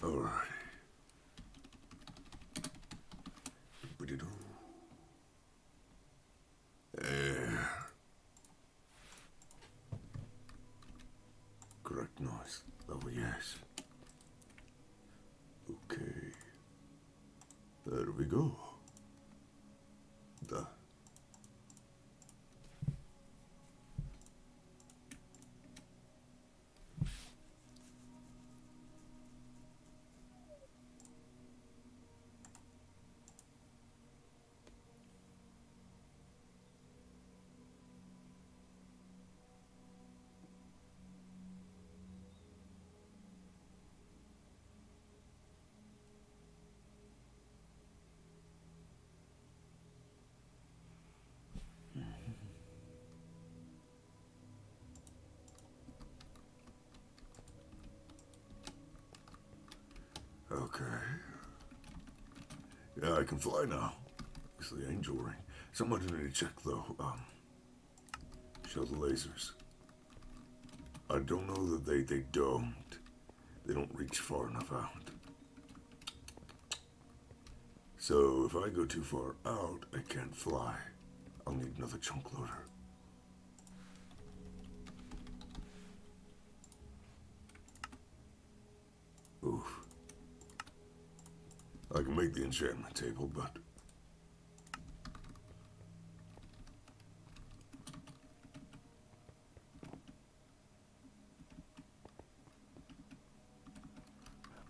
Alright. Air. Correct noise. Level yes. Okay. There we go. Duh. Okay. Yeah, I can fly now. It's the angel ring. Something I need to check though. Show the lasers. I don't know that they don't. They don't reach far enough out. So if I go too far out, I can't fly. I'll need another chunk loader. Oof. I can make the enchantment table, but...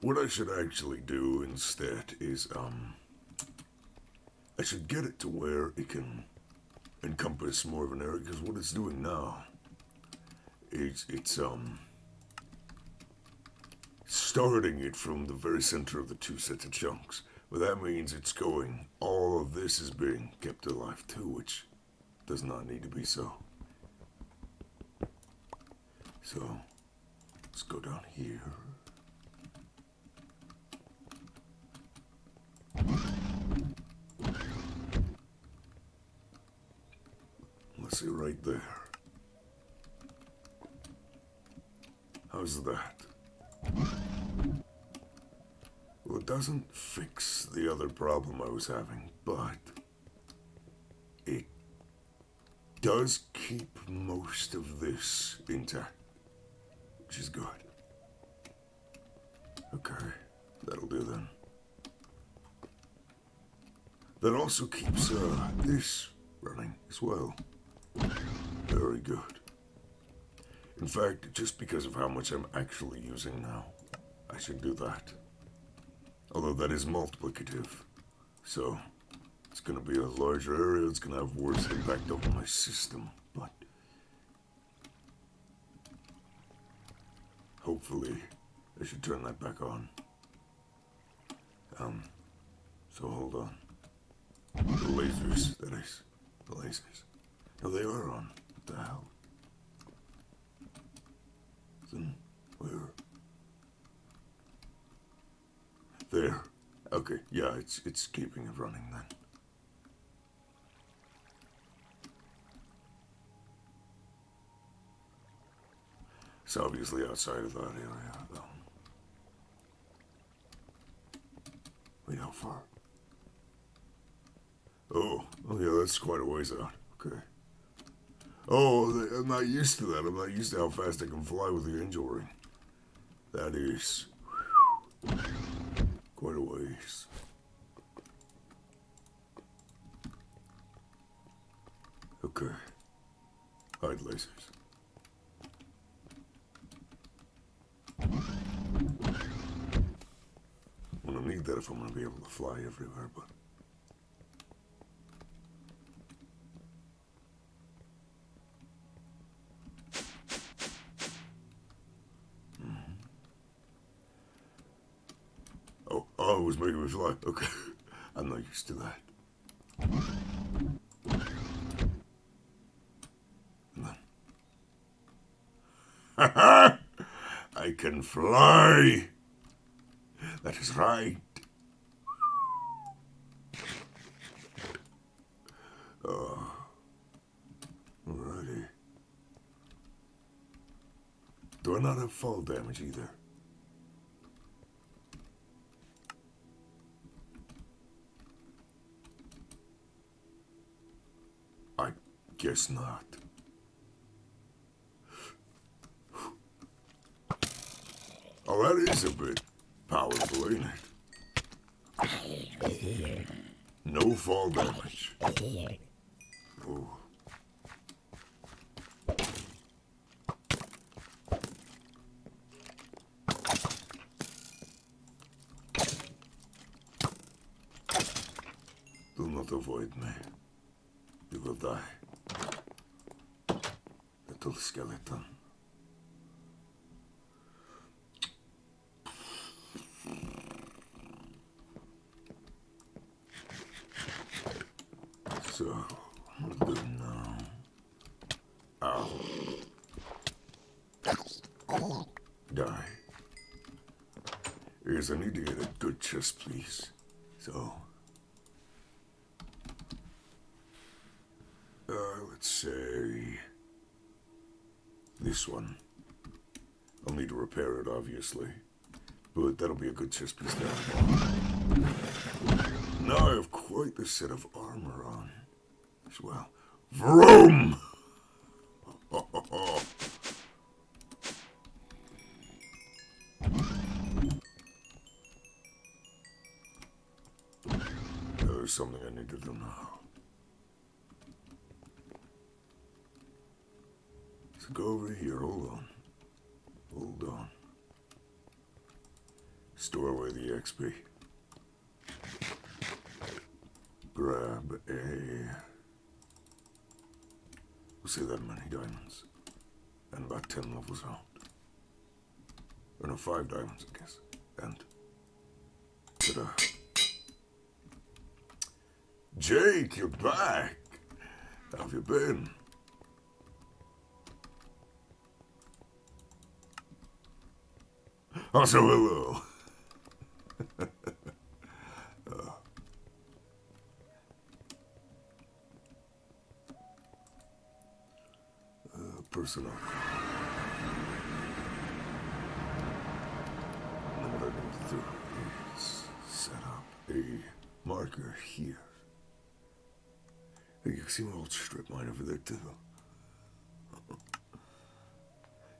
what I should actually do instead is, I should get it to where it can encompass more of an area, because what it's doing now is it's starting it from the very center of the two sets of chunks. But that means it's going, all of this is being kept alive too, which does not need to be so. So, let's go down here. Let's see, right there. How's that? Well, it doesn't fix the other problem I was having, but it does keep most of this intact, which is good. Okay, that'll do then. That also keeps this running as well. Very good. In fact, just because of how much I'm actually using now, I should do that. Although that is multiplicative, so it's going to be a larger area, it's going to have worse impact on my system, but hopefully I should turn that back on. So hold on. The lasers, that is. The lasers. No, they are on. What the hell? Then where? There. Okay, yeah, it's keeping it running then. It's obviously outside of that area, though. Wait, how far? Oh, yeah, that's quite a ways out. Okay. Oh, I'm not used to that. I'm not used to how fast I can fly with the angel ring. That is quite a ways. Okay. Hide lasers. I'm gonna need that if I'm gonna be able to fly everywhere, but... Oh, it was making me fly. Okay. I'm not used to that. Haha! I can fly! That is right. Alrighty. Do I not have fall damage either? Guess not. Oh, that is a bit powerful, ain't it? No fall damage. Oh. Do not avoid me. You will die. Little skeleton. So, what do now? Ow. Die. Yes, I need to get a good chest, please. So, let's say this one. I'll need to repair it, obviously, but that'll be a good chest piece there. Now I have quite the set of armor on as well. Vroom! There's something I need to do now. So go over here, hold on. Hold on. Store away the XP. Grab a... we'll say that many diamonds. And about 10 levels out. Or no, 5 diamonds, I guess. And... ta-da. Jake, you're back! How have you been? Also, hello. Personal. And then what I need to do is set up a marker here. You can see my old strip mine over there too.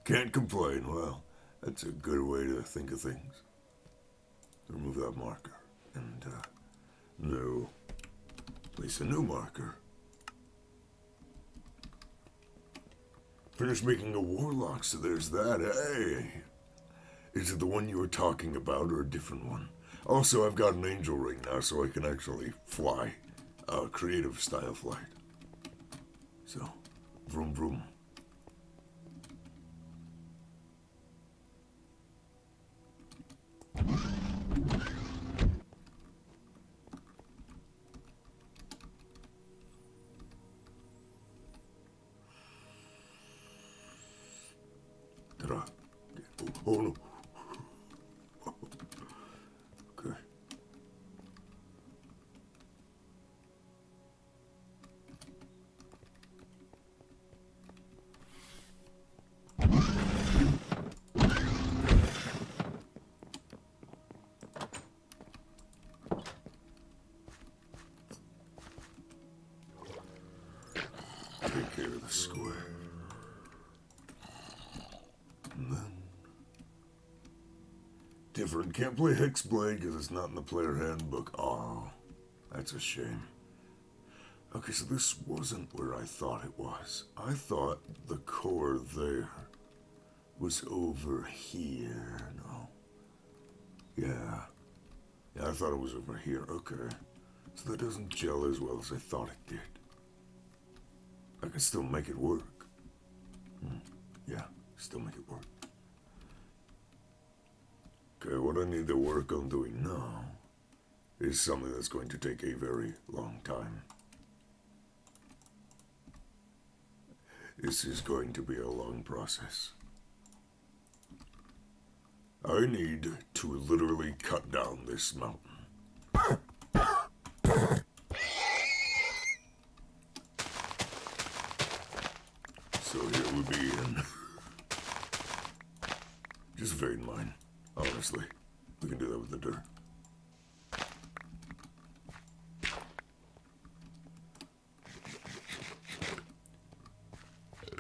Can't complain. Well, that's a good way to think of things. Remove that marker and no, place a new marker. Finish making a warlock, so there's that. Hey, is it the one you were talking about or a different one? Also, I've got an angel ring now, so I can actually fly. Creative style flight. So, vroom vroom. Ta-da. Oh no. Okay. Take care of the square. And then... different. Can't play Hexblade because it's not in the player handbook. Oh, that's a shame. Okay, so this wasn't where I thought it was. I thought the core there was over here. No. Yeah. Yeah, I thought it was over here. Okay. So that doesn't gel as well as I thought it did. I can still make it work. Yeah, still make it work. Okay, what I need to work on doing now is something that's going to take a very long time. This is going to be a long process. I need to literally cut down this mountain. So here we begin. Just vein mine, honestly. We can do that with the dirt.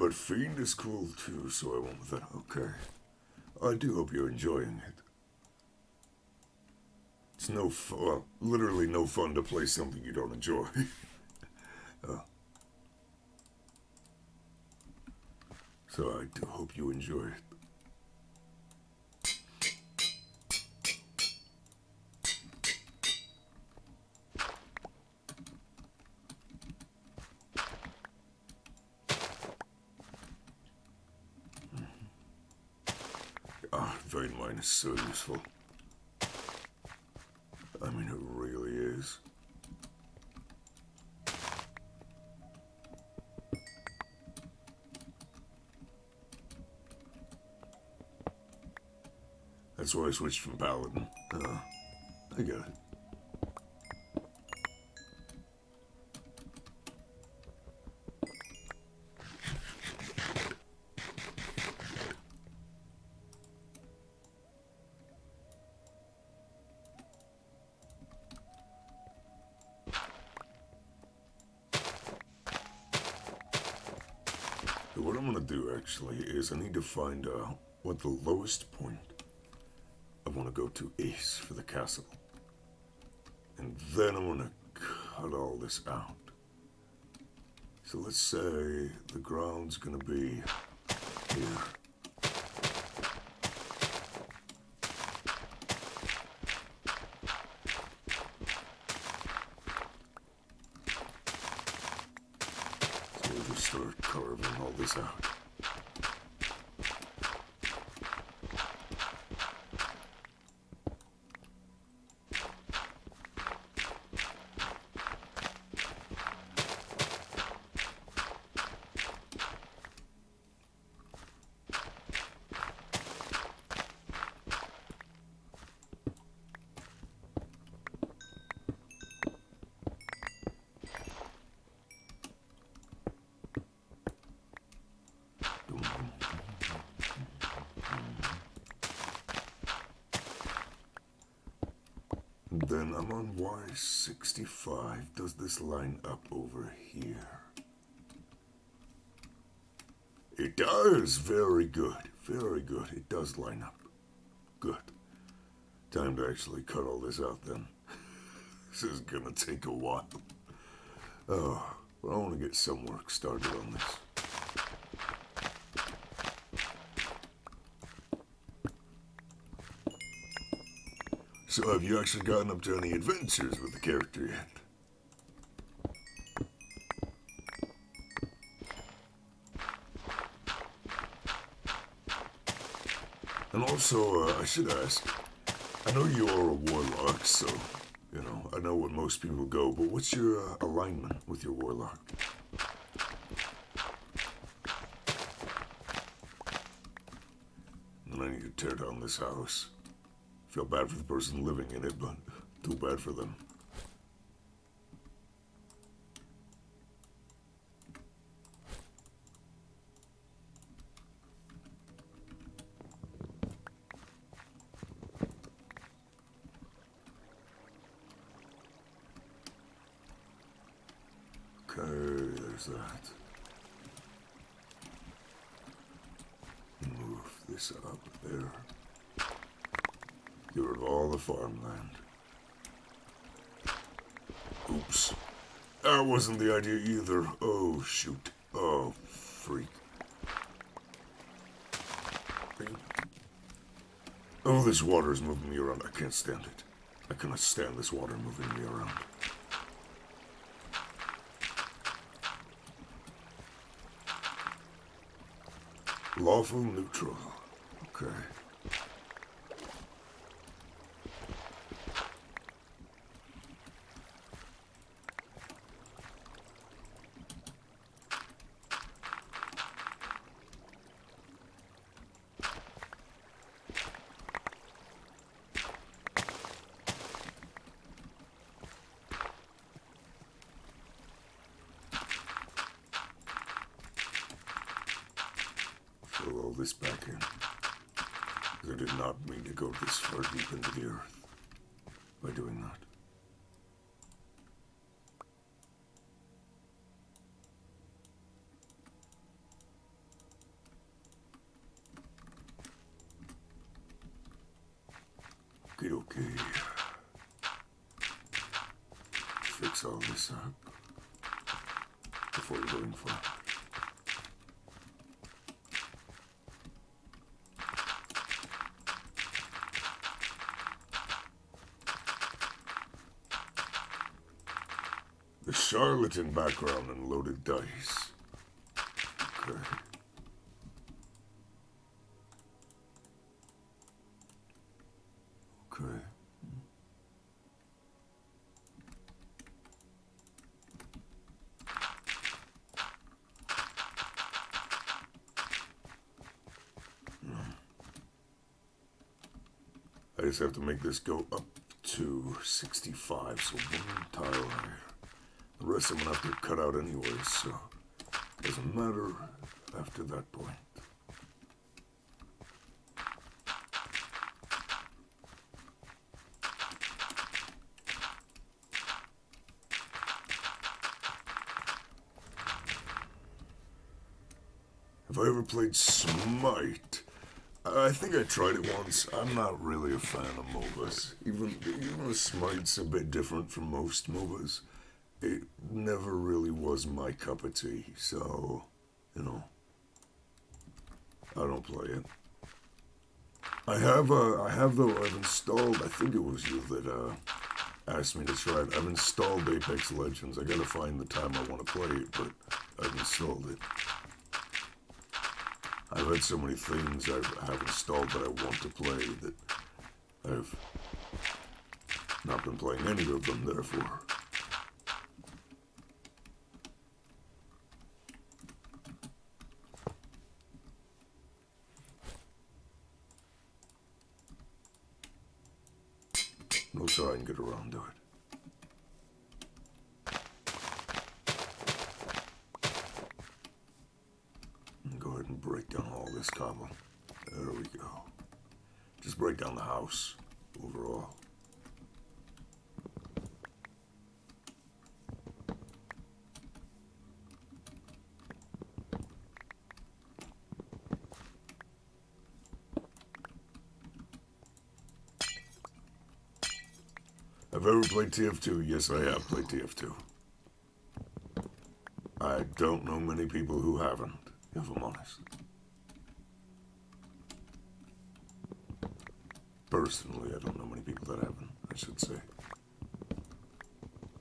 but Fiend is cool too, so I went with that. Okay. I do hope you're enjoying it. It's no fun, well, literally no fun to play something you don't enjoy. So I do hope you enjoy it. Vein mine is so useful. I mean, it really is. That's why I switched from Paladin. I get it. What I'm gonna do actually is I need to find out what the lowest point I want to go to is for the castle. And then I'm gonna cut all this out. So let's say the ground's gonna be here. Start carving all this out. Then I'm on Y65. Does this line up over here? It does! Very good. Very good. It does line up. Good. Time to actually cut all this out then. This is gonna take a while. Oh, but I want to get some work started on this. So have you actually gotten up to any adventures with the character yet? And also, I should ask, I know you are a warlock, so, you know, I know what most people go, but what's your alignment with your warlock? And I need to tear down this house. Feel bad for the person living in it, but too bad for them. Okay, there's that. Move this up there. Get rid of all the farmland. Oops. That wasn't the idea either. Oh, shoot. Oh, freak. Oh, this water is moving me around. I can't stand it. I cannot stand this water moving me around. Lawful neutral. Okay. Fill all this back in. I did not mean to go this far deep into the earth by doing that. Okay. Fix all this up before going far. The charlatan background and loaded dice. Okay. Okay. I just have to make this go up to 65, so one tile higher. The rest I'm gonna have to cut out anyway, so it doesn't matter after that point. Have I ever played Smite? I think I tried it once. I'm not really a fan of MOBAs. Even though Smite's a bit different from most MOBAs, it never really was my cup of tea. So, you know, I don't play it. I've installed, I think it was you that asked me to try it. I've installed Apex Legends. I gotta find the time I want to play it, but I've installed it. I've had so many things I have installed that I want to play that I've not been playing any of them, therefore. No, sorry, I can get around to it. Go ahead and break down all this cobble. There we go. Just break down the house overall. Have I ever played TF2? Yes, I have played TF2. I don't know many people who haven't, if I'm honest. Personally, I don't know many people that haven't, I should say.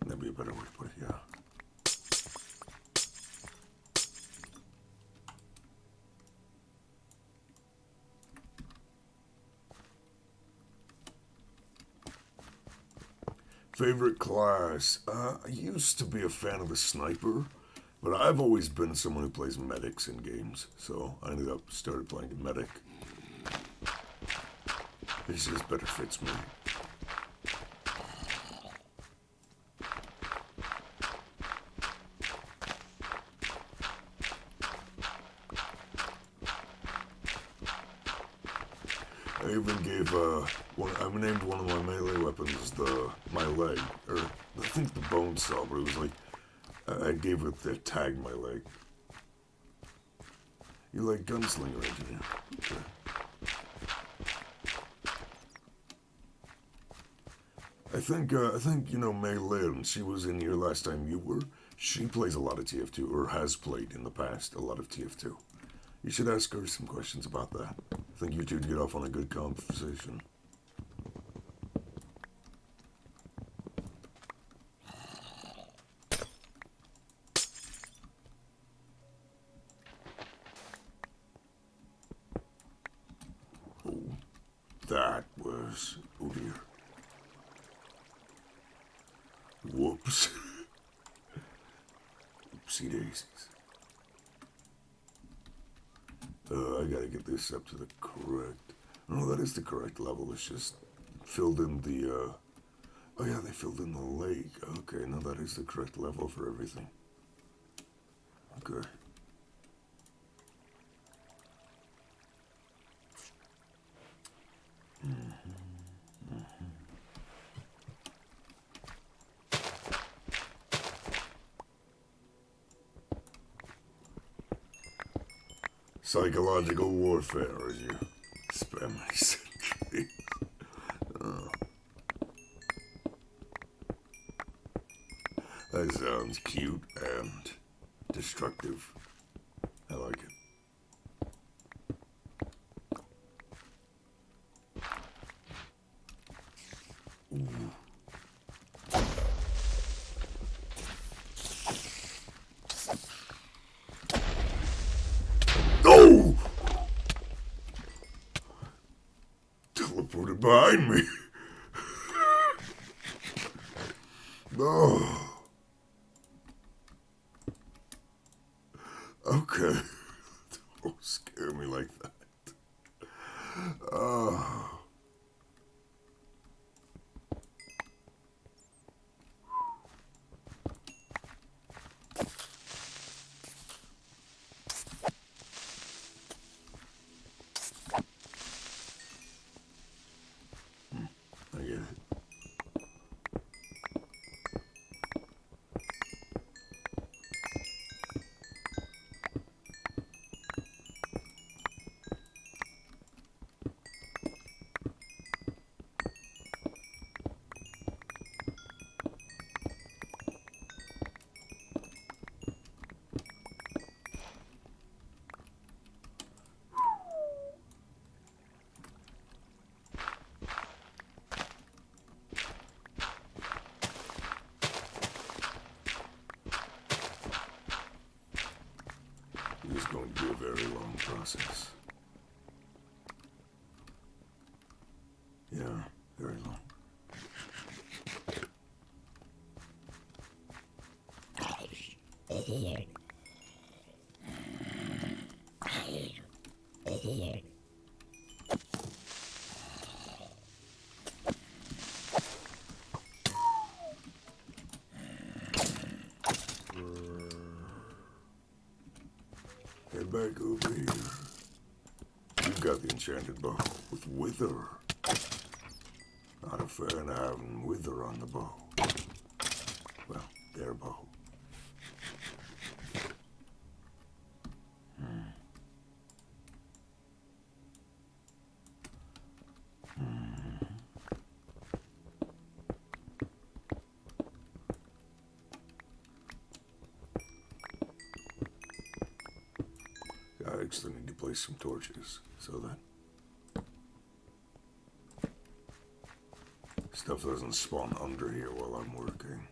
That'd be a better way to put it, yeah. Favorite class? I used to be a fan of the sniper, but I've always been someone who plays medics in games, so I ended up started playing a medic. It just better fits me. I even gave I named one of my melee weapons my leg, or I think the bone saw, but it was like I gave it the tag my leg. You like gunslinger engineer? Okay. I think you know May Lynn. She was in here last time you were. She plays a lot of TF2, or has played in the past a lot of TF2. You should ask her some questions about that. I think you two would get off on a good conversation. Oh, that was, oh dear. Whoops. Oopsie daisies. I gotta get this up to the correct... No, that is the correct level. It's just filled in the, Oh yeah, they filled in the lake. Okay, now that is the correct level for everything. Okay. Psychological warfare, as you spam my century. sounds cute and destructive. I like it. Ooh. Oh! Teleported behind me. Oh. Okay. Don't scare me like that. Oh. I get it. It is going to be a very long process. Yeah, very long. Head back over here. You've got the enchanted bow with wither. Not a fan of having wither on the bow. Well, their bow. I actually need to place some torches so that stuff doesn't spawn under here while I'm working.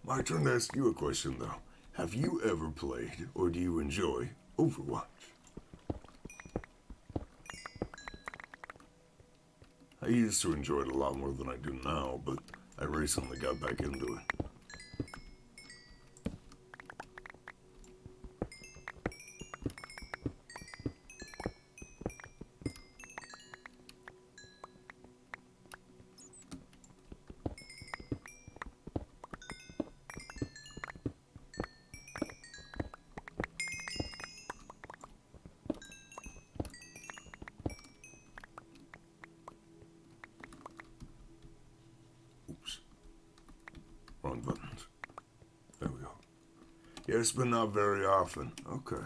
My turn to ask you a question, though. Have you ever played, or do you enjoy, Overwatch? I used to enjoy it a lot more than I do now, but I recently got back into it. Wrong buttons. There we go. Yes, but not very often. Okay.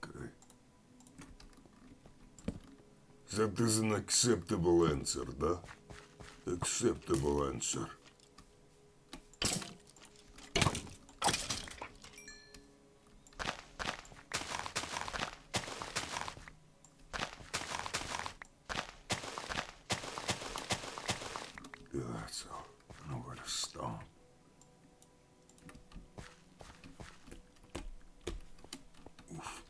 Okay. That is an acceptable answer, da? Acceptable answer. Do that, so I know where to stop. Oof.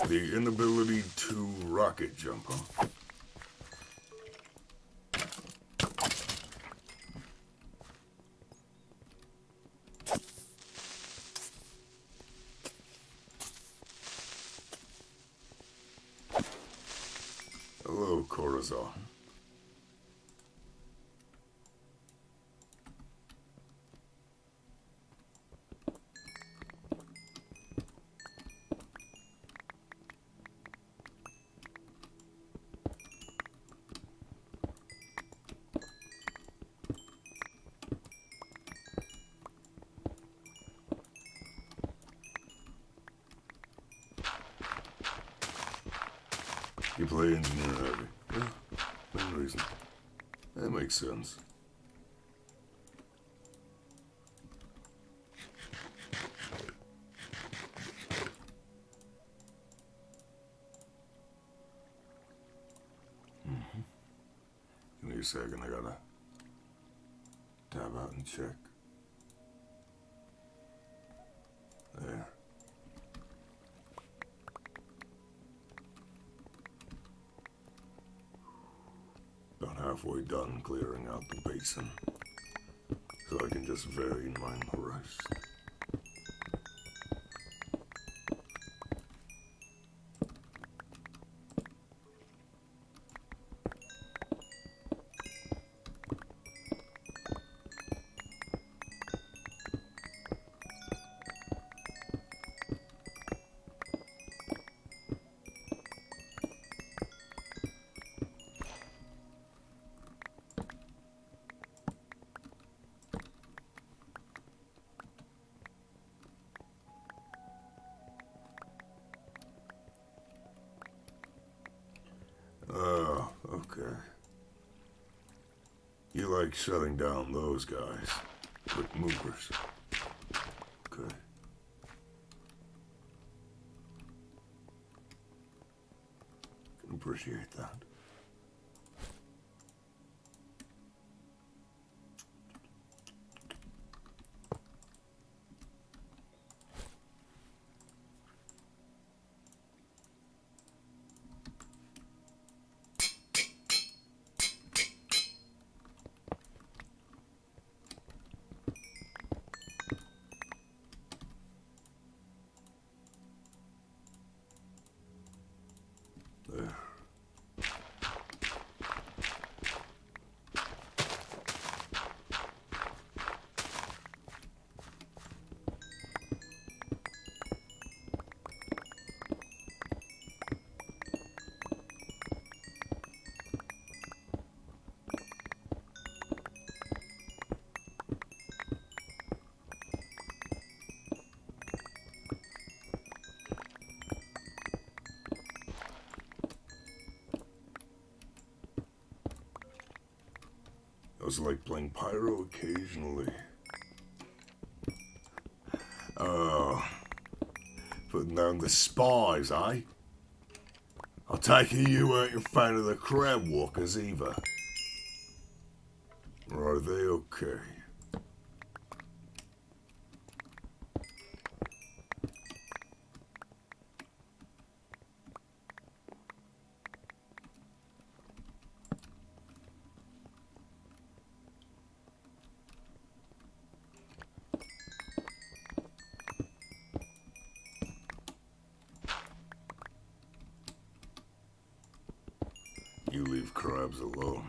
The inability to rocket jump, huh? Hello, Corazon. You play engineer heavy. Yeah, main reason. That makes sense. Give me a second, I gotta tab out and check. There. About halfway done clearing out the basin, so I can just vary mine the rest. Oh, okay. You like shutting down those guys. Quick movers. Okay. Can appreciate that. There. I was like playing Pyro occasionally. Oh, putting down the spies, eh? I'll take it you weren't a fan of the crab walkers either. Or are they okay? You leave crabs alone.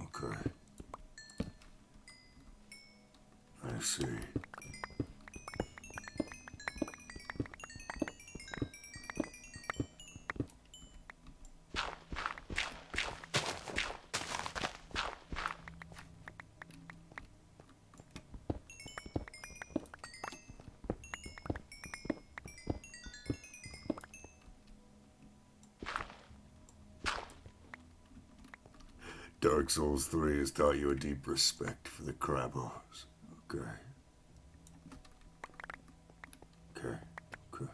Okay. I see. Dark Souls 3 has taught you a deep respect for the Krabos. Okay. Okay. Okay.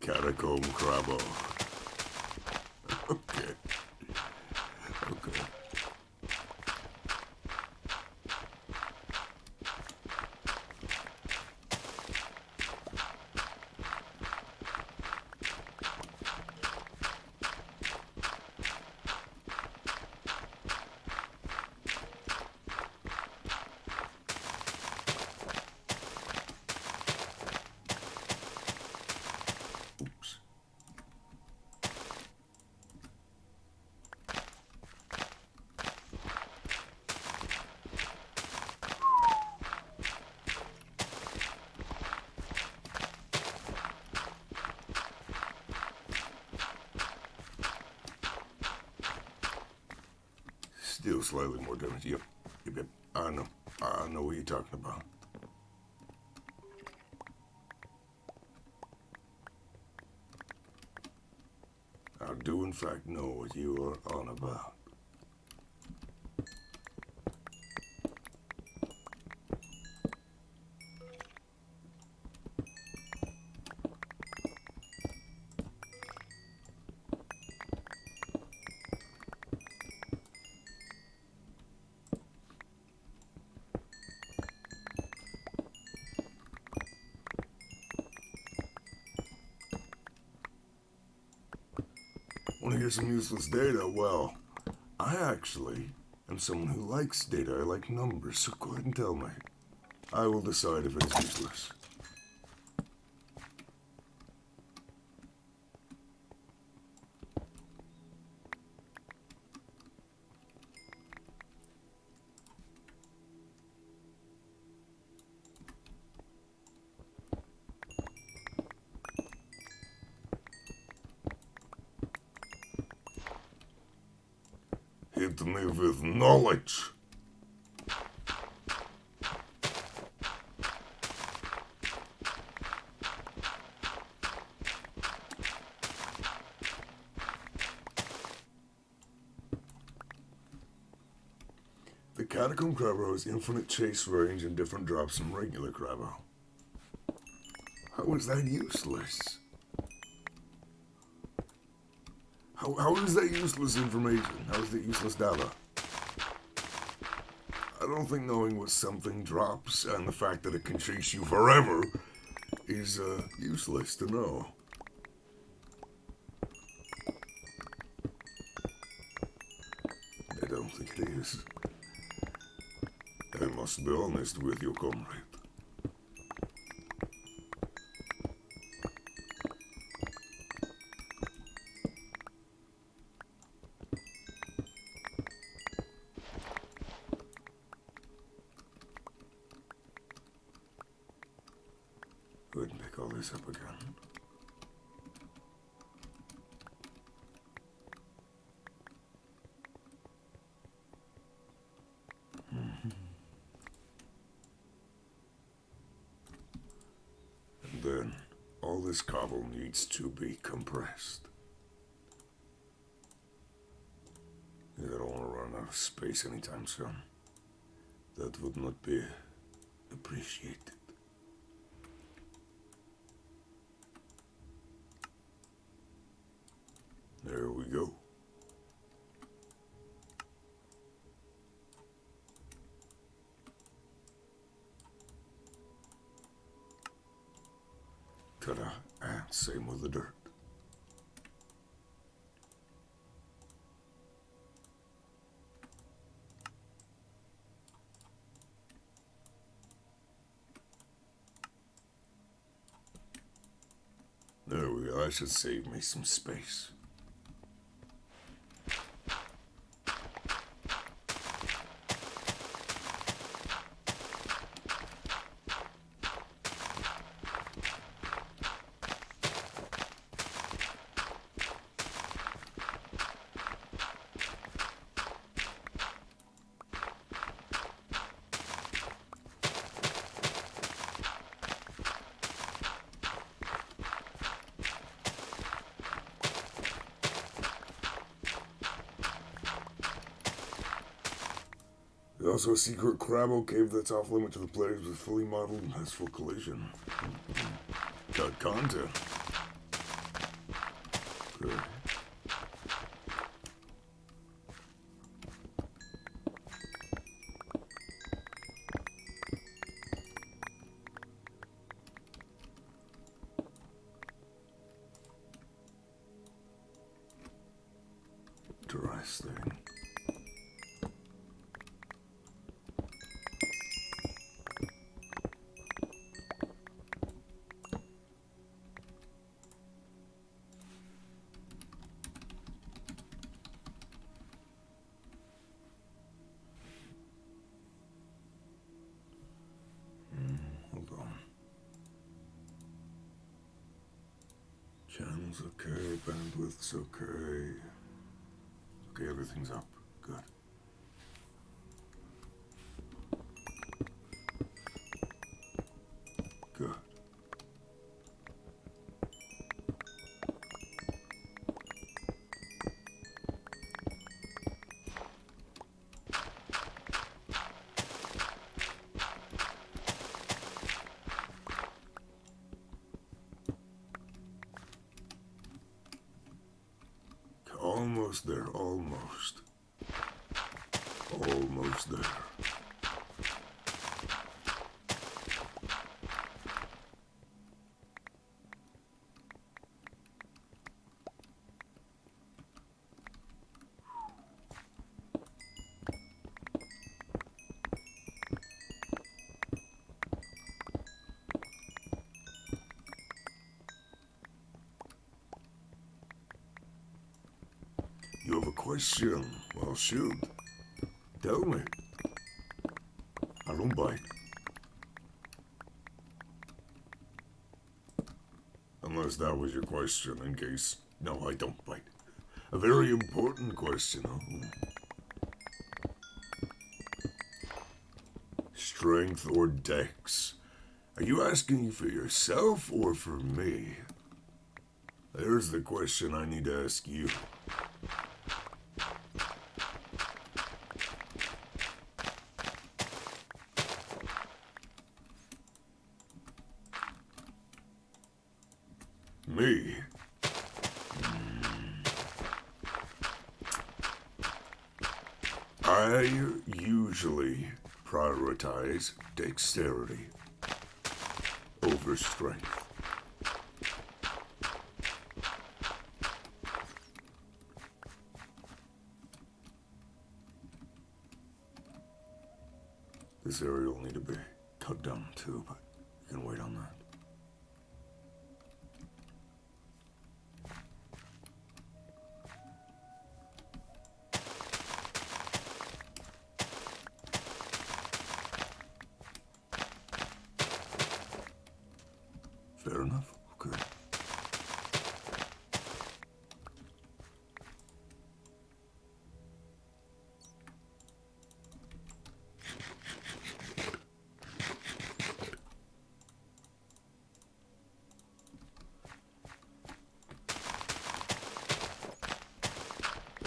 Catacomb Crabbo. Okay. Okay. Oops. deal slightly more damage. Yep. I know what you're talking about. I do in fact know what you are on about. Want to hear some useless data? Well, I actually am someone who likes data. I like numbers, so go ahead and tell me. I will decide if it is useless. Hit me with knowledge. The Catacomb Crabbo has infinite chase range and different drops from regular Crabbo. How is that useless? How is that useless information? How is that useless data? I don't think knowing what something drops and the fact that it can chase you forever is useless to know. I don't think it is. I must be honest with you, comrade. Go ahead and pick all this up again. And then all this cobble needs to be compressed. I don't want to run out of space anytime soon. That would not be appreciated. There we go. Ta-da, and same with the dirt. There we go, that should save me some space. There's also a secret Crabbo cave that's off limit to the players with fully modeled and has full collision. Got content. Good. Interesting. Hold on. Channel's okay, bandwidth's okay. Okay, everything's up. Good. almost there. Almost. Almost there. You have a question? Well, shoot. Tell me. I don't bite. Unless that was your question, in case... No, I don't bite. A very important question, huh? Strength or dex? Are you asking for yourself or for me? There's the question I need to ask you. Me? I usually prioritize dexterity over strength. This area will need to be cut down too, but you can wait on that. Fair enough. Okay.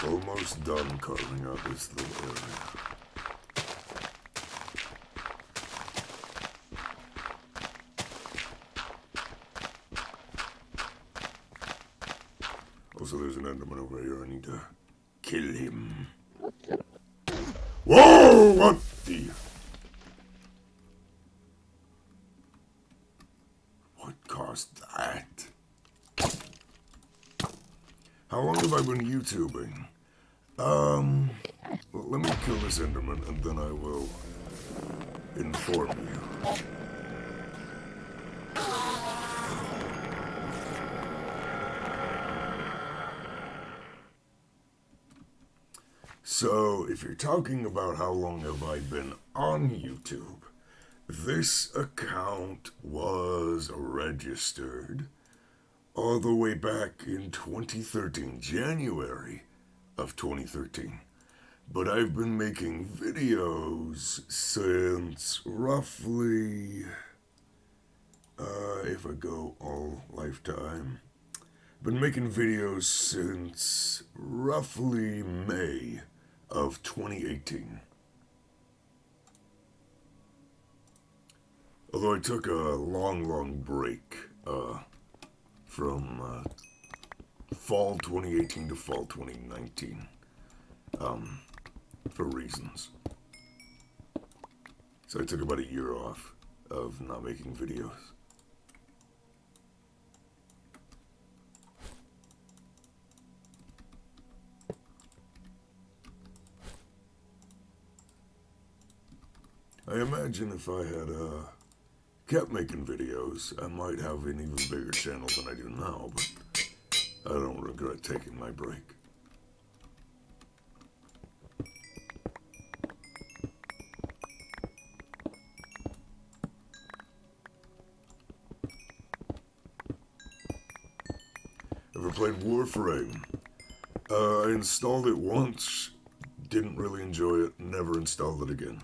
Almost done carving out this little area. Also, there's an Enderman over here. I need to kill him. Whoa! What the... What caused that? How long have I been YouTubing? Well, let me kill this Enderman, and then I will inform you. So, if you're talking about how long have I been on YouTube, this account was registered all the way back in 2013, January of 2013. But I've been making videos since roughly, if I go all lifetime, been making videos since roughly May of 2018. Although I took a long break from fall 2018 to fall 2019 for reasons. So I took about a year off of not making videos. I imagine if I had kept making videos, I might have an even bigger channel than I do now, but I don't regret taking my break. Ever played Warframe? I installed it once, didn't really enjoy it, never installed it again.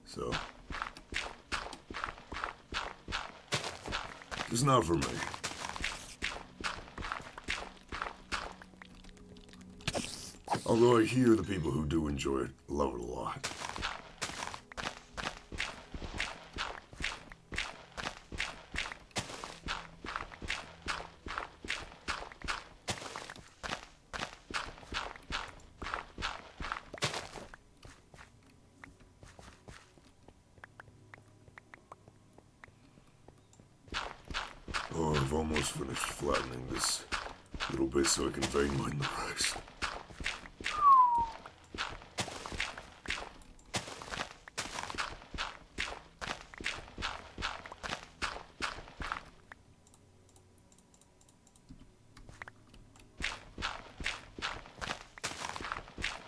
So, it's not for me. Although I hear the people who do enjoy it love it a lot. almost finished flattening this little bit so I can vein mine the rest.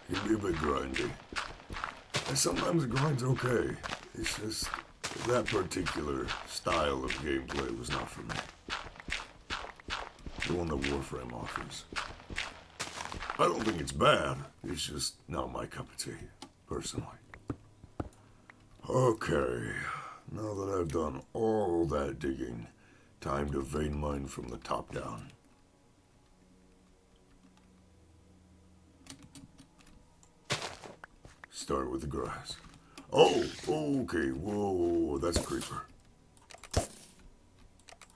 It can be a bit grindy. And sometimes the grind's okay. It's just that particular style of gameplay was not for me. The one that Warframe offers. I don't think it's bad. It's just not my cup of tea, personally. Okay, now that I've done all that digging, time to vein mine from the top down. Start with the grass. Oh, okay, whoa, that's a creeper.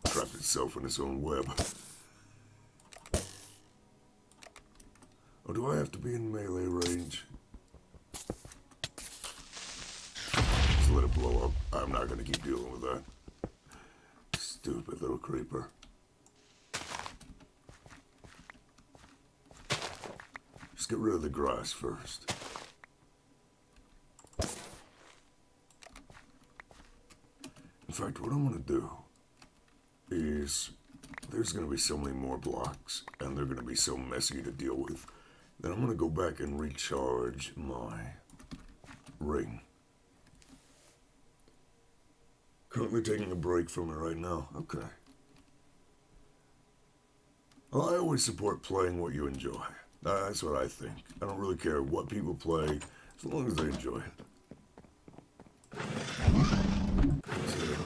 Trapped itself in its own web. Oh, do I have to be in melee range? Just let it blow up. I'm not gonna keep dealing with that. Stupid little creeper. Just get rid of the grass first. In fact, what I'm gonna do is there's gonna be so many more blocks and they're gonna be so messy to deal with. Then I'm going to go back and recharge my ring. Currently taking a break from it right now. Okay. Well, I always support playing what you enjoy. That's what I think. I don't really care what people play, as long as they enjoy it.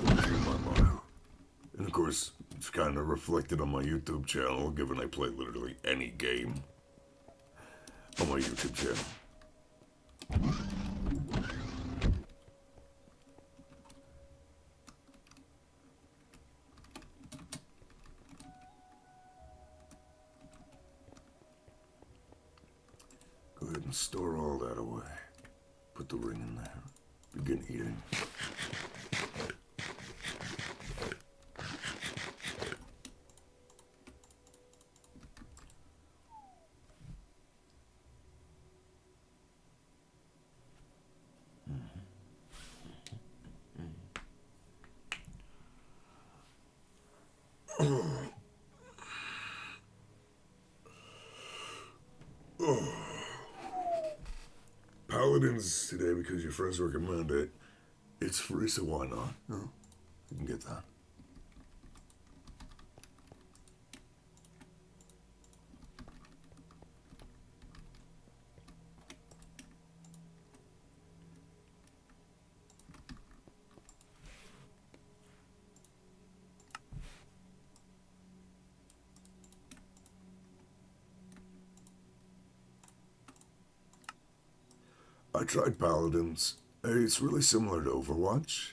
That's my motto. And of course, it's kind of reflected on my YouTube channel, given I play literally any game on my YouTube channel. Go ahead and store all that away. Put the ring in there. Begin eating. Paladins today because your friends recommend it. It's free, so why not? No, you can get that. I tried Paladins. It's really similar to Overwatch,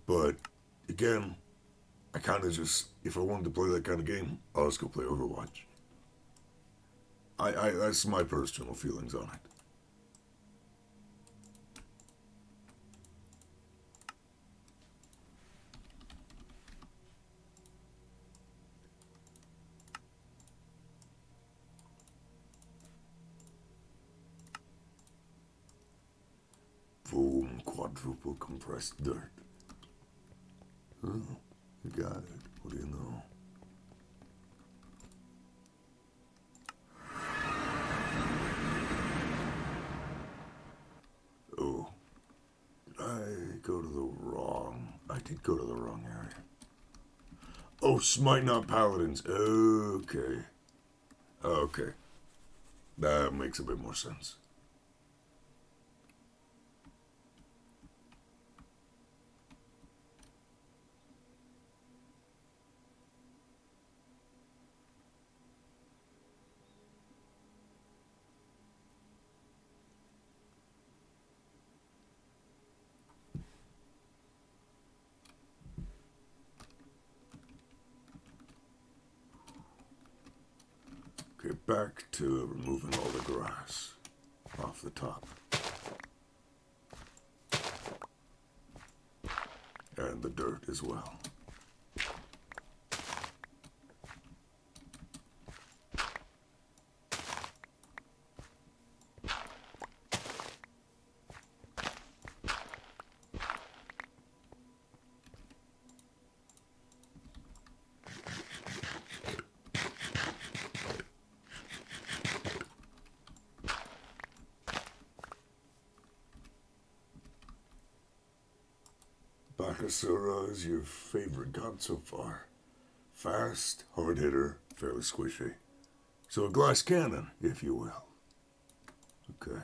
but again, I kind of just, if I wanted to play that kind of game, I'll just go play Overwatch. That's my personal feelings on it. Boom, quadruple compressed dirt. Oh, you got it. What do you know? Oh, did I go to the wrong... I did go to the wrong area. Oh, smite not paladins. Okay. Okay. That makes a bit more sense. Okay, back to removing all the grass off the top. And the dirt as well. Asura is your favorite god so far. Fast, hard hitter, fairly squishy. So a glass cannon, if you will. Okay.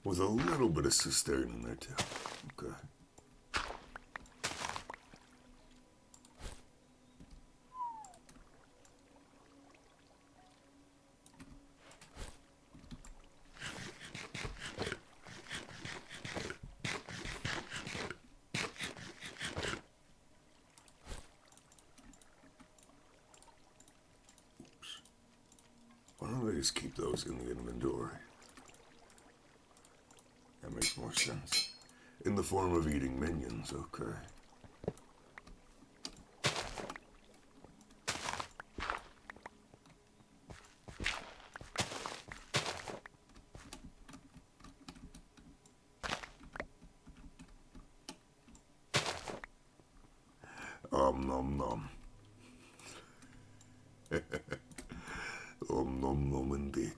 With a little bit of sustain in there too. Okay. Oops. Why don't I just keep those in the inventory? That makes more sense. In the form of eating minions, okay. Nom nom. Nom nom indeed.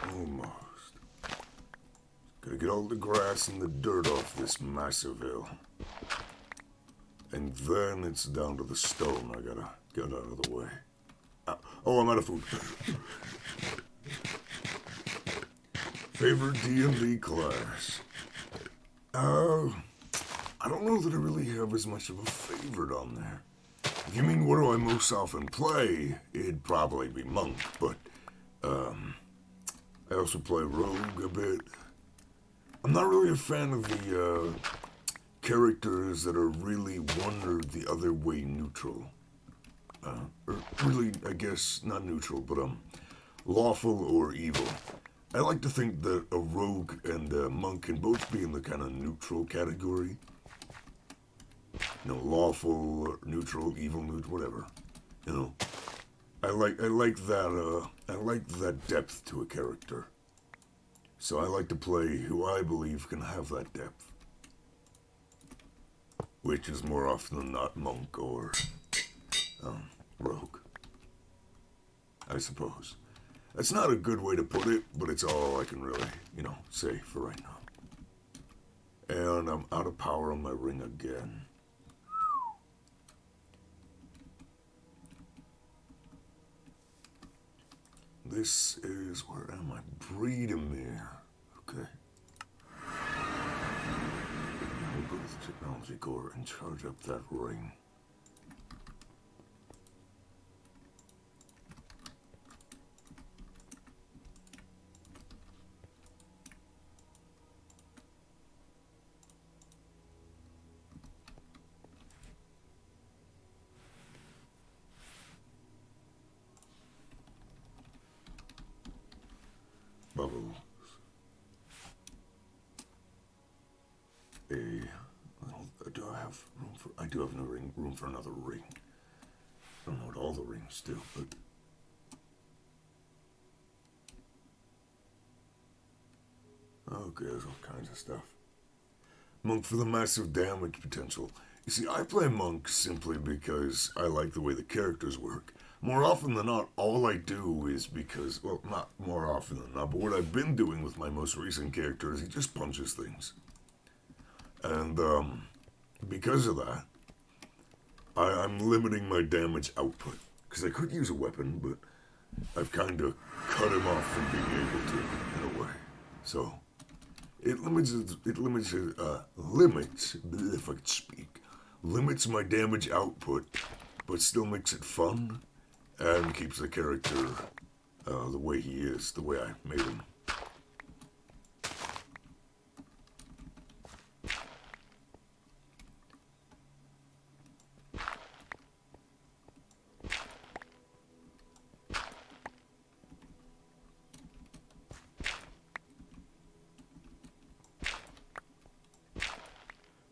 Almost. Gotta get all the grass and the dirt off this massive hill. And then it's down to the stone I gotta get out of the way. Oh, I'm out of food. Favorite D&D class? I don't know that I really have as much of a favorite on there. If you mean what do I most often play, it'd probably be Monk, but, I also play Rogue a bit. I'm not really a fan of the, characters that are really one or the other way neutral. Or really, I guess, not neutral, but, lawful or evil. I like to think that a rogue and a monk can both be in the kind of neutral category. You know, lawful, or neutral, evil, whatever. You know, I like that depth to a character. So I like to play who I believe can have that depth. Which is more often than not monk or, rogue. I suppose. That's not a good way to put it, but it's all I can really, say for right now. And I'm out of power on my ring again. This is, where am I? Breedemere. Okay. I'll go to the technology core and charge up that ring. Bubbles. Do I have room for? I do have no room for another ring. I don't know what all the rings do, but okay, there's all kinds of stuff. Monk for the massive damage potential. You see, I play Monk simply because I like the way the characters work. More often than not, all I do is because, well, not more often than not, but what I've been doing with my most recent character is he just punches things. And, because of that, I'm limiting my damage output. Because I could use a weapon, but I've kind of cut him off from being able to, in a way. So it limits, if I could speak, limits my damage output, but still makes it fun and keeps the character the way he is, the way I made him.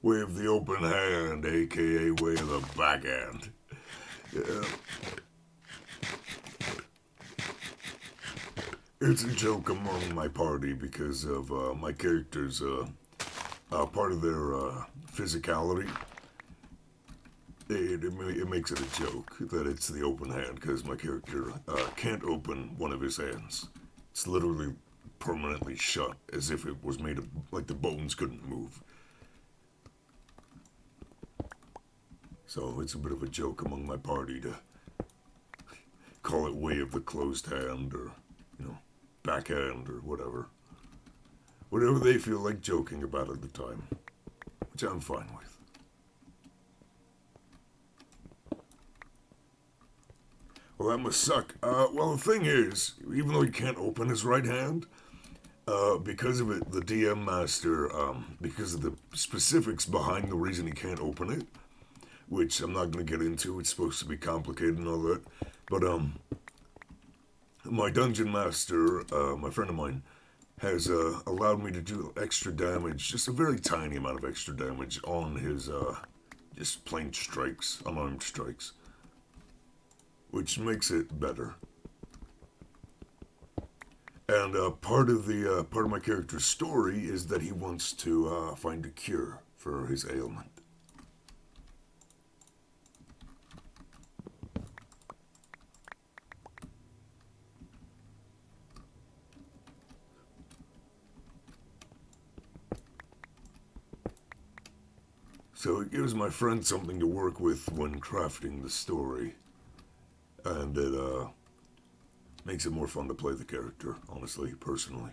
Way of the open hand, aka way of the backhand. Yeah. It's a joke among my party because of my character's part of their physicality. It makes it a joke that it's the open hand because my character can't open one of his hands. It's literally permanently shut, as if it was made of, like the bones couldn't move. So it's a bit of a joke among my party to call it way of the closed hand or, backhand or whatever. Whatever they feel like joking about at the time, which I'm fine with. Well, that must suck. Well, the thing is, even though he can't open his right hand, because of it, the DM master, because of the specifics behind the reason he can't open it, which I'm not going to get into, it's supposed to be complicated and all that, but, my dungeon master, my friend of mine, has, allowed me to do extra damage, just a very tiny amount of extra damage on his, just plain strikes, unarmed strikes, which makes it better. And, part of my character's story is that he wants to, find a cure for his ailment. So it gives my friend something to work with when crafting the story. And it makes it more fun to play the character, honestly, personally.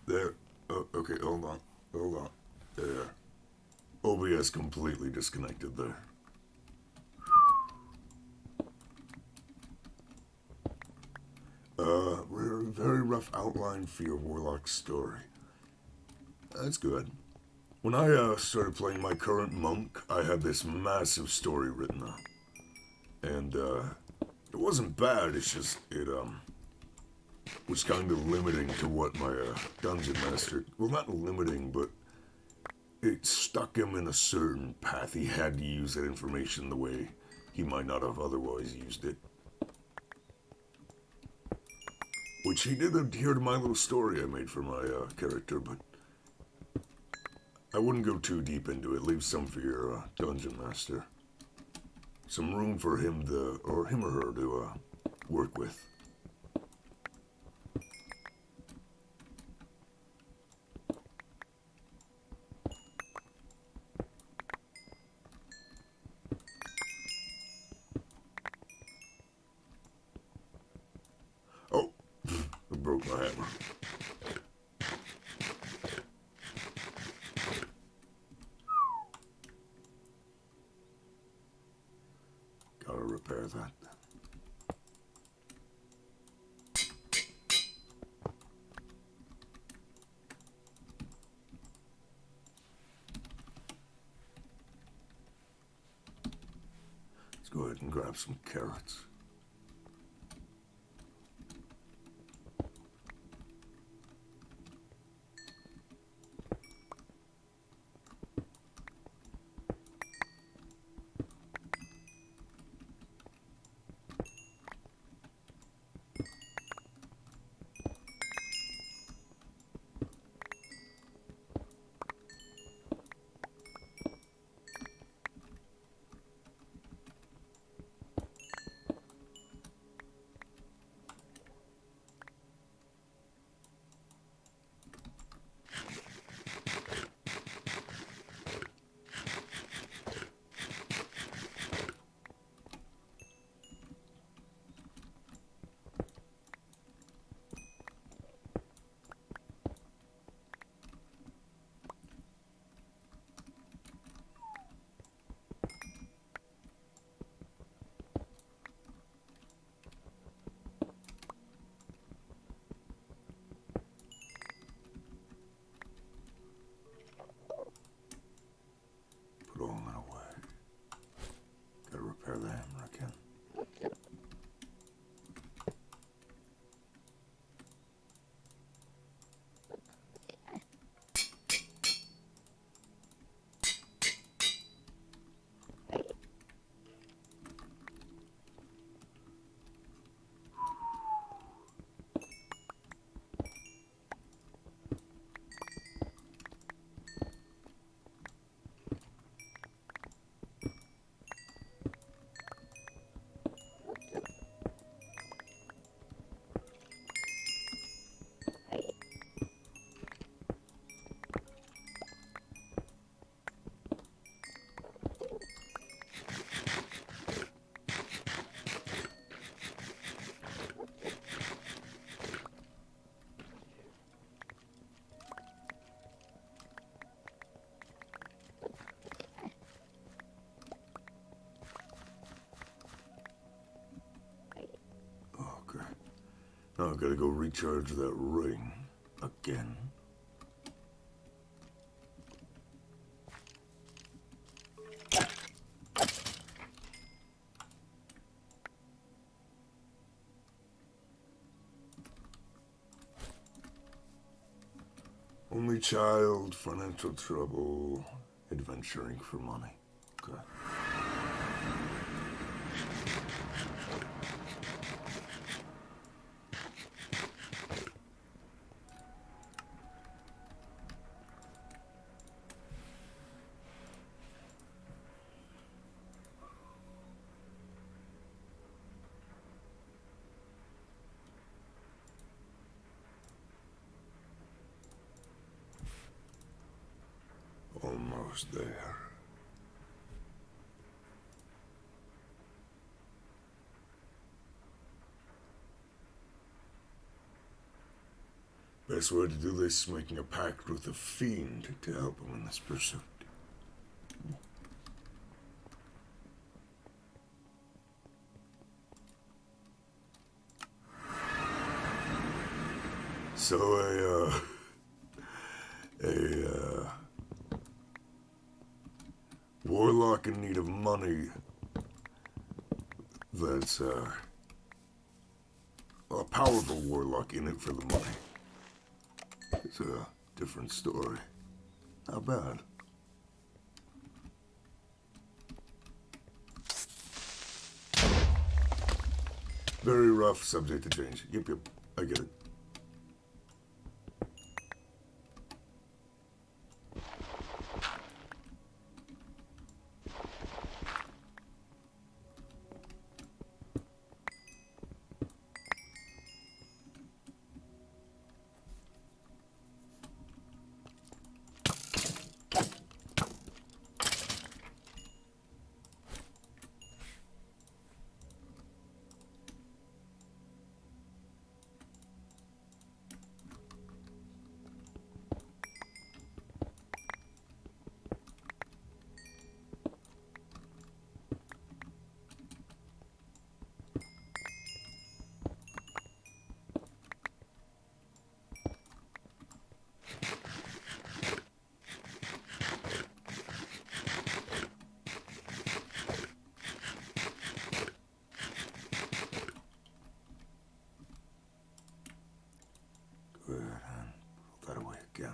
There. Oh, okay, hold on. There. OBS completely disconnected there. Very rough outline for your Warlock story. That's good. When I started playing my current monk, I had this massive story written up. And it wasn't bad, it's just, it was kind of limiting to what my dungeon master, well, not limiting, but it stuck him in a certain path. He had to use that information the way he might not have otherwise used it. Which he did adhere to my little story I made for my character, but I wouldn't go too deep into it. Leave some for your dungeon master. Some room for him to, or him or her to work with. Oh, I broke my hammer. Gotta repair that. Let's go ahead and grab some carrots. Now I've got to go recharge that ring again. Only child, financial trouble, adventuring for money. Okay. Almost there. Best way to do this is making a pact with a fiend to help him in this pursuit. So a warlock in need of money that's a powerful warlock in it for the money. It's a different story. Not bad. Very rough, subject to change. Yep, I get it. Good, and put that away again.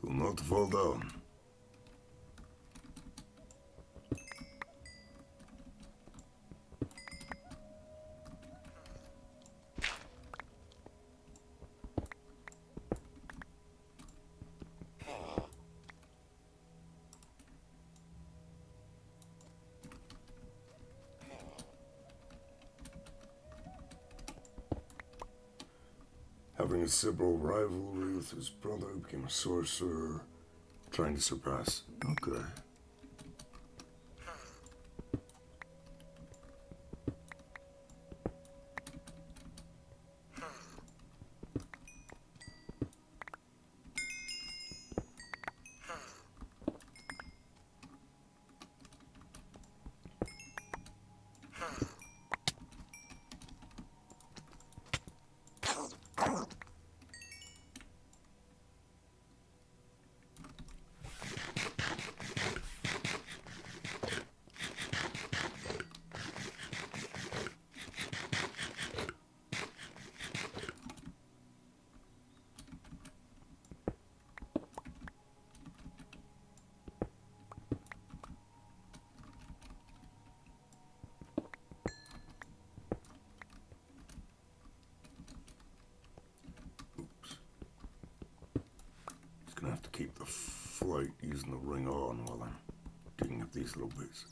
So not to fall down. Having a civil rivalry with his brother, became a sorcerer, trying to surpass. Okay. Gonna have to keep the flight using the ring on while I'm digging up these little bits.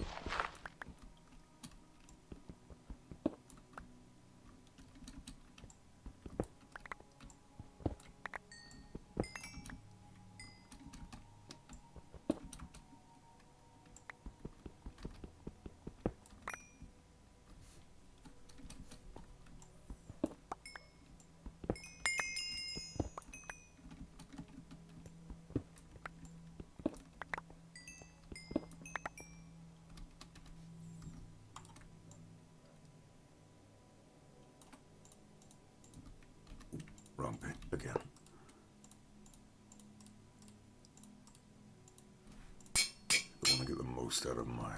most out of my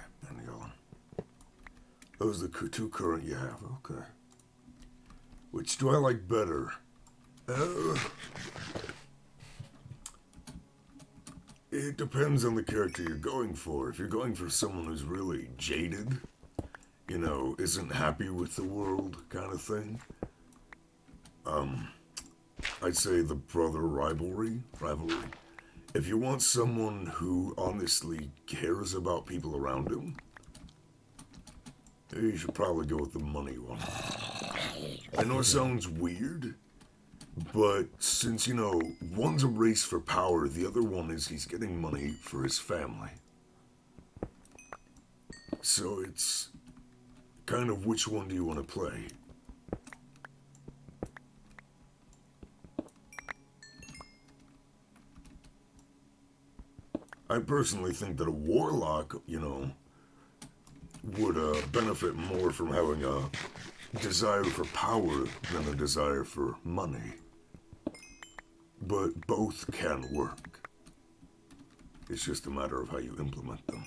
yelling. Those are the two current you have. Okay. Which do I like better? It depends on the character you're going for. If you're going for someone who's really jaded, you know, isn't happy with the world kind of thing, I'd say the brother rivalry. If you want someone who honestly cares about people around him, you should probably go with the money one. I know it sounds weird, but since, you know, one's a race for power, the other one is he's getting money for his family. So it's kind of which one do you want to play? I personally think that a warlock, you know, would benefit more from having a desire for power than a desire for money. But both can work. It's just a matter of how you implement them.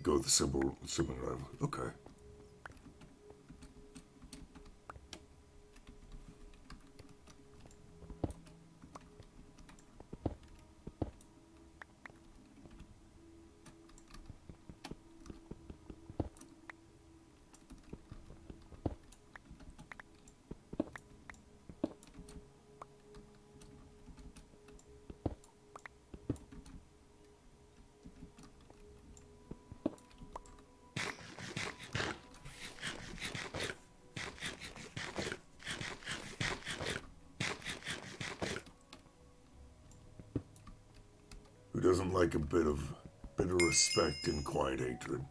Go with the sibling rival. Okay. Who doesn't like a bit of respect and quiet hatred?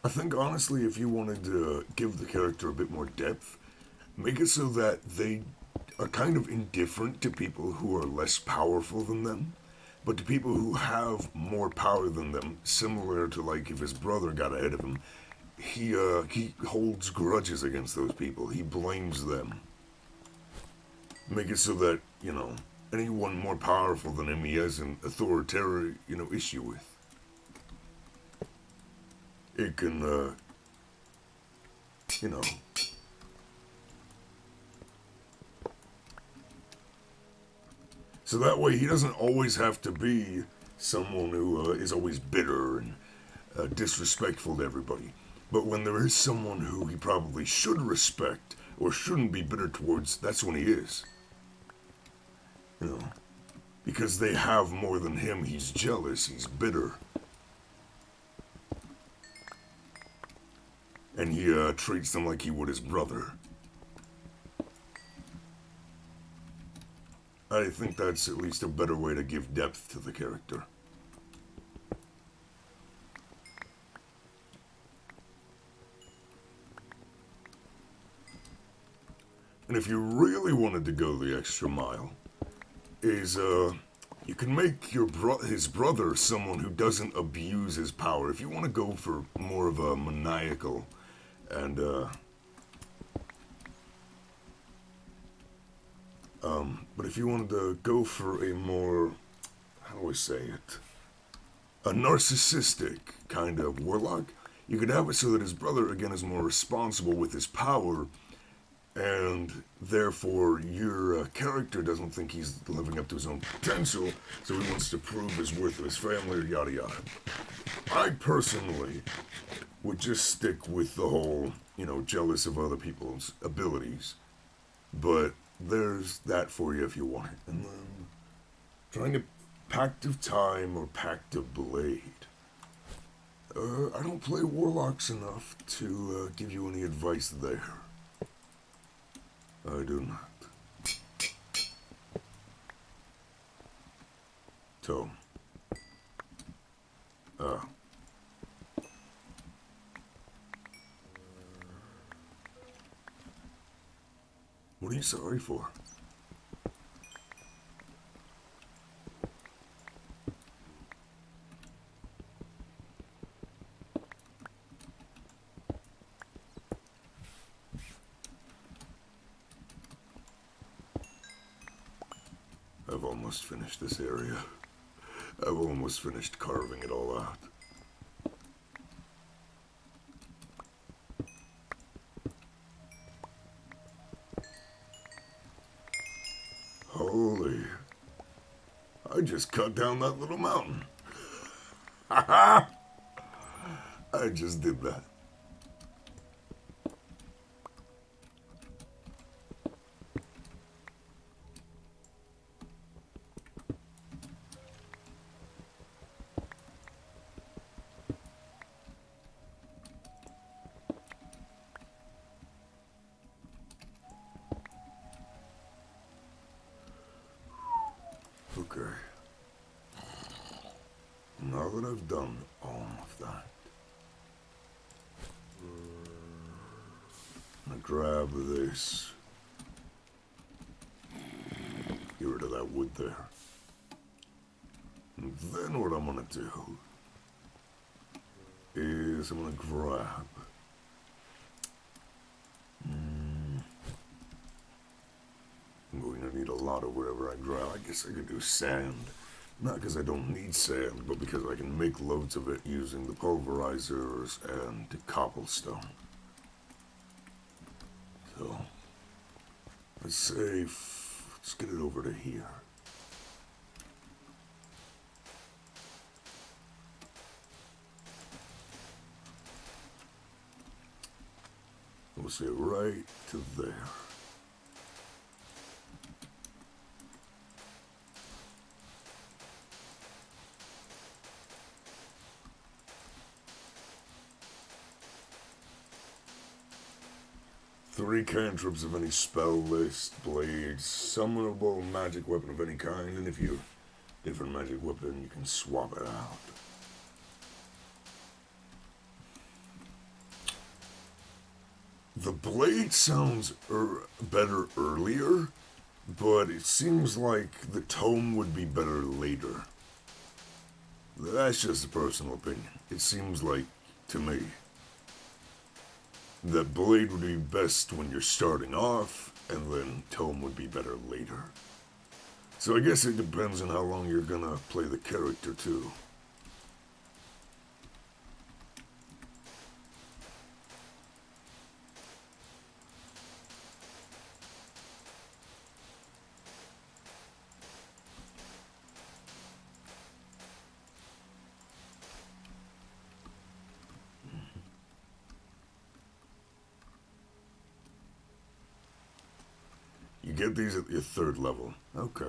I think honestly, if you wanted to give the character a bit more depth, make it so that they are kind of indifferent to people who are less powerful than them, but to people who have more power than them, similar to like if his brother got ahead of him, he holds grudges against those people. He blames them. Make it so that, you know, anyone more powerful than him he has an authoritarian, you know, issue with. It can, you know. So that way he doesn't always have to be someone who is always bitter and disrespectful to everybody. But when there is someone who he probably should respect or shouldn't be bitter towards, that's when he is. You know, because they have more than him, he's jealous, he's bitter. And he treats them like he would his brother. I think that's at least a better way to give depth to the character. And if you really wanted to go the extra mile, is you can make his brother someone who doesn't abuse his power. If you want to go for more of a maniacal and but if you wanted to go for a more, how do I say it, a narcissistic kind of warlock, you could have it so that his brother again is more responsible with his power, and therefore your character doesn't think he's living up to his own potential, so he wants to prove his worth to his family, or yada yada. I personally would just stick with the whole, jealous of other people's abilities. But there's that for you if you want it. And then trying to Pact of Time or Pact of Blade. I don't play Warlocks enough to give you any advice there. I do not. Tome. What are you sorry for? I've almost finished this area. I've almost finished carving it all out. Holy. I just cut down that little mountain. Haha! I just did that. Okay. Now that I've done all of that, I'm gonna grab this. Get rid of that wood there. And then what I'm gonna do is I'm gonna grab I'm going to need a lot of whatever I grab. I guess I could do sand. Not because I don't need sand, but because I can make loads of it using the pulverizers and cobblestone. So, let's say, let's get it over to here. We'll say right to there. Three cantrips of any spell list, blades, summonable magic weapon of any kind, and if you're different magic weapon, you can swap it out. The blade sounds better earlier, but it seems like the tome would be better later. That's just a personal opinion. It seems like, to me, that blade would be best when you're starting off, and then tome would be better later. So I guess it depends on how long you're gonna play the character too. You get these at your 3rd level. Okay.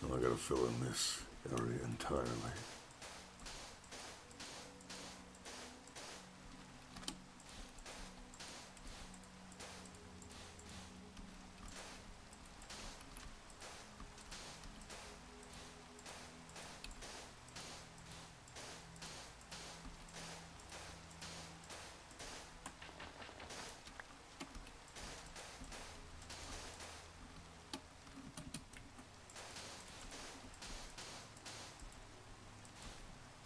Now I gotta fill in this area entirely.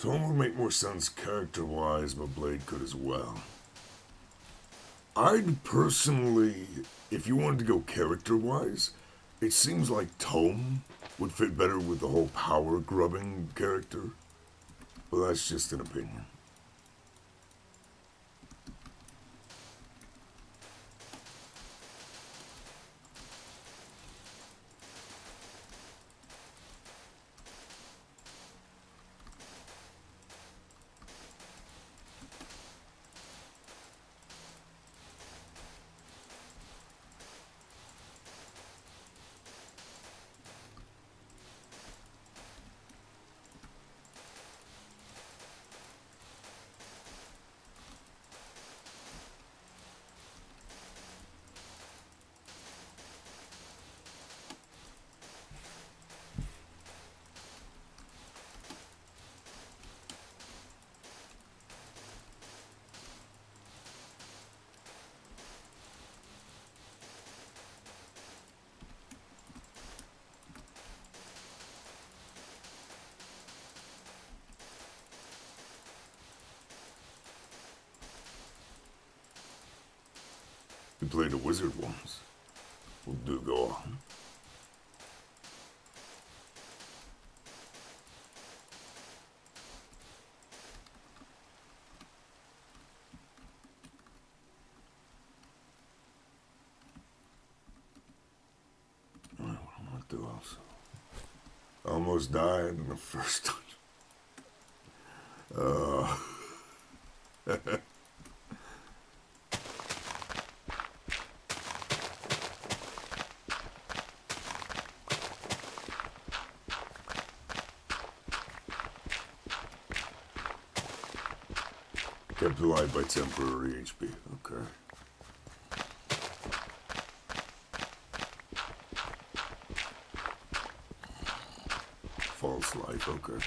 Tone would make more sense character-wise, but Blade could as well. I'd personally, if you wanted to go character-wise, it seems like Tome would fit better with the whole power-grubbing character. Well, that's just an opinion. You played a wizard once. Well, do go on. What am I gonna do also? Almost died in the first time. Kept alive by temporary HP. Okay. False life. Okay.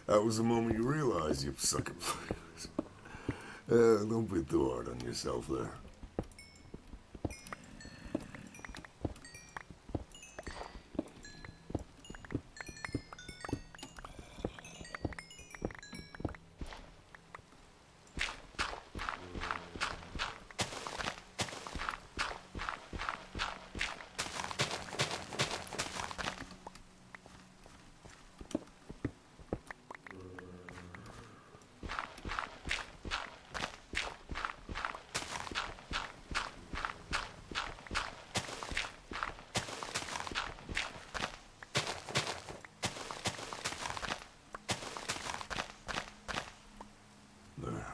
That was the moment you realized you suck at players. Don't be too hard on yourself there. There.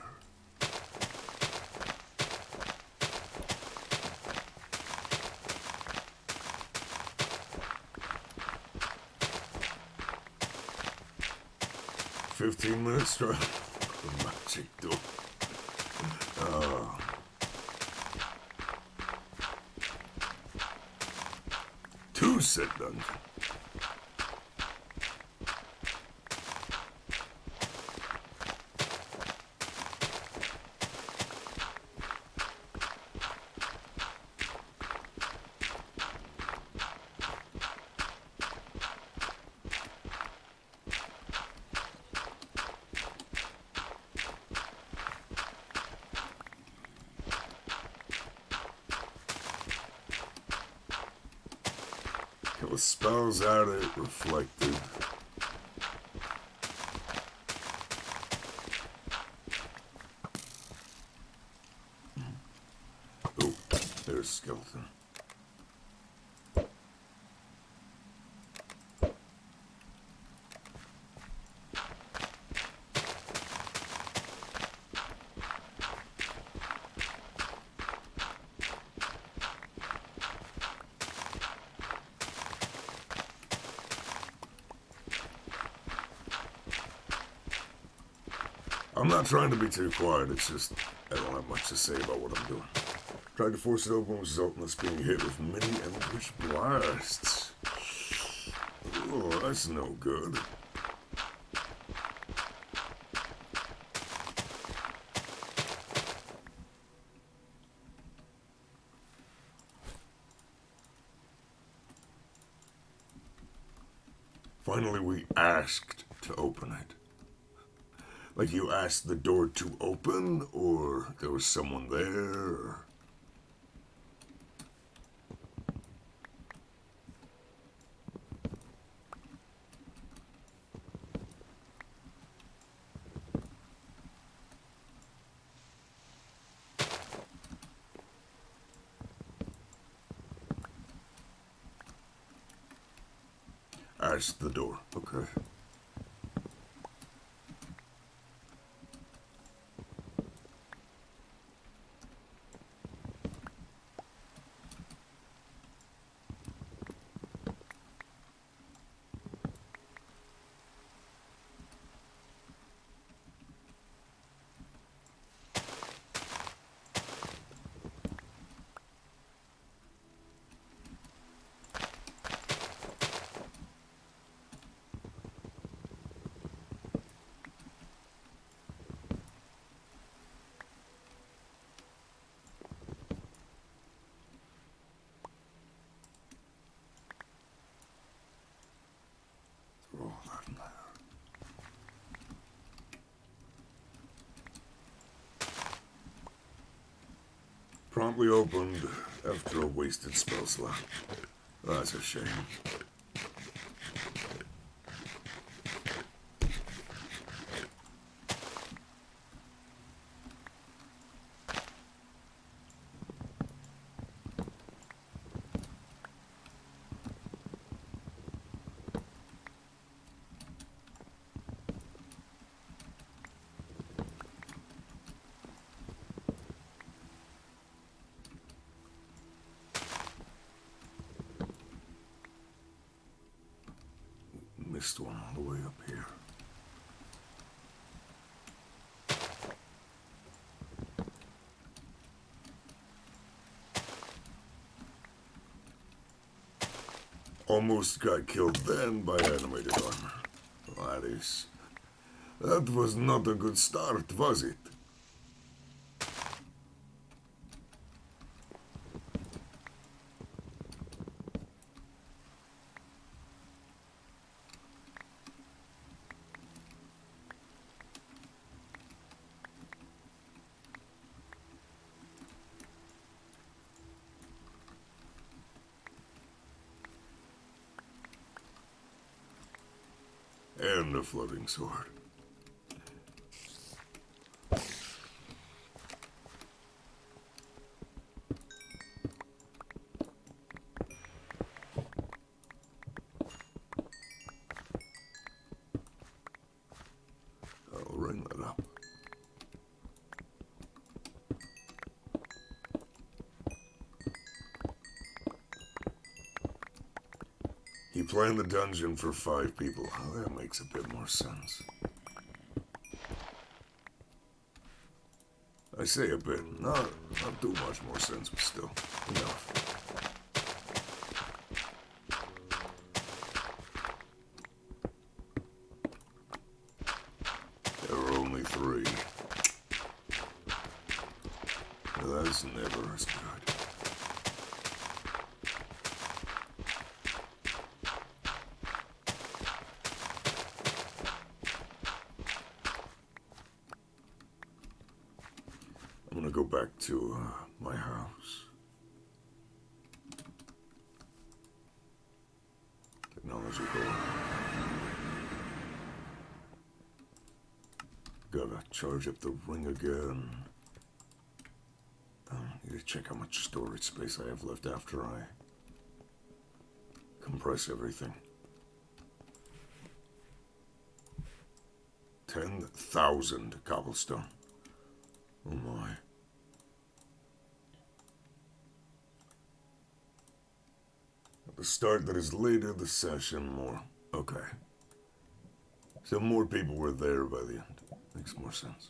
$15 try. Magic door. Two set dungeon. It spells out it reflected. Oh, there's a skeleton. I'm not trying to be too quiet, it's just I don't have much to say about what I'm doing. Tried to force it open, resulting in us being hit with many eldritch blasts. Oh, that's no good. Finally, we asked to open it. Like you asked the door to open, or there was someone there? Asked the door, okay. Throw all that in there. Promptly opened after a wasted spell slot. That's a shame. Missed one all the way up here. Almost got killed then by animated armor. That was not a good start, was it? And a floating sword. I'll ring that up. He planned the dungeon for 5 people. Oh, that makes a bit more sense. I say a bit, not too much more sense, but still, enough. There were only 3. That's never as good. I'm gonna go back to my house. Technology core. Gotta charge up the ring again. Need to check how much storage space I have left after I compress everything. 10,000 cobblestone. Oh my. At the start that is later the session, more. Okay. So more people were there by the end. Makes more sense.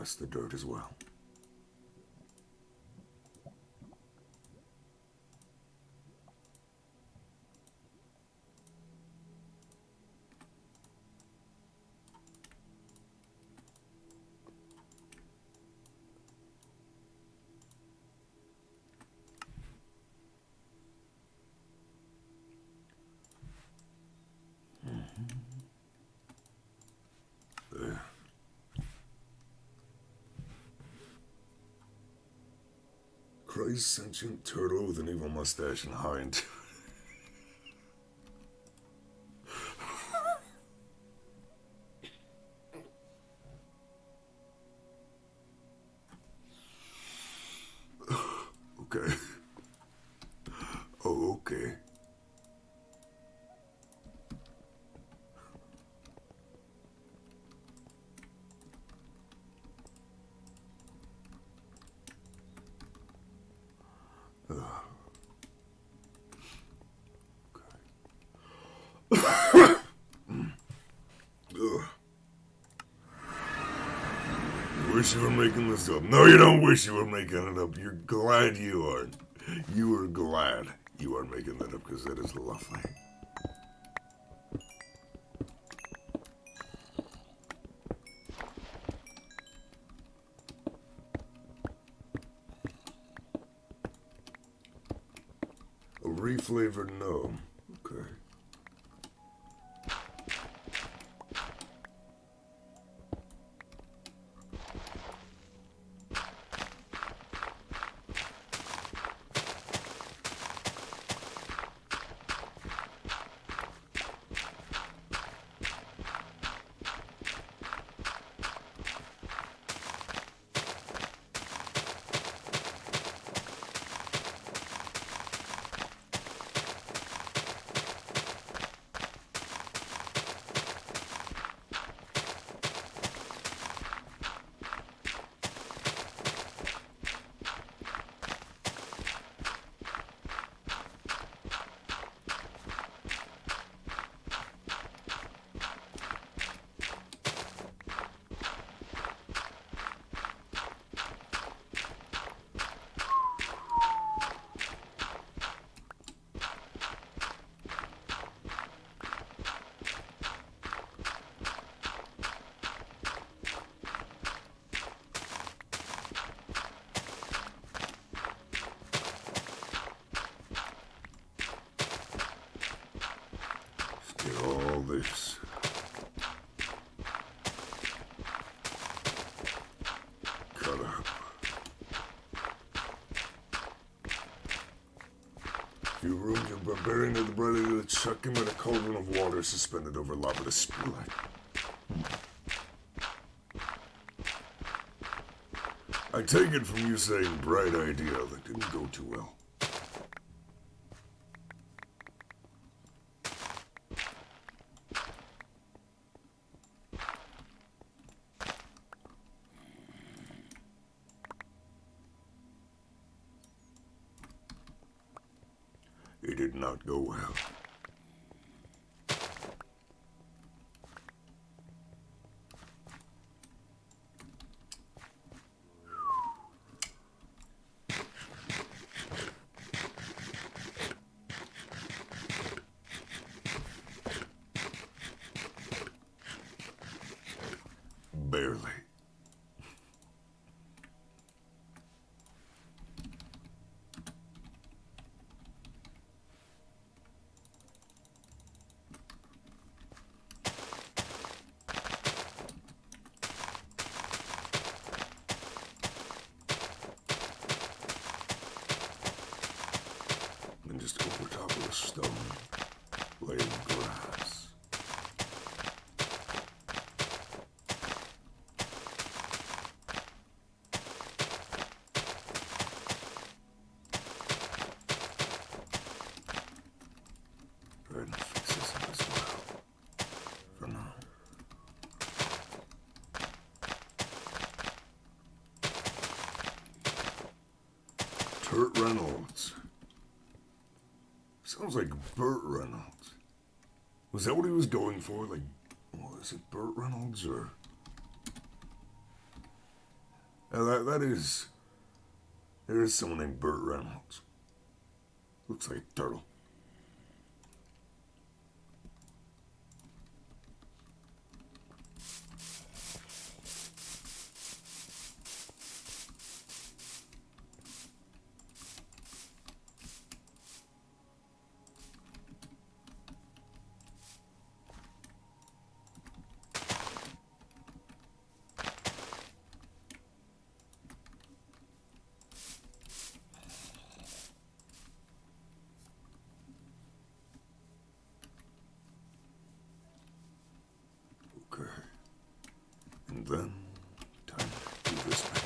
rest of the dirt as well. There. Crazy sentient turtle with an evil mustache and hind. Okay. Oh, okay. Wish you were making this up. No, you don't wish you were making it up. You're glad you are. You are glad you are making that up because that is lovely. A reflavored gnome. Okay. Get all this. Cut up. If you ruin your barbarian of the brother to chuck him in a cauldron of water suspended over lava to split. I take it from you saying bright idea that didn't go too well. It did not go well. Barely. And just over top of the stone, laying grass. Go ahead and fix this up as well. For now. Burt Reynolds. Sounds like Burt Reynolds. Was that what he was going for? Like, was it Burt Reynolds or... Now there is someone named Burt Reynolds. Looks like a turtle. Okay. And then, time to do this thing.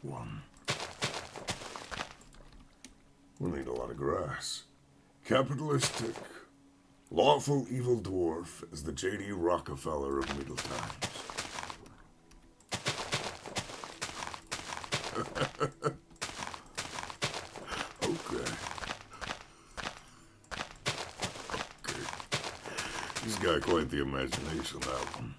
One. We'll need a lot of grass. Capitalistic, lawful evil dwarf is the J.D. Rockefeller of Middle Times. Okay. He's got quite the imagination, that one.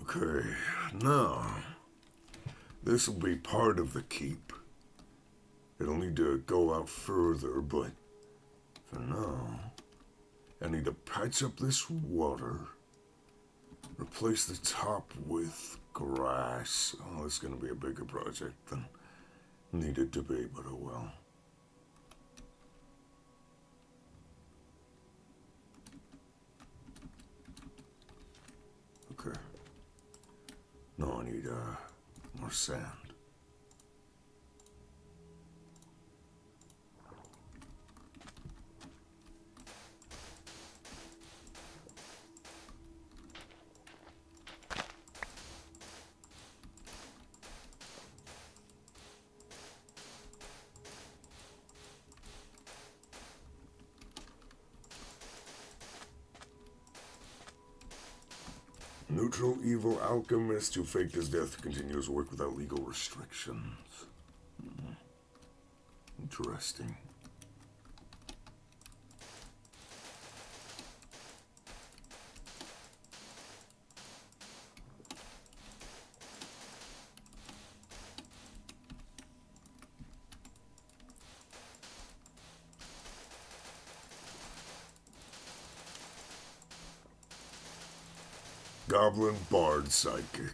Okay, now, this will be part of the keep. It'll need to go out further, but for now, I need to patch up this water, replace the top with grass. Oh, it's going to be a bigger project than needed to be, but oh well. Okay. No, I need more sand. Neutral evil alchemist who faked his death continues work without legal restrictions. Interesting. Goblin Bard Sidekick.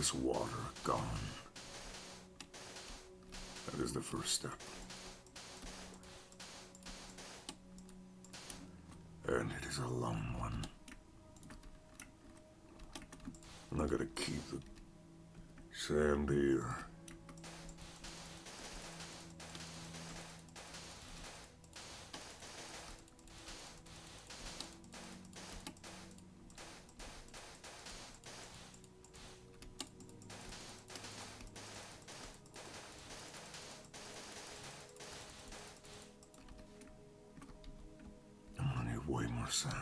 this water gone. That is the first step. And it is a long one. And I gotta keep the sand here. I'm gonna need way more sand.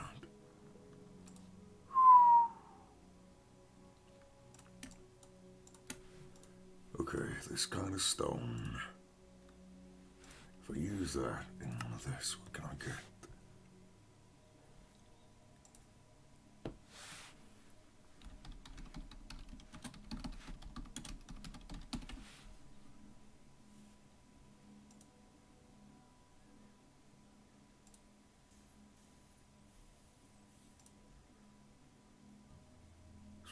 Okay, this kind of stone. If I use that in one of this, what can I get?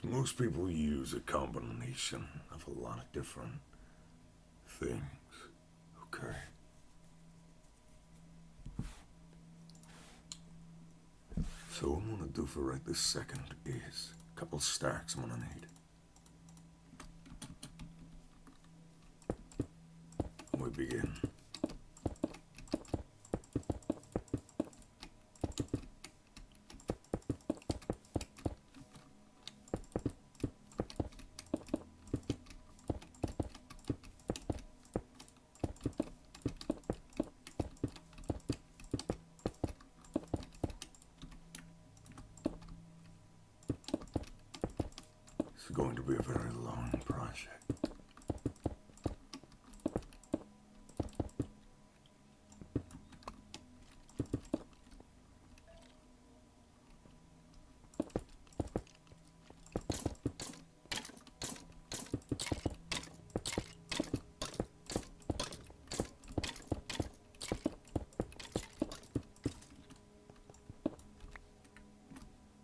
So most people use a combination of a lot of different things. Okay. So what I'm gonna do for right this second is a couple stacks I'm gonna need. And we begin. It's going to be a very long project.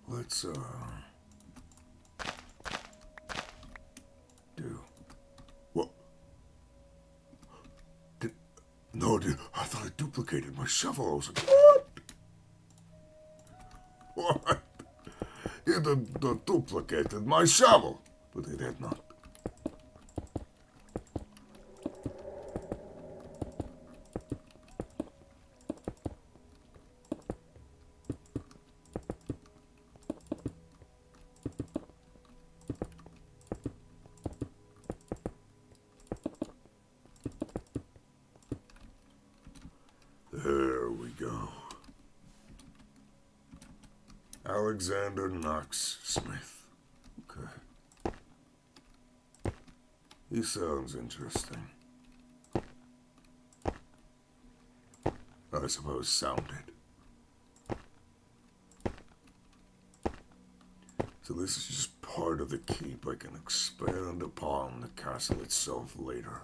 Let's, What? No, dude, I thought it duplicated my shovel. I was like, what? What? It duplicated my shovel. But it had not. There we go. Alexander Knox Smith. Okay. He sounds interesting. I suppose sounded. So this is just part of the keep. I can expand upon the castle itself later.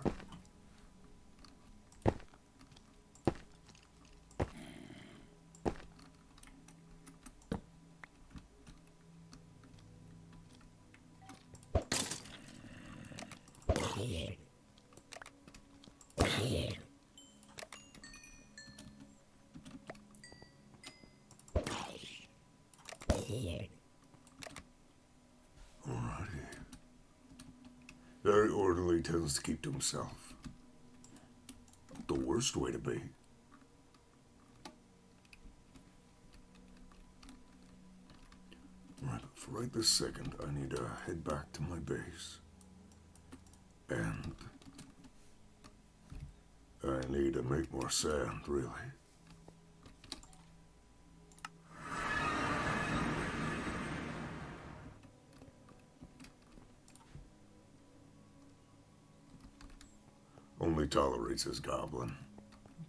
Alrighty. Very orderly, tends to keep to himself. The worst way to be. Right, but for right this second, I need to head back to my base. And I need to make more sand, really. Only tolerates his goblin.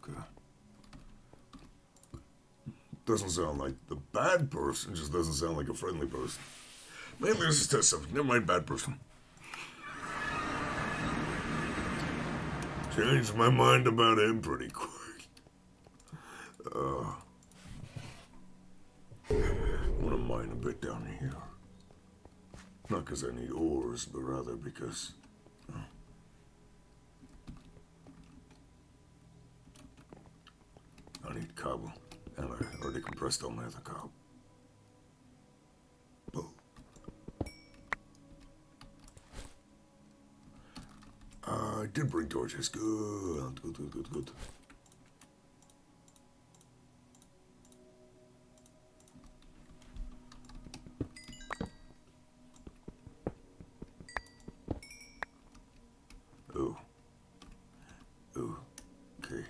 Okay. Doesn't sound like the bad person, just doesn't sound like a friendly person. Maybe this is test something. Never mind, bad person. Changed my mind about him pretty quick. I want to mine a bit down here. Not because I need ores, but rather because... I need cobble, and I already compressed all my other cobble. I did bring torches. Good, good, good, good, good. Oh. Oh. Okay.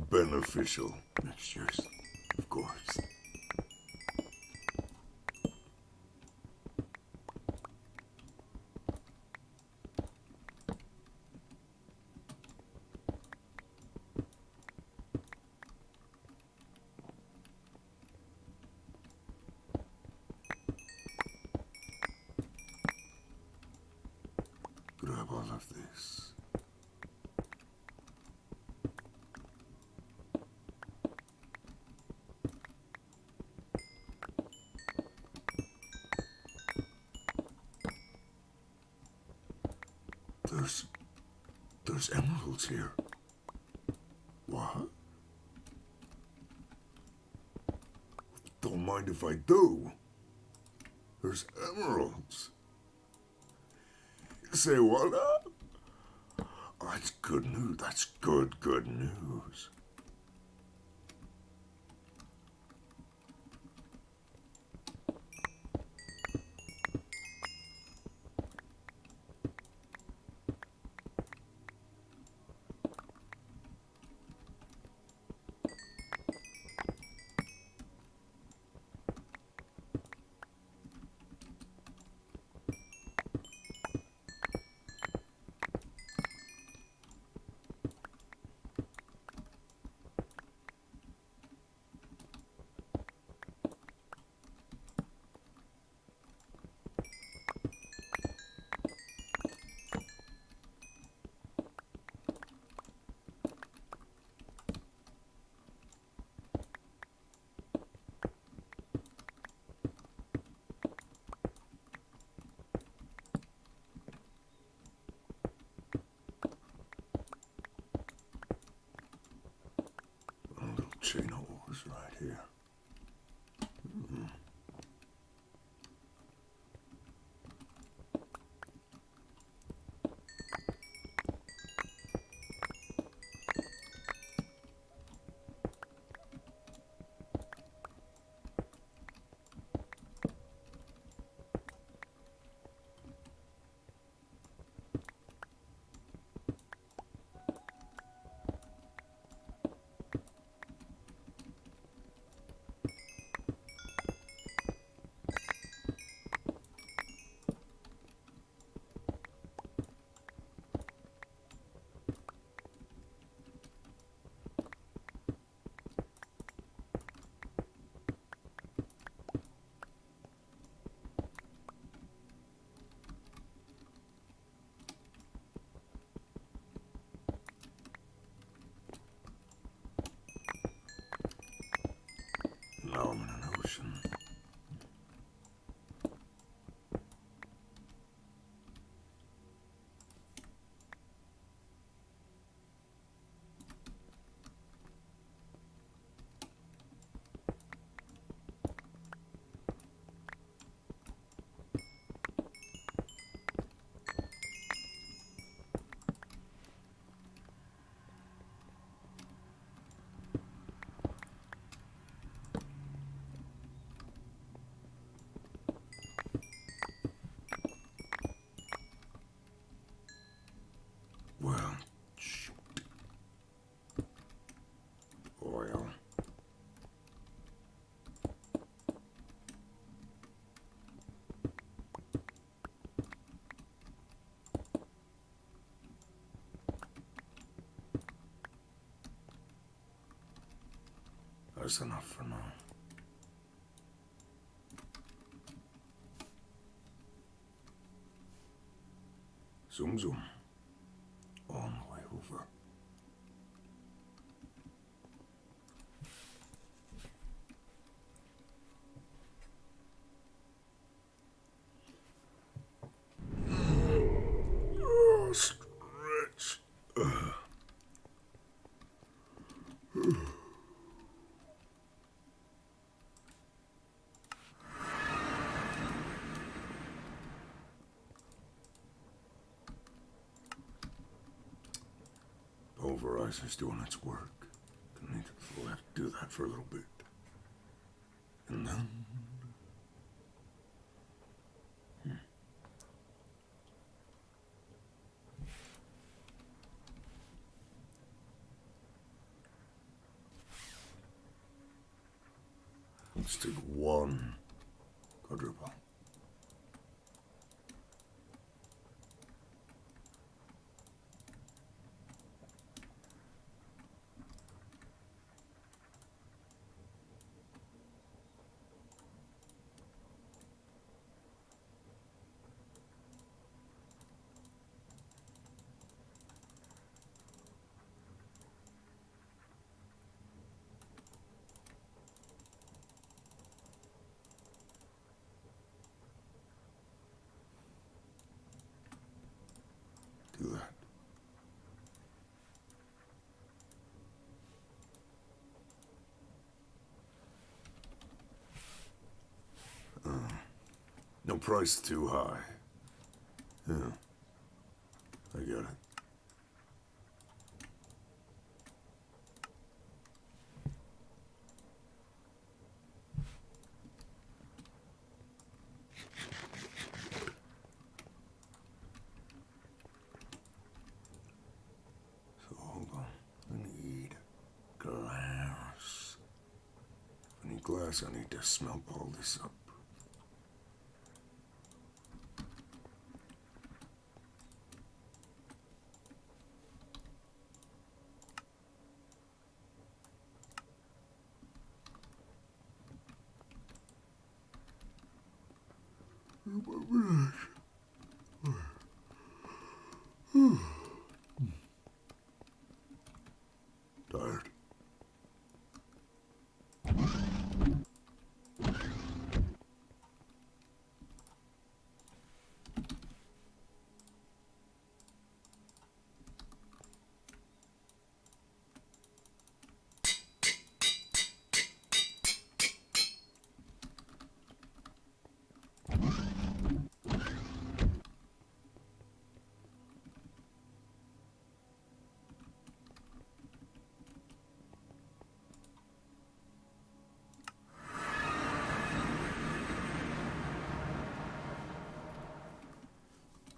Beneficial mixtures, of course. Grab all of this. There's emeralds here. What? Don't mind if I do. There's emeralds. Say what? Oh, that's good news. That's good news. Chain holes right here. Now I'm in an ocean. Well, shoot. Oil. That's enough for now. Zoom zoom. On the way over. Oh, stretch. Pulverizer's doing its work. Gonna need to let it do that for a little bit. And then... Let's take one quadruple. Do that. No price too high. Yeah, I get it. So hold on, I need glass. If I need glass, I need to smelt all this up. Tired.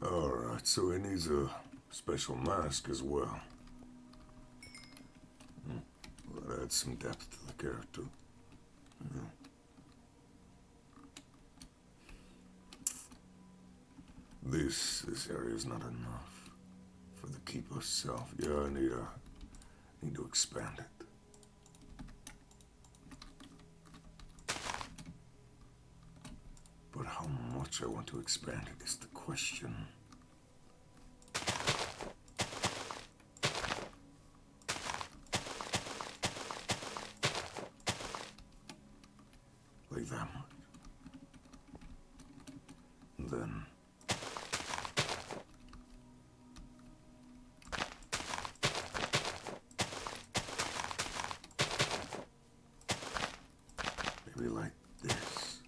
Alright, so he needs a special mask as well. That adds some depth to the character. Yeah. This area is not enough for the keep itself. Yeah, I need to expand it. But how much I want to expand it is the question. Like that much. And then... maybe like this.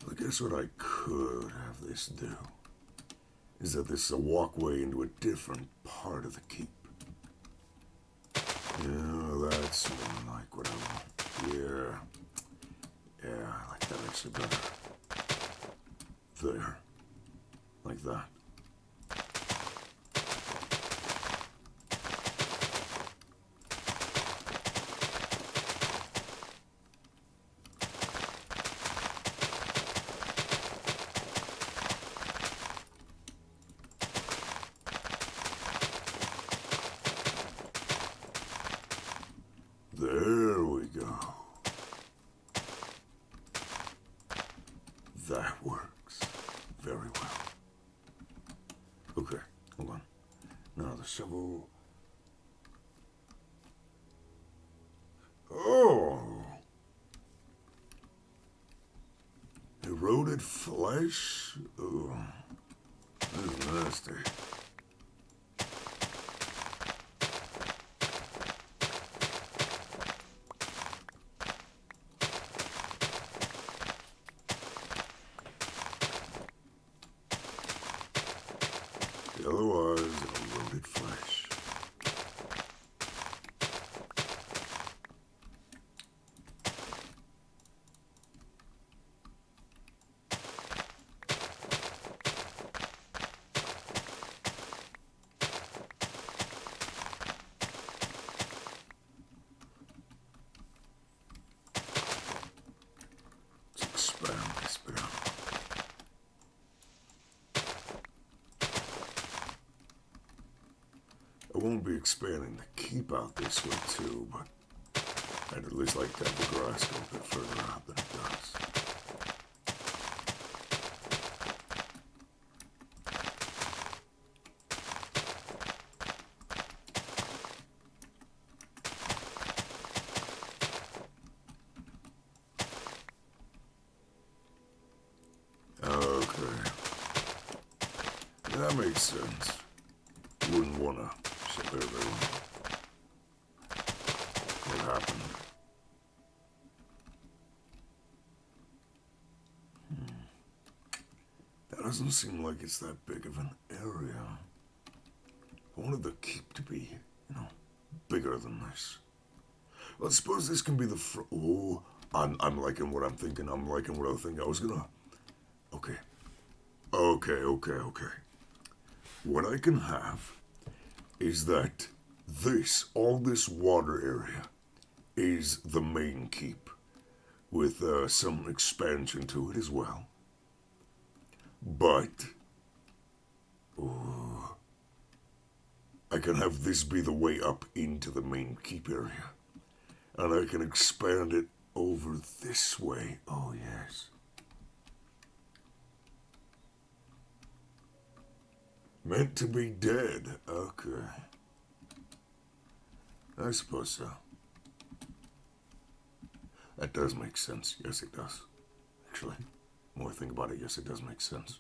I guess what I could have this do is that this is a walkway into a different part of the keep. Yeah, that's more like what I want. Yeah, I like that actually better. There, like that. Hold on. Now the shovel. Oh! Eroded flesh? Oh. This is nasty. Otherwise, eroded flesh. Let's expand this bit out. I won't be expanding the keep out this way too, but I'd at least like to have the grass go a bit further out than it does. Okay. That makes sense. Wouldn't wanna show everyone what happened. That doesn't seem like it's that big of an area. I wanted the keep to be, bigger than this. Well, I suppose this can be the oh, I'm liking what I'm thinking. I'm liking what I think. I was gonna. Okay. What I can have is that all this water area is the main keep with some expansion to it as well. But I can have this be the way up into the main keep area. And I can expand it over this way. Oh, yes. Meant to be dead. Okay. I suppose so. That does make sense. Yes, it does. Actually, the more I think about it, yes, it does make sense.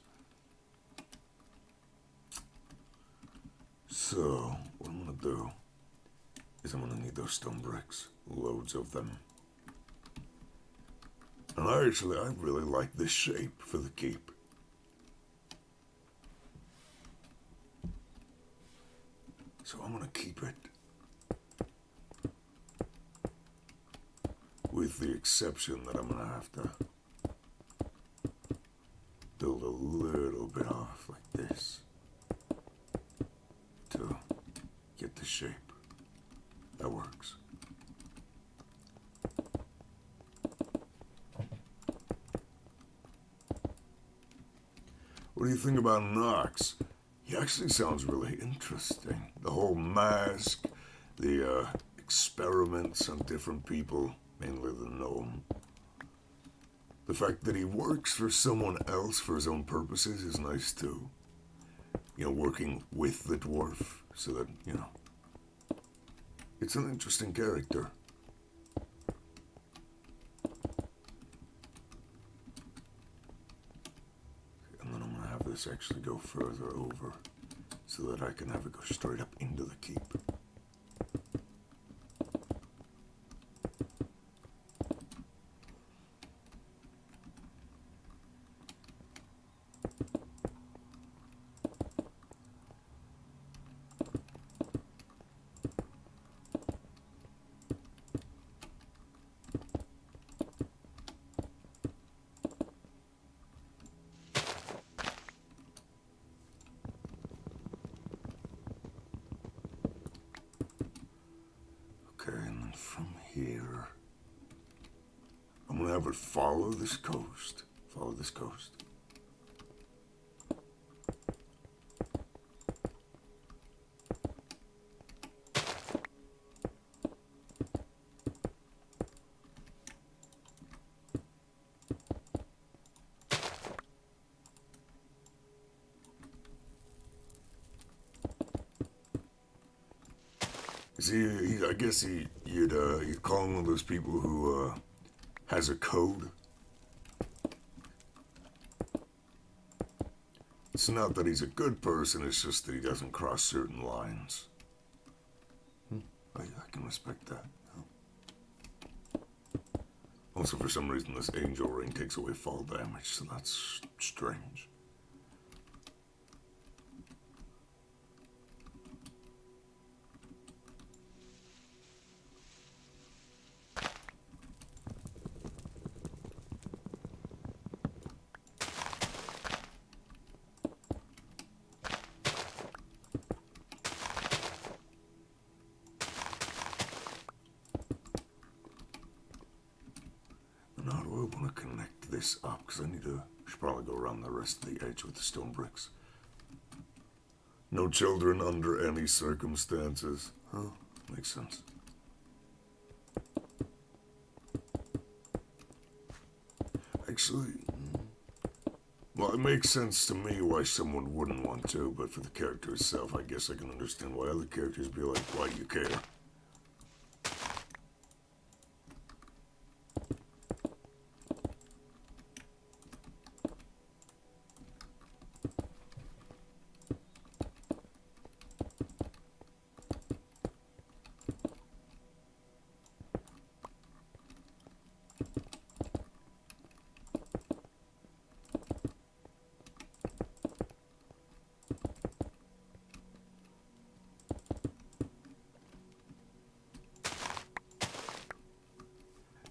So, what I'm gonna do is I'm gonna need those stone bricks. Loads of them. And I really like this shape for the keep. So I'm gonna keep it. With the exception that I'm gonna have to build a little bit off like this to get the shape. That works. What do you think about Nox? He actually sounds really interesting. The whole mask, the experiments on different people, mainly the gnome. The fact that he works for someone else for his own purposes is nice too. Working with the dwarf so that, it's an interesting character. And then I'm gonna have this actually go further over so that I can have it go straight up into the keep. Okay, and then from here, I'm gonna have it follow this coast. Follow this coast. I guess you'd call him one of those people who, has a code. It's not that he's a good person, it's just that he doesn't cross certain lines. I can respect that. Also, for some reason, this angel ring takes away fall damage, so that's strange. And how do I want to connect this up? Because should probably go around the rest of the edge with the stone bricks. No children under any circumstances. Huh? Makes sense. Actually, well, it makes sense to me why someone wouldn't want to, but for the character itself, I guess I can understand why other characters be like, why do you care?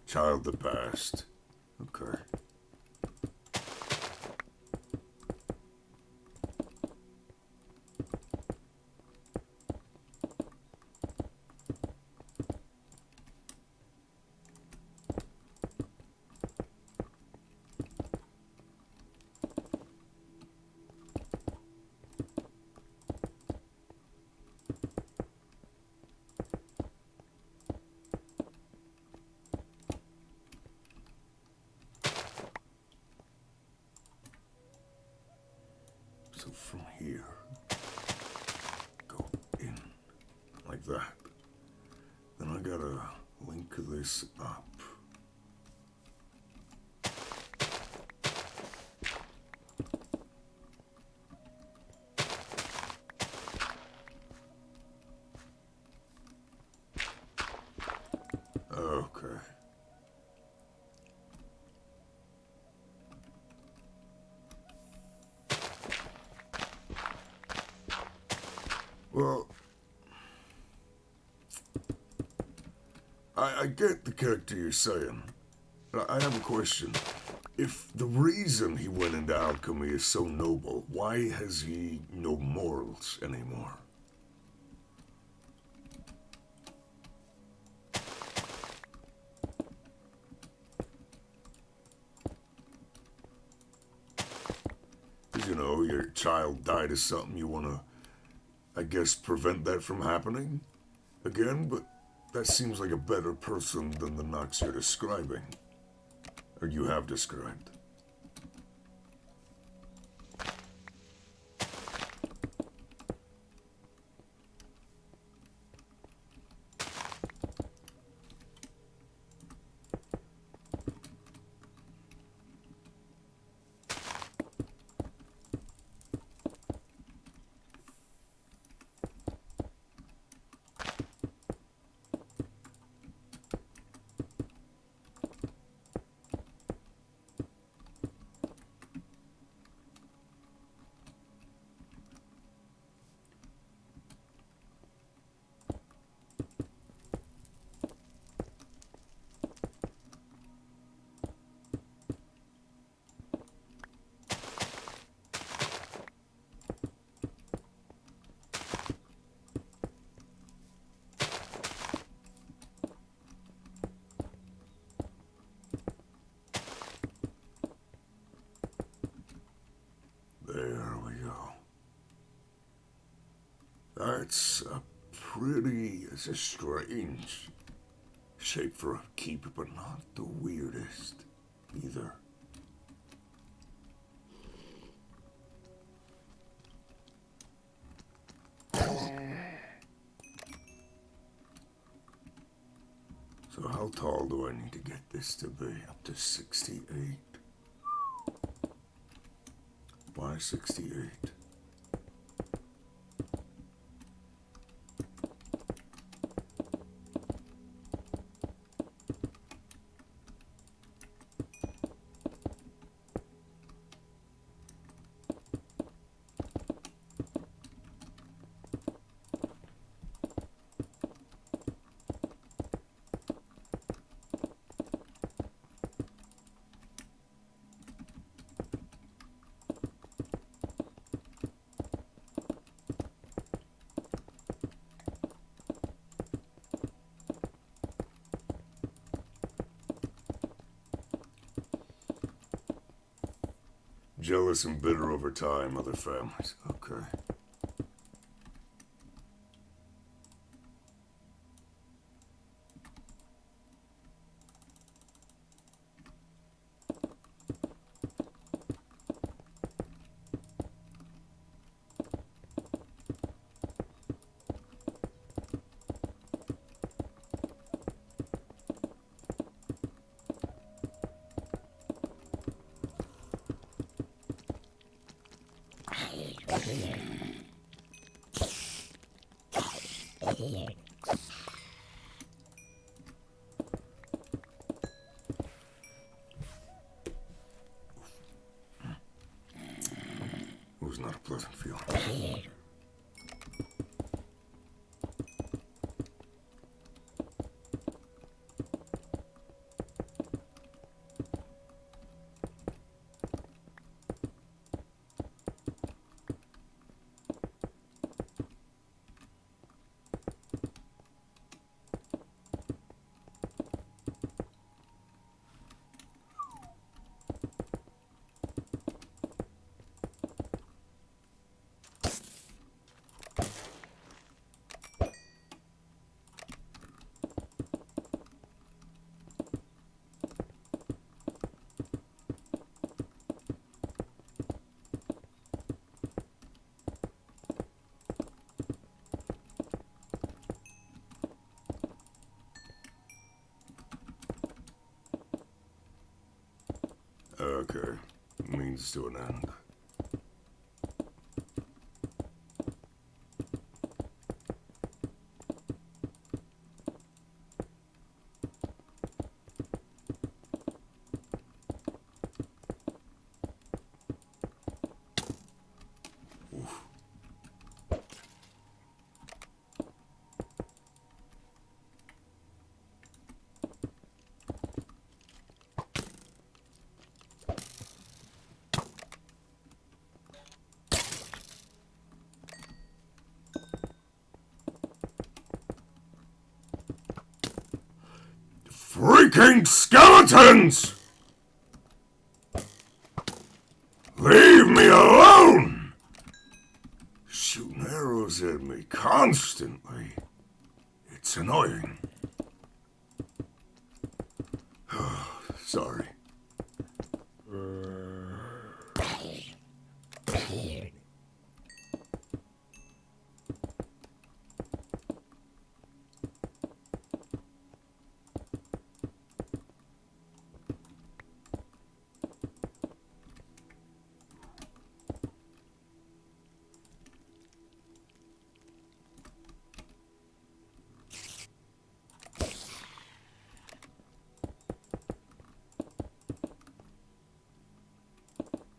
Child the past. Okay. So from here, go in like that. Then I gotta link this up. Okay. Well, I get the character you're saying. I have a question. If the reason he went into alchemy is so noble, why has he no morals anymore? Because, you know, your child died of something, you want to, I guess, prevent that from happening again, but that seems like a better person than the Nox you're describing. Or you have described. There we go. That's it's a strange shape for a keep, but not the weirdest either. how tall do I need to get this to be? Up to 68. Why 68? Jealous and bitter over time, other families. Okay. It was not a pleasant feeling. Okay, means to an end. Oof. Freaking skeletons! Leave me alone! Shooting arrows at me constantly. It's annoying. Sorry.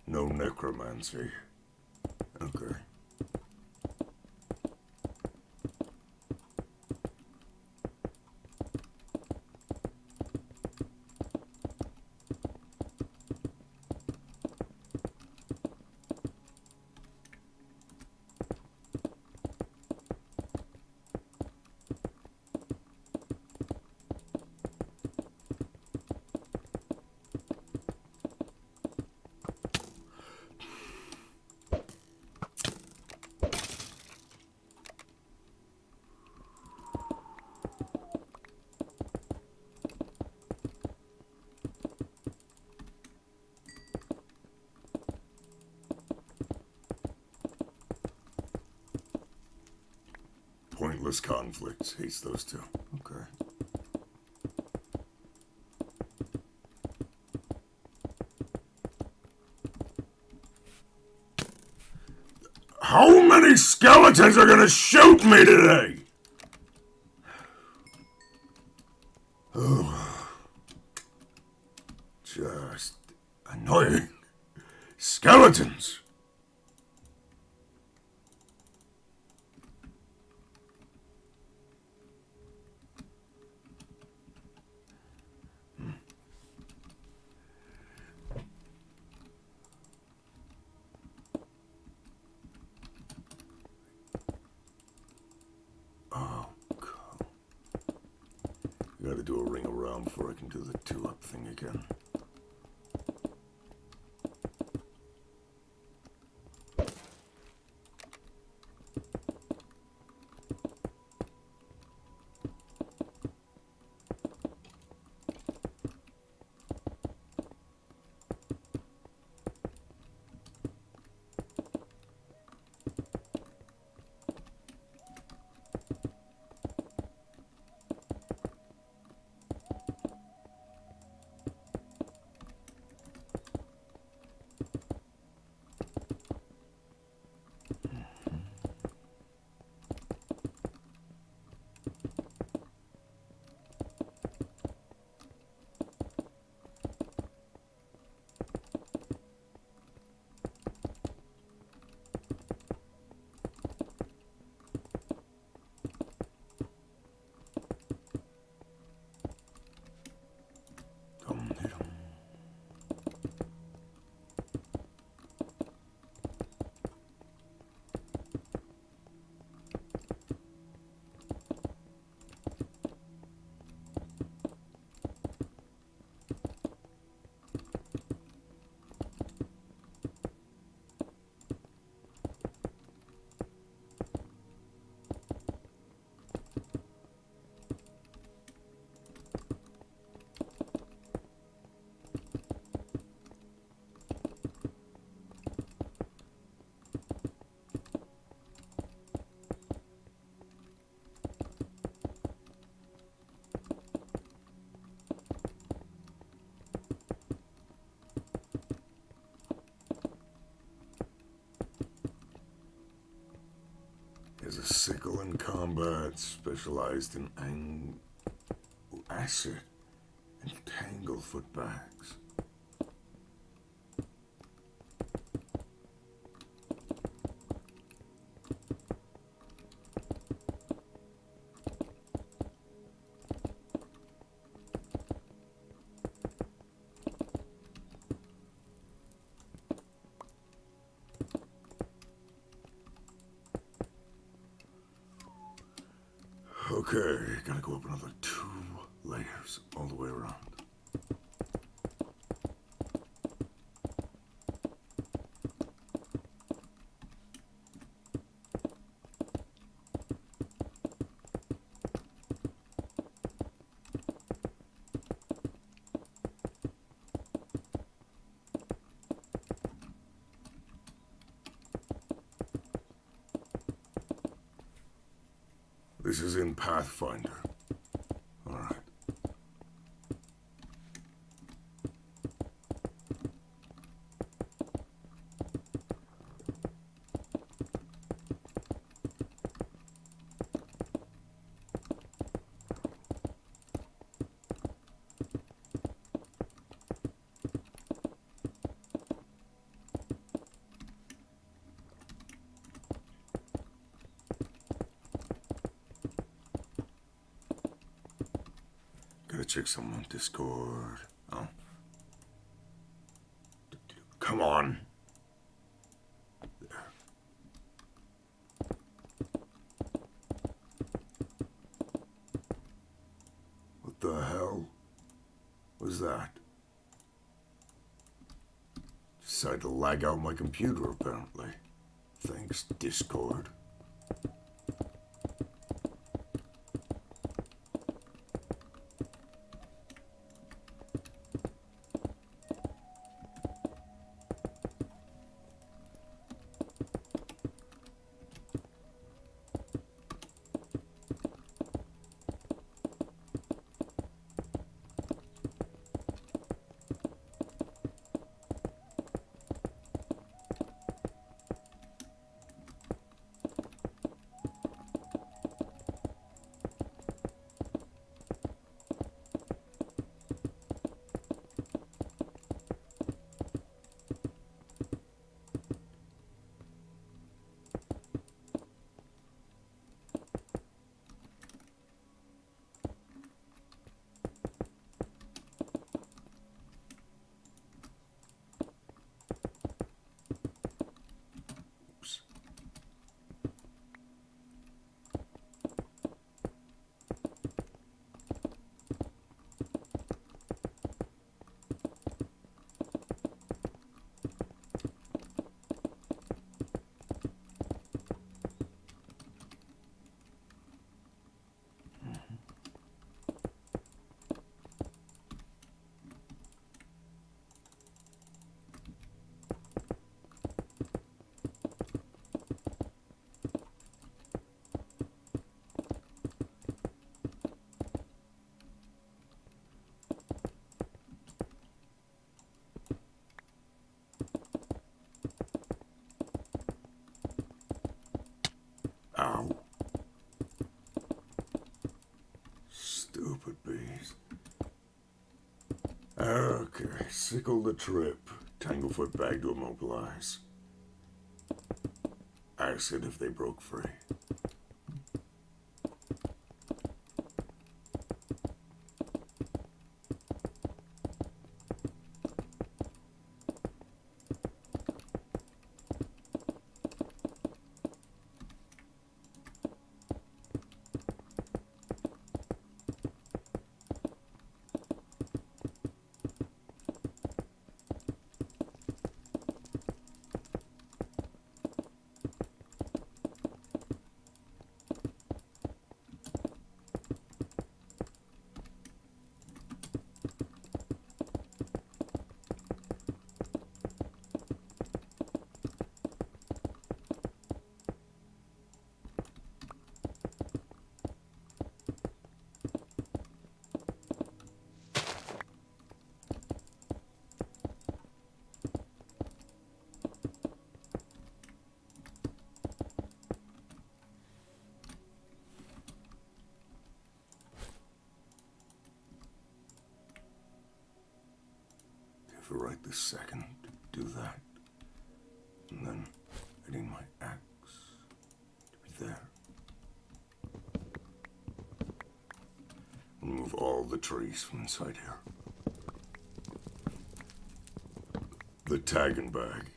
No necromancy. Okay. Pointless conflicts. Hates those two. Okay. How many skeletons are gonna shoot me today? Oh, just annoying. Skeletons! Oh, cool. Gotta do a ring around before I can do the 2-up thing again. There's a sickle in combat specialized in acid and tanglefoot bags. Okay, gotta go up another 2 layers all the way around. This is in Pathfinder. Alright. Gotta check some on Discord. Oh. Come on. There. What the hell was that? Decided to lag out my computer, apparently. Thanks, Discord. Ow. Stupid bees. Okay, sickle the trip. Tanglefoot bag to immobilize. Ask it if they broke free. Right this second to do that. And then I need my axe to be there. Remove all the trees from inside here. The tagging bag.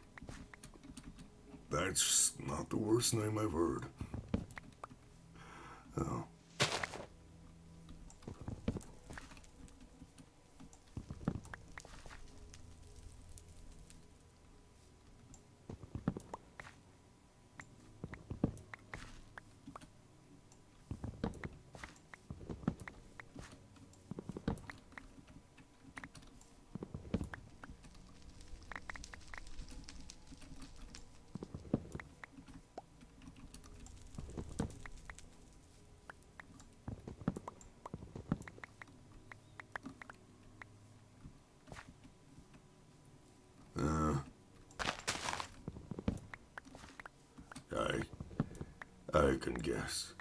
That's not the worst name I've heard. Oh. I can guess.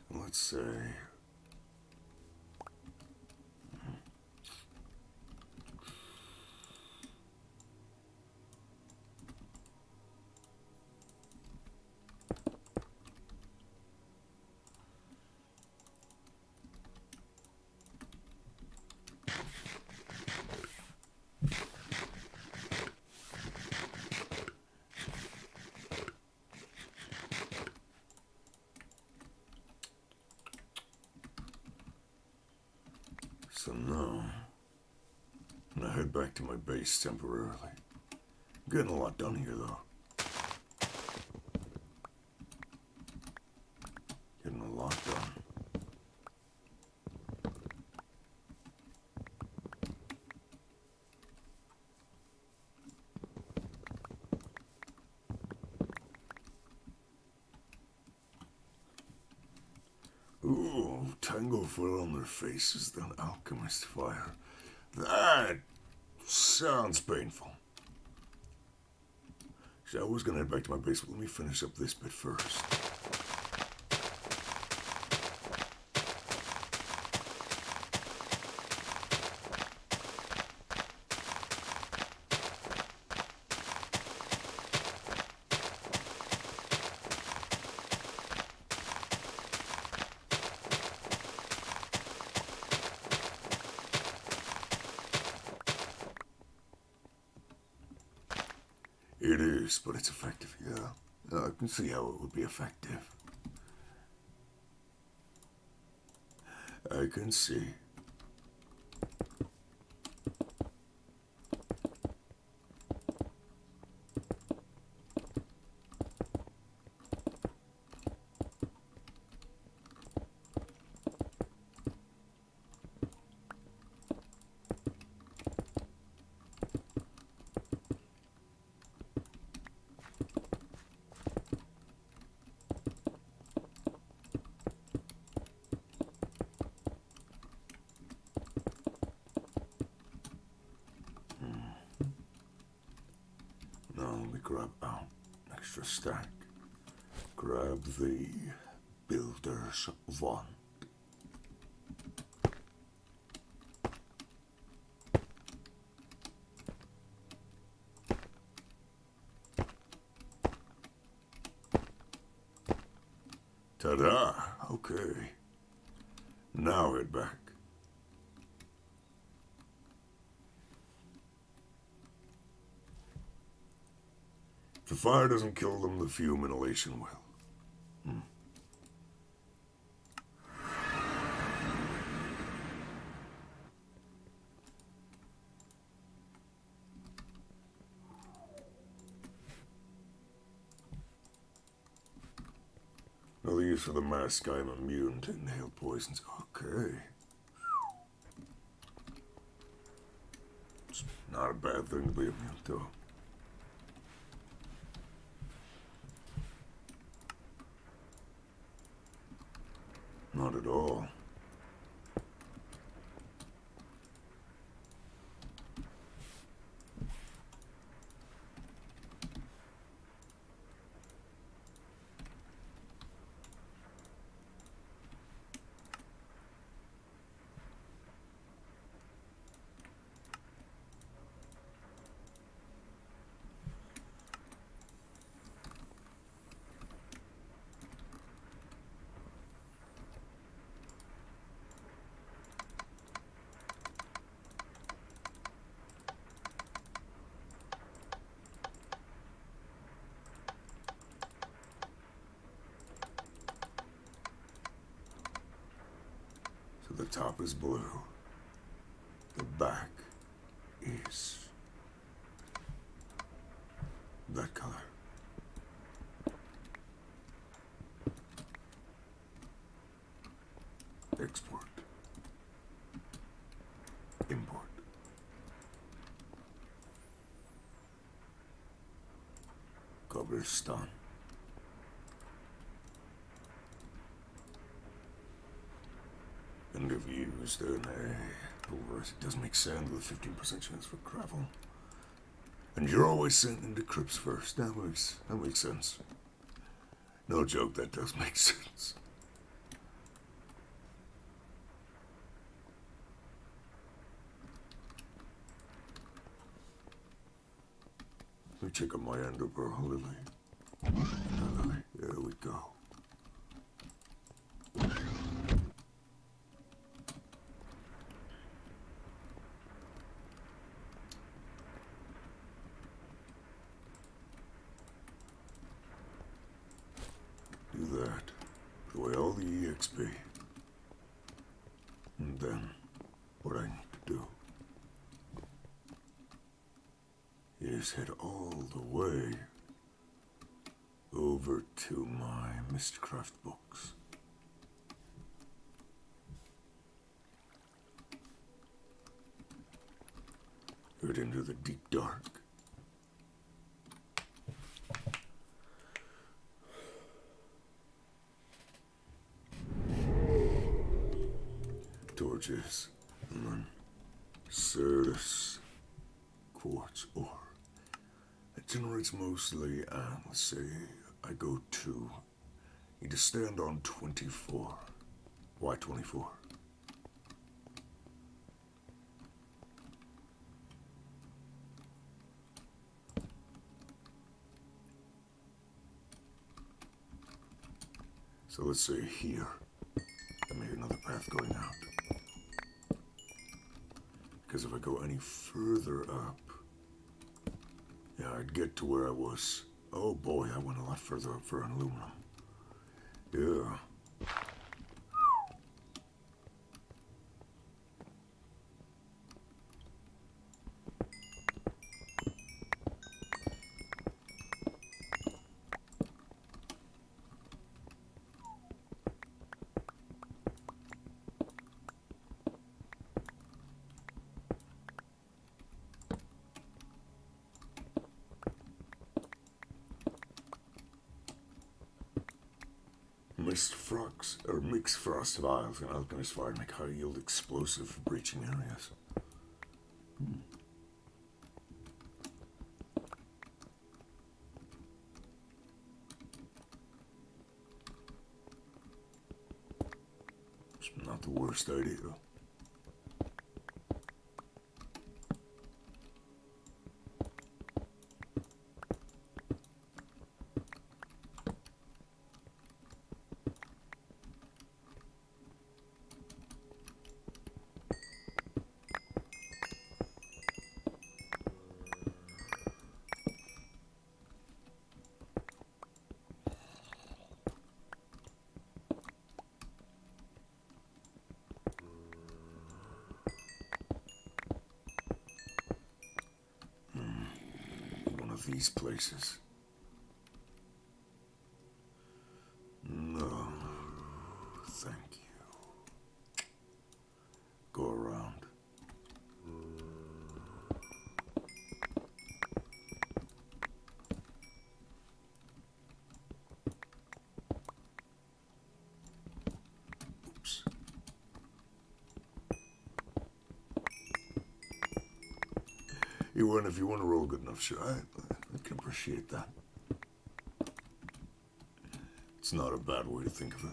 Let's say... So now, I'm gonna head back to my base temporarily. I'm getting a lot done here, though. Getting a lot done. Ooh, Tanglefoot on their faces, then alchemist fire. That sounds painful. See, I was gonna head back to my base, but let me finish up this bit first. It is, but it's effective, yeah. I can see how it would be effective. I can see. grab out extra stack. Grab the builder's wand. Ta-da! Okay. Now head back. If the fire doesn't kill them, the fume inhalation will. No use for the mask, I'm immune to inhaled poisons. Okay. It's not a bad thing to be immune to. Not at all. The top is blue. The back is that color. Export. Import. Cobblestone. And if used in a it does make sand with a 15% chance for gravel. And you're always sent into crypts first. That makes sense. No joke, that does make sense. Let me check on my Enderpearl lily. Lily. There we go. Do that. Put away all the EXP. And then, what I need to do is head all the way over to my Mistcraft books. Head into the deep dark. Torches, and then Certus quartz ore. It generates mostly, let's say, I go to, need to stand on 24. Why 24? So let's say here, I made another path going out. Because if I go any further up, yeah, I'd get to where I was. Oh boy, I went a lot further up for an aluminum. Yeah. Mixed frost vials and alchemist fire make high yield explosive for breaching areas. not the worst idea. These places. No, thank you. Go around. Oops. You win if you want to roll good enough, sure. I can appreciate that. It's not a bad way to think of it.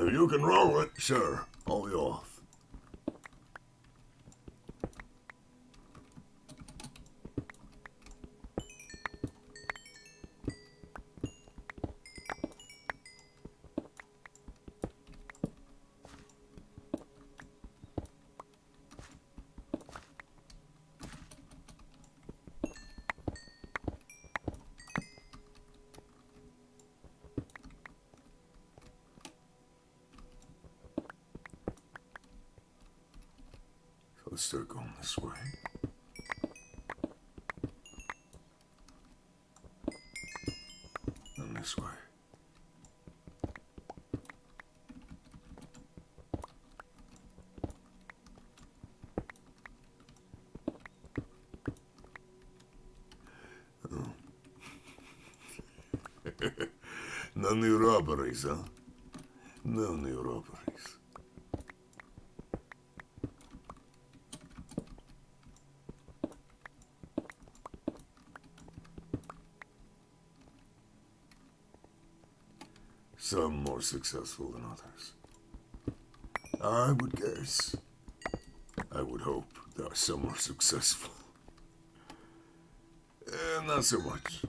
If you can roll it, sure, I'll be off. Let's start going this way. And this way. Oh. No new robberies, huh? No new robberies. Some more successful than others. I would guess. I would hope there are some more successful. And not so much.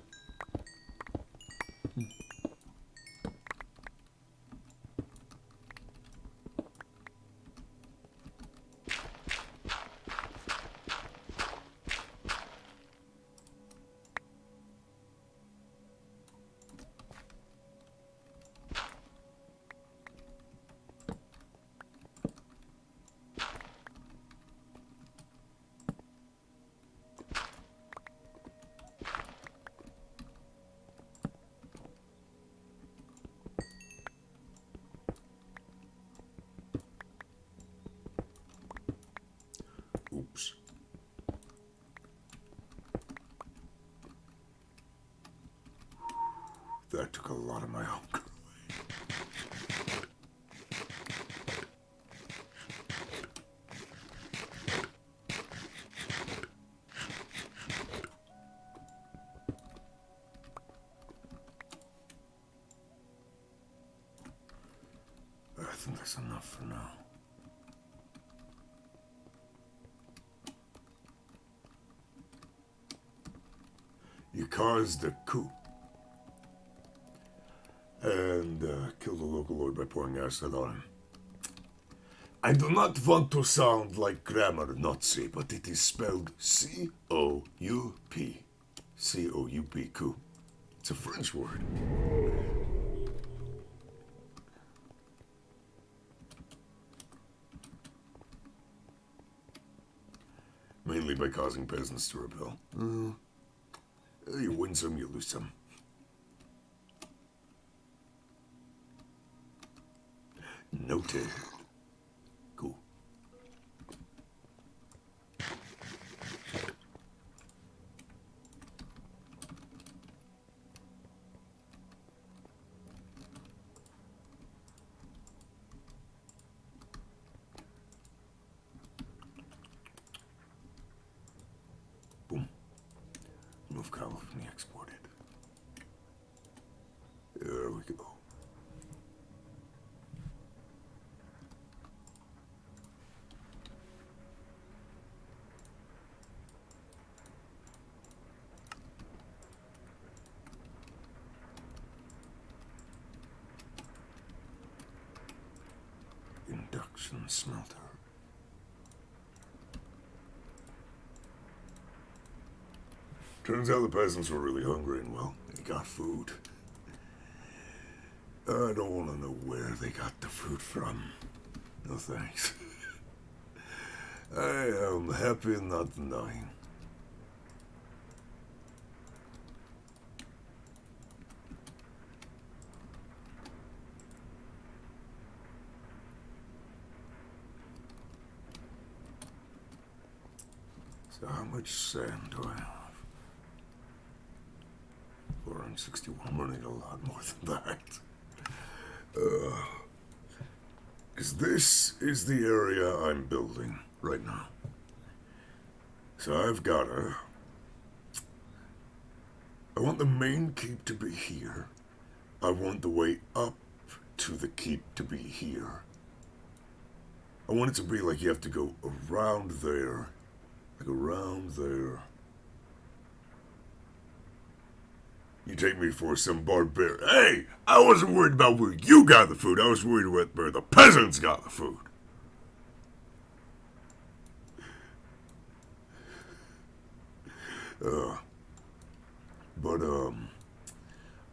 Oops. That took a lot of my hunger. I think that's enough for now. You caused a coup and killed a local lord by pouring acid on him. I do not want to sound like grammar Nazi, but it is spelled C-O-U-P. C-O-U-P, coup. It's a French word. Mainly by causing peasants to rebel. You win some, you lose some. Noted. Cool. Boom. Move California exported. There we go. Extraction smelter. Turns out the peasants were really hungry and, well, they got food. I don't want to know where they got the food from. No thanks. I am happy not denying. So how much sand do I have? 461. I'm running a lot more than that. Because this is the area I'm building right now. So I've got I want the main keep to be here. I want the way up to the keep to be here. I want it to be like you have to go around there. Like around there. You take me for some barbarian. Hey! I wasn't worried about where you got the food. I was worried about where the peasants got the food.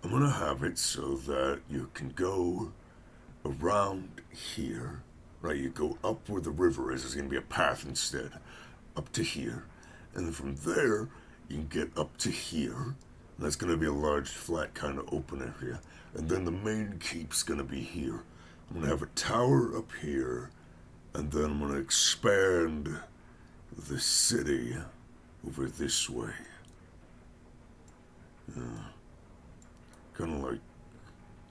I'm gonna have it so that you can go around here. Right, you go up where the river is. There's gonna be a path instead. Up to here. And then from there, you can get up to here. That's going to be a large, flat, kind of open area. And then the main keep's going to be here. I'm going to have a tower up here. And then I'm going to expand the city over this way. Kind of like,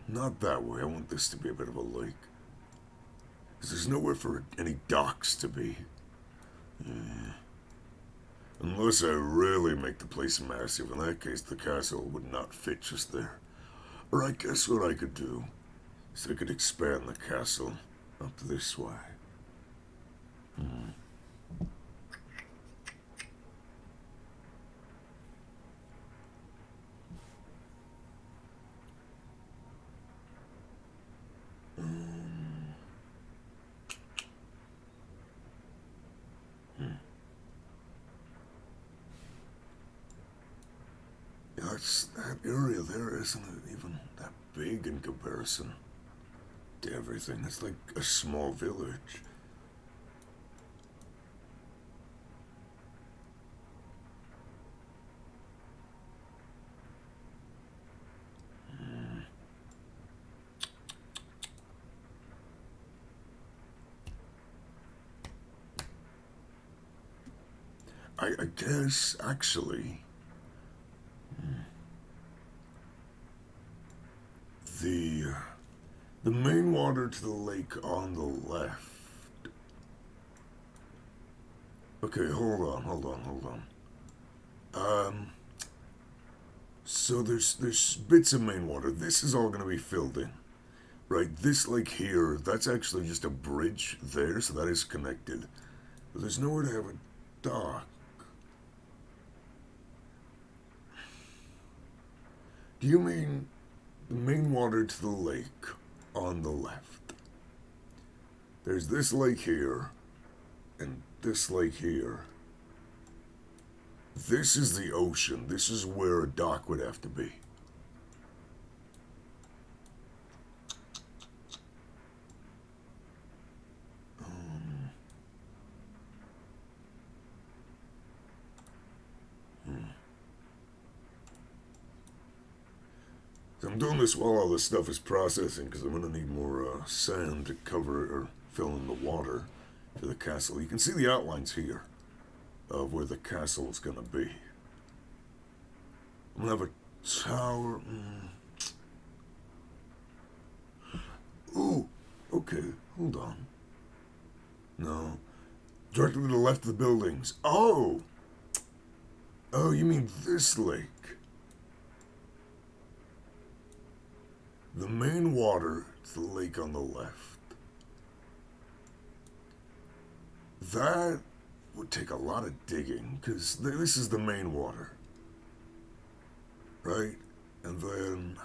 not that way. I want this to be a bit of a lake. Because there's nowhere for any docks to be. Unless I really make the place massive. In that case, the castle would not fit just there. Or I guess what I could do is I could expand the castle up this way. That area there isn't even that big in comparison to everything. It's like a small village. I guess, actually, the main water to the lake on the left. Okay, hold on. So there's bits of main water. This is all going to be filled in. Right, this lake here, that's actually just a bridge there, so that is connected. But there's nowhere to have a dock. Do you mean the main water to the lake on the left? There's this lake here, and this lake here. This is the ocean. This is where a dock would have to be. I'm doing this while all this stuff is processing because I'm going to need more sand to cover or fill in the water for the castle. You can see the outlines here of where the castle is going to be. I'm going to have a tower. Ooh, okay, hold on. No, directly to the left of the buildings. Oh, you mean this lake? The main water to the lake on the left. That would take a lot of digging, because this is the main water. Right? And then...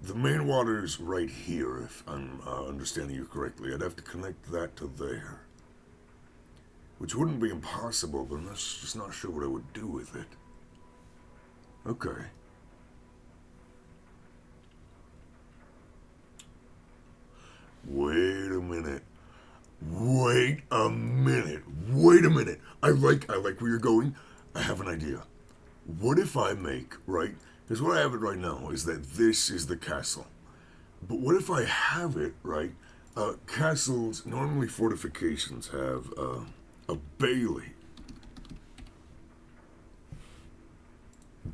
the main water's right here, if I'm understanding you correctly. I'd have to connect that to there. Which wouldn't be impossible, but I'm just not sure what I would do with it. Okay. Wait a minute. Wait a minute. Wait a minute. I like where you're going. I have an idea. What if I make, right? Because what I have it right now is that this is the castle. But what if I have it, right? Castles, normally fortifications have a bailey.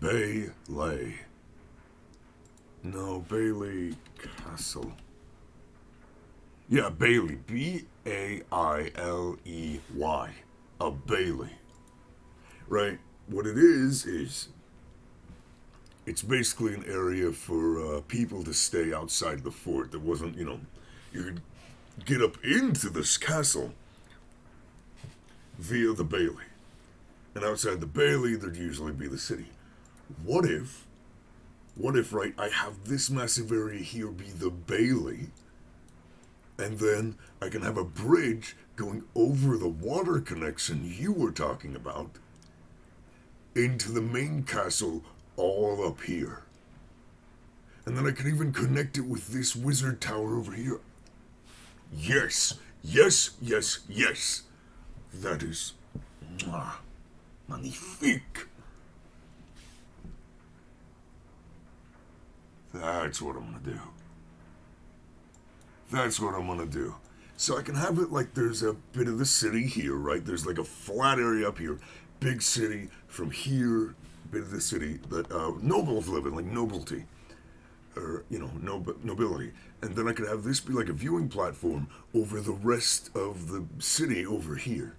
Bailey. No, Bailey Castle. Yeah, Bailey. B-A-I-L-E-Y. A bailey. Right? What it is it's basically an area for people to stay outside the fort. That wasn't, you could get up into this castle via the bailey. And outside the bailey, there'd usually be the city. What if, right, I have this massive area here be the bailey, and then I can have a bridge going over the water connection you were talking about into the main castle all up here. And then I can even connect it with this wizard tower over here. Yes, yes, yes, yes. That is magnifique. That's what I'm gonna do. That's what I'm gonna do. So I can have it like there's a bit of the city here, right? There's like a flat area up here. Big city from here, bit of the city that nobles live in, like nobility. Or, nobility. And then I could have this be like a viewing platform over the rest of the city over here.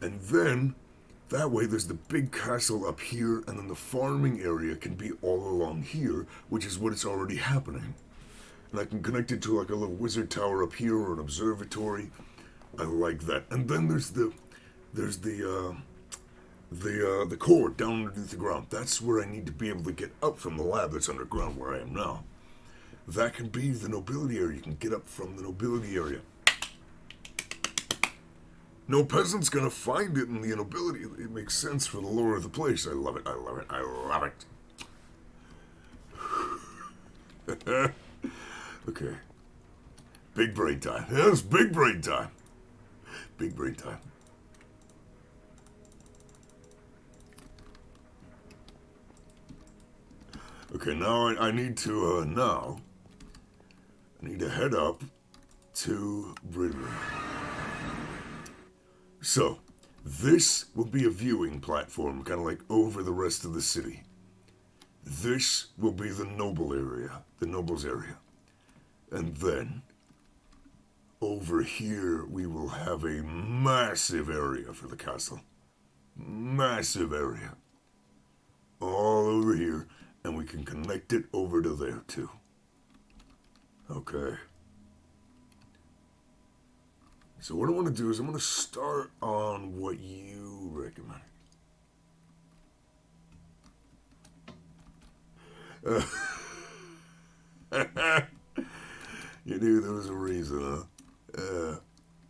And then, that way there's the big castle up here, and then the farming area can be all along here, which is what is already happening. And I can connect it to like a little wizard tower up here or an observatory. I like that. And then there's the core down underneath the ground. That's where I need to be able to get up from the lab that's underground where I am now. That can be the nobility area. You can get up from the nobility area. No peasant's gonna find it in the nobility. It makes sense for the lore of the place. I love it. I love it. I love it. Okay. Big brain time. Yes, big brain time. Big brain time. Okay, now I need to, I need to head up to Britain. So, this will be a viewing platform, kind of like over the rest of the city. This will be the noble area, the nobles area. And then, over here, we will have a massive area for the castle. Massive area. All over here. And we can connect it over to there, too. Okay. So what I want to do is I'm going to start on what you recommend. You knew there was a reason, huh?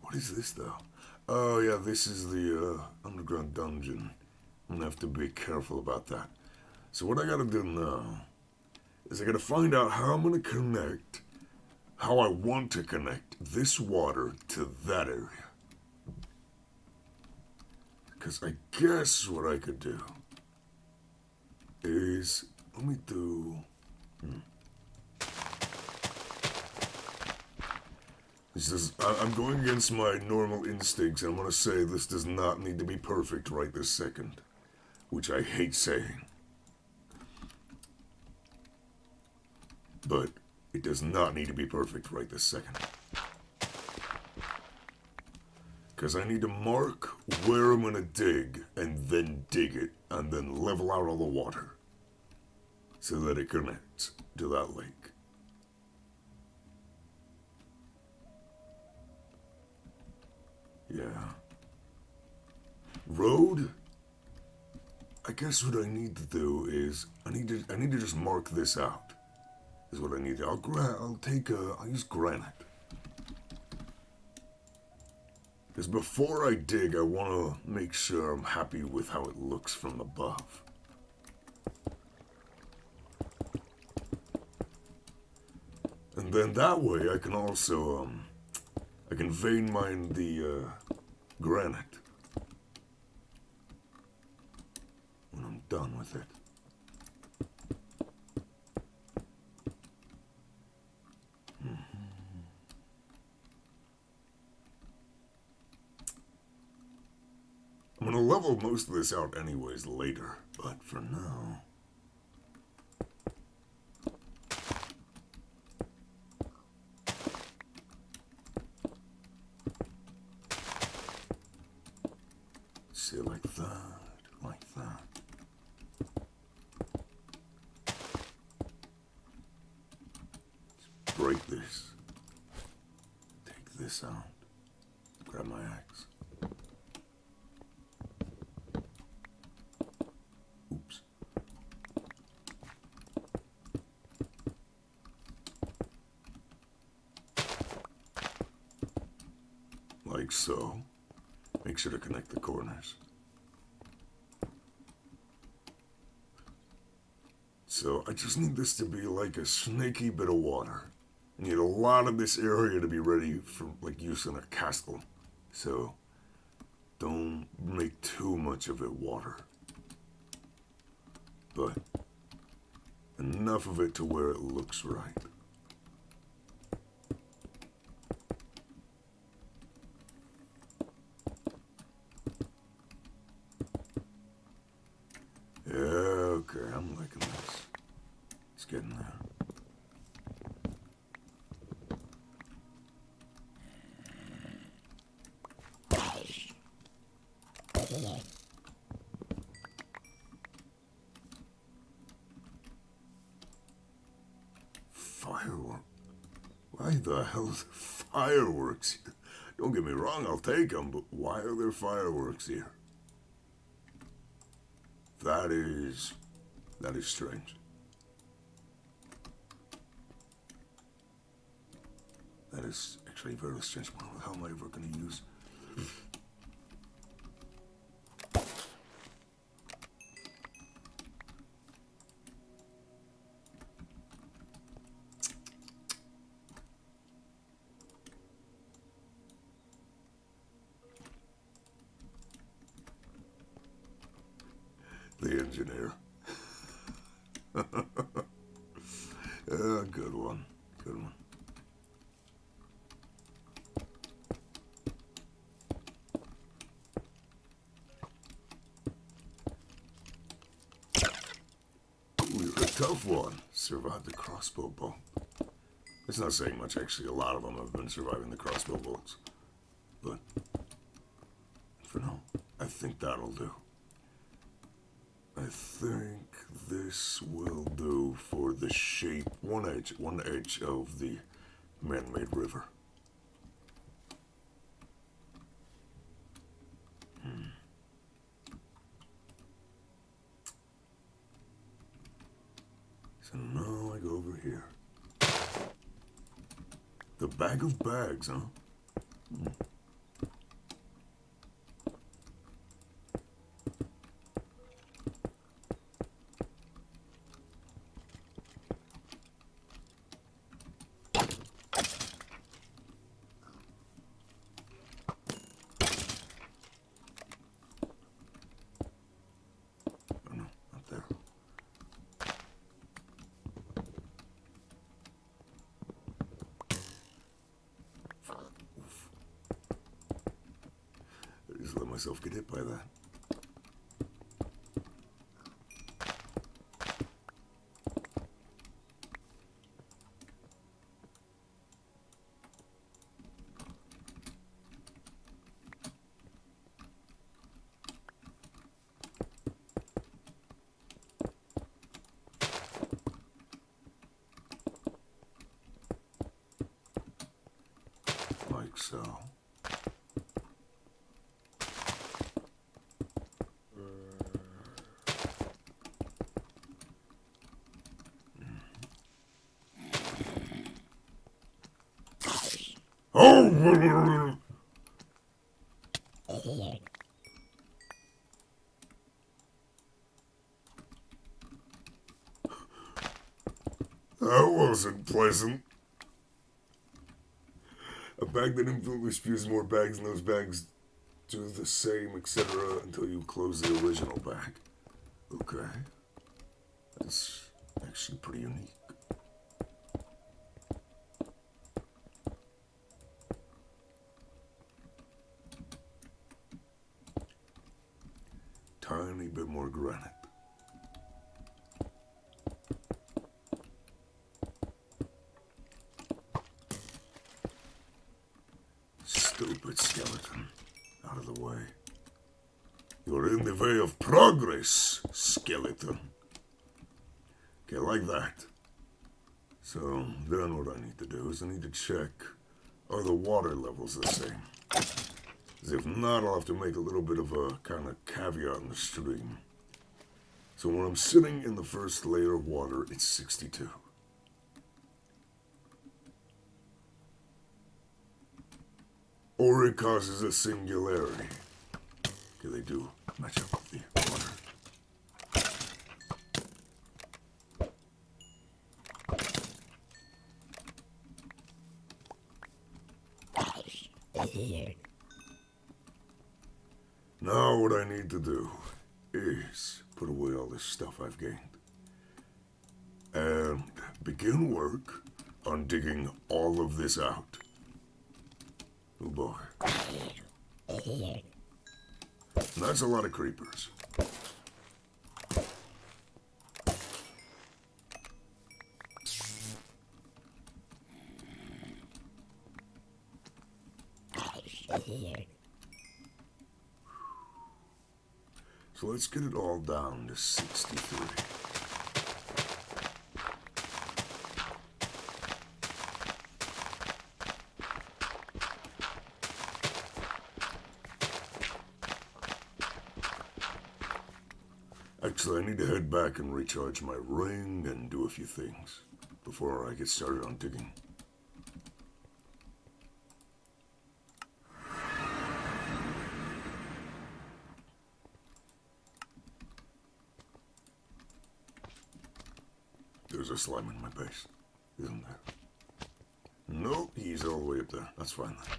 What is this, though? Oh, yeah, this is the underground dungeon. I'm going to have to be careful about that. So what I gotta do now is I gotta find out how I'm gonna connect, how I want to connect this water to that area. Because I guess what I could do is, let me do... I'm going against my normal instincts, and I'm gonna say this does not need to be perfect right this second. Which I hate saying. But it does not need to be perfect right this second. Because I need to mark where I'm going to dig, and then dig it, and then level out all the water. So that it connects to that lake. Yeah. Road? I guess what I need to do is, I need to just mark this out. is what I need. I'll use granite. Because before I dig, I want to make sure I'm happy with how it looks from above. And then that way I can also, I can vein mine the granite when I'm done with it. I'm gonna level most of this out anyways later, but for now... See, like that, like that. Just break this. Take this out. Grab my axe. Oops. Like so. Make sure to connect the corners. So I just need this to be like a snaky bit of water. I need a lot of this area to be ready for like use in a castle. So don't make too much of it water. But enough of it to where it looks right. Okay, I'm liking this. It's getting there. Firework? Why the hell is there fireworks here? Don't get me wrong, I'll take them, but why are there fireworks here? That is strange. That is actually very strange. What the hell am I ever going to use? The engineer. Good one. Good one. Ooh, you're a tough one. Survived the crossbow bolt. It's not saying much, actually. A lot of them have been surviving the crossbow bolts. But for now, I think that'll do. I think this will do for the shape, one edge of the man-made river. So now I go over here. The bag of bags, huh? Myself get hit by that. Like so. That wasn't pleasant. A bag that infinitely spews more bags, and those bags do the same, etc., until you close the original bag. Okay. That's actually pretty unique. Tiny bit more granite. Stupid skeleton. Out of the way. You're in the way of progress, skeleton. Okay, like that. So, then what I need to do is I need to check, are the water levels the same? Because if not, I'll have to make a little bit of a kind of caveat in the stream. So when I'm sitting in the first layer of water, it's 62. Or it causes a singularity. Okay, they do match up with the water. Now what I need to do is put away all this stuff I've gained. And begin work on digging all of this out. Oh boy. And that's a lot of creepers. So let's get it all down to 63. Actually, I need to head back and recharge my ring and do a few things before I get started on digging. There's a slime in my base, isn't there? Nope, he's all the way up there. That's fine then.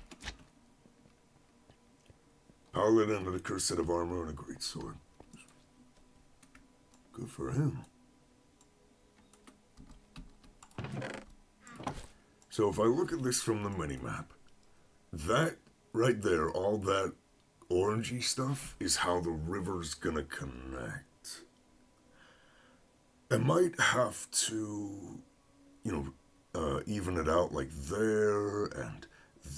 Paladin under the cursed set of armor and a great sword. Good for him. So if I look at this from the minimap, that right there, all that orangey stuff is how the river's gonna connect. I might have to, even it out like there and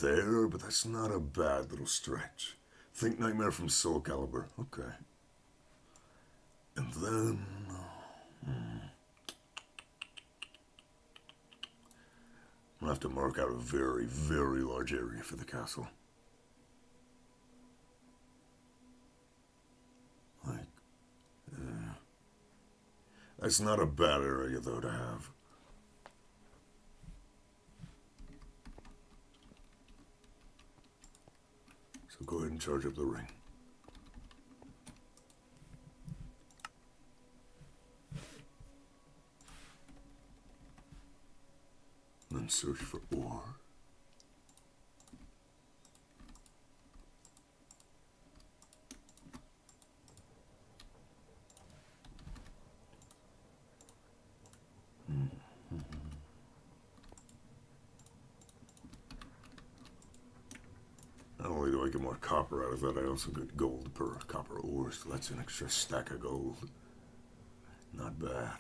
there, but that's not a bad little stretch. Think Nightmare from Soul Calibur. Okay. And then... I'm gonna have to mark out a very, very large area for the castle. That's not a bad area, though, to have. So go ahead and charge up the ring. And then search for ore. Not only do I get more copper out of that, I also get gold per copper ore, so that's an extra stack of gold. Not bad.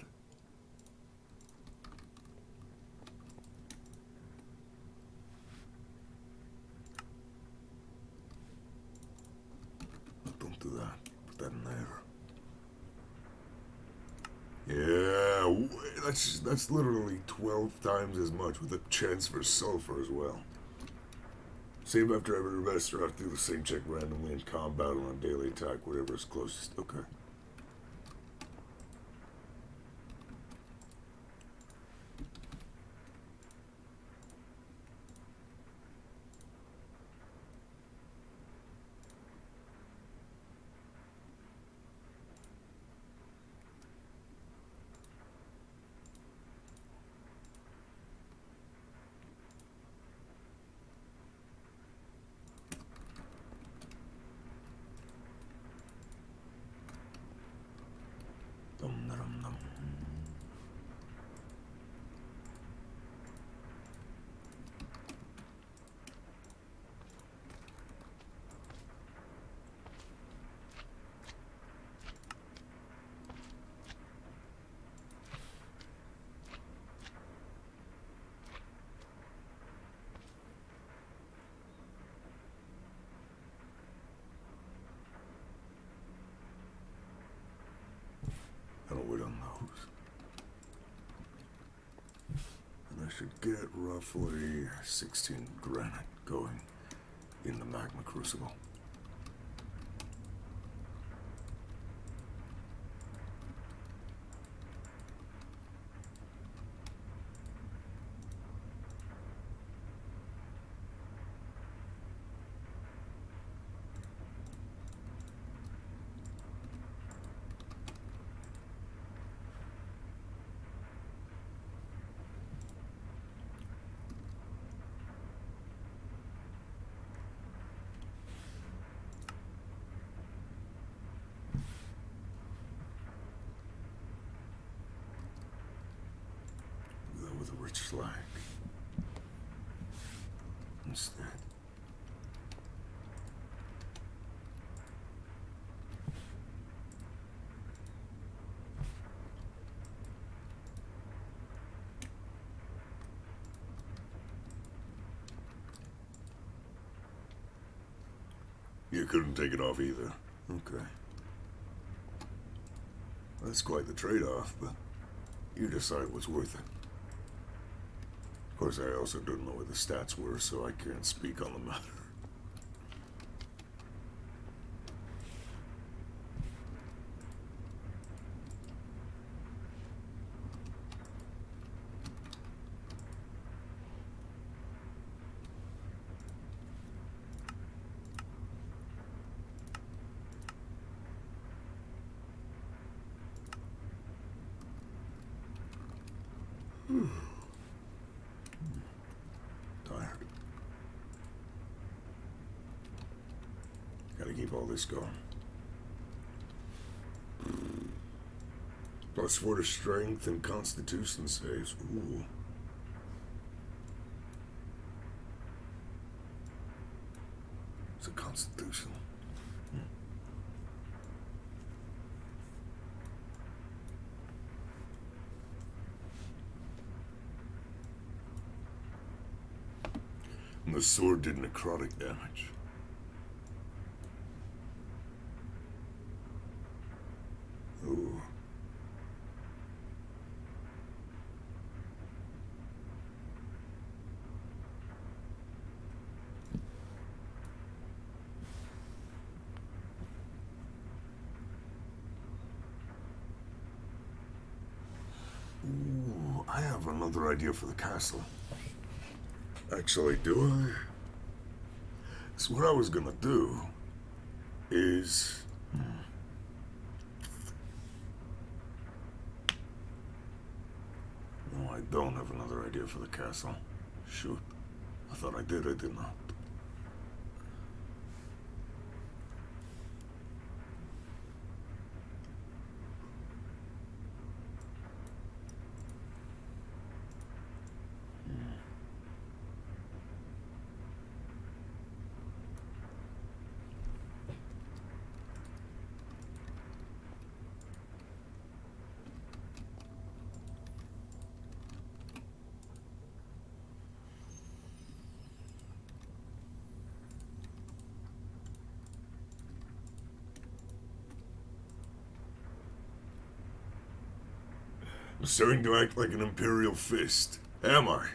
No, don't do that. Put that in there. Yeah, that's literally 12 times as much with a chance for sulfur as well. Save after every rest, or have to do the same check randomly in combat or on daily attack, whatever is closest. Okay. should get roughly 16 granite going in the magma crucible. With a rich slag instead. You couldn't take it off either. Okay. That's quite the trade-off, but you decide what's worth it. Of course, I also don't know what the stats were, so I can't speak on the matter. Tired. Gotta keep all this going. +4 to strength and constitution saves. Ooh. It's a constitution. And the sword did necrotic damage. Ooh. Ooh, I have another idea for the castle. Actually, do I? So what I was gonna do is... No, I don't have another idea for the castle. Shoot. I thought I did not. I'm starting to act like an imperial fist. Am I?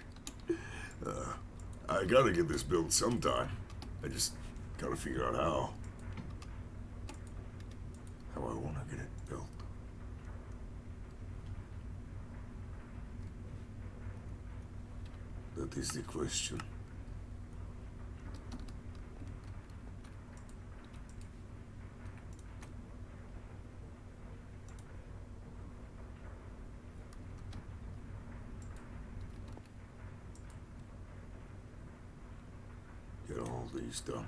I gotta get this built sometime. I just gotta figure out how. How I wanna get it built. That is the question. Get all these done.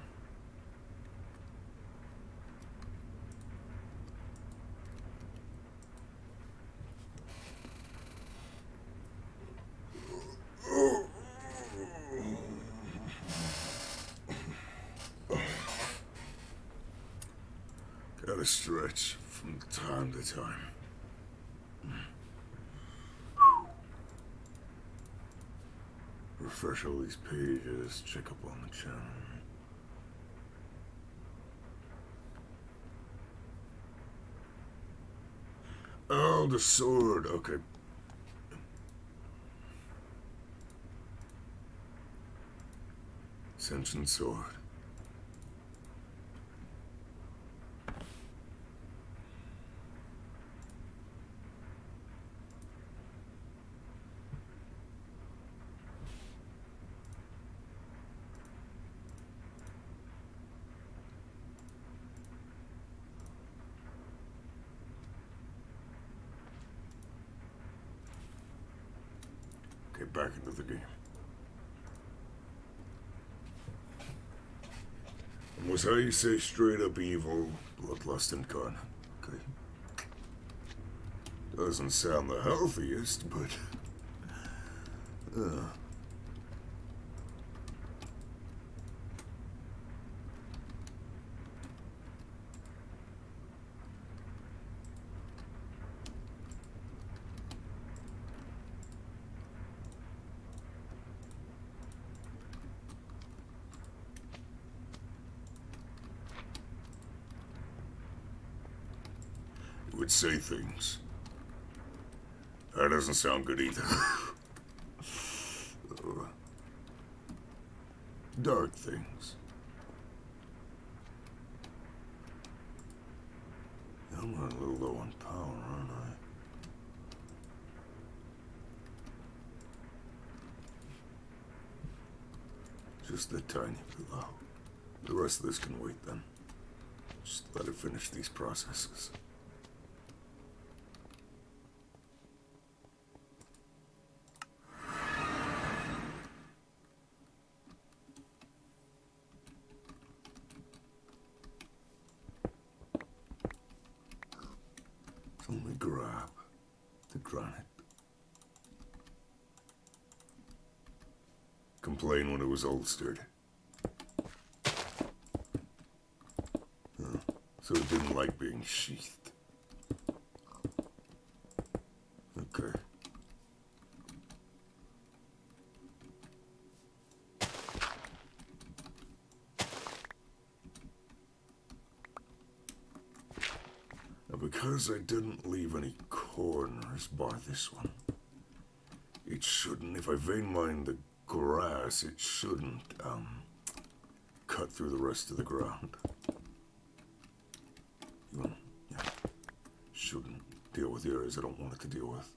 Gotta stretch from time to time. Refresh all these pages, check up on the channel. Oh, the sword, okay. Ascension sword. Okay, back into the game. And was how you say straight up evil, bloodlust incarnate. Okay. Doesn't sound the healthiest, but would say things. That doesn't sound good either. Dark things. I'm running a little low on power, aren't I? Just a tiny bit low. The rest of this can wait then. Just let it finish these processes. So let me grab the granite. Complain when it was holstered. So it didn't like being sheathed. Okay. Now because I didn't leave any corners, bar this one, it shouldn't, if I vein mine the grass, it shouldn't, cut through the rest of the ground. Yeah, shouldn't deal with the areas I don't want it to deal with.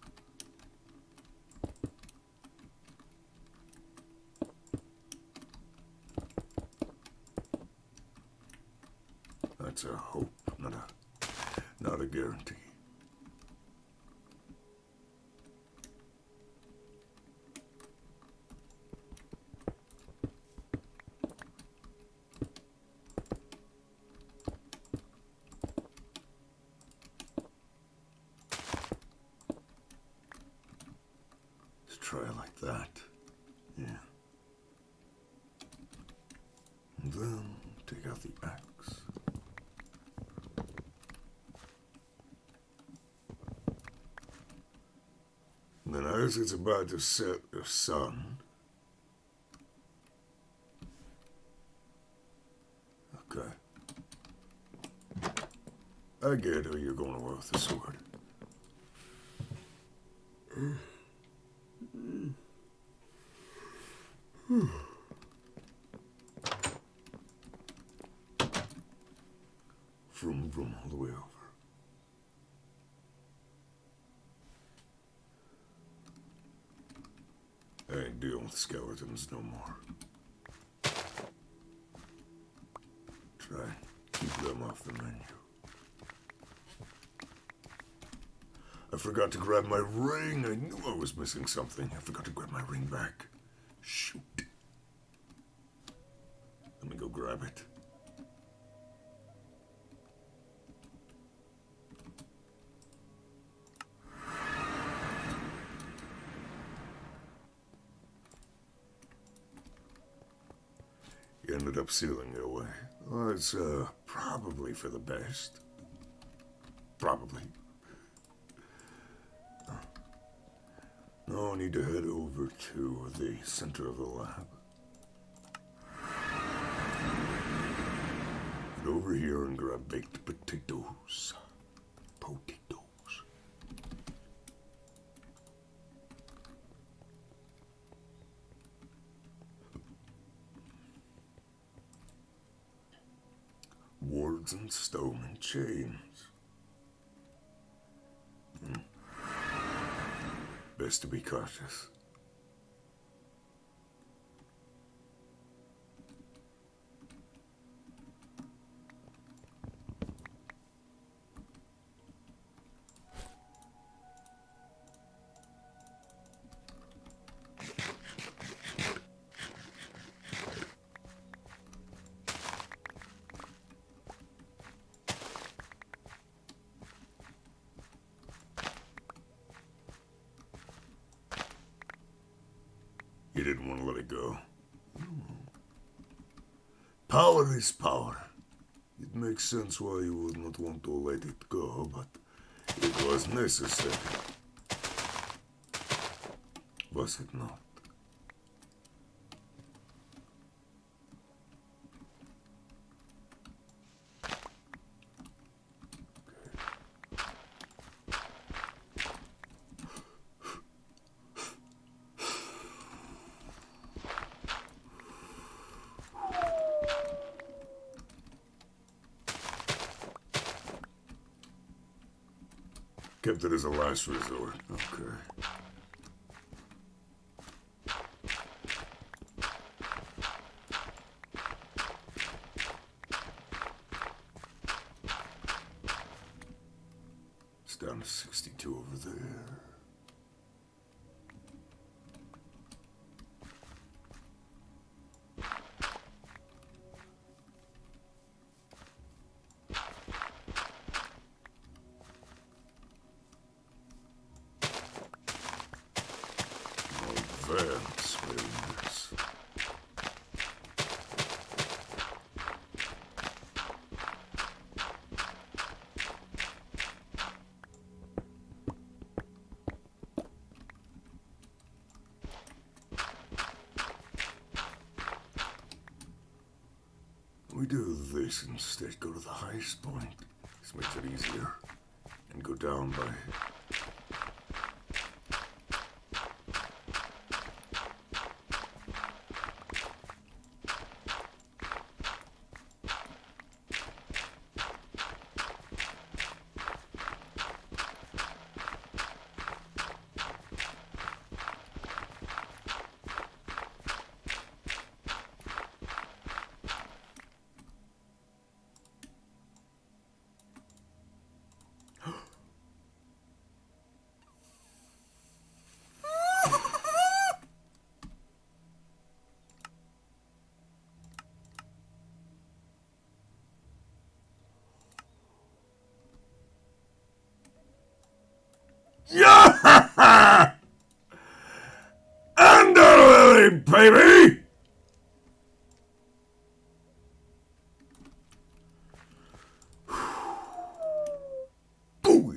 That's a hope, not a guarantee. Try it like that. Yeah. And then take out the axe. And then as it's about to set the sun. Okay. I get how you're going away with the sword. Vroom all the way over. I ain't dealing with skeletons no more. Try keep them off the menu. I forgot to grab my ring. I knew I was missing something. I forgot to grab my ring back. Shoot. Let me go grab it. You ended up sealing it away. Well, it's probably for the best. Probably. Now I need to head over to the center of the lab. Get over here and grab baked potatoes. Potatoes. rewards in stone and chains. Best to be cautious. You didn't want to let it go. Power is power. It makes sense why you would not want to let it go, but it was necessary. Was it not? Kept it as a last resort. Okay. It's down to 62 over there. Advance, please. We do this instead. Go to the highest point. This makes it easier. And go down by... Yeah! And a lily, baby! Booyah!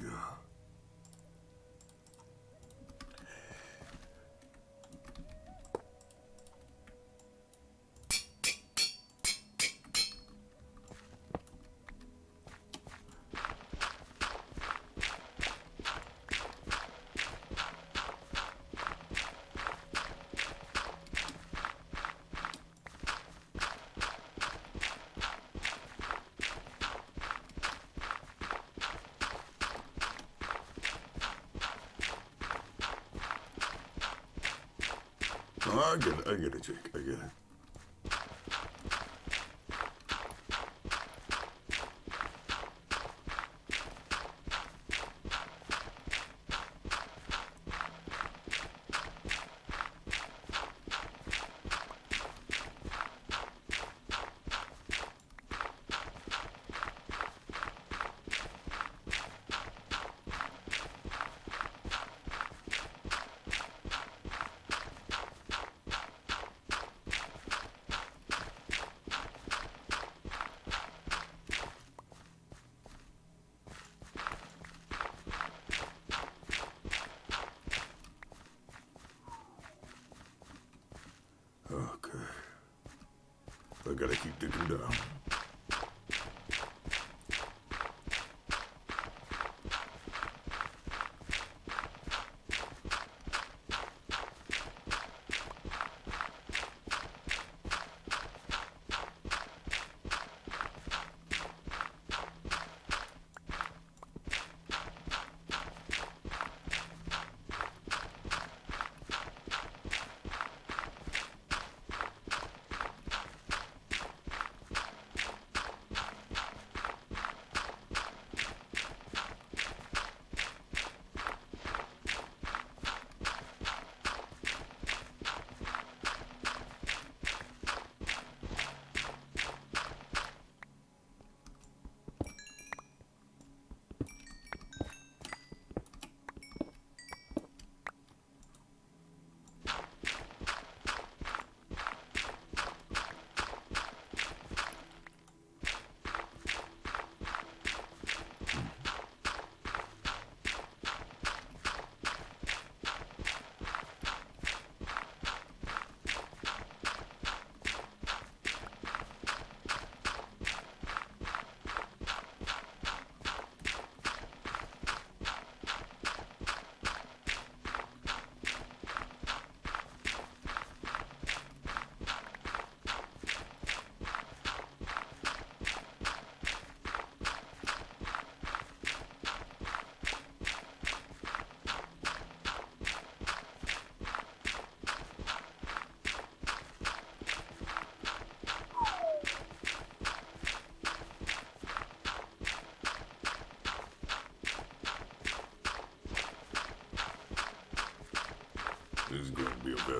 Oh, I get it, Jake. I get it. Okay. I gotta keep digging down.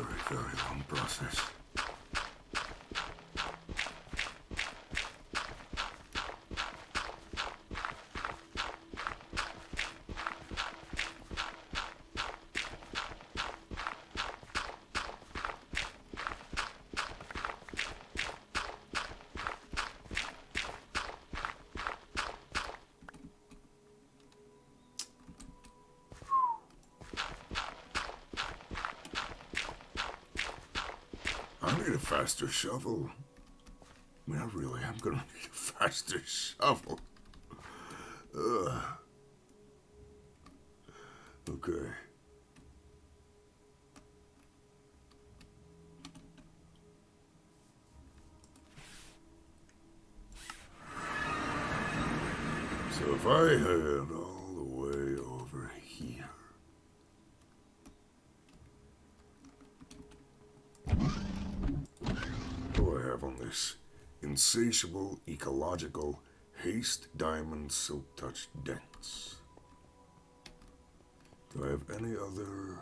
very, very long process. I need a faster shovel. I mean, I really am gonna need a faster shovel. Ugh. Okay. So if I head all the way over here. What do I have on this? Insatiable, ecological, haste, diamond, silk touch, dense. Do I have any other?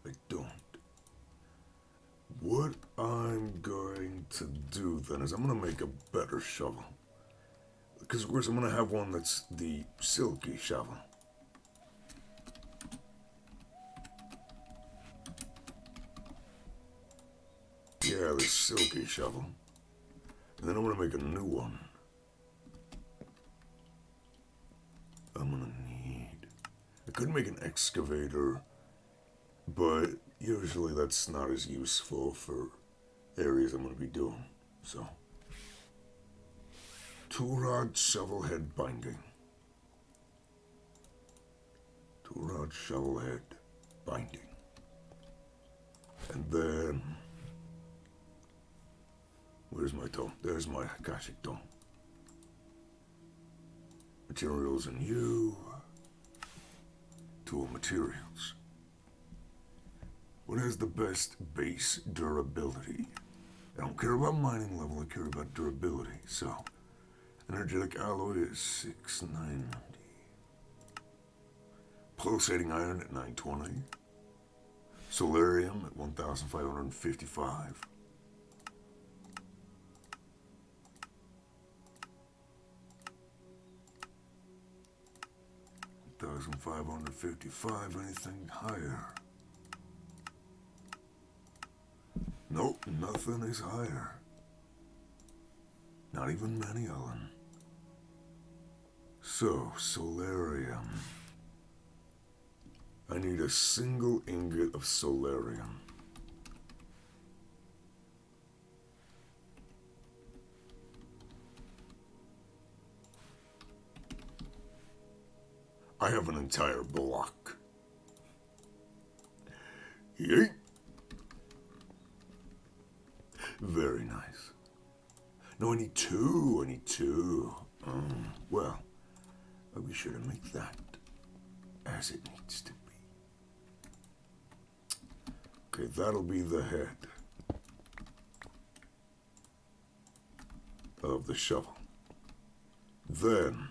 I don't. What I'm going to do then is I'm going to make a better shovel. Because of course I'm going to have one that's the silky shovel. Yeah, the silky shovel. And then I'm going to make a new one. I'm going to need... I could make an excavator, but usually that's not as useful for areas I'm going to be doing. So, two-rod shovel head binding. Two-rod shovel head binding. And then... Where's my tome? There's my Akashic tome. Materials and you. Tool materials. What has the best base durability? I don't care about mining level, I care about durability. So, energetic alloy is 690. Pulsating iron at 920. Solarium at 1555. 1555, anything higher? Nope, nothing is higher. Not even many, Ellen. So, solarium. I need a single ingot of solarium. I have an entire block. Yeet. Very nice. No, I need two. I need two. Well, I'll be sure to make that as it needs to be. Okay, that'll be the head of the shovel. Then,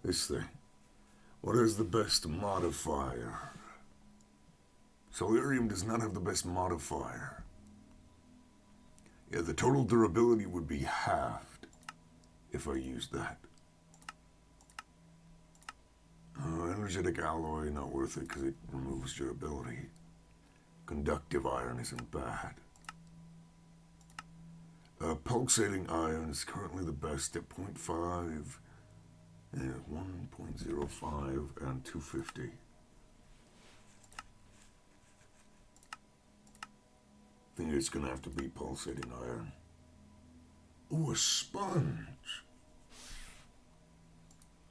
this thing. What is the best modifier? Solarium does not have the best modifier. Yeah, the total durability would be halved if I used that. Energetic alloy, not worth it because it removes durability. Conductive iron isn't bad. Pulsating iron is currently the best at 0.5, and 1.05 and 250. I think it's gonna have to be pulsating iron. Ooh, a sponge.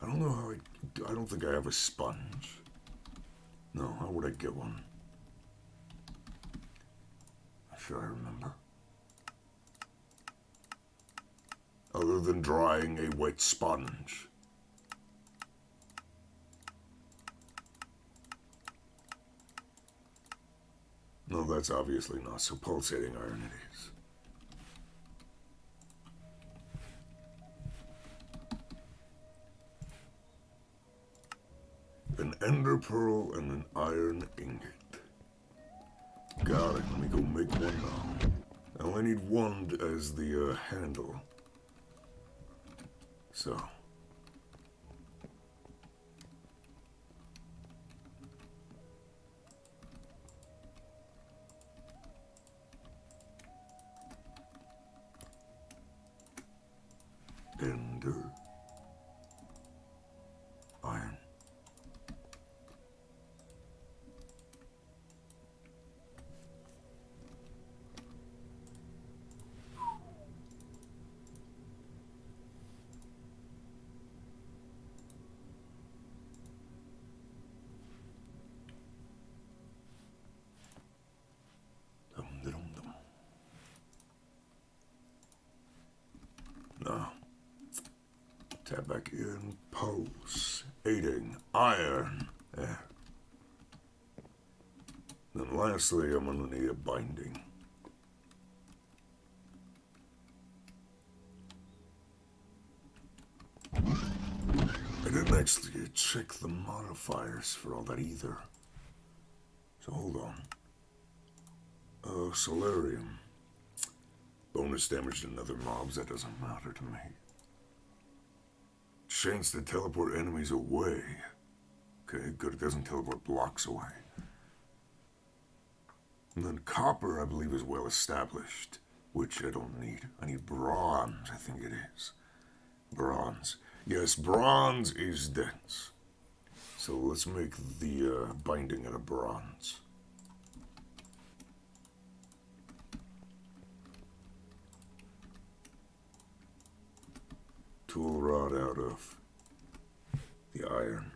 I don't know how I don't think I have a sponge. No, how would I get one? I'm sure I remember. Other than drying a wet sponge. No, that's obviously not, so pulsating iron it is. An ender pearl and an iron ingot. chaotic. Let me go make one now. I only need one as the handle. So. Ender. Iron. Dum-dum-dum. Now, tap back in, pulse, aiding, iron. There. Then lastly, I'm gonna need a binding. I didn't actually check the modifiers for all that either. So hold on. Solarium. Bonus damage to other mobs, that doesn't matter to me. Chance to teleport enemies away. Okay, good, it doesn't teleport blocks away. And then copper, I believe, is well established, which I don't need. I need bronze, I think it is. Bronze. Yes, bronze is dense. So let's make the binding out of bronze. Tool rod out of the iron.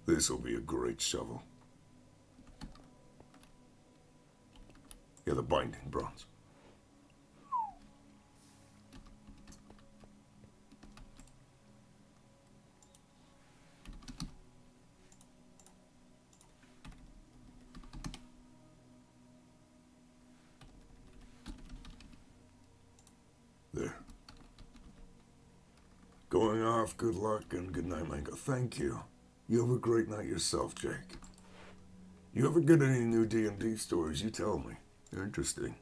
This will be a great shovel. Yeah, the binding bronze. There. Going off, good luck, and good night, Mango. Thank you. You have a great night yourself, Jake. You ever get any new D&D stories, you tell me. They're interesting.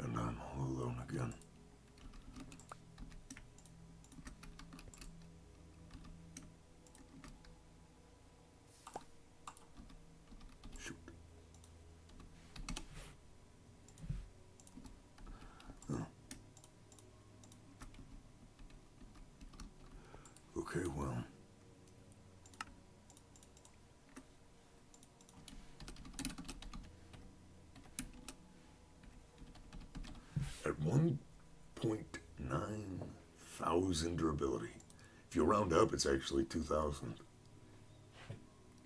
And I'm all alone again. Shoot. Oh. Okay, well. At 1.9 thousand durability. If you round up, it's actually 2,000.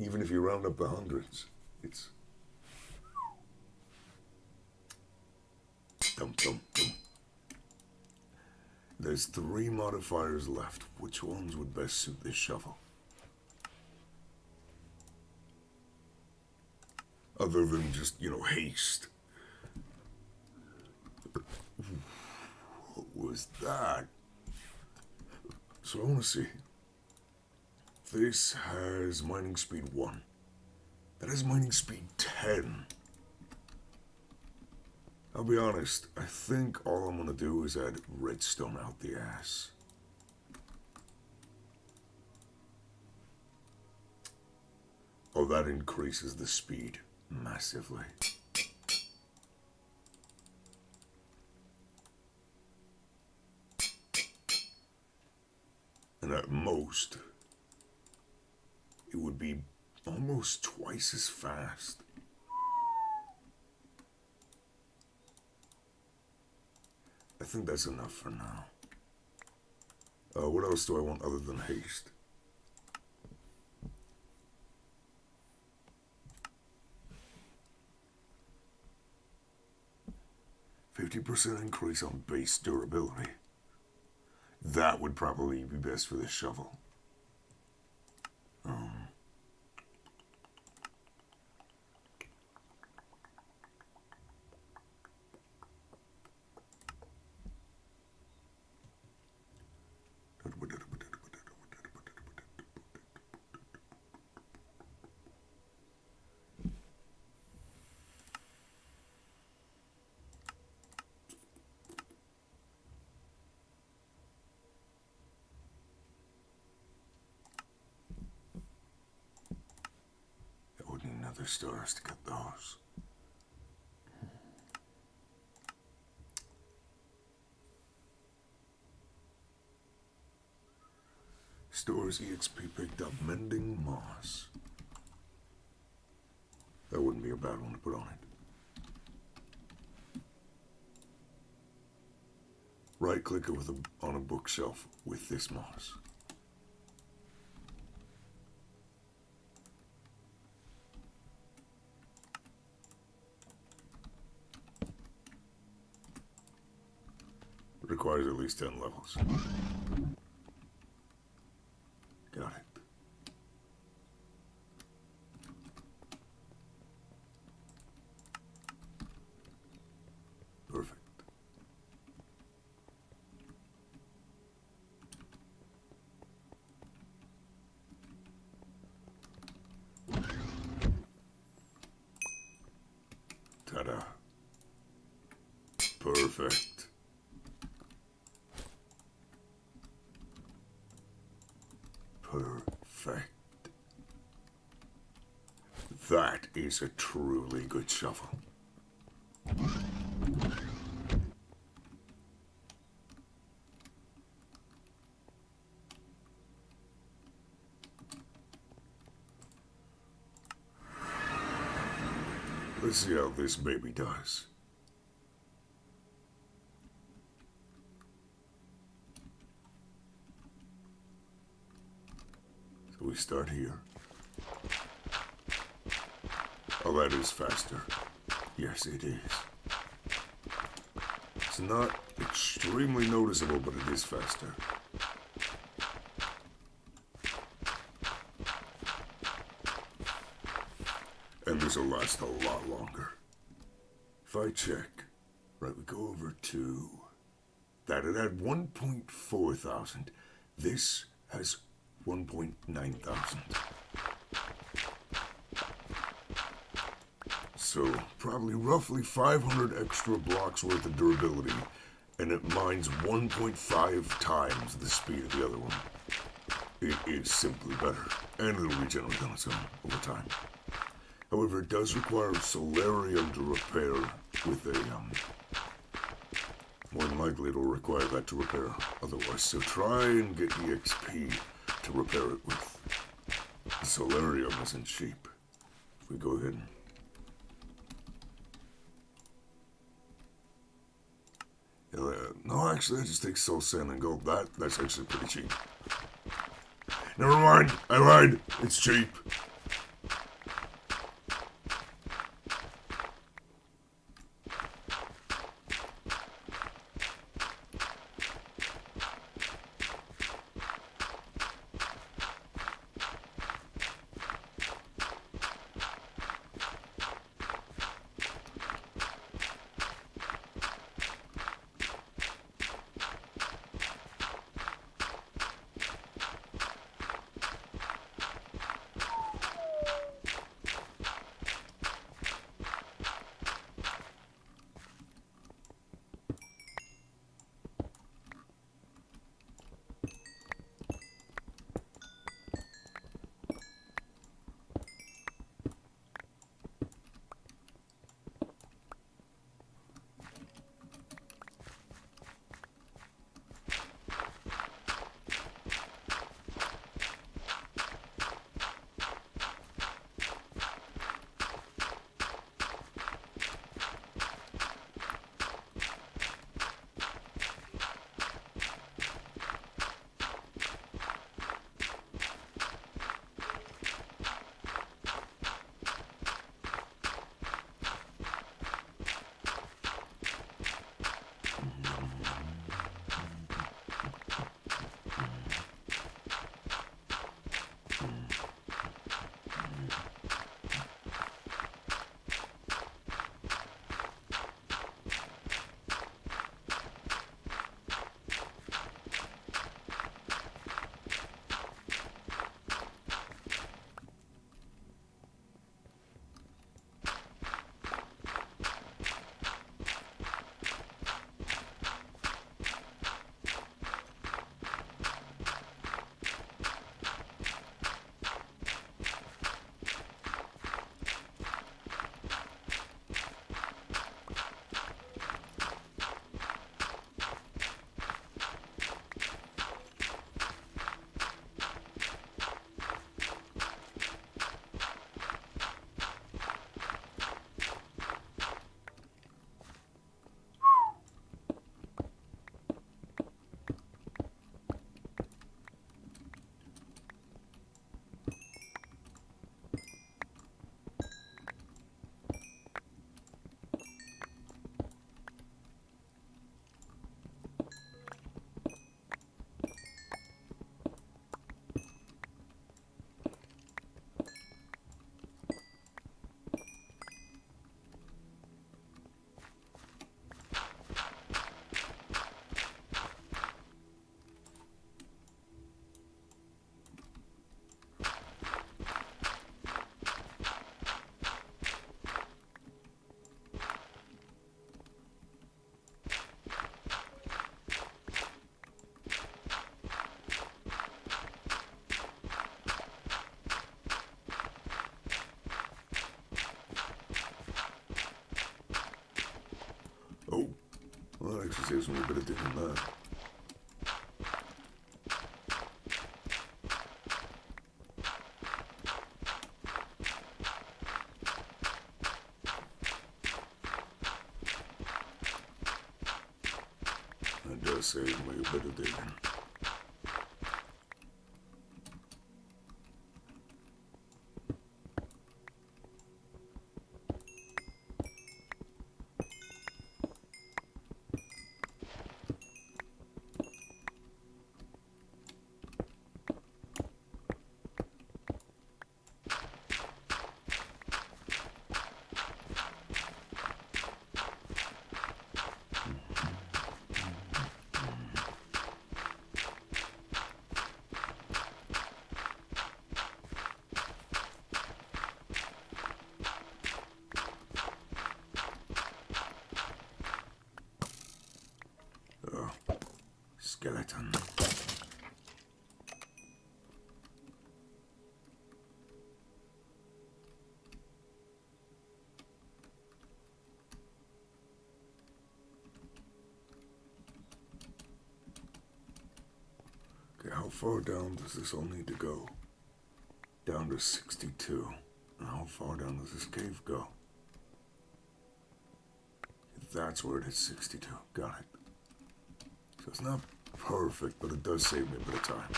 Even if you round up the hundreds, it's... Dum, dum, dum. There's 3 modifiers left. Which ones would best suit this shovel? Other than just, you know, haste. What was that? So I want to see. This has mining speed 1. That has mining speed 10. I'll be honest, I think all I'm going to do is add redstone out the ass. Oh, that increases the speed massively. And at most, it would be almost twice as fast. I think that's enough for now. What else do I want other than haste? %50 increase on base durability. That would probably be best for this shovel. I would need another stars to get those. Stores EXP picked up mending moss. That wouldn't be a bad one to put on it. Right click it on a bookshelf with this moss. It requires at least 10 levels. Got it. Perfect. Ta-da. Perfect. Perfect. That is a truly good shovel. Let's see how this baby does. So we start here. Oh, that is faster. Yes, it is. It's not extremely noticeable, but it is faster. And this will last a lot longer. If I check, right, we go over to that. It had 1.4 thousand. This has 1.9 thousand. So probably roughly 500 extra blocks worth of durability, and it mines 1.5 times the speed of the other one. It is simply better, and it'll regenerate on its own over time. However, it does require solarium to repair with a, more than likely it'll require that to repair otherwise. So try and get EXP to repair it with. The solarium isn't cheap. If we go ahead and... no, actually, that just takes soul sand and gold. That's actually pretty cheap. Never mind, I lied. It's cheap. saves me a bit of digging that. That does save me a bit of digging. Skeleton. Okay, how far down does this all need to go? Down to 62. And how far down does this cave go? That's where it is, 62. Got it. So it's not perfect, but it does save me a bit of time.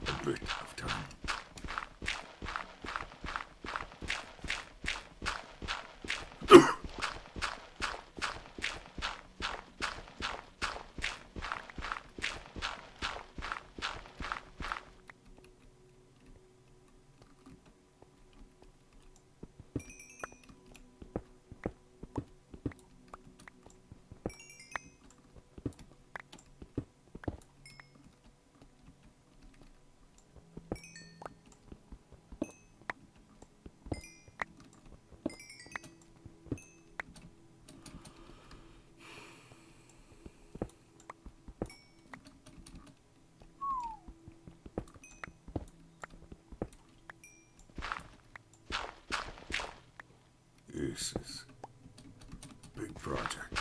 A bit of time. This is a big project.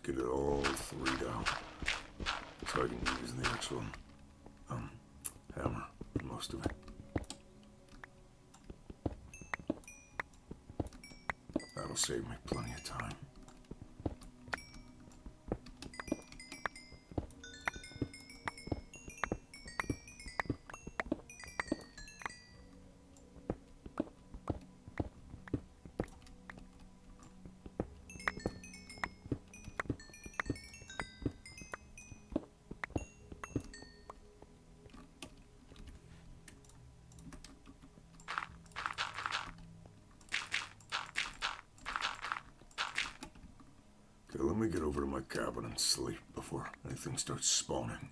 Get it all three down so I can use the actual hammer for most of it. That'll save me plenty of time. over to my cabin and sleep before anything starts spawning.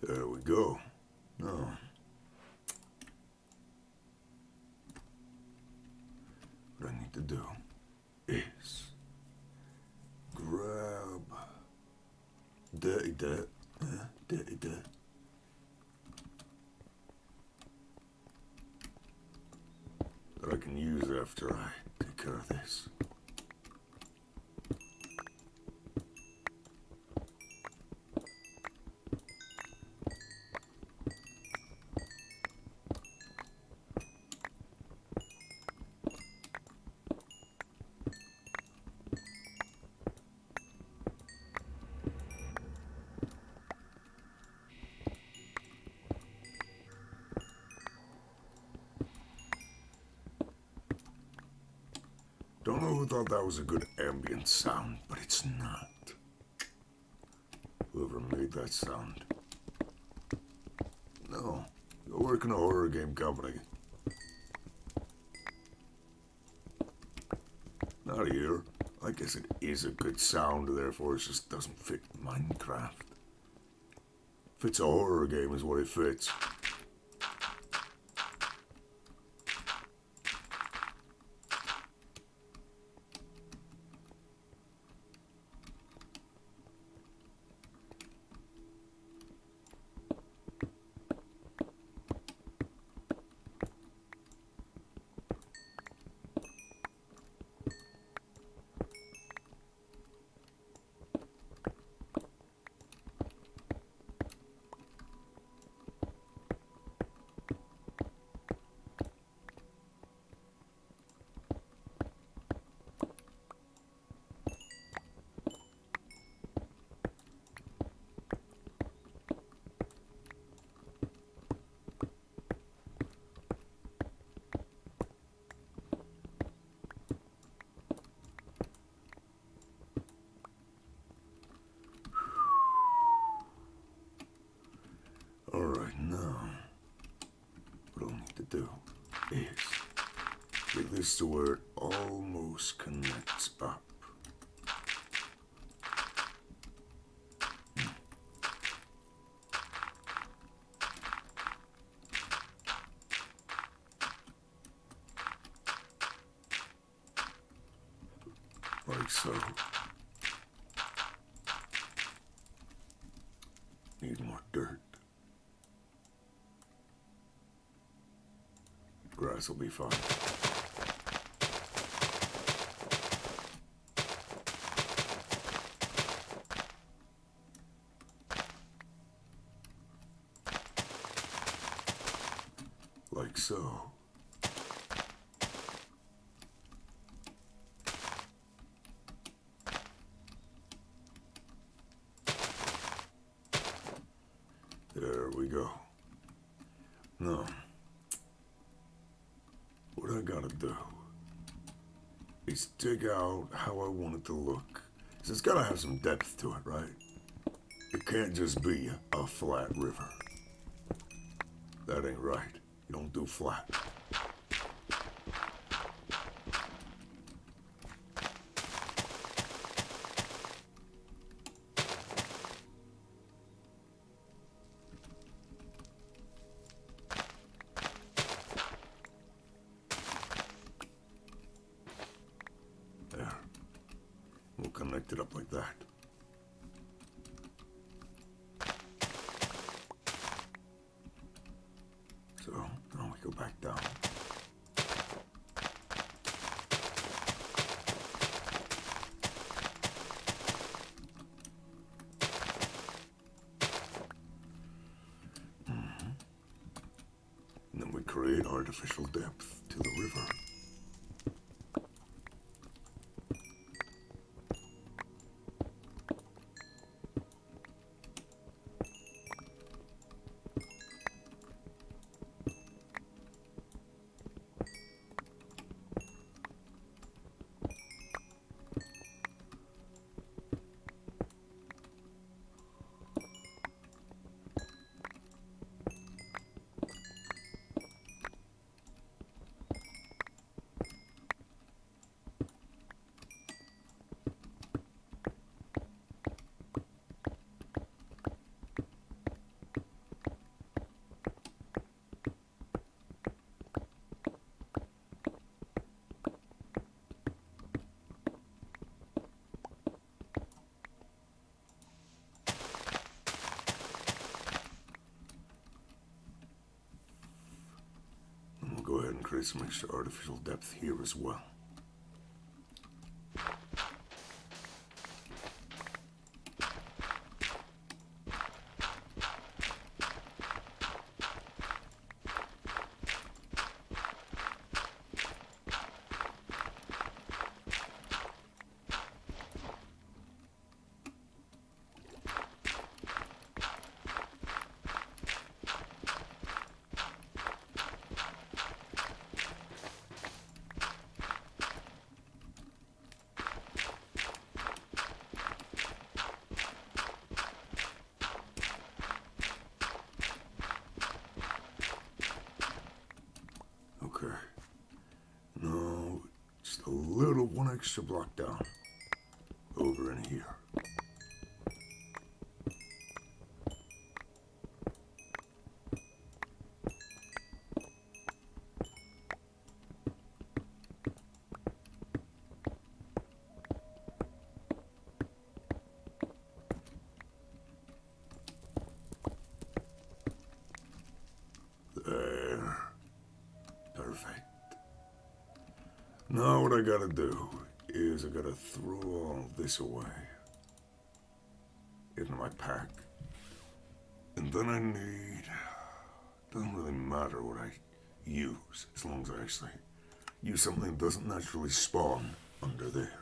There we go. Now, what I need to do is grab dirty dirt, dirty dirt. That I can use after I take care of this. Don't know who thought that was a good ambient sound, but it's not. Whoever made that sound. No, you work in a horror game company. Not here. I guess it is a good sound, therefore it just doesn't fit Minecraft. Fits a horror game is what it fits. this to where it almost connects up. Like so. Need more dirt. Grass will be fine. Like so. There we go. Now, what I gotta do is dig out how I want it to look. So it's gotta have some depth to it, right? It can't just be a flat river. That ain't right. You don't do flat. There. We'll connect it up like that. So, now we go back down. And then we create artificial depth to the river. Go ahead and create some extra artificial depth here as well. Okay. No, just a little one extra block down. Over in here. There. Perfect. Now what I gotta do is I gotta throw all this away into my pack. And then I need, doesn't really matter what I use, as long as I actually use something that doesn't naturally spawn under there,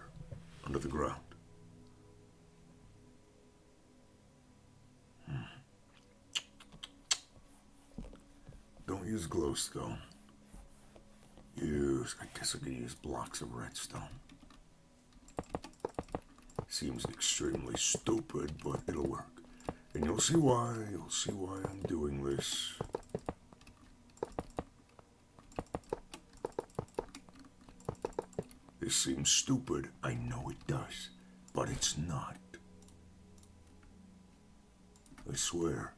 under the ground. Don't use glowstone. I guess I could use blocks of redstone. Seems extremely stupid, but it'll work. And you'll see why I'm doing this. this seems stupid. I know it does, but it's not. I swear.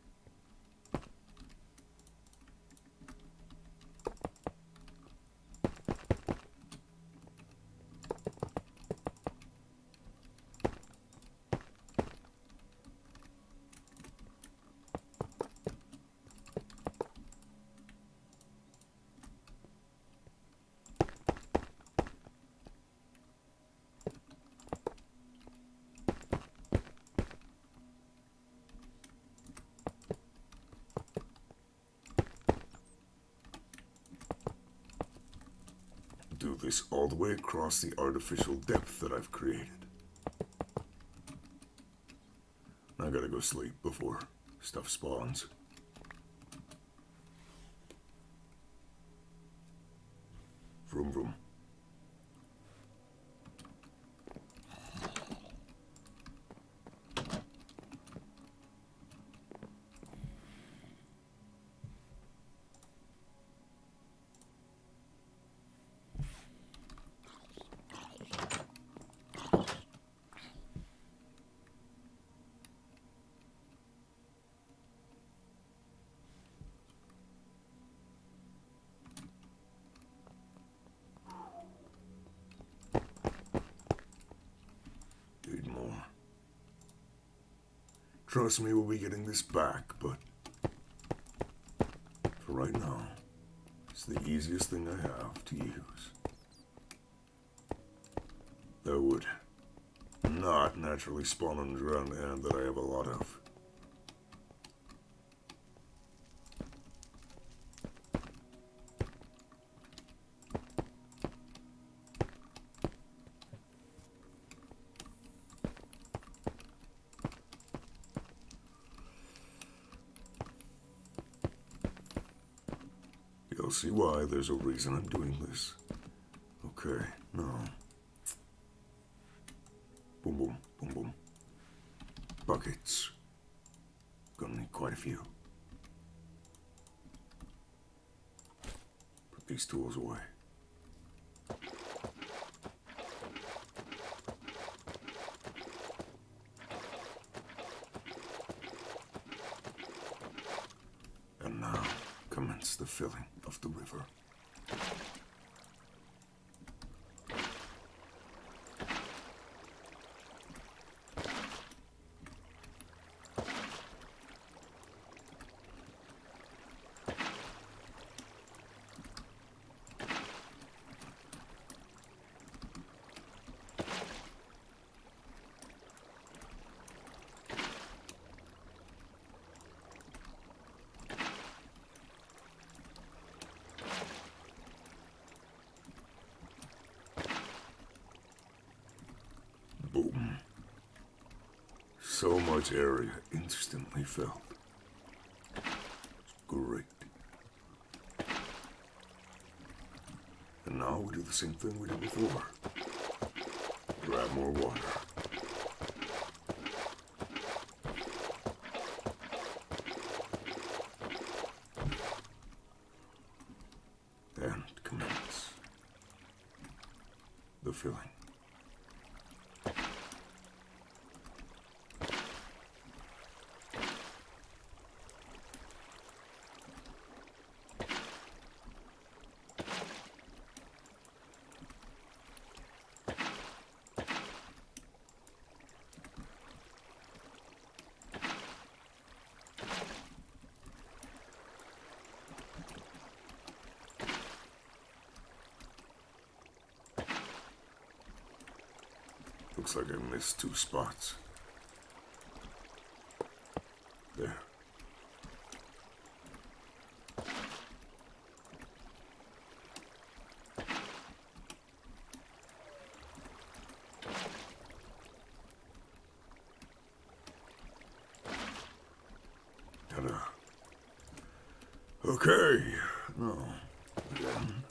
Do this all the way across the artificial depth that I've created. I gotta go sleep before stuff spawns. Vroom vroom. Trust me, we'll be getting this back, but for right now, it's the easiest thing I have to use. That would not naturally spawn on ground and that I have a lot of. You'll see why there's a reason I'm doing this. Okay, now. Boom, boom, boom, boom. Buckets. Gonna need quite a few. Put these tools away. And now commence the filling of the river. Boom. So much area instantly filled. It's great. And now we do the same thing we did before. Grab more water. And commence the filling. Looks like I missed 2 spots. There. Ta-da. Okay. Now, again.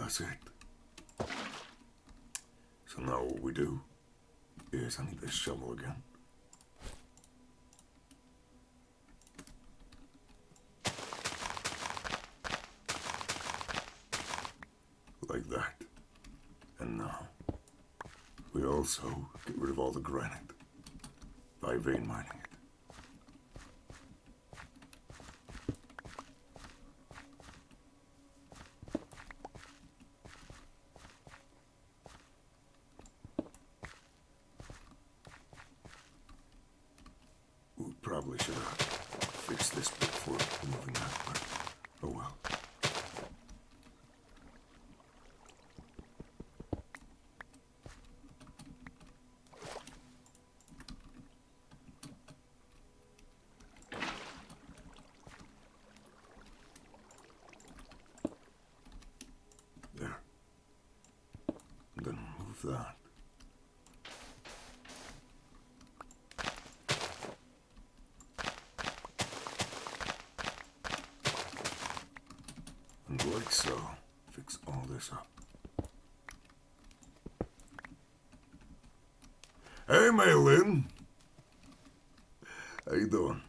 that's it. So now what we do is I need this shovel again. Like that. And now we also get rid of all the granite by vein mining it. We probably should have fixed this before removing that, but oh well. There. And then remove that. And like so, fix all this up. Hey, Maylin. How you doing?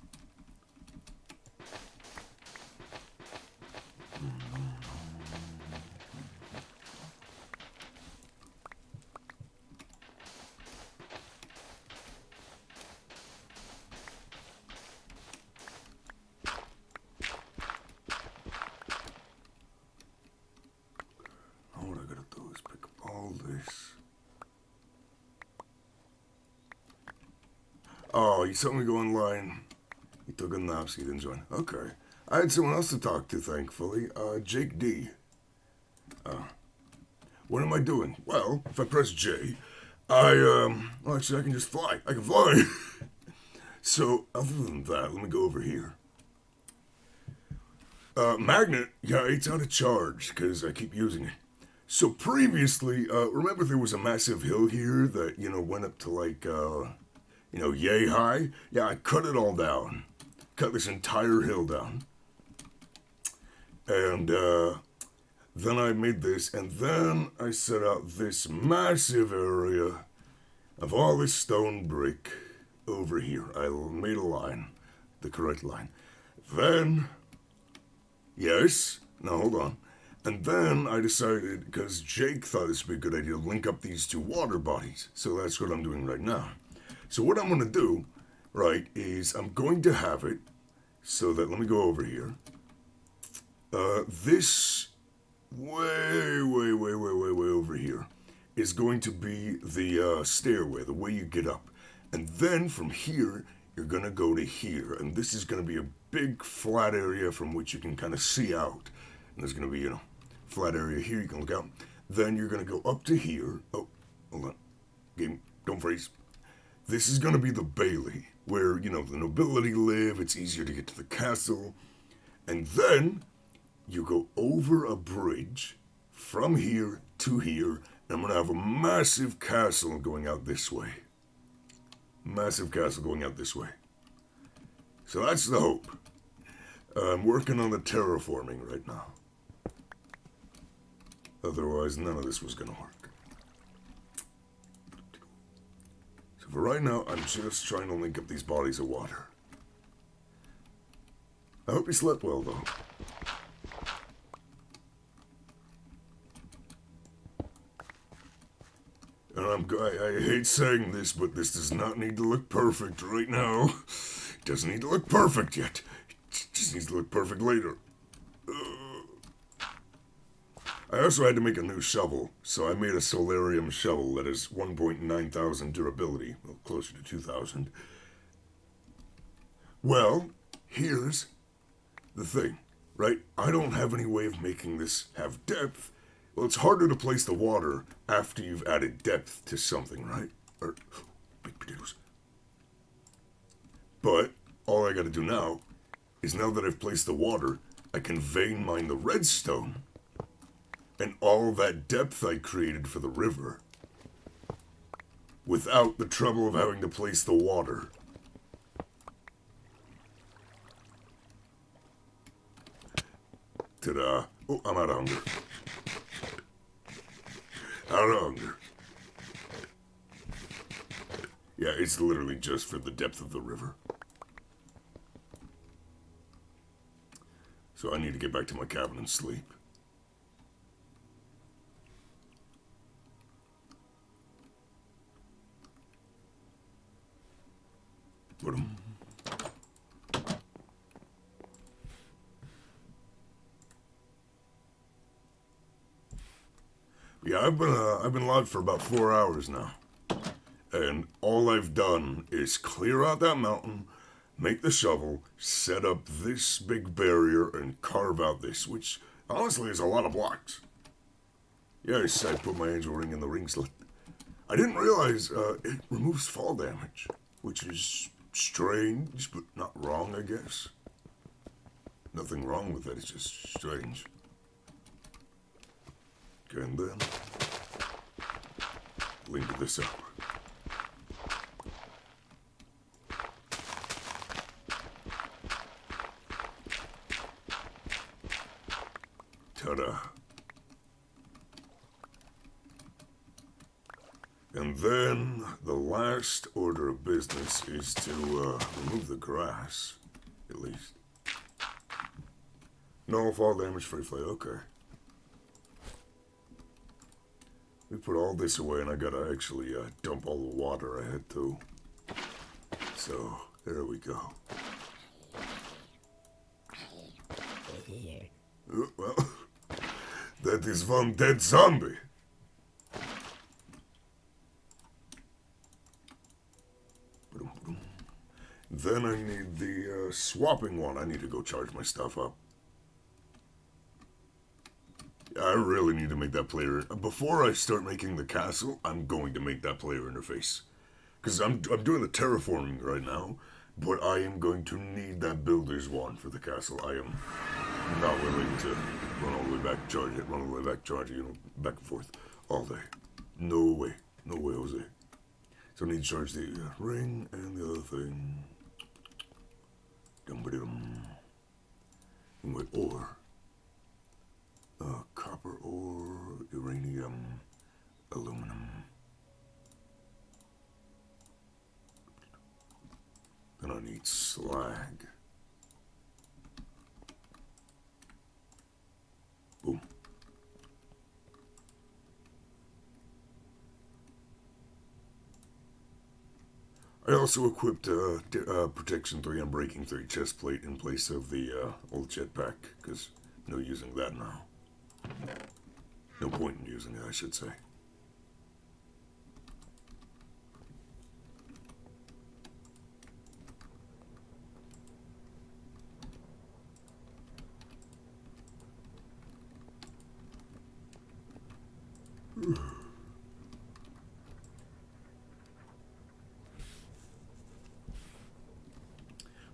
What I gotta do is pick up all this. Oh, you saw me go online. He took a nap, so he didn't join. Okay. I had someone else to talk to, thankfully. Jake D. What am I doing? Well, if I press J, well, actually, I can just fly. I can fly. So, other than that, let me go over here. Magnet, yeah, it's out of charge, because I keep using it. So previously, remember there was a massive hill here that, went up to like, yay high? Yeah, I cut it all down. Cut this entire hill down. And, then I made this, and then I set out this massive area of all this stone brick over here. I made a line, the correct line. Then, yes, now hold on. And then I decided, because Jake thought this would be a good idea, to link up these two water bodies. So that's what I'm doing right now. So what I'm going to do, right, is I'm going to have it so that, let me go over here. This way over here is going to be the stairway, the way you get up. And then from here, you're going to go to here. And this is going to be a big flat area from which you can kind of see out. And there's going to be, flat area here you can look out. Then you're going to go up to here. Oh, hold on. Game, don't freeze. This is going to be the Bailey, where, the nobility live. It's easier to get to the castle. And then you go over a bridge from here to here. And I'm going to have a massive castle going out this way. Massive castle going out this way. So that's the hope. I'm working on the terraforming right now. Otherwise, none of this was going to work. So for right now, I'm just trying to link up these bodies of water. I hope you slept well, though. And I hate saying this, but this does not need to look perfect right now. It doesn't need to look perfect yet. It just needs to look perfect later. I also had to make a new shovel, so I made a solarium shovel that is 1.9,000 durability, well, closer to 2,000. Well, here's the thing, right? I don't have any way of making this have depth. Well, it's harder to place the water after you've added depth to something, right? Or, big potatoes. But all I gotta do now is, now that I've placed the water, I can vein mine the redstone. And all that depth I created for the river, without the trouble of having to place the water. Ta-da. Oh, I'm out of hunger. How longer? Yeah, it's literally just for the depth of the river. So I need to get back to my cabin and sleep. Yeah, I've been logged for about 4 hours now. And all I've done is clear out that mountain, make the shovel, set up this big barrier, and carve out this, which honestly is a lot of blocks. Yes, I put my angel ring in the ring slot. I didn't realize it removes fall damage, which is strange, but not wrong, I guess. Nothing wrong with it, it's just strange. Okay, and then link this up. Ta-da. And then the last order of business is to remove the grass, at least. No fall damage, free flay, okay. We put all this away and I gotta actually dump all the water I had to. So, there we go. Well, that is one dead zombie. Then I need the swapping one. I need to go charge my stuff up. I really need to make that player... Before I start making the castle, I'm going to make that player interface. Because I'm doing the terraforming right now, but I am going to need that builder's one for the castle. I am not willing to run all the way back, charge it, run all the way back, charge it, you know, back and forth all day. No way. No way, Jose. So I need to charge the ring and the other thing. Dum-ba-dum. With ore. Copper ore, uranium, aluminum. Then I need slag. Boom. I also equipped Protection 3 and Breaking 3 chest plate in place of the old jetpack, because no using that now. No point in using it, I should say.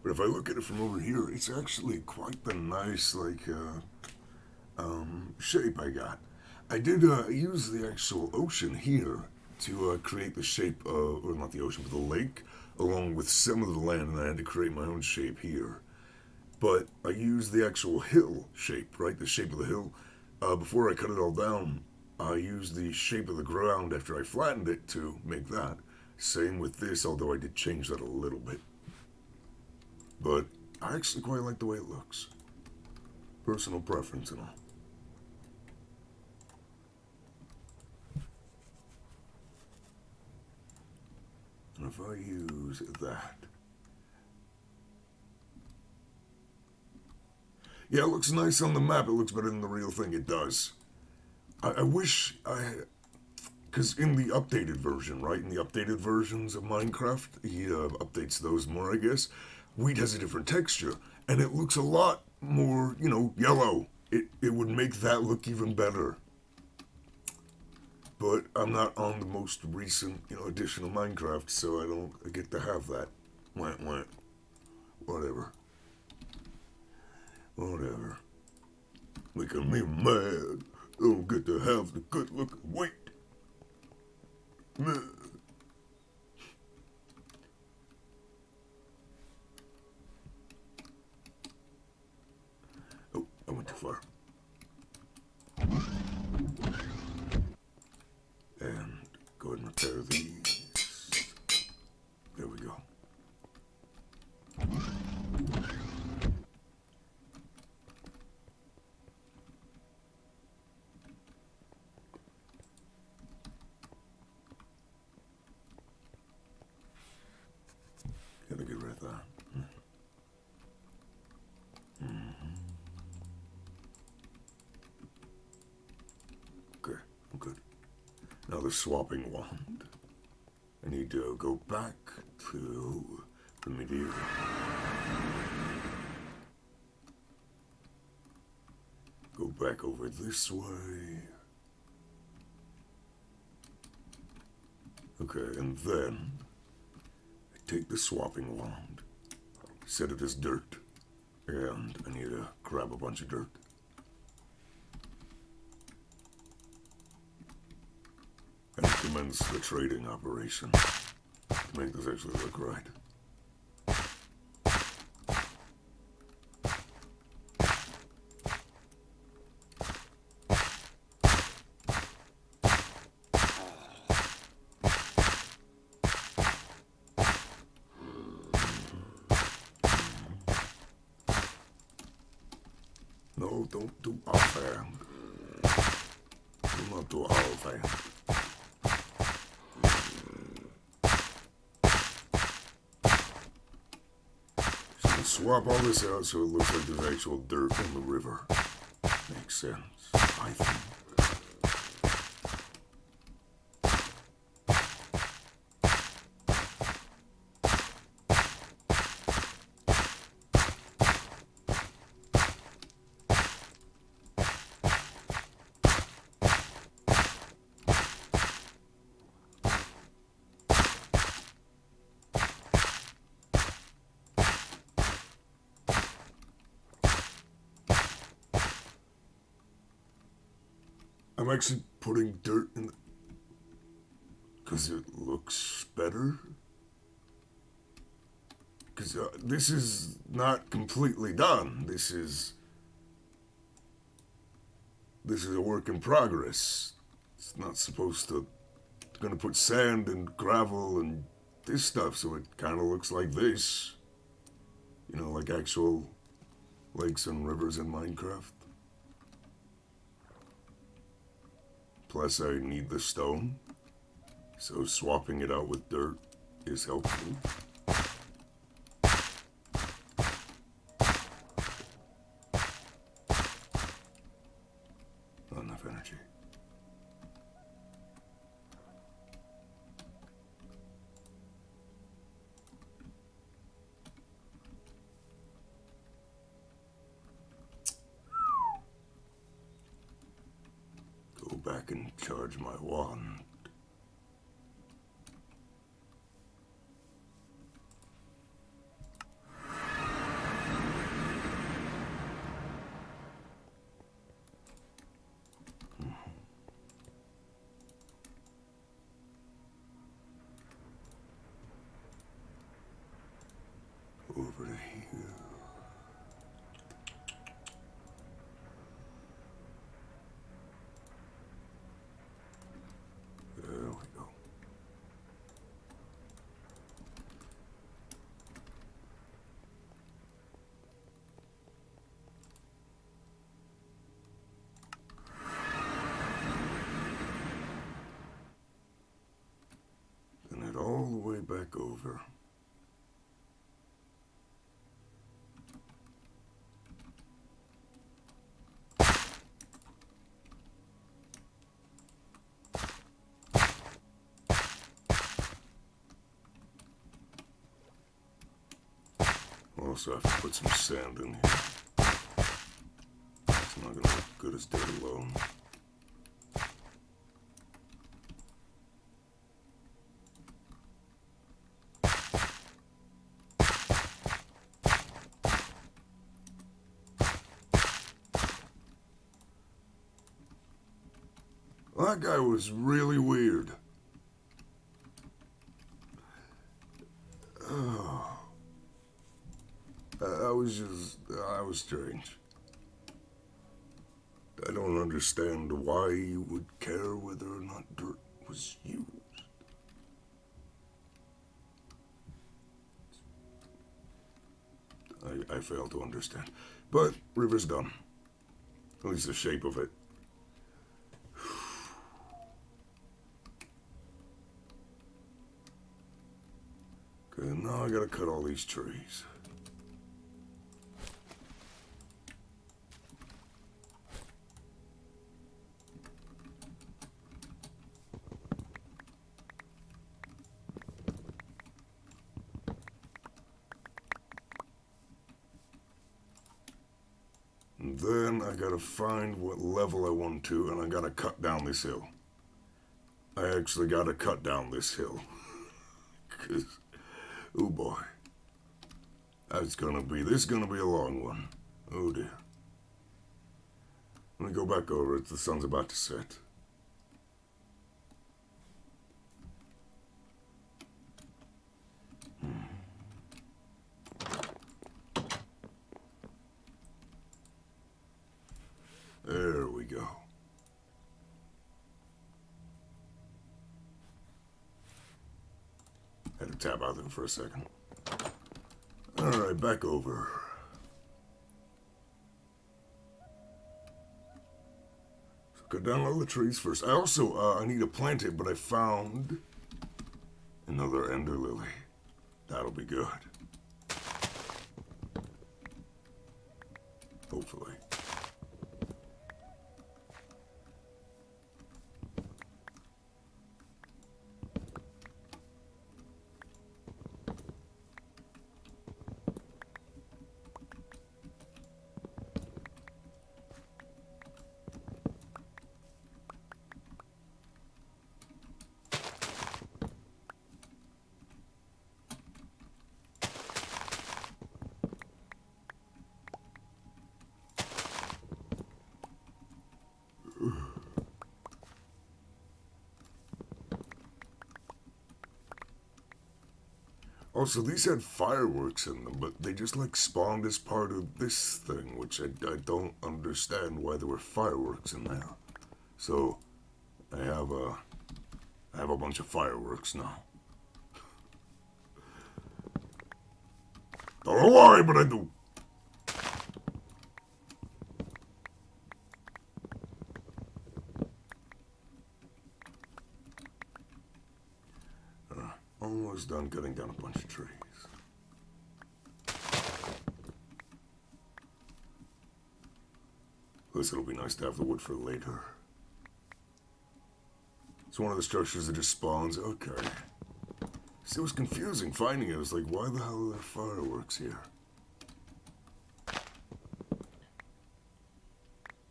But if I look at it from over here, it's actually quite the nice, like, shape I got. I did use the actual ocean here to create the shape, or not the ocean, but the lake, along with some of the land, and I had to create my own shape here. But I used the actual hill shape, right, the shape of the hill. Before I cut it all down, I used the shape of the ground after I flattened it to make that. Same with this, although I did change that a little bit. But I actually quite like the way it looks. Personal preference and all. And if I use that... Yeah, it looks nice on the map. It looks better than the real thing. It does. I wish I had... Because in the updated version, right? In the updated versions of Minecraft, he updates those more, I guess. Wheat has a different texture, and it looks a lot more, you know, yellow. It would make that look even better. But I'm not on the most recent, you know, edition of Minecraft, so I don't get to have that. Whatever. Whatever. Making me mad. I don't get to have the good looking wheat. Oh, I went too far. pair of these. There we go. Gotta get rid of that. Okay, I'm good. Now the swapping wand. I need to go back to the medieval. Go back over this way. Okay, and then I take the swapping wand, set it as dirt, and I need to grab a bunch of dirt. And commence the trading operation to make this actually look right. No, don't do offhand. Do not do offhand. Swap all this out so it looks like there's actual dirt in the river. Makes sense, I think. I'm actually putting dirt in the... because it looks better. Because this is not completely done. This is a work in progress. It's not supposed to... It's gonna put sand and gravel and this stuff so it kind of looks like this. You know, like actual lakes and rivers in Minecraft. Plus, I need the stone, so swapping it out with dirt is helpful. Not enough energy. Back and charge my wand. Over to here. There we go. Send it all the way back over. Also have to put some sand in here. It's not gonna look good as dirt alone. Well, that guy was really weird. Oh. I was strange. I don't understand why you would care whether or not dirt was used. I fail to understand. But river's done. At least the shape of it. Okay, now I gotta cut all these trees. And then I gotta find what level I want to, and I gotta cut down this hill. I actually gotta cut down this hill. Cause, oh boy. This is gonna be a long one. Oh dear. Let me go back over it, the sun's about to set. There we go. Had to tap out there for a second. Alright, back over. So cut down all the trees first. I also, I need to plant it, but I found another ender lily. That'll be good. Hopefully. Also, these had fireworks in them, but they just like spawned as part of this thing, which I don't understand why there were fireworks in there. So, I have a bunch of fireworks now. Don't know why, but I do. Almost done cutting down a bunch of trees. Plus, it'll be nice to have the wood for later. It's one of the structures that just spawns. Okay. See, it was confusing finding it. I was like, why the hell are there fireworks here?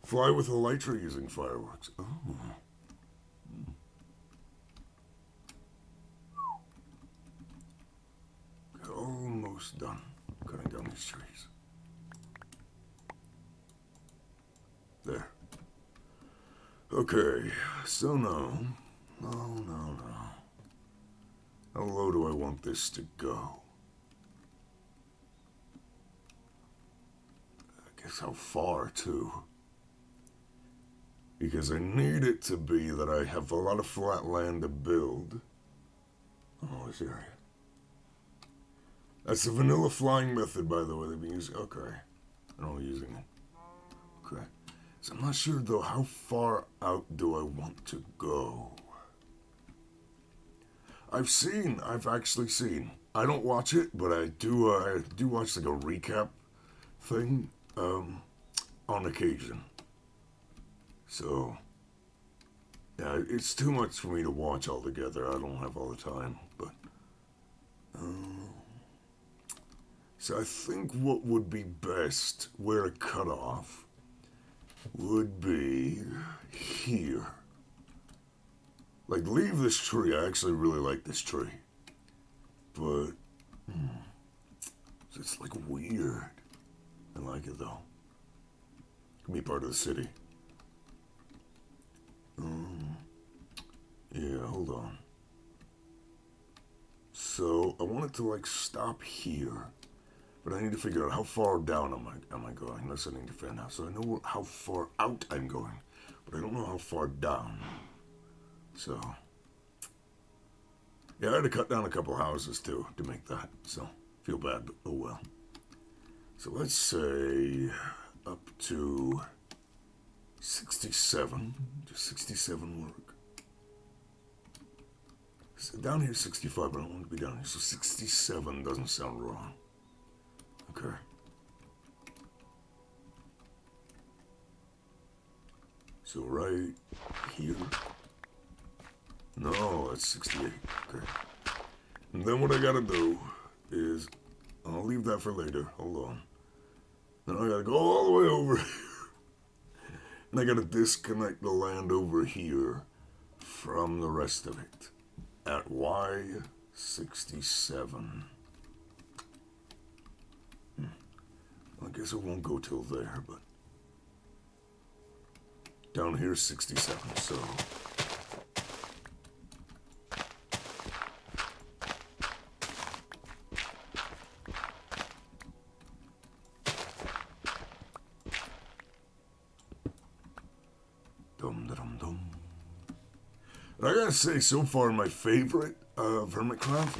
Fly with elytra using fireworks. Oh. Almost done cutting down these trees. There. Okay, so now, no. How low do I want this to go? I guess how far, too? Because I need it to be that I have a lot of flat land to build. Oh, this area. That's the vanilla flying method, by the way, they've been using. Okay. I'm only using it. Okay. So I'm not sure, though, how far out do I want to go? I've actually seen. I don't watch it, but I do watch, like, a recap thing, on occasion. So, yeah, it's too much for me to watch altogether. I don't have all the time, but, so I think what would be best, where to cut off, would be here. Like, leave this tree. I actually really like this tree. But, it's like weird. I like it though. It can be part of the city. Yeah, hold on. So, I want it to like stop here. But I need to figure out how far down am I going. That's what I need to figure out. So I know how far out I'm going, but I don't know how far down. So, yeah, I had to cut down a couple houses too to make that. So, feel bad, but oh well. So let's say up to 67. Does 67 work? So down here 65, but I don't want to be down here. So 67 doesn't sound wrong. Okay. So right here. No, that's 68. Okay. And then what I gotta do is, I'll leave that for later. Hold on. Then I gotta go all the way over here. And I gotta disconnect the land over here from the rest of it. At Y67. I guess it won't go till there, but down here 67, so dum. And I gotta say, so far my favorite of Hermitcraft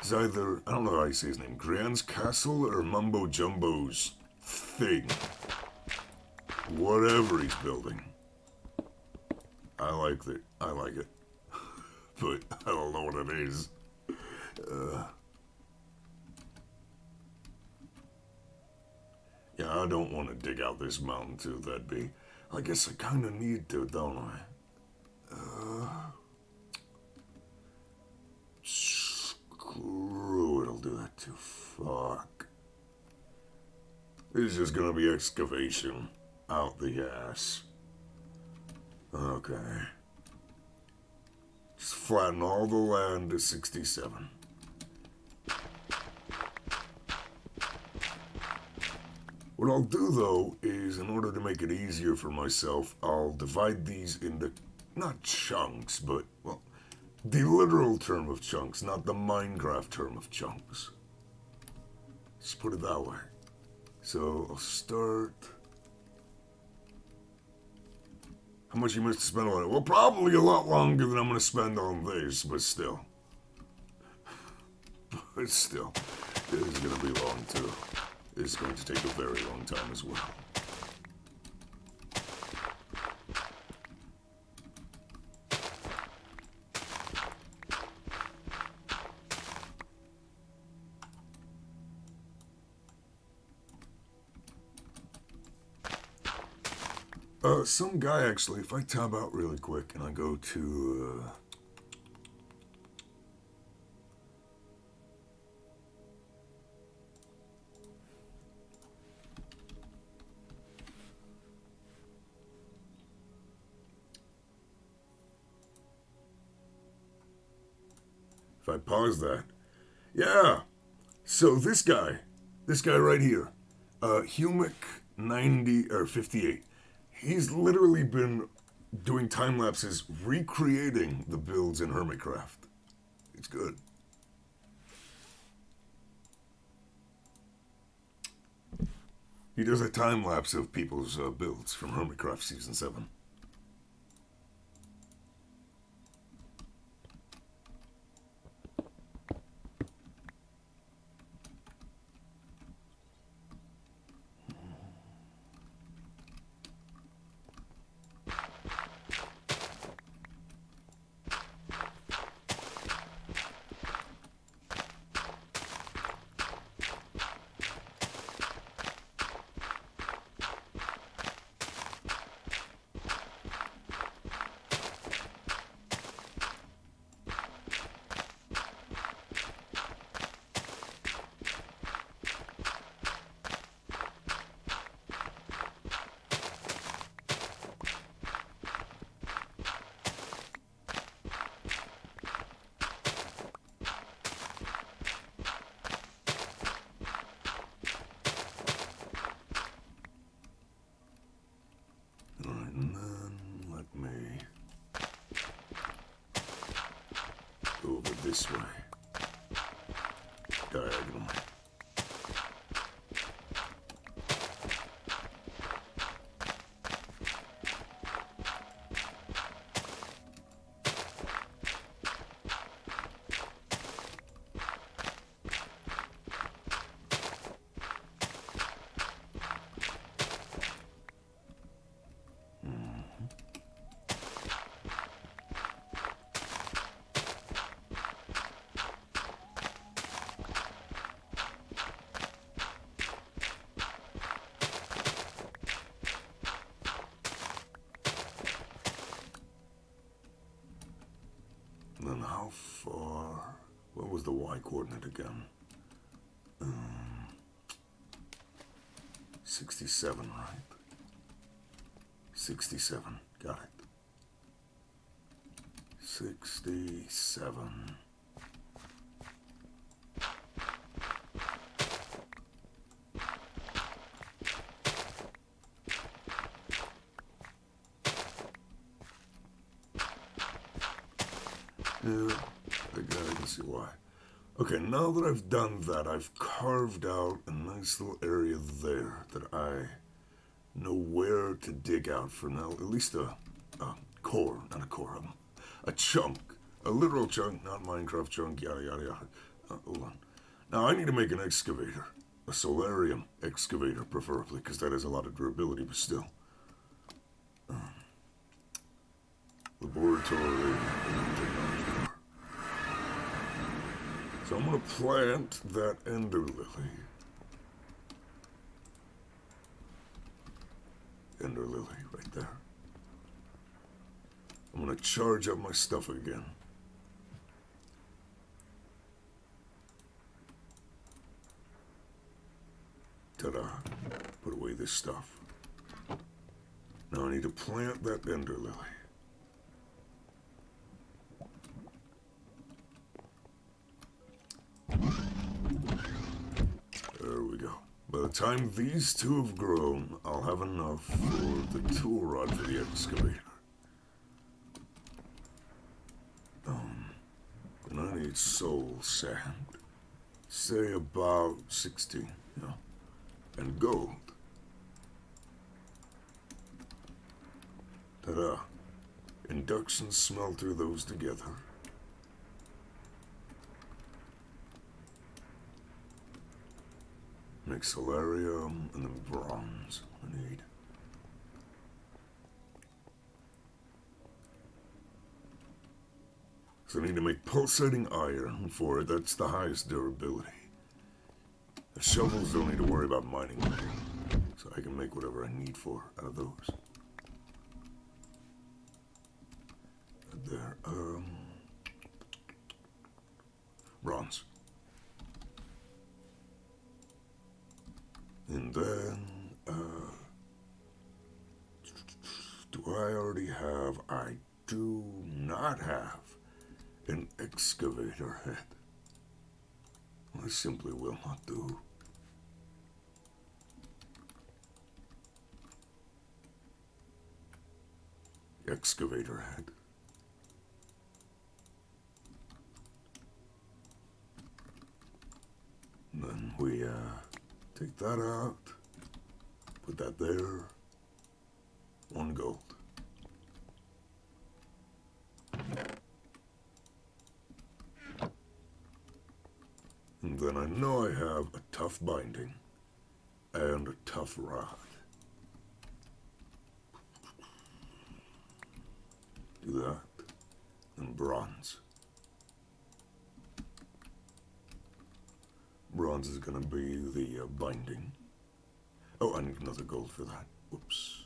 is either, I don't know how you say his name, Grand's Castle or Mumbo Jumbo's thing. Whatever he's building. I like it. But I don't know what it is. Yeah, I don't want to dig out this mountain too. That'd be, I guess I kind of need to, don't I? Screw it, I'll do that too. Fuck. This is just gonna be excavation out the ass. Okay. Just flatten all the land to 67. What I'll do though is, in order to make it easier for myself, I'll divide these into, not chunks, but, well, the literal term of chunks, not the Minecraft term of chunks. Just put it that way. So I'll start. How much you must spend on it? Well, probably a lot longer than I'm going to spend on this, but still. But still, it is going to be long too. It's going to take a very long time as well. Some guy actually, if I tab out really quick and I go to, if I pause that, yeah, so this guy right here, Humic 90 or 58, he's literally been doing time lapses recreating the builds in Hermitcraft. It's good. He does a time lapse of people's builds from Hermitcraft Season 7. This way. Diagonal. far? What was the Y coordinate again? 67, right? 67. Got it. 67. Yeah, I can see why. Okay, now that I've done that, I've carved out a nice little area there that I know where to dig out for now. At least a core, not a core, a chunk. A literal chunk, not Minecraft chunk, yada yada yada. Hold on. Now I need to make an excavator. A solarium excavator, preferably, because that has a lot of durability, but still. Laboratory. So I'm going to plant that ender lily. Ender lily, right there. I'm going to charge up my stuff again. Ta-da. Put away this stuff. Now I need to plant that ender lily. There we go. By the time these two have grown, I'll have enough for the tool rod for the excavator. And I need soul sand. Say about 16, yeah. And gold. Ta-da. Induction smelter those together. Make solarium and then bronze I need. So I need to make pulsating iron for it. That's the highest durability. The shovels don't need to worry about mining them. So I can make whatever I need for out of those. There, bronze. And then, do I already have? I do not have an excavator head. I simply will not do. Excavator head. And then we, take that out, put that there, 1 gold. And then I know I have a tough binding and a tough rod. Do that, and bronze. Bronze is going to be the binding. Oh, I need another gold for that. Whoops.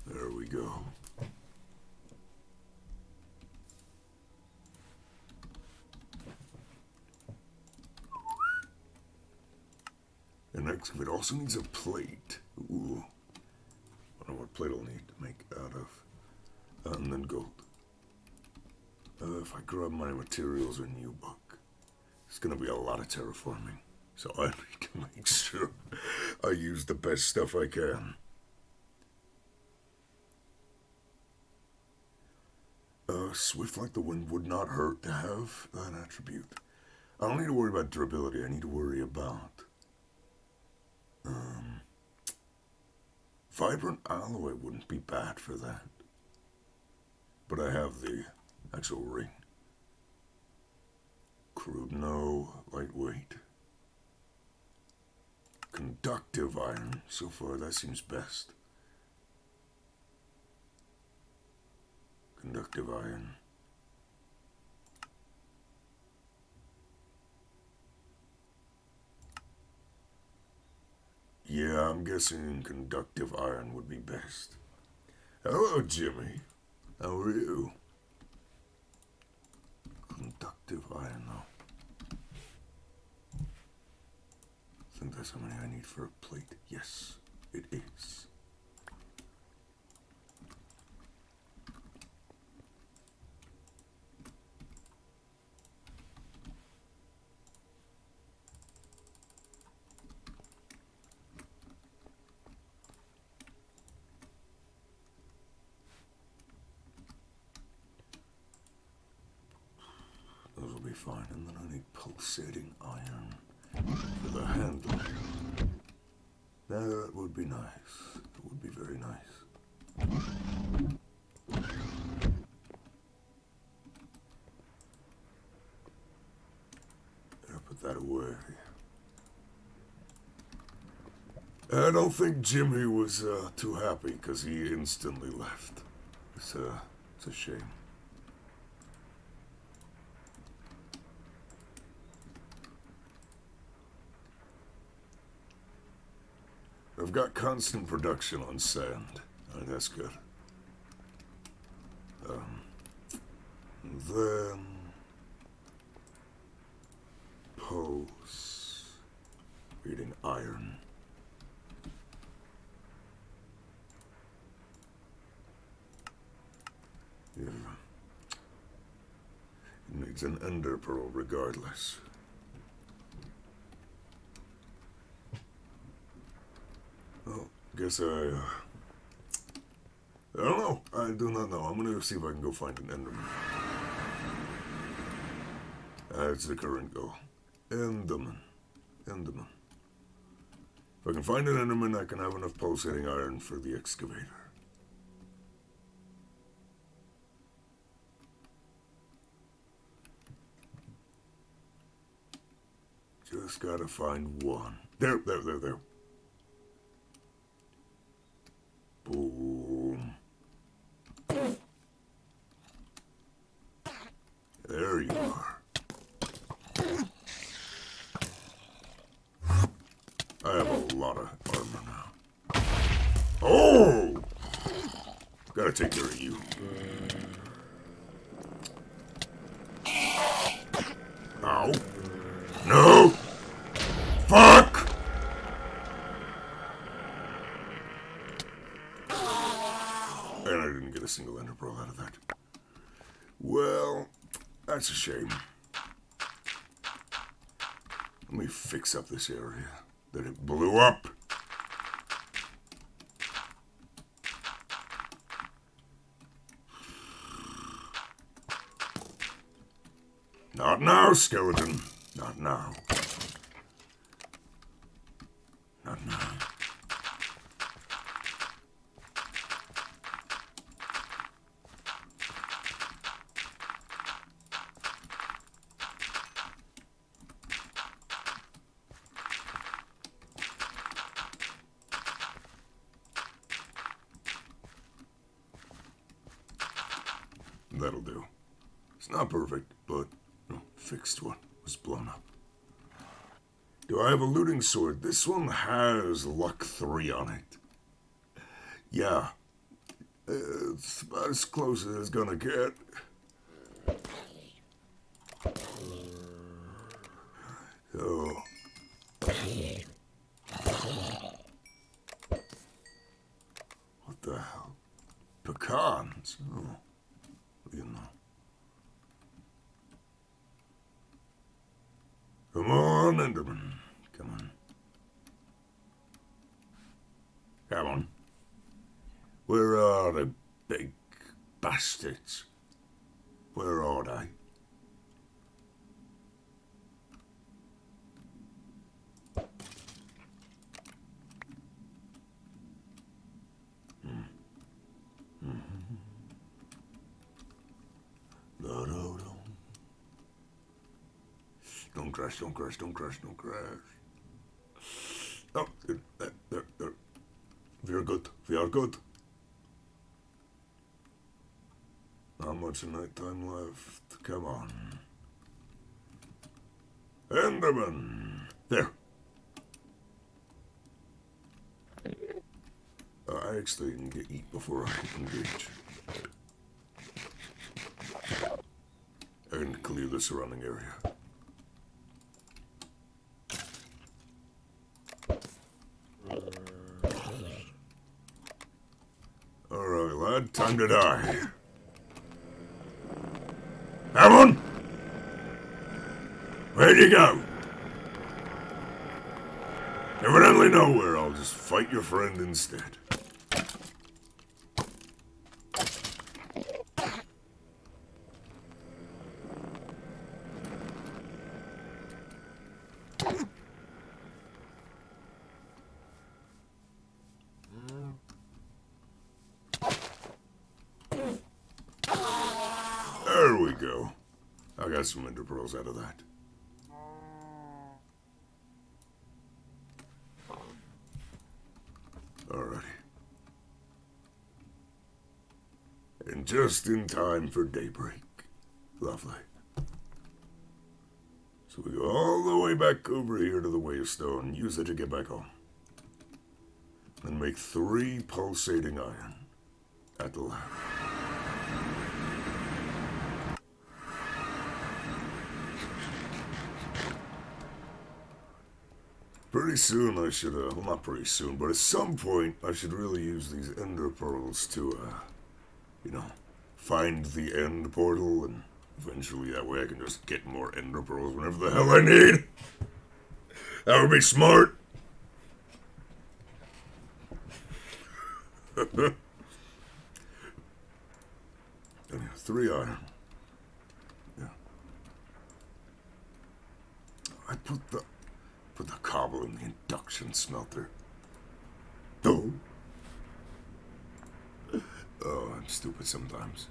There we go. An excavator also needs a plate. Ooh. I don't know what plate I'll need to make out of. And then gold. If I grab my materials or new book, it's going to be a lot of terraforming. So I need to make sure I use the best stuff I can. Swift like the wind would not hurt to have that attribute. I don't need to worry about durability. I need to worry about vibrant alloy wouldn't be bad for that. But I have the actual ring. Crude, no. Lightweight. Conductive iron. So far, that seems best. Conductive iron. Yeah, I'm guessing conductive iron would be best. Hello, Jimmy. How are you? Conductive iron, though. I think that's how many I need for a plate. Yes, it is. Those will be fine, and then I need pulsating iron for the handle. Now that would be nice. That would be very nice. I'll put that away. I don't think Jimmy was too happy because he instantly left. It's a shame. I've got constant production on sand. I think that's good. Then pose. Reading iron. Yeah. It needs an ender pearl regardless. Well, guess I don't know. I do not know. I'm gonna see if I can go find an enderman. That's the current goal. Enderman. Enderman. If I can find an enderman, I can have enough pulsating iron for the excavator. Just gotta find one. There. Boom. There you are. I have a lot of armor now. Oh! Gotta take care of you. Ow. No! Fuck! And I didn't get a single ender pearl out of that. Well, that's a shame. Let me fix up this area that it blew up. Not now, skeleton. Not now. Not now. That'll do. It's not perfect, but fixed one was blown up. Do I have a looting sword? This one has luck 3 on it. Yeah. It's about as close as it's gonna get. So. What the hell? Pecans? Oh. What do you know? Come on, Enderman. Come on. Come on. Where are the big bastards? Where are they? No. Don't crash. Oh, there. We are good. Not much night time left. Come on. Enderman! There. I actually need to eat before I engage. And clear the surrounding area. Alright, lad, time to die. Have where'd you go? Evidently nowhere, I'll just fight your friend instead. There we go. I got some ender pearls out of that. Alrighty. And just in time for daybreak. Lovely. So we go all the way back over here to the Waystone, use it to get back home. And make 3 pulsating iron at the lab. Pretty soon I should, well not pretty soon, but at some point I should really use these ender pearls to, you know, find the end portal, and eventually that way I can just get more ender pearls whenever the hell I need. That would be smart. 3 iron. Yeah. I put the cobble in the induction smelter. Oh. Oh, I'm stupid sometimes.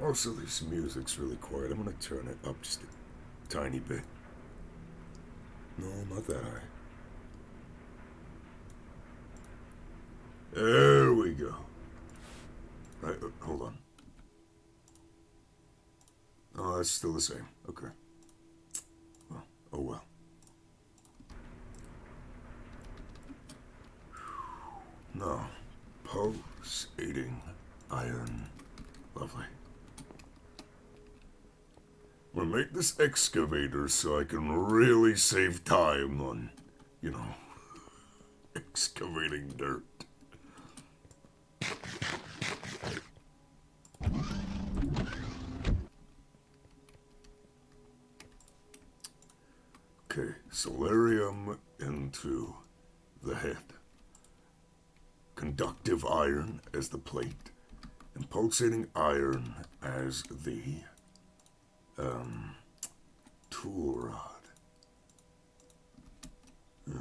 Also, this music's really quiet. I'm gonna turn it up just a tiny bit. No, not that high. There we go. Right, hold on. Oh, that's still the same. Okay. Well, oh well. Now, pulsating iron. Lovely. I'm gonna make this excavator so I can really save time on, you know, excavating dirt. Okay, solarium into the head. Conductive iron as the plate. And pulsating iron as the, tool rod. Yeah.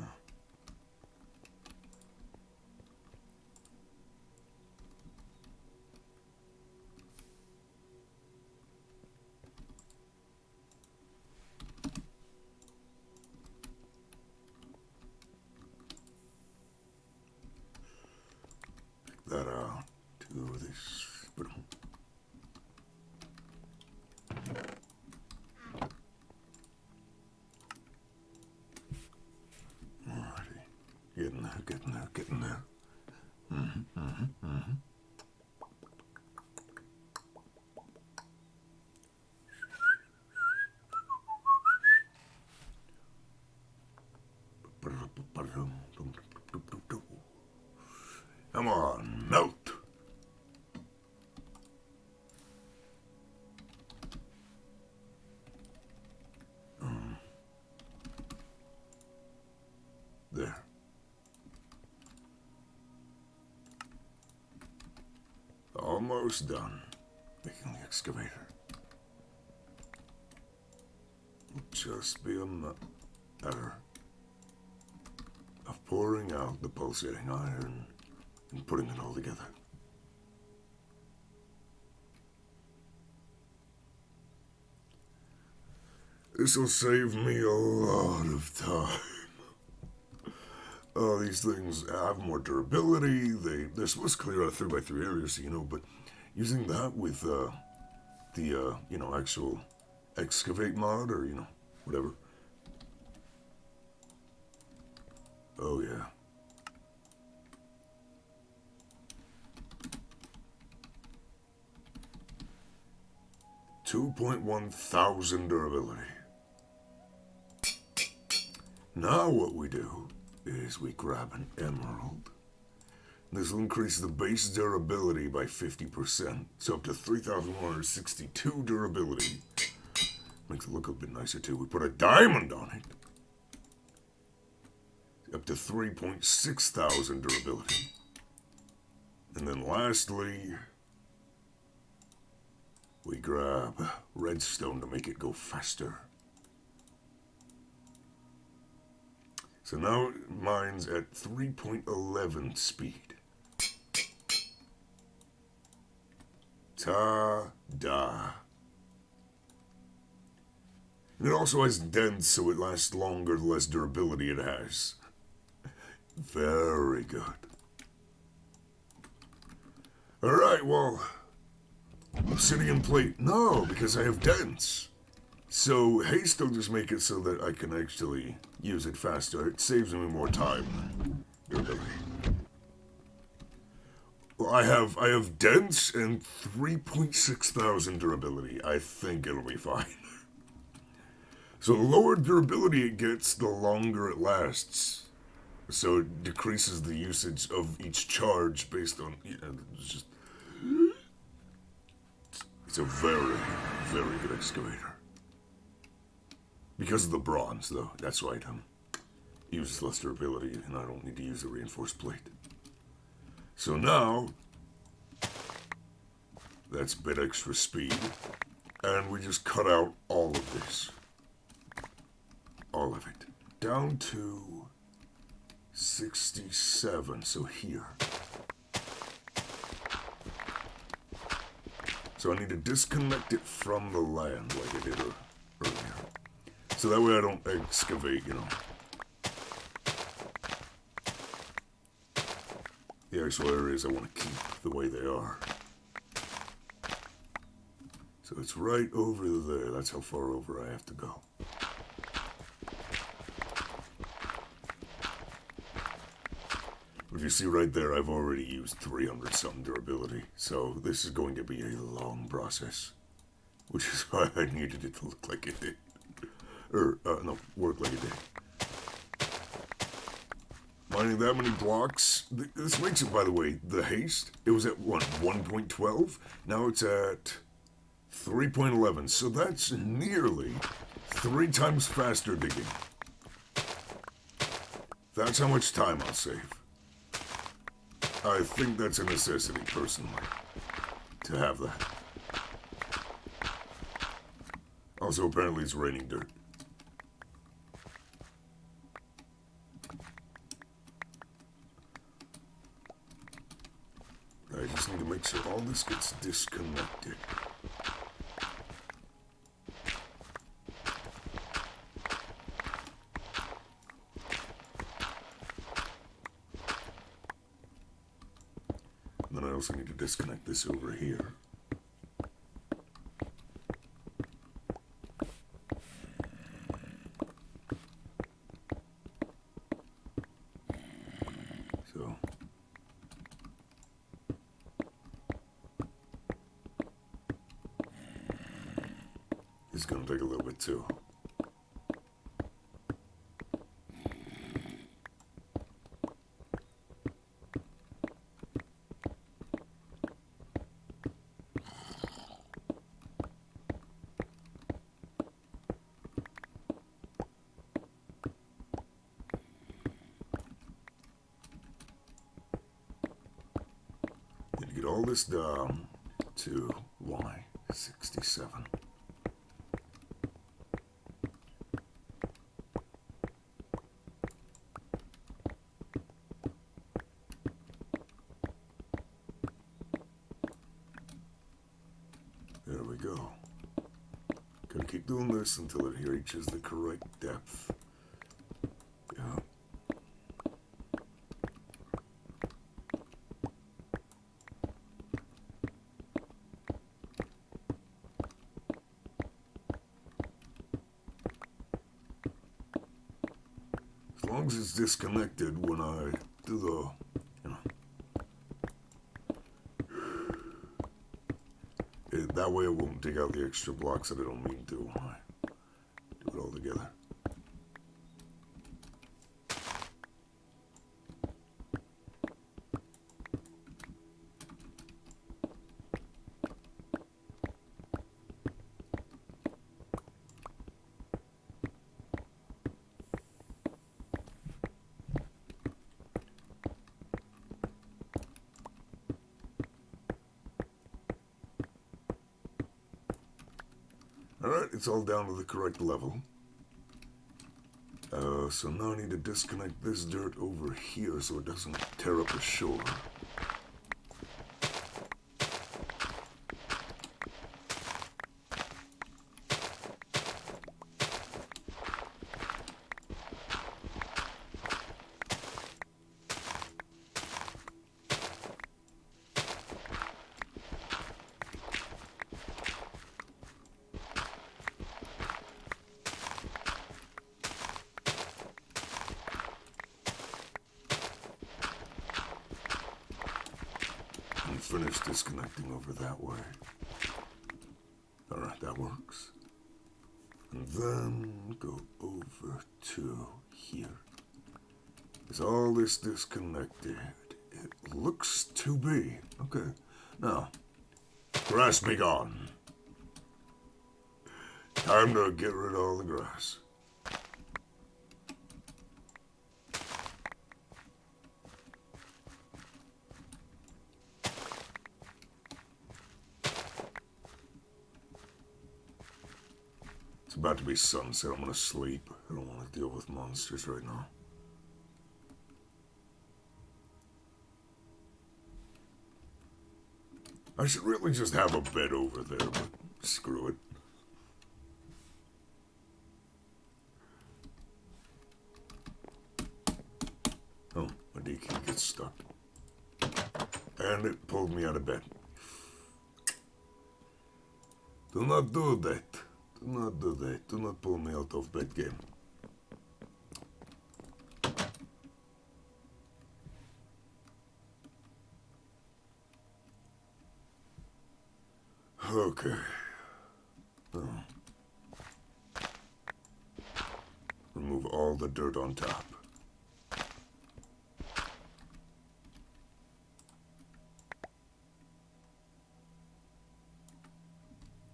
That out to this. Alrighty, getting there. Come on, melt. There. Almost done making the excavator. It'll just be a matter of pouring out the pulsating iron and putting it all together. This'll save me a lot of time. These things have more durability. They're supposed to clear out 3x3 areas, you know, but using that with the you know, actual excavate mod, or, you know, whatever. Oh yeah. $2,100 durability. Now what we do is we grab an emerald. This will increase the base durability by 50%, so up to 3,162 durability. Makes it look a bit nicer too. We put a diamond on it. Up to 3,600 durability. And then lastly, we grab redstone to make it go faster. So now mine's at 3.11 speed. Ta-da. And it also has dents, so it lasts longer the less durability it has. Very good. Alright, well, obsidian plate, no, because I have dents. So haste will just make it so that I can actually use it faster. It saves me more time than durability. Well, I have dents and 3,600 durability. I think it'll be fine. So the lower durability it gets, the longer it lasts. So it decreases the usage of each charge based on... It's a very, very good excavator. Because of the bronze, though. That's right. It uses less durability, and I don't need to use the reinforced plate. So now, that's a bit extra speed. And we just cut out all of this. All of it. Down to 67, so here. So I need to disconnect it from the land like I did earlier. So that way I don't excavate, you know. The actual areas I want to keep the way they are. So it's right over there. That's how far over I have to go. If you see right there, I've already used 300-something durability. So this is going to be a long process. Which is why I needed it to look like it did. Or, no, work like it did. Mining that many blocks. This makes it, by the way, the haste. It was at, what, 1.12? Now it's at 3.11. So that's nearly 3 times faster digging. That's how much time I'll save. I think that's a necessity, personally, to have that. Also, apparently it's raining dirt. I just need to make sure all this gets disconnected. And then I also need to disconnect this over here. So it's going to take a little bit too. Get all this down to Y67. There we go. Gonna keep doing this until it reaches the correct depth. Yeah. long as it's disconnected when I do the, that way it won't dig out the extra blocks that I don't mean to when I do it all together. Alright, it's all down to the correct level. So now I need to disconnect this dirt over here so it doesn't tear up the shore. Finish disconnecting over that way. Alright, that works. And then go over to here. Is all this disconnected? It looks to be. Okay. Now, grass be gone. Time to get rid of all the grass. It's about to be sunset. I'm gonna sleep. I don't want to deal with monsters right now. I should really just have a bed over there, but screw it. Oh, my D key gets stuck. And it pulled me out of bed. Do not do that. Do not do that. Do not pull me out of bed game. Okay. Oh. Remove all the dirt on top.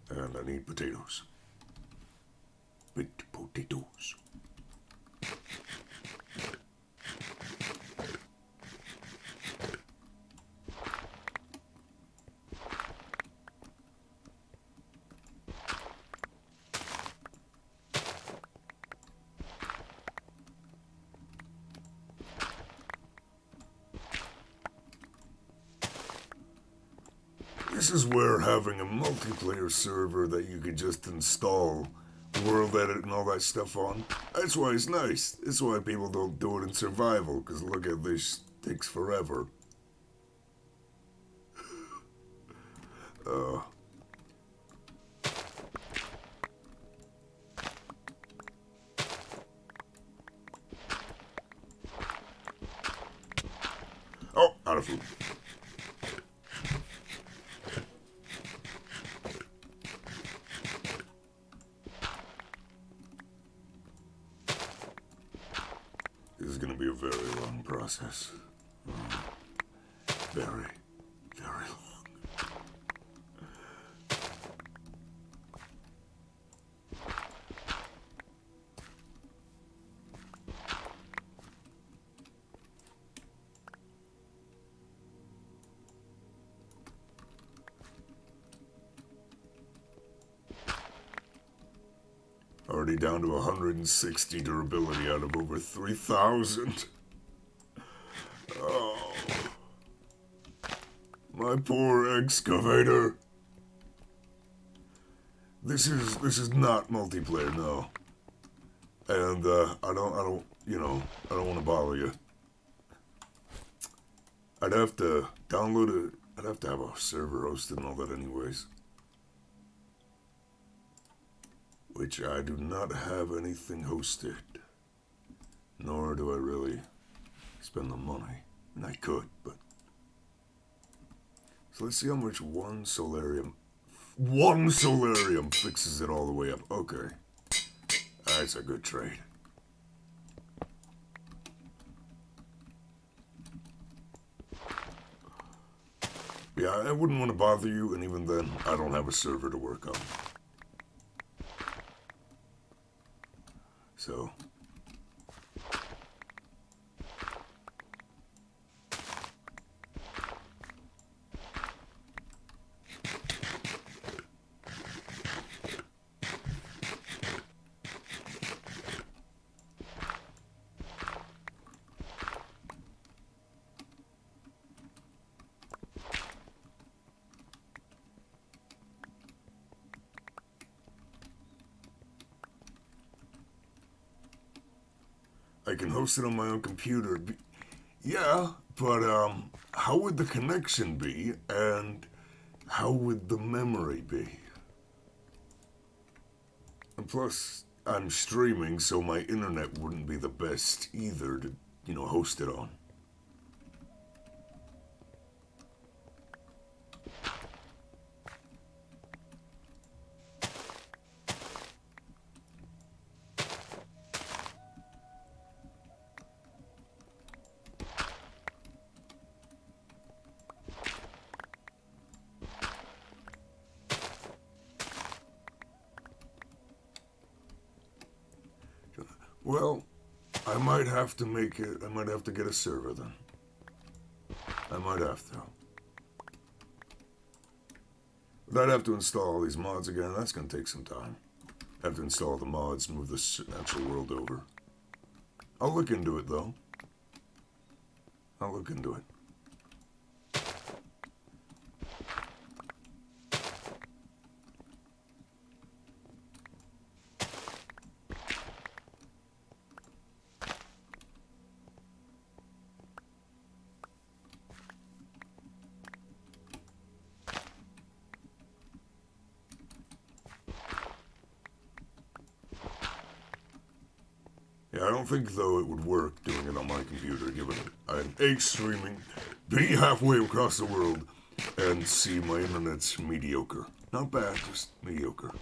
And I need potatoes. Potatoes. This is where having a multiplayer server that you could just install world edit and all that stuff on, that's why it's nice. That's why people don't do it in survival, because look at this, takes forever. Oh, out of food. This is going to be a very long process. Very, very long. Already down to 160 durability out of over 3,000. Oh. My poor excavator. This is not multiplayer, no. And I don't want to bother you. I'd have to download it. I'd have to have a server hosted and all that anyways. Which I do not have anything hosted. Nor do I really spend the money. And I could, but... So let's see how much one solarium fixes it all the way up. Okay. That's a good trade. Yeah, I wouldn't want to bother you, and even then, I don't have a server to work on. So... I can host it on my own computer. Yeah, but how would the connection be, and how would the memory be? And plus, I'm streaming, so my internet wouldn't be the best either to, host it on. Well, I might have to get a server then. I might have to. But I'd have to install all these mods again. That's going to take some time. I have to install the mods, move the actual world over. I'll look into it, though. I'll look into it. Yeah, I don't think, though, it would work doing it on my computer, given I'm A, streaming, B, halfway across the world, and C, my internet's mediocre. Not bad, just mediocre.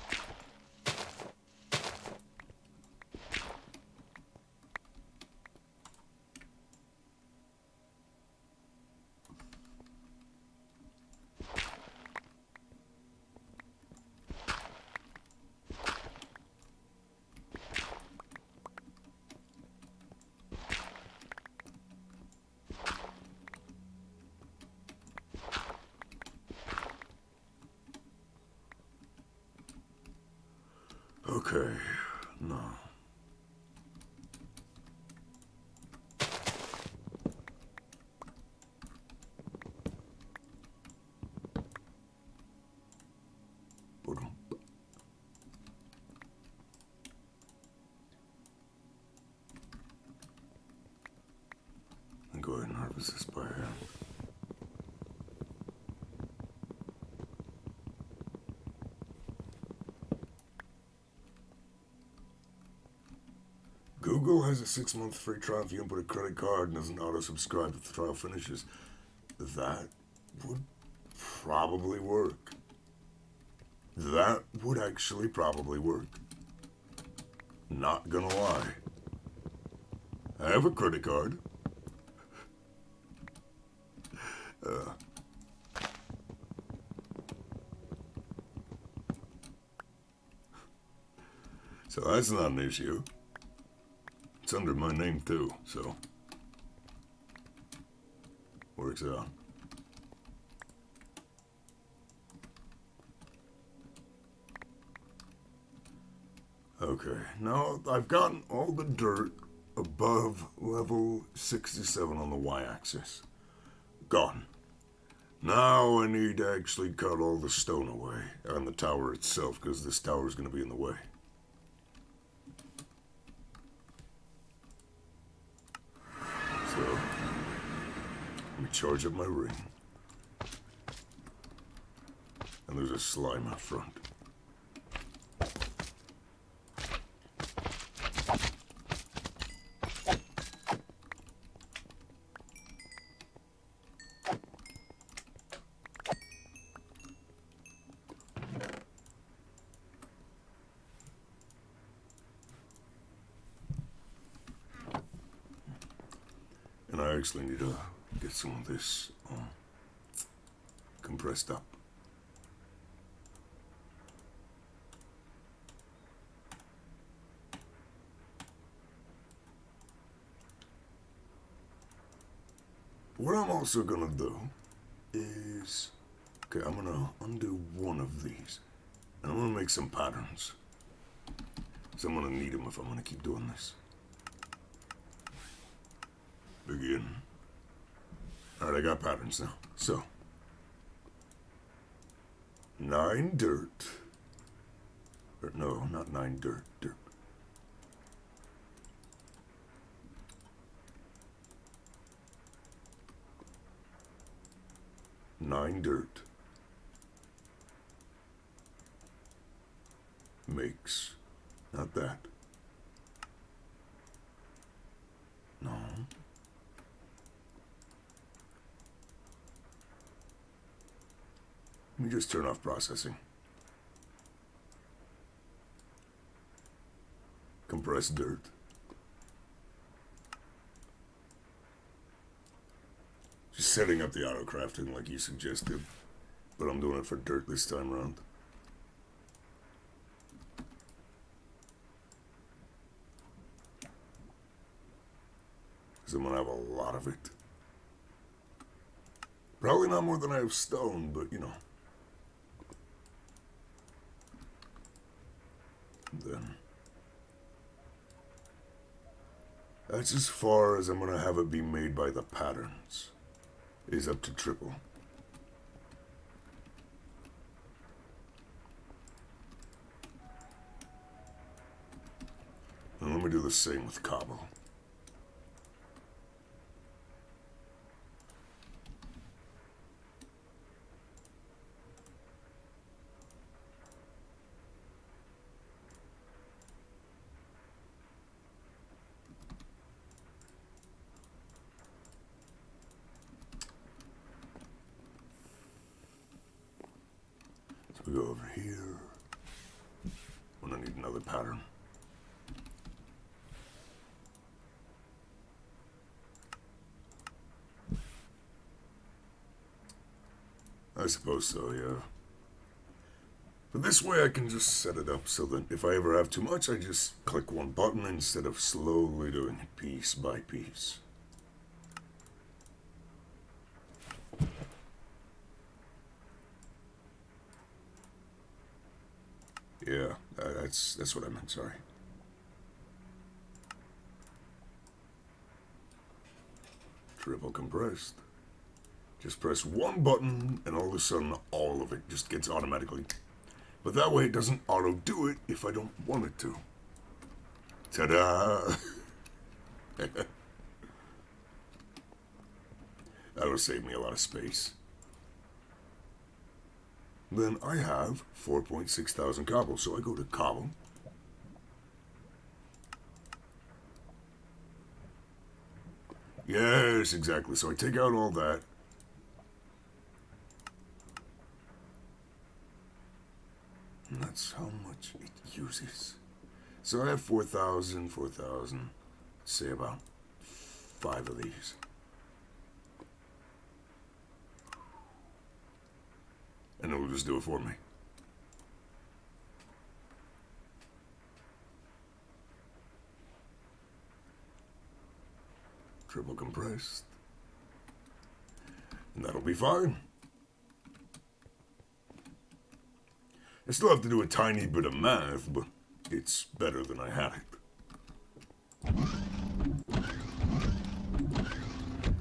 Okay, no. And go ahead and harvest this by hand. Google has a 6-month free trial if you input a credit card and doesn't auto-subscribe if the trial finishes. That would probably work. That would actually probably work. Not gonna lie. I have a credit card. So that's not an issue. It's under my name too, so works out. Okay, now I've gotten all the dirt above level 67 on the y-axis. Gone. Now I need to actually cut all the stone away on the tower itself, because this tower is going to be in the way. So, let me charge up my ring. And there's a slime out front. I actually need to get some of this compressed up. What I'm also gonna do is, okay, I'm gonna undo one of these, and I'm gonna make some patterns. So I'm gonna need them if I'm gonna keep doing this. Begin. Alright, I got patterns now. So, 9 dirt. Or no, not 9 dirt. Dirt. Nine dirt makes, not that. No. Let me just turn off processing. Compressed dirt. Just setting up the auto crafting like you suggested, but I'm doing it for dirt this time around. Because I'm gonna have a lot of it. Probably not more than I have stone, but you know. And then that's as far as I'm gonna have it be made by the patterns. Is up to triple. And let me do the same with cobble. We go over here. When I need another pattern. I suppose so, yeah. But this way I can just set it up so that if I ever have too much, I just click one button instead of slowly doing it piece by piece. Yeah, that's what I meant, sorry. Triple compressed. Just press one button and all of a sudden all of it just gets automatically. But that way it doesn't auto do it if I don't want it to. Ta-da! That'll save me a lot of space. Then I have 4.6 thousand cobble, so I go to cobble. Yes, exactly. So I take out all that. And that's how much it uses. So I have 4,000, 4,000. Say about 5 of these. And it will just do it for me. Triple compressed. And that'll be fine. I still have to do a tiny bit of math, but it's better than I had it.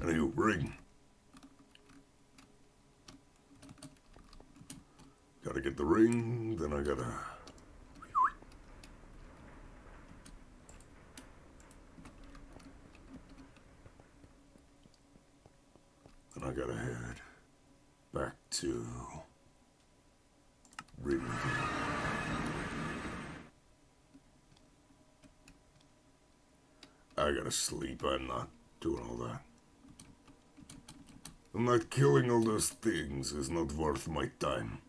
And a new ring. Gotta get the ring, then I gotta... Then I gotta head back to... ring. I gotta sleep, I'm not doing all that. I'm not killing all those things is not worth my time.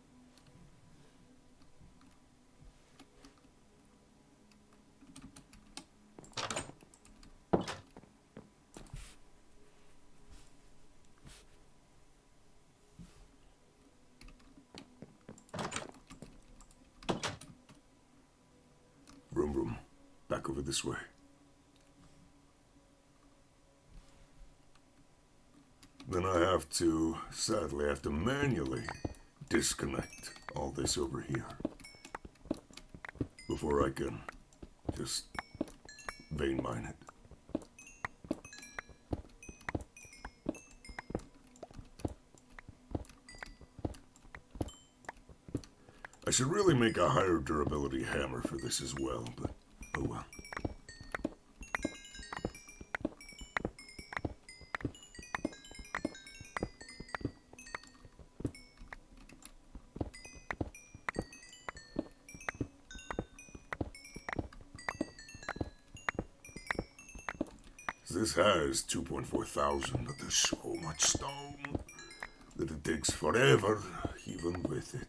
back over this way. Then sadly, I have to manually disconnect all this over here before I can just vein mine it. I should really make a higher durability hammer for this as well, but oh well. This has 2.4 thousand, but there's so much stone that it takes forever, even with it.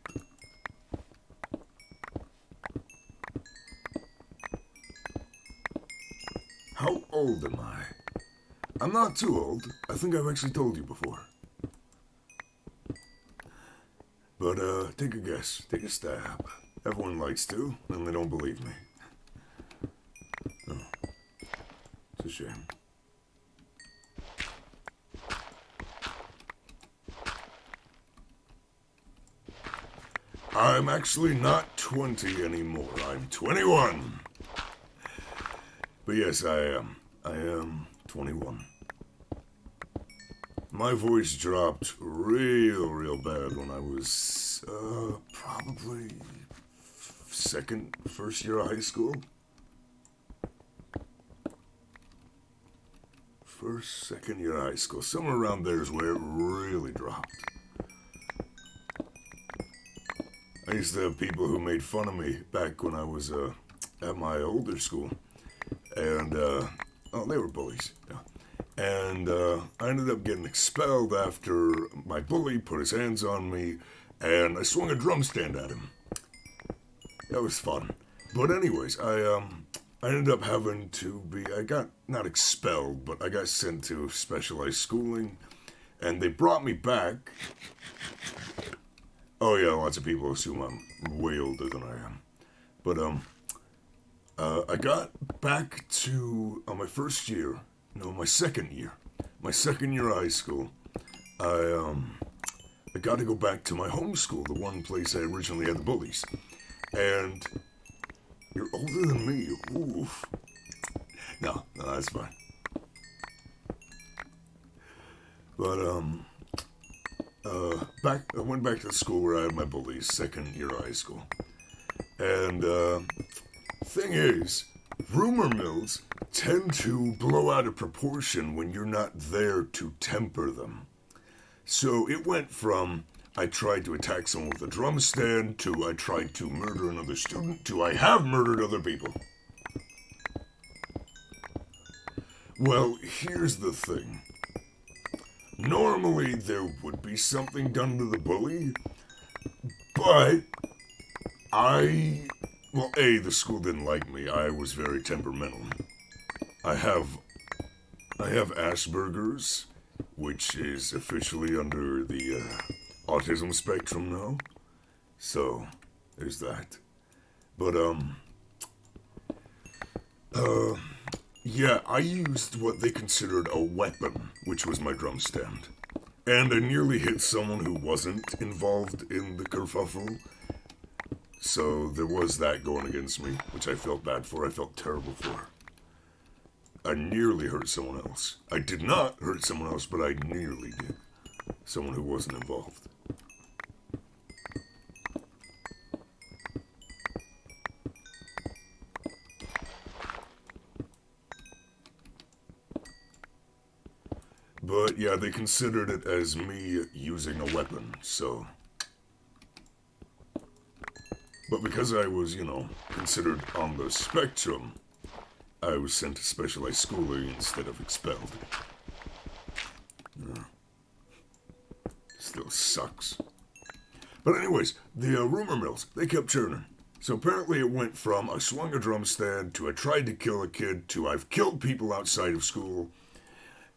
How old am I? I'm not too old. I think I've actually told you before. But, take a guess. Take a stab. Everyone likes to, and they don't believe me. Oh. It's a shame. I'm actually not 20 anymore. I'm 21. But yes, I am. I am 21. My voice dropped real bad when I was, probably first year of high school. Second year of high school. Somewhere around there is where it really dropped. I used to have people who made fun of me back when I was, at my older school. And, they were bullies, yeah. And, I ended up getting expelled after my bully put his hands on me, and I swung a drum stand at him. That was fun. But anyways, I ended up having to I got, not expelled, but I got sent to specialized schooling, and they brought me back. Oh yeah, lots of people assume I'm way older than I am. But, I got back to, my second year of high school, I got to go back to my home school, the one place I originally had the bullies. And you're older than me, oof. No, that's fine. But, I went back to the school where I had my bullies, second year of high school. And, thing is, rumor mills tend to blow out of proportion when you're not there to temper them. So it went from, I tried to attack someone with a drum stand, to I tried to murder another student, to I have murdered other people. Well, here's the thing. Normally there would be something done to the bully, but well, the school didn't like me. I was very temperamental. I have Asperger's, which is officially under the autism spectrum now. So, there's that. But, yeah, I used what they considered a weapon, which was my drum stand. And I nearly hit someone who wasn't involved in the kerfuffle. So there was that going against me, which I felt bad for. I felt terrible for. I nearly hurt someone else. I did not hurt someone else, but I nearly did. Someone who wasn't involved. But yeah, they considered it as me using a weapon, so... But because I was, considered on the spectrum, I was sent to specialized schooling instead of expelled. Still sucks. But anyways, the rumor mills, they kept churning. So apparently it went from I swung a drum stand to I tried to kill a kid to I've killed people outside of school.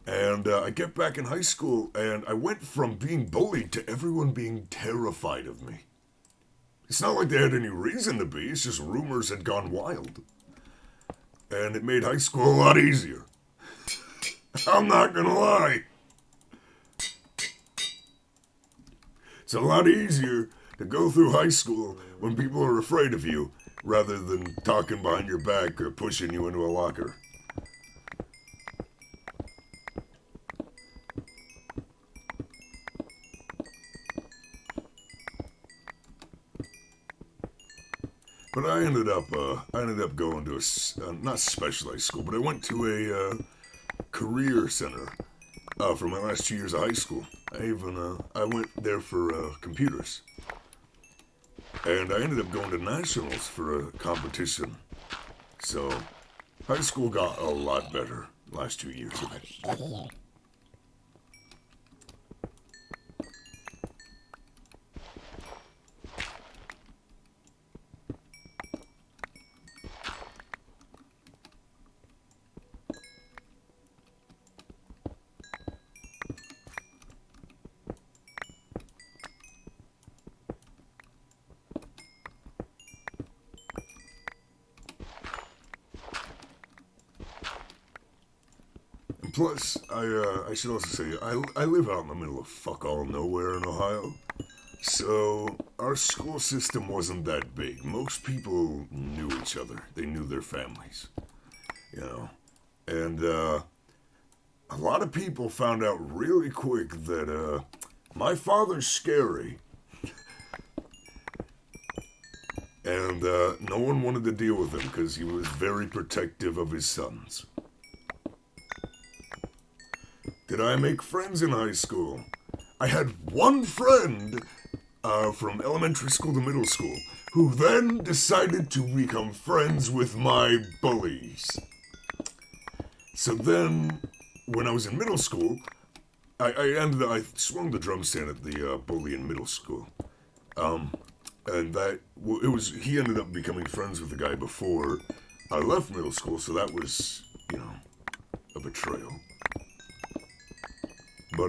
And I get back in high school and I went from being bullied to everyone being terrified of me. It's not like they had any reason to be, it's just rumors had gone wild. And it made high school a lot easier. I'm not gonna lie. It's a lot easier to go through high school when people are afraid of you rather than talking behind your back or pushing you into a locker. But I ended up going to a not specialized school, but I went to a career center for my last 2 years of high school. I went there for computers, and I ended up going to nationals for a competition. So high school got a lot better last 2 years of it. Plus, I should also say, I live out in the middle of fuck all nowhere in Ohio. So, our school system wasn't that big. Most people knew each other. They knew their families. You know? And, a lot of people found out really quick that, my father's scary. And, no one wanted to deal with him because he was very protective of his sons. Did I make friends in high school? I had one friend from elementary school to middle school who then decided to become friends with my bullies. So then, when I was in middle school, I swung the drum stand at the bully in middle school. And he ended up becoming friends with the guy before I left middle school, so that was, a betrayal. But,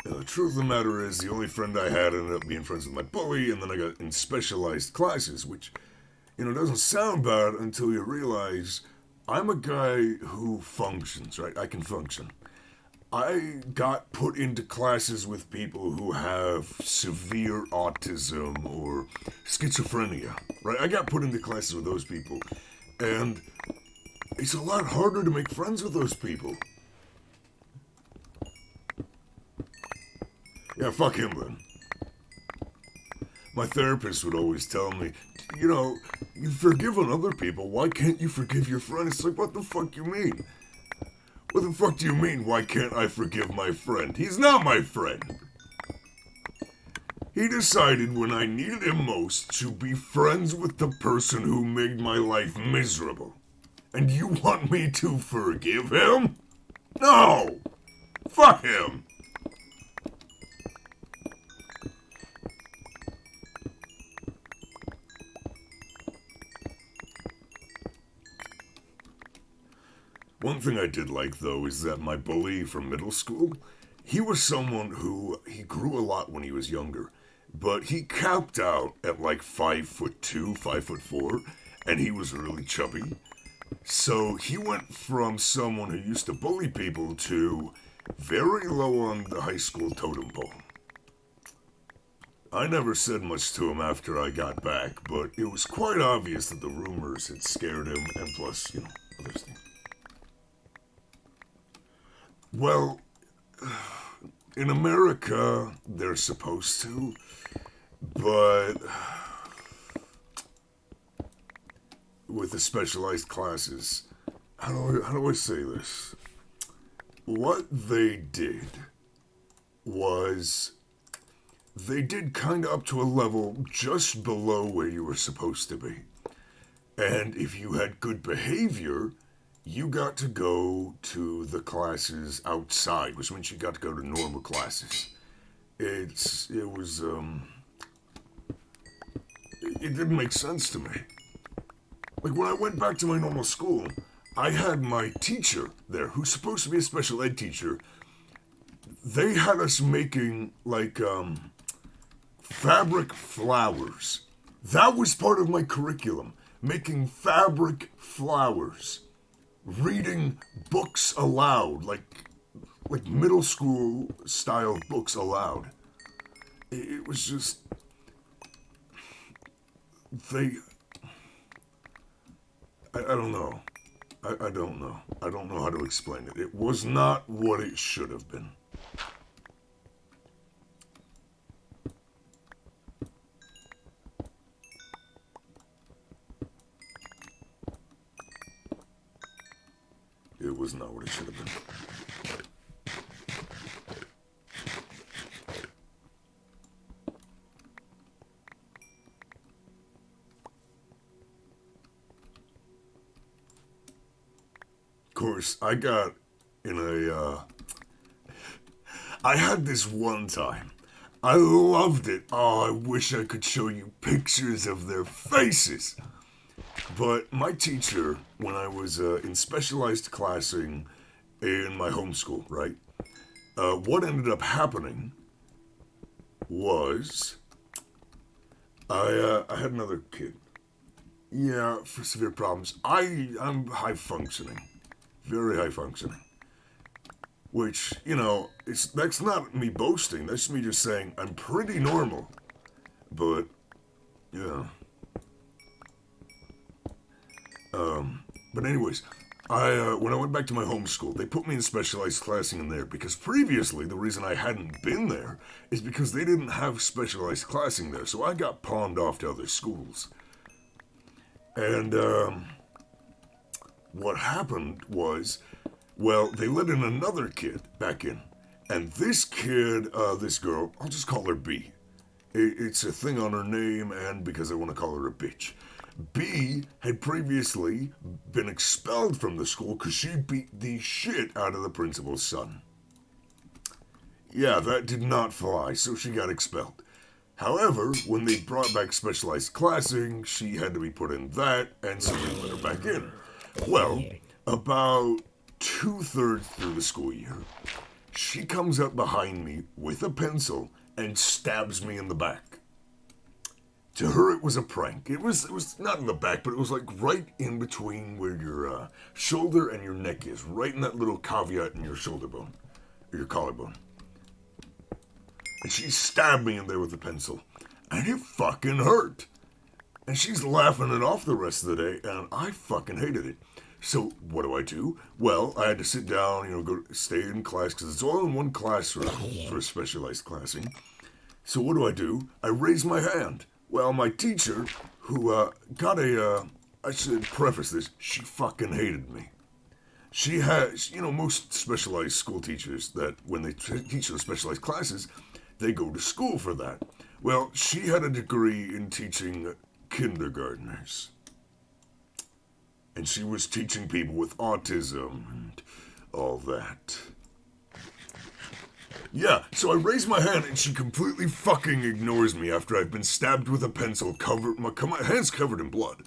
the truth of the matter is, the only friend I had ended up being friends with my bully, and then I got in specialized classes, which, doesn't sound bad until you realize I'm a guy who functions, right? I can function. I got put into classes with people who have severe autism or schizophrenia, right? I got put into classes with those people, and it's a lot harder to make friends with those people. Yeah, fuck him then. My therapist would always tell me, you've forgiven other people, why can't you forgive your friend? It's like, what the fuck you mean? What the fuck do you mean, why can't I forgive my friend? He's not my friend. He decided when I needed him most to be friends with the person who made my life miserable. And you want me to forgive him? No! Fuck him! One thing I did like, though, is that my bully from middle school, he was someone who, he grew a lot when he was younger, but he capped out at like 5'2", 5'4", and he was really chubby. So he went from someone who used to bully people to very low on the high school totem pole. I never said much to him after I got back, but it was quite obvious that the rumors had scared him, and plus, other things. Well, in America, they're supposed to, but with the specialized classes, how do I say this? What they did was, they did kind of up to a level just below where you were supposed to be. And if you had good behavior, you got to go to the classes outside, which means you got to go to normal classes. It didn't make sense to me. Like, when I went back to my normal school, I had my teacher there, who's supposed to be a special ed teacher. They had us making, fabric flowers. That was part of my curriculum. making fabric flowers, reading books aloud, like middle school style books aloud. It was just I don't know. I don't know. I don't know how to explain it. It was not what it should have been. It was not what it should have been. Of course, I got in I had this one time. I loved it. Oh, I wish I could show you pictures of their faces. But my teacher, when I was in specialized classing in my homeschool, right? What ended up happening was I had another kid. Yeah, for severe problems. I'm high functioning. Very high functioning. Which, you know, that's not me boasting. That's me just saying I'm pretty normal. But, yeah. But anyways, when I went back to my home school, they put me in specialized classing in there because previously the reason I hadn't been there is because they didn't have specialized classing there, so I got pawned off to other schools. And what happened was, well, they let in another kid back in, and this kid, this girl, I'll just call her B. It's a thing on her name, and because I want to call her a bitch. B had previously been expelled from the school because she beat the shit out of the principal's son. Yeah, that did not fly, so she got expelled. However, when they brought back specialized classing, she had to be put in that, and so they let her back in. Well, about 2/3 through the school year, she comes up behind me with a pencil and stabs me in the back. To her, it was a prank. It was not in the back, but it was like right in between where your shoulder and your neck is, right in that little caveat in your shoulder bone, or your collarbone. And she stabbed me in there with the pencil, and it fucking hurt. And she's laughing it off the rest of the day, and I fucking hated it. So what do? Well, I had to sit down, go stay in class, because it's all in one classroom for specialized classing. So what do? I raise my hand. Well, my teacher, who got I should preface this, she fucking hated me. She has, most specialized school teachers that when they teach those specialized classes, they go to school for that. Well, she had a degree in teaching kindergartners. And she was teaching people with autism and all that. Yeah, so I raise my hand and she completely fucking ignores me after I've been stabbed with a pencil, my hands covered in blood.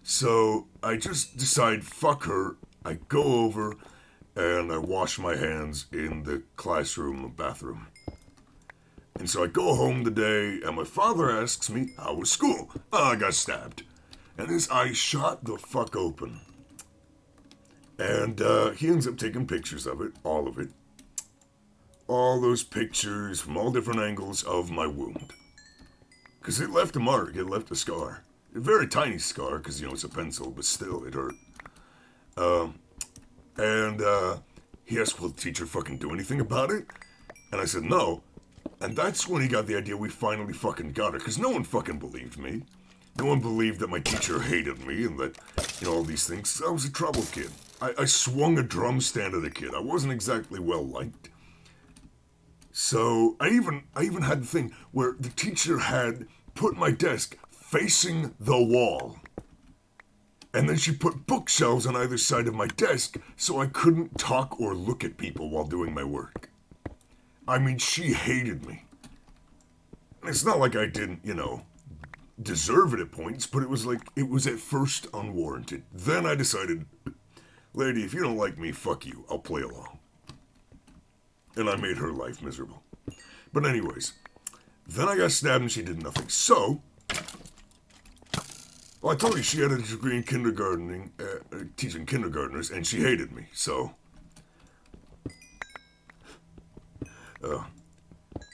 So I just decide, fuck her, I go over and I wash my hands in the classroom bathroom. And so I go home today and my father asks me, how was school? Oh, I got stabbed. And his eyes shot the fuck open. And he ends up taking pictures of it, all of it. All those pictures from all different angles of my wound. Because it left a mark, it left a scar. A very tiny scar, because, it's a pencil, but still, it hurt. And he asked, will the teacher fucking do anything about it? And I said, no. And that's when he got the idea we finally fucking got her, because no one fucking believed me. No one believed that my teacher hated me and that, all these things. I was a trouble kid. I swung a drum stand at a kid. I wasn't exactly well liked. So I even had the thing where the teacher had put my desk facing the wall. And then she put bookshelves on either side of my desk so I couldn't talk or look at people while doing my work. I mean, she hated me. And it's not like I didn't, deserve it at points, but it was at first unwarranted. Then I decided, lady, if you don't like me, fuck you, I'll play along. And I made her life miserable. But anyways, then I got stabbed and she did nothing. So, Well, I told you she had a degree in kindergartening, teaching kindergartners, and she hated me, so... But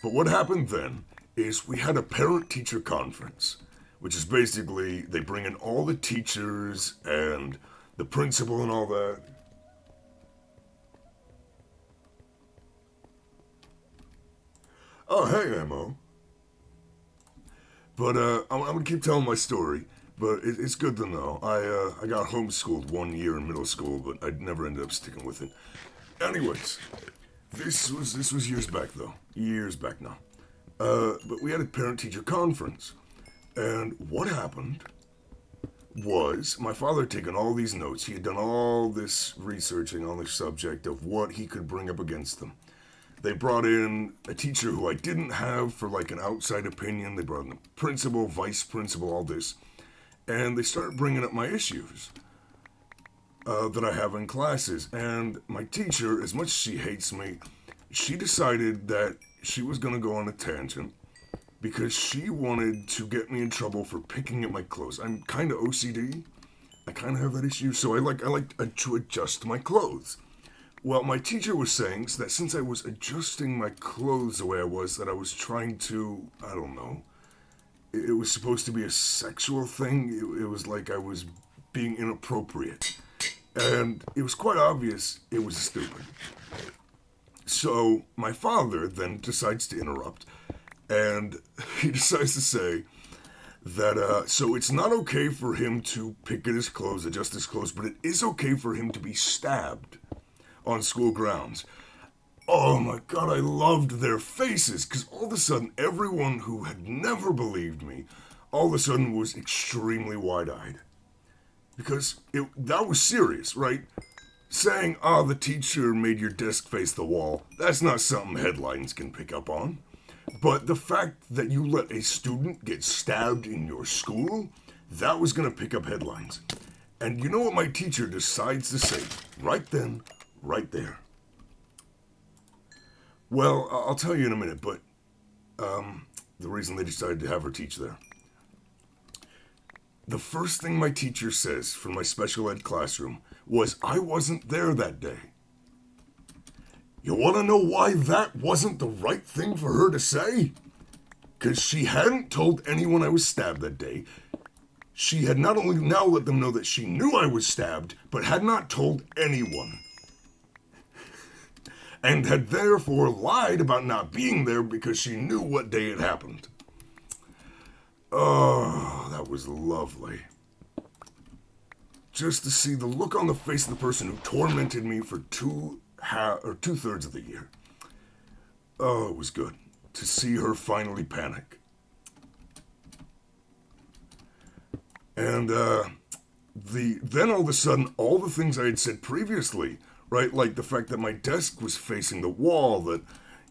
what happened then is we had a parent-teacher conference, which is basically they bring in all the teachers and the principal and all that. Oh, hey, Amo. But I'm gonna keep telling my story. But it's good to know. I got homeschooled 1 year in middle school, but I never ended up sticking with it. Anyways, this was years back though. Years back now. But we had a parent-teacher conference, and what happened was my father had taken all these notes. He had done all this researching on the subject of what he could bring up against them. They brought in a teacher who I didn't have for like an outside opinion. They brought in the principal, vice principal, all this. And they started bringing up my issues that I have in classes. And my teacher, as much as she hates me, she decided that she was going to go on a tangent because she wanted to get me in trouble for picking at my clothes. I'm kind of OCD. I kind of have that issue, so I like to adjust my clothes. Well, my teacher was saying that since I was adjusting my clothes the way I was, that I was trying to, I don't know, it was supposed to be a sexual thing. It was like I was being inappropriate. And it was quite obvious it was stupid. So my father then decides to interrupt, and he decides to say that, so it's not okay for him to pick at his clothes, adjust his clothes, but it is okay for him to be stabbed on school grounds. Oh my God, I loved their faces, because all of a sudden, everyone who had never believed me, all of a sudden was extremely wide-eyed. Because that was serious, right? Saying, the teacher made your desk face the wall, that's not something headlines can pick up on. But the fact that you let a student get stabbed in your school, that was going to pick up headlines. And you know what my teacher decides to say right then, right there? Well, I'll tell you in a minute, but the reason they decided to have her teach there. The first thing my teacher says from my special ed classroom was I wasn't there that day. You want to know why that wasn't the right thing for her to say? Because she hadn't told anyone I was stabbed that day. She had not only now let them know that she knew I was stabbed, but had not told anyone. And had therefore lied about not being there because she knew what day it happened. Oh, that was lovely. Just to see the look on the face of the person who tormented me for two-thirds of the year. Oh, it was good to see her finally panic. And then all of a sudden, all the things I had said previously, right, like the fact that my desk was facing the wall, that,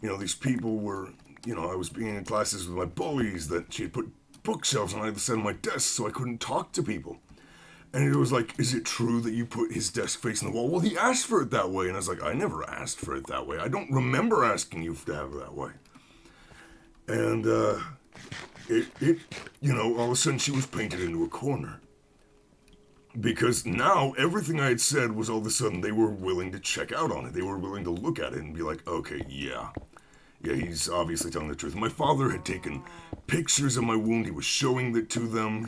these people were, I was being in classes with my bullies, that she had put bookshelves on either side of my desk so I couldn't talk to people. And it was like, is it true that you put his desk facing the wall? Well, he asked for it that way. And I was like, I never asked for it that way. I don't remember asking you to have it that way. And, all of a sudden she was painted into a corner. Because now everything I had said was all of a sudden they were willing to check out on it. They were willing to look at it and be like, okay, yeah, he's obviously telling the truth. My father had taken pictures of my wound. He was showing it to them.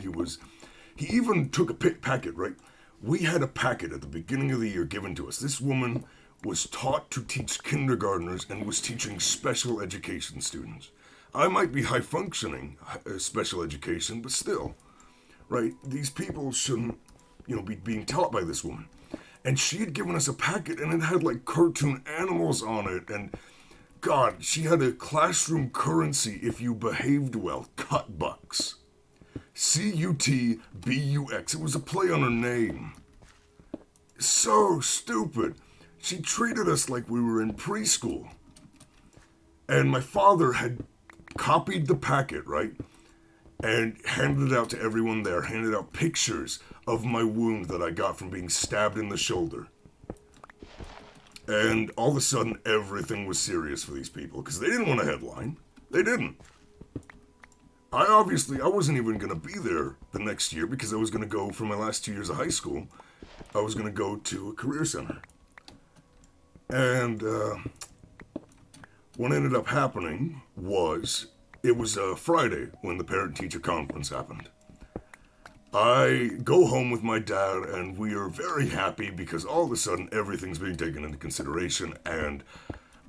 He even took a packet, right? We had a packet at the beginning of the year given to us. This woman was taught to teach kindergartners and was teaching special education students. I might be high-functioning special education, but still, right? These people shouldn't, be being taught by this woman. And she had given us a packet, and it had, like, cartoon animals on it, and God, she had a classroom currency if you behaved well, cut bucks. CUTBUX. It was a play on her name. So stupid. She treated us like we were in preschool. And my father had copied the packet, right? And handed it out to everyone there. Handed out pictures of my wound that I got from being stabbed in the shoulder. And all of a sudden, everything was serious for these people. Because they didn't want a headline. They didn't. I wasn't even going to be there the next year because I was going to go for my last 2 years of high school. I was going to go to a career center. And what ended up happening was, it was a Friday when the parent-teacher conference happened. I go home with my dad, and we are very happy because all of a sudden everything's being taken into consideration, and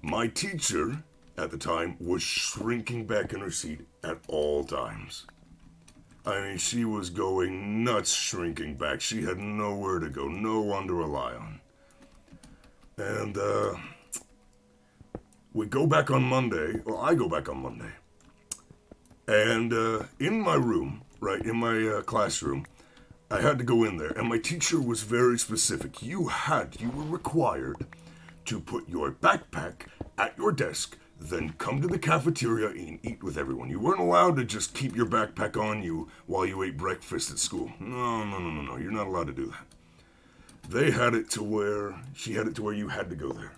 my teacher at the time was shrinking back in her seat at all times. I mean, she was going nuts shrinking back. She had nowhere to go, no one to rely on. And we go back on Monday, well, I go back on Monday. And in my room, right, in my classroom, I had to go in there, and my teacher was very specific. You were required to put your backpack at your desk, then come to the cafeteria and eat with everyone. You weren't allowed to just keep your backpack on you while you ate breakfast at school. No, you're not allowed to do that. They had it to where, she had it to where you had to go there.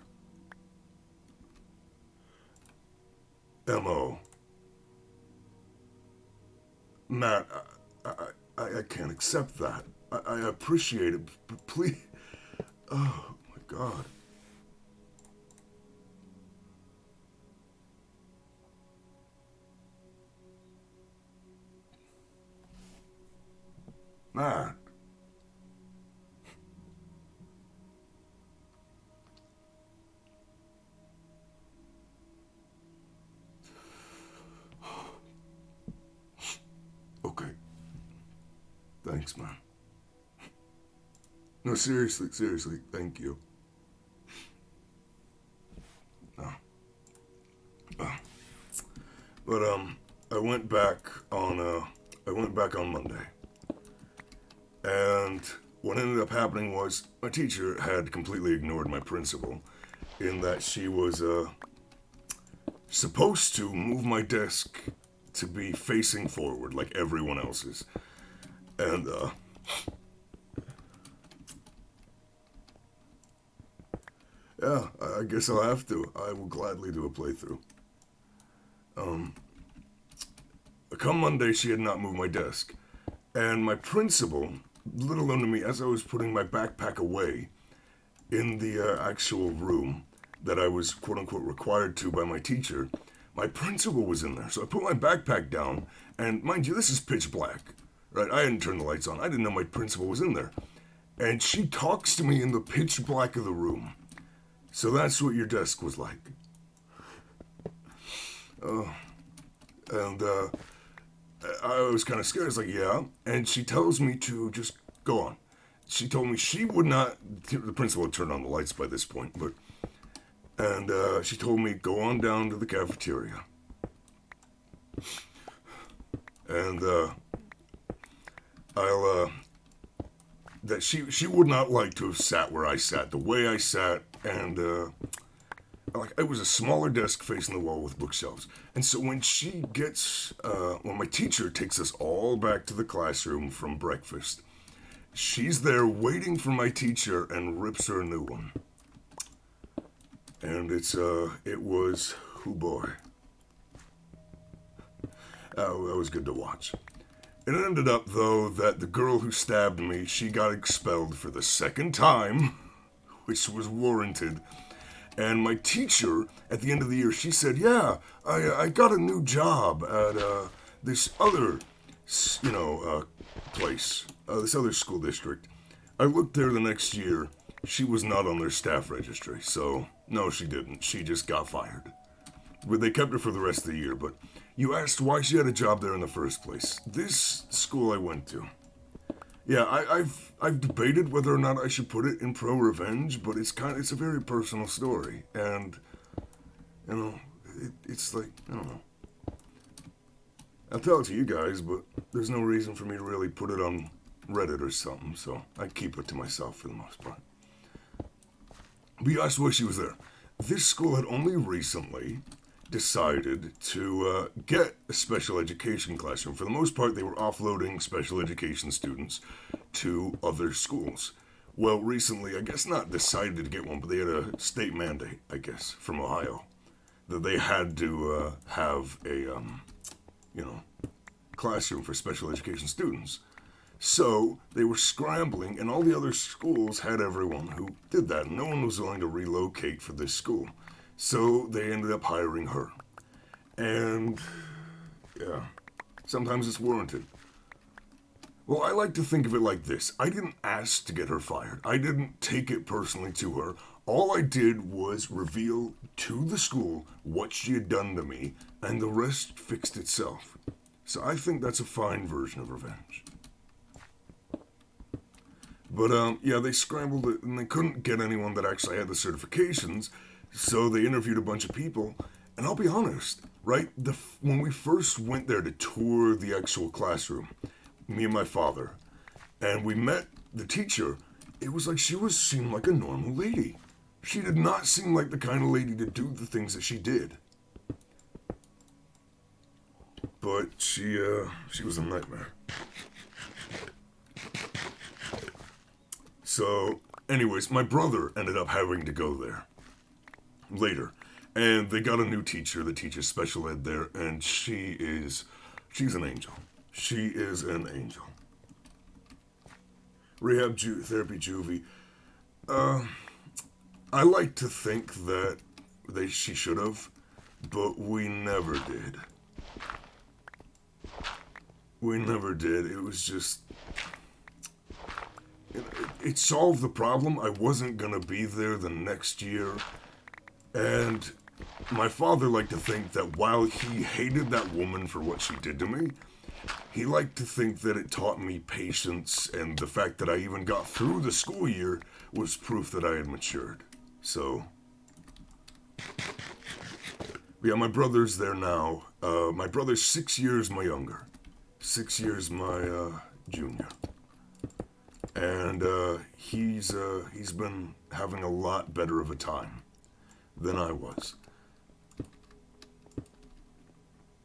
M.O. Matt, I can't accept that. I appreciate it, but please. Oh, my God. Matt. Okay. Thanks, man. No, seriously, thank you. But I went back on Monday. And what ended up happening was my teacher had completely ignored my principal in that she was supposed to move my desk to be facing forward like everyone else's. And yeah, I guess I'll have to. I will gladly do a playthrough. Come Monday, she had not moved my desk. And my principal, little known to me, as I was putting my backpack away in the actual room that I was quote-unquote required to by my teacher, my principal was in there. So I put my backpack down, and mind you, this is pitch black, right? I hadn't turned the lights on. I didn't know my principal was in there. And she talks to me in the pitch black of the room. So that's what your desk was like. And I was kind of scared. I was like, yeah. And she tells me to just go on. She told me she would not, the principal had turned on the lights by this point, but, and she told me, go on down to the cafeteria. And that she would not like to have sat where I sat, the way I sat, and like it was a smaller desk facing the wall with bookshelves. And so when she gets, when my teacher takes us all back to the classroom from breakfast, she's there waiting for my teacher and rips her a new one. And it was, oh boy. That was good to watch. It ended up, though, that the girl who stabbed me, she got expelled for the second time, which was warranted. And my teacher, at the end of the year, she said, yeah, I got a new job at this other, place, this other school district. I looked there the next year. She was not on their staff registry, so no, she didn't. She just got fired. But they kept her for the rest of the year, but you asked why she had a job there in the first place. This school I went to. Yeah, I've debated whether or not I should put it in pro revenge, but it's a very personal story, and it's like, I don't know. I'll tell it to you guys, but there's no reason for me to really put it on Reddit or something, so I keep it to myself for the most part. But you asked why she was there. This school had only recently decided to get a special education classroom. For the most part, they were offloading special education students to other schools. Well, recently, I guess not decided to get one, but they had a state mandate, I guess, from Ohio, that they had to have a, classroom for special education students. So they were scrambling, and all the other schools had everyone who did that. No one was willing to relocate for this school. So they ended up hiring her. And, yeah, sometimes it's warranted. Well, I like to think of it like this. I didn't ask to get her fired. I didn't take it personally to her. All I did was reveal to the school what she had done to me, and the rest fixed itself. So I think that's a fine version of revenge. But, yeah, they scrambled it, and they couldn't get anyone that actually had the certifications, so they interviewed a bunch of people. And I'll be honest, right, when we first went there to tour the actual classroom, me and my father, and we met the teacher, it was like she seemed like a normal lady. She did not seem like the kind of lady to do the things that she did. But she was a nightmare. So, anyways, my brother ended up having to go there later. And they got a new teacher that teaches special ed there, and she's an angel. She is an angel. Rehab, therapy, juvie. I like to think that she should have, but we never did. We never did. It was just... It solved the problem. I wasn't going to be there the next year. And my father liked to think that while he hated that woman for what she did to me, he liked to think that it taught me patience, and the fact that I even got through the school year was proof that I had matured. So, yeah, my brother's there now. My brother's 6 years my younger. 6 years my junior. And he's been having a lot better of a time than I was.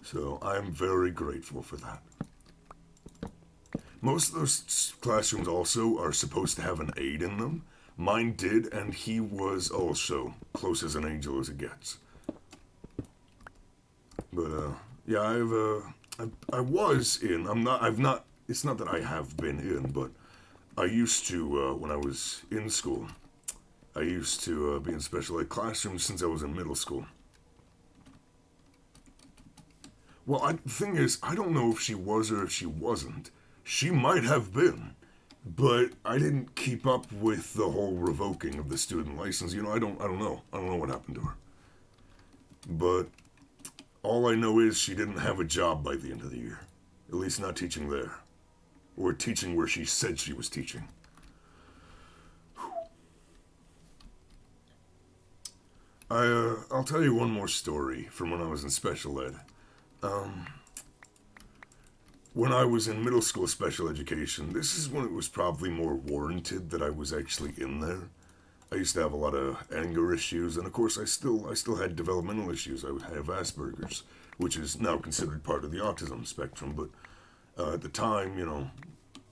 So I'm very grateful for that. Most of those classrooms also are supposed to have an aide in them. Mine did, and he was also close as an angel as it gets. But yeah, I was in. It's not that I have been in, but I used to when I was in school. I used to be in special ed classrooms since I was in middle school. Well, the thing is, I don't know if she was or if she wasn't. She might have been, but I didn't keep up with the whole revoking of the student license. You know, I don't know. I don't know what happened to her. But all I know is she didn't have a job by the end of the year. At least not teaching there. Or teaching where she said she was teaching. I'll tell you one more story from when I was in special ed. When I was in middle school special education, this is when it was probably more warranted that I was actually in there. I used to have a lot of anger issues, and of course I still had developmental issues. I would have Asperger's, which is now considered part of the autism spectrum, but at the time, you know,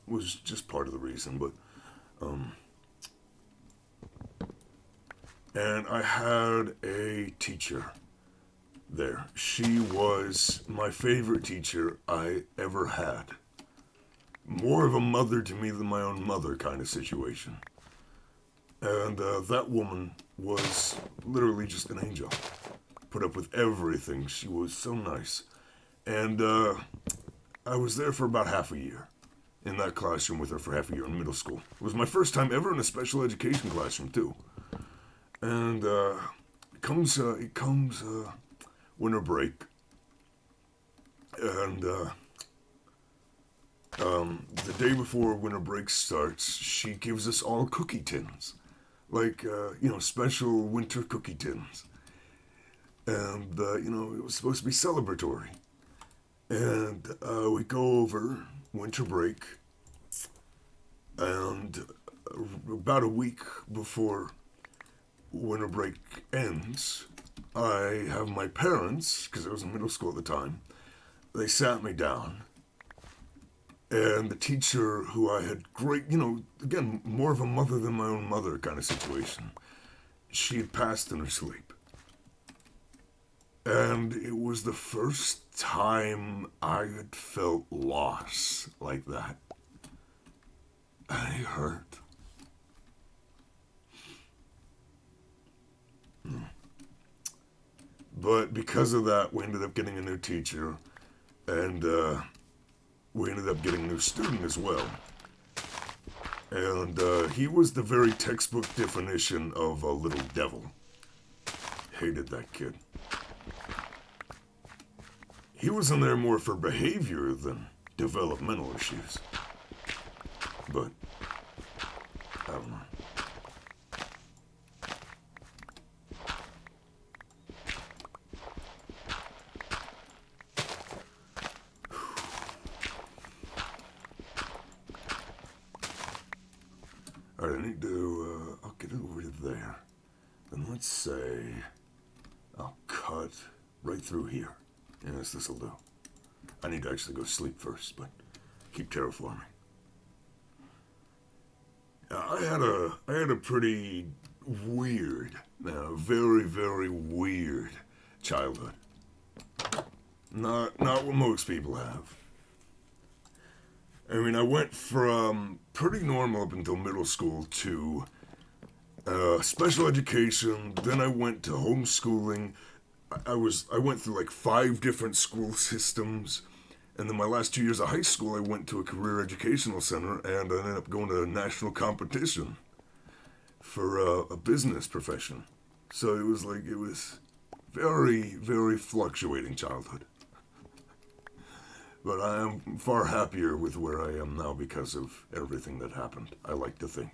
was just part of the reason. But and I had a teacher there. She was my favorite teacher I ever had. More of a mother to me than my own mother kind of situation. And that woman was literally just an angel. Put up with everything. She was so nice. And I was there for about half a year. In that classroom with her for half a year in middle school. It was my first time ever in a special education classroom too. And it comes winter break, and the day before winter break starts, she gives us all cookie tins, like special winter cookie tins, and it was supposed to be celebratory, and we go over winter break, and about a week before winter break ends, I have my parents, because I was in middle school at the time, they sat me down, and the teacher who I had again, more of a mother than my own mother kind of situation, she had passed in her sleep. And it was the first time I had felt loss like that. And it hurt. But because of that, we ended up getting a new teacher, and we ended up getting a new student as well. And he was the very textbook definition of a little devil. Hated that kid. He was in there more for behavior than developmental issues. But, I don't know. Alright, I need to, I'll get it over there. Then let's say, I'll cut right through here. Yes, this'll do. I need to actually go sleep first, but keep terraforming. I had a pretty weird, very, very weird childhood. Not what most people have. I mean, I went from pretty normal up until middle school to special education. Then I went to homeschooling. I went through like 5 different school systems. And then my last 2 years of high school, I went to a career educational center, and I ended up going to a national competition for a business profession. So it was very, very fluctuating childhood. But I am far happier with where I am now because of everything that happened. I like to think.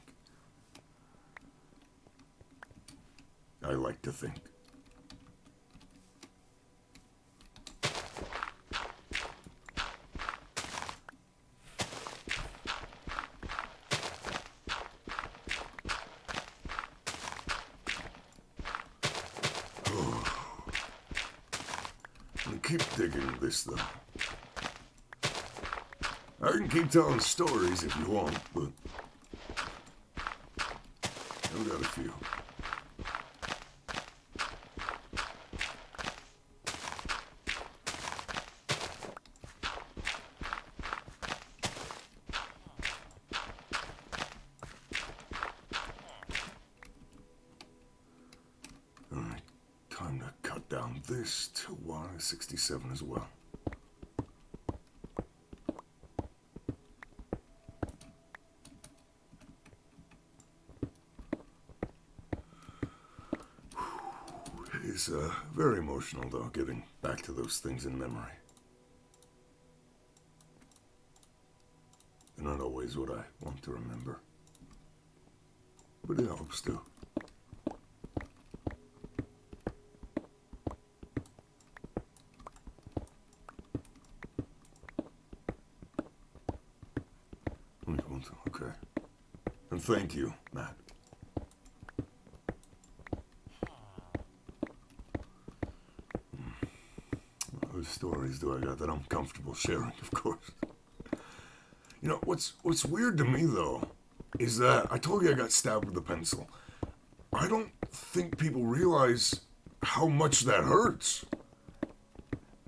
I like to think. Keep digging this, though. I can keep telling stories if you want, but I've got a few. Alright, time to cut down this to Y67 as well. It's very emotional, though, getting back to those things in memory. They're not always what I want to remember, but it helps to. Okay. And thank you, Matt. What stories do I got that I'm comfortable sharing, of course? You know, what's weird to me, though, is that I told you I got stabbed with a pencil. I don't think people realize how much that hurts.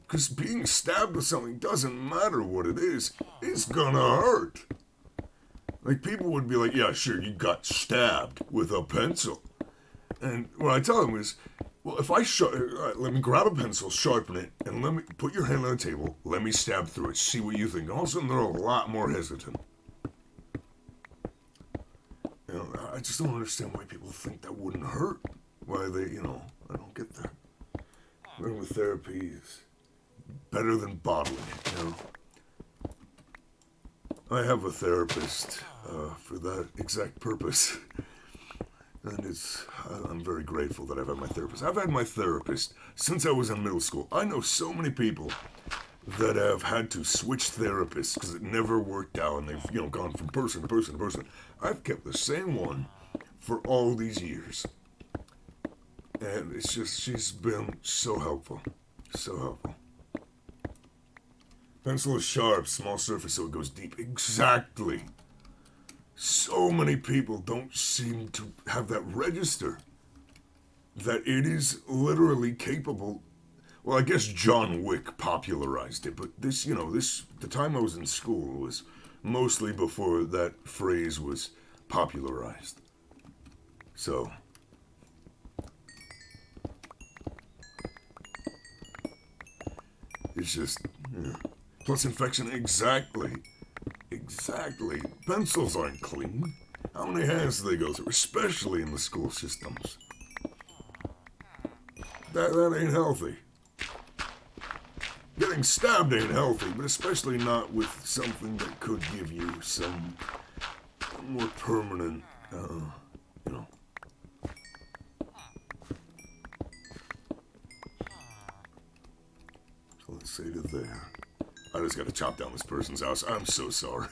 Because being stabbed with something doesn't matter what it is, it's gonna hurt. Like, people would be like, yeah, sure, you got stabbed with a pencil. And what I tell them is, well, if I let me grab a pencil, sharpen it, and let me put your hand on the table, let me stab through it, see what you think. And all of a sudden, they're a lot more hesitant. You know, I just don't understand why people think that wouldn't hurt. Why they, I don't get that. Working with therapy is better than bottling it, I have a therapist for that exact purpose. And I'm very grateful that I've had my therapist. I've had my therapist since I was in middle school. I know so many people that have had to switch therapists because it never worked out and they've, gone from person to person to person. I've kept the same one for all these years. And it's just, she's been so helpful. So helpful. Pencil is sharp, small surface so it goes deep. Exactly. So many people don't seem to have that register. That it is literally capable Well, I guess John Wick popularized it, but the time I was in school was mostly before that phrase was popularized. So, it's just, plus infection, exactly. Exactly. Pencils aren't clean. How many hands do they go through, especially in the school systems? That ain't healthy. Getting stabbed ain't healthy, but especially not with something that could give you some more permanent, So let's say to there. I just gotta chop down this person's house. I'm so sorry.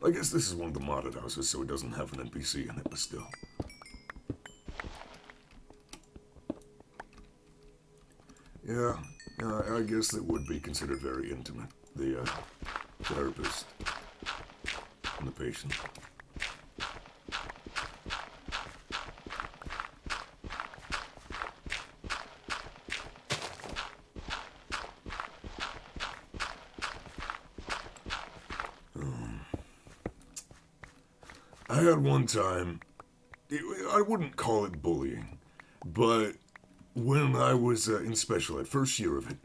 I guess this is one of the modded houses, so it doesn't have an NPC in it, but still. Yeah, I guess it would be considered very intimate. The therapist and the patient. I had one time, I wouldn't call it bullying, but when I was in special ed, first year of it,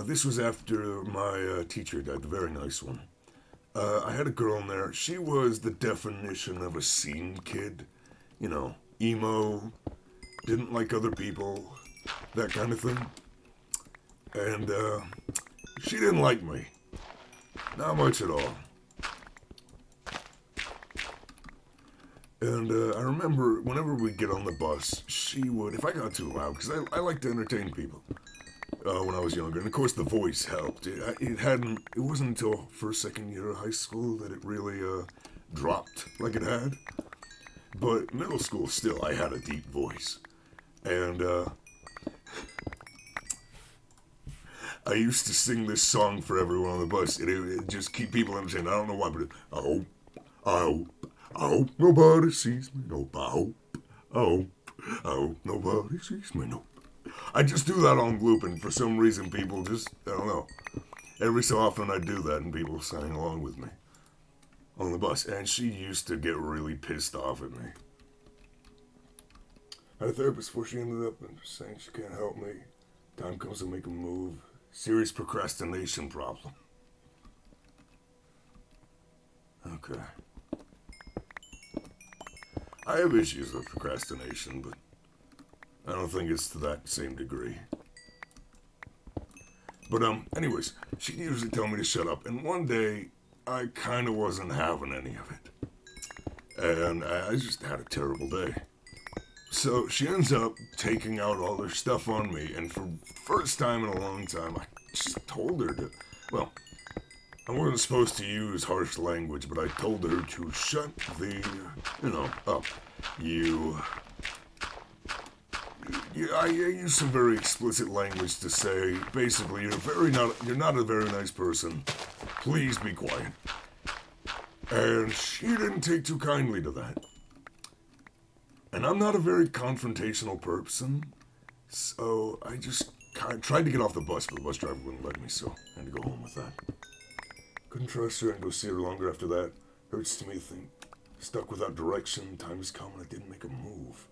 this was after my teacher died, the very nice one. I had a girl in there. She was the definition of a scene kid. You know, emo, didn't like other people, that kind of thing. And she didn't like me. Not much at all. And I remember whenever we'd get on the bus, she would, if I got too loud, because I like to entertain people when I was younger. And of course the voice helped. It wasn't until first, second year of high school that it really dropped like it had. But middle school still, I had a deep voice. And I used to sing this song for everyone on the bus. It just keep people entertained. I don't know why, but I hope nobody sees me. Nope. I hope nobody sees me. Nope. I just do that on loop, and for some reason, people just, I don't know. Every so often, I do that, and people sang along with me on the bus. And she used to get really pissed off at me. I had a therapist before she ended up saying she can't help me. Time comes to make a move. Serious procrastination problem. Okay. I have issues with procrastination, but I don't think it's to that same degree. But, anyways, she'd usually tell me to shut up, and one day, I kinda wasn't having any of it. And I just had a terrible day. So she ends up taking out all her stuff on me, and for the first time in a long time, I just told her to, well, I wasn't supposed to use harsh language, but I told her to shut the, up. I used some very explicit language to say, basically, you're not a very nice person. Please be quiet. And she didn't take too kindly to that. And I'm not a very confrontational person, so I just tried to get off the bus, but the bus driver wouldn't let me, so I had to go home with that. Couldn't trust her and go see her longer after that. Hurts to me to think. Stuck without direction, time has come and I didn't make a move.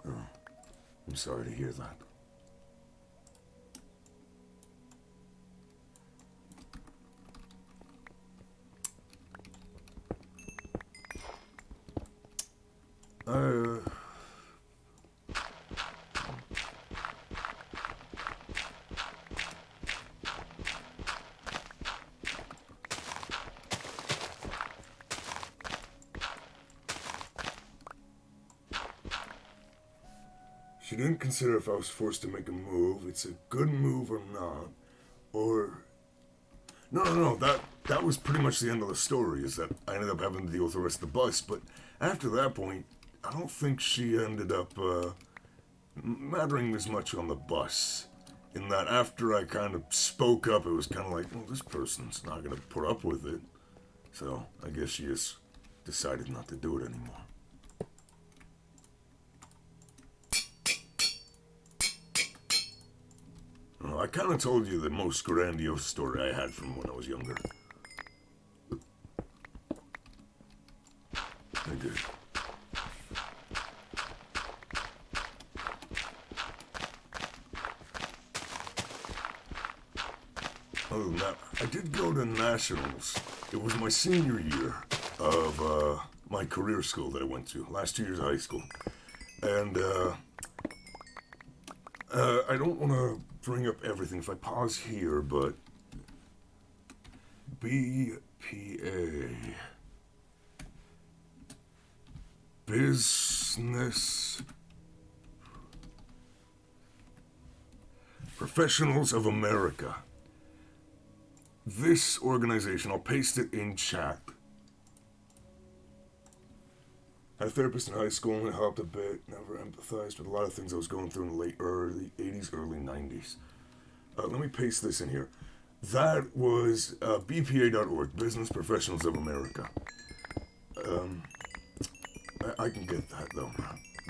Oh, I'm sorry to hear that. She didn't consider if I was forced to make a move, it's a good move or not, or... No, that was pretty much the end of the story, is that I ended up having to deal with the rest of the bus, but after that point, I don't think she ended up, mattering as much on the bus, in that after I kind of spoke up, it was kind of like, well, this person's not going to put up with it. So I guess she just decided not to do it anymore. Well, I kind of told you the most grandiose story I had from when I was younger. I did. Other than that, I did go to nationals. It was my senior year of my career school that I went to, last 2 years of high school. And I don't want to bring up everything if I pause here, but BPA, Business Professionals of America. This organization, I'll paste it in chat. I had a therapist in high school and it helped a bit. Never empathized with a lot of things I was going through in the early 80s, early 90s. Let me paste this in here. That was BPA.org, Business Professionals of America. I can get that though.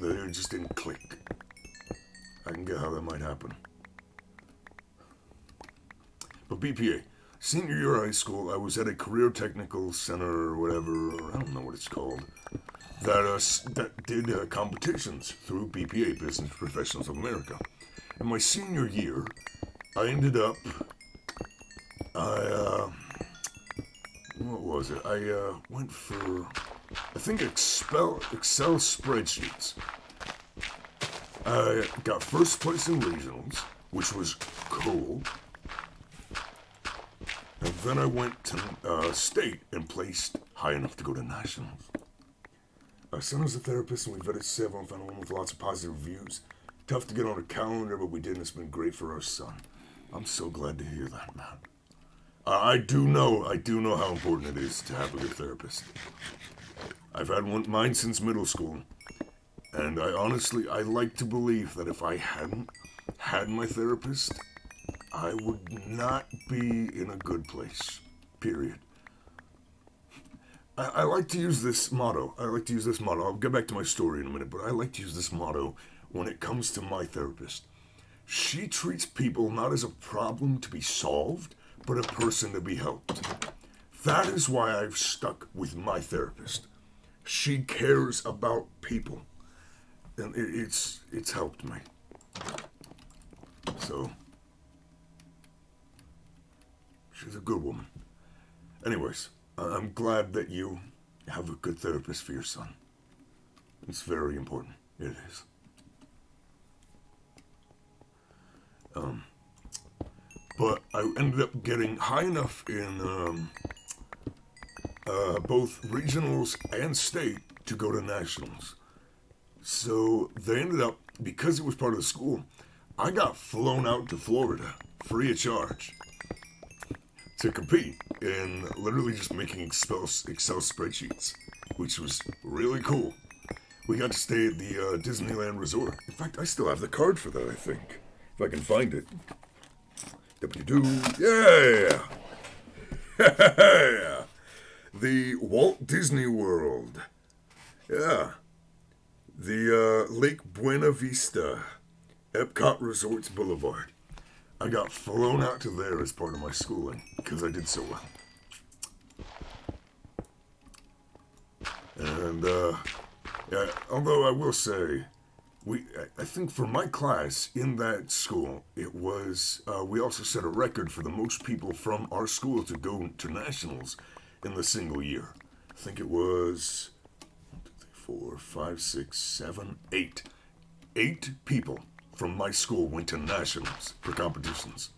It just didn't click. I can get how that might happen. But BPA. Senior year of high school, I was at a career technical center or whatever, or I don't know what it's called, that did competitions through BPA, Business Professionals of America. In my senior year, I ended up, what was it? I went for, I think Excel spreadsheets. I got first place in regionals, which was cool. And then I went to state and placed high enough to go to nationals. Son was a therapist and we vetted several and found one with lots of positive reviews. Tough to get on a calendar, but we did and it's been great for our son. I'm so glad to hear that, man. I do know how important it is to have a good therapist. I've had mine since middle school. And I like to believe that if I hadn't had my therapist, I would not be in a good place, period. I like to use this motto. I'll get back to my story in a minute, but I like to use this motto when it comes to my therapist. She treats people not as a problem to be solved, but a person to be helped. That is why I've stuck with my therapist. She cares about people, and it's helped me. So, she's a good woman. Anyways, I'm glad that you have a good therapist for your son. It's very important. It is. But I ended up getting high enough in both regionals and state to go to nationals. So they ended up, because it was part of the school, I got flown out to Florida, free of charge, to compete in literally just making Excel spreadsheets, which was really cool. We got to stay at the Disneyland Resort. In fact, I still have the card for that, I think, if I can find it. Yeah! The Walt Disney World. Yeah. The Lake Buena Vista, Epcot Resorts Boulevard. I got flown out to there as part of my schooling because I did so well. And, yeah, although I will say, I think for my class in that school, it was, we also set a record for the most people from our school to go to nationals in the single year. I think it was 1, 2, 3, 4, 5, 6, 7, 8. 8 people from my school went to nationals for competitions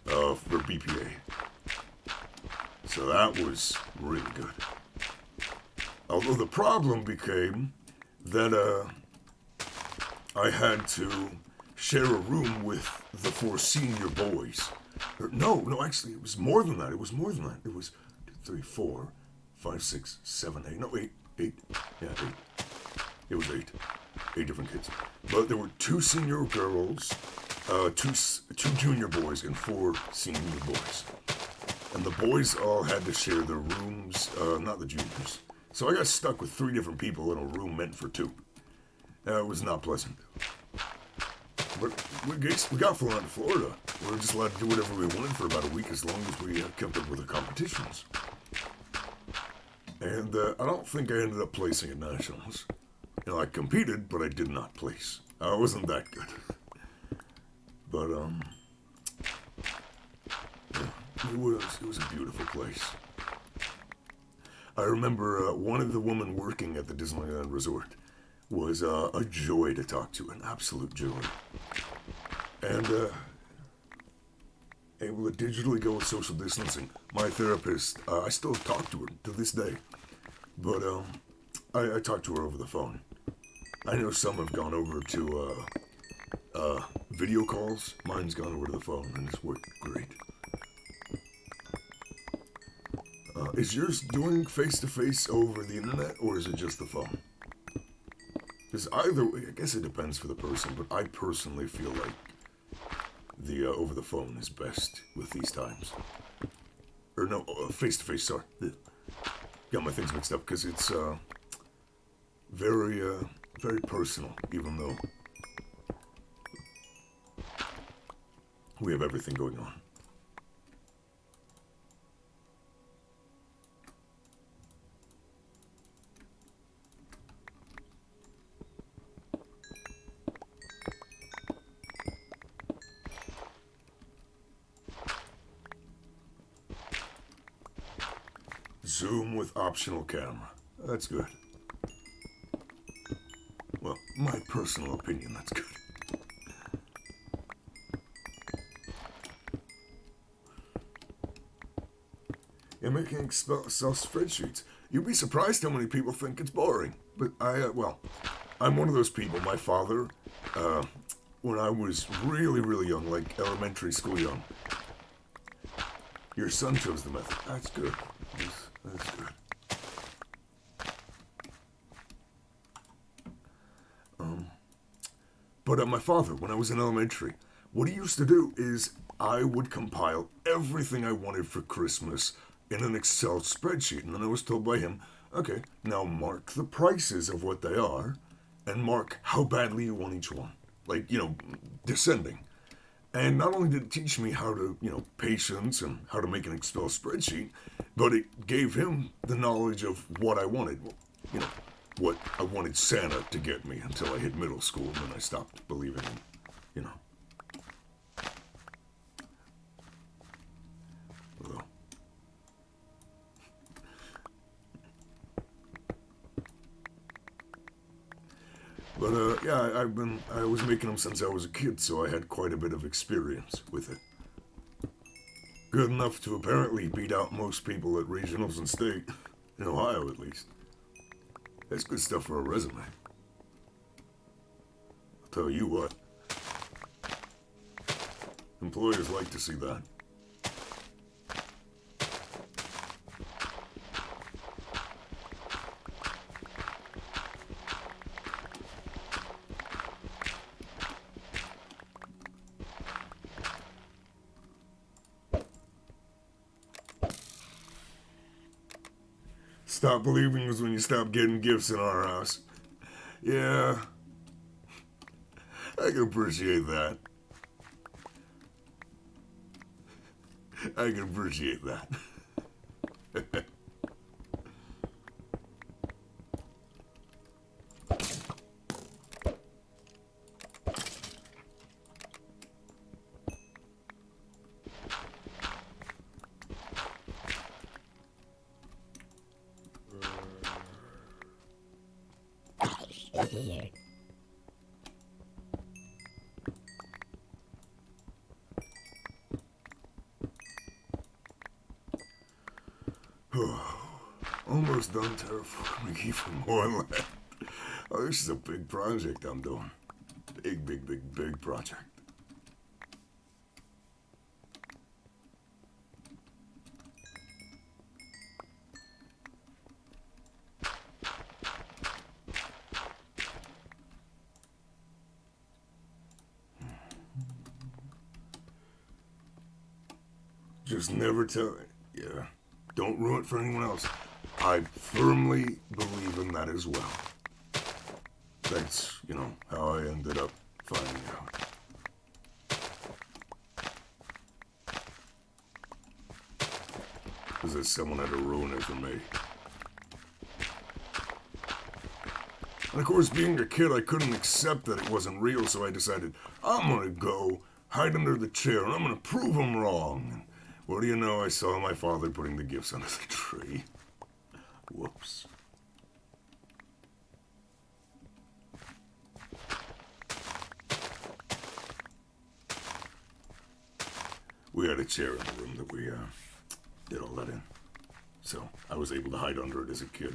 for BPA. So that was really good. Although the problem became that I had to share a room with the 4 senior boys. No, actually, it was more than that. It was 2, 3, 4, 5, 6, 7, 8. No, 8. Yeah, 8. It was 8. 8 different kids. But there were 2 senior girls, 2 junior boys, and 4 senior boys. and the boys all had to share their rooms, not the juniors. So I got stuck with 3 different people in a room meant for 2. It was not pleasant. But we got flown out to Florida. We were just allowed to do whatever we wanted for about a week as long as we kept up with the competitions. And I don't think I ended up placing at nationals. You know, I competed, but I did not place. I wasn't that good. But yeah, it was a beautiful place. I remember one of the women working at the Disneyland Resort was a joy to talk to, an absolute joy. And able to digitally go with social distancing. My therapist, I still talk to her to this day, but I talk to her over the phone. I know some have gone over to video calls. Mine's gone over to the phone, and it's worked great. Is yours doing face-to-face over the internet, or is it just the phone? Because either way, I guess it depends for the person, but I personally feel like the over the phone is best with these times. Or no, face-to-face, sorry. Got my things mixed up, because it's very personal, even though we have everything going on. Zoom with optional camera. That's good. Well, my personal opinion, that's good. And making Excel spreadsheets. You'd be surprised how many people think it's boring. But well, I'm one of those people. My father, when I was really, really young, like elementary school young, your son chose the method. That's good. That's good. But my father, when I was in elementary, what he used to do is I would compile everything I wanted for Christmas in an Excel spreadsheet. And then I was told by him, okay, now mark the prices of what they are and mark how badly you want each one. Like, you know, descending. And not only did it teach me how to, you know, patience and how to make an Excel spreadsheet, but it gave him the knowledge of what I wanted. You know, what I wanted Santa to get me until I hit middle school, and then I stopped believing him, you know. Well. But, yeah, I was making them since I was a kid, so I had quite a bit of experience with it. Good enough to apparently beat out most people at regionals and state, in Ohio at least. That's good stuff for a resume. I'll tell you what. Employers like to see that. Stop believing was when you stopped getting gifts in our house. Yeah. I can appreciate that. I can appreciate that. Almost done terraforming even more land. Oh, this is a big project I'm doing. Big project. Just never tell. don't ruin it for anyone else. I firmly believe in that as well. That's, you know, how I ended up finding out. Because that someone had to ruin it for me. And of course, being a kid, I couldn't accept that it wasn't real, so I decided, I'm gonna go hide under the chair, and I'm gonna prove him wrong. And what do you know, I saw my father putting the gifts under the tree. Whoops. We had a chair in the room that we did all that in. So I was able to hide under it as a kid.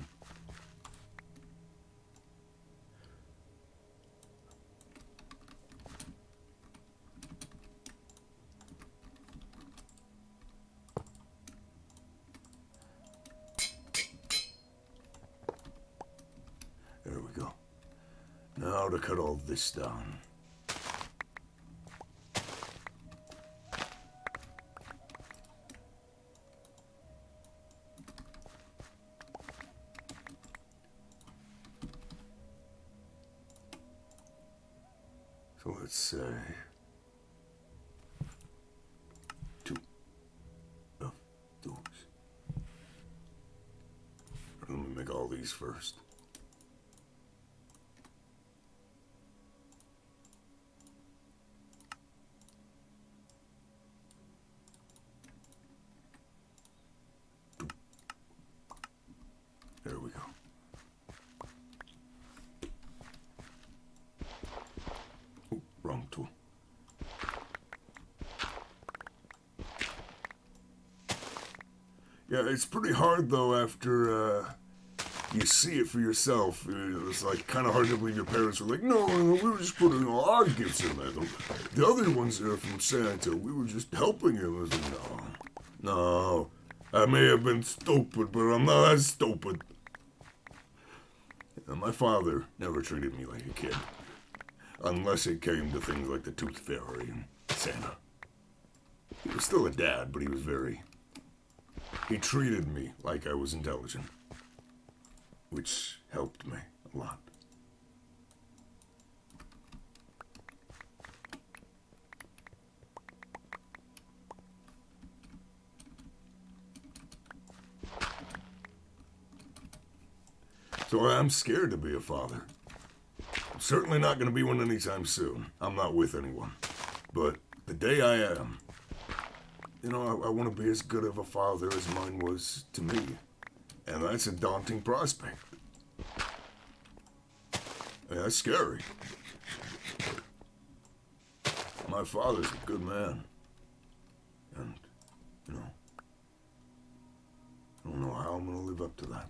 There we go. Now to cut all this down. So let's say 2 of those. Let me make all these first. There we go. Oh, wrong tool. Yeah, it's pretty hard though after you see it for yourself. It's like kind of hard to believe your parents were like, no, we were just putting all our gifts in there. The other ones are from Santa. We were just helping him. I was like, no, I may have been stupid, but I'm not that stupid. And my father never treated me like a kid. Unless it came to things like the Tooth Fairy and Santa. He was still a dad, but he was very... He treated me like I was intelligent. Which helped me a lot. So I'm scared to be a father. I'm certainly not going to be one anytime soon. I'm not with anyone. But the day I am, you know, I want to be as good of a father as mine was to me. And that's a daunting prospect. Yeah, that's scary. My father's a good man. And, you know, I don't know how I'm going to live up to that.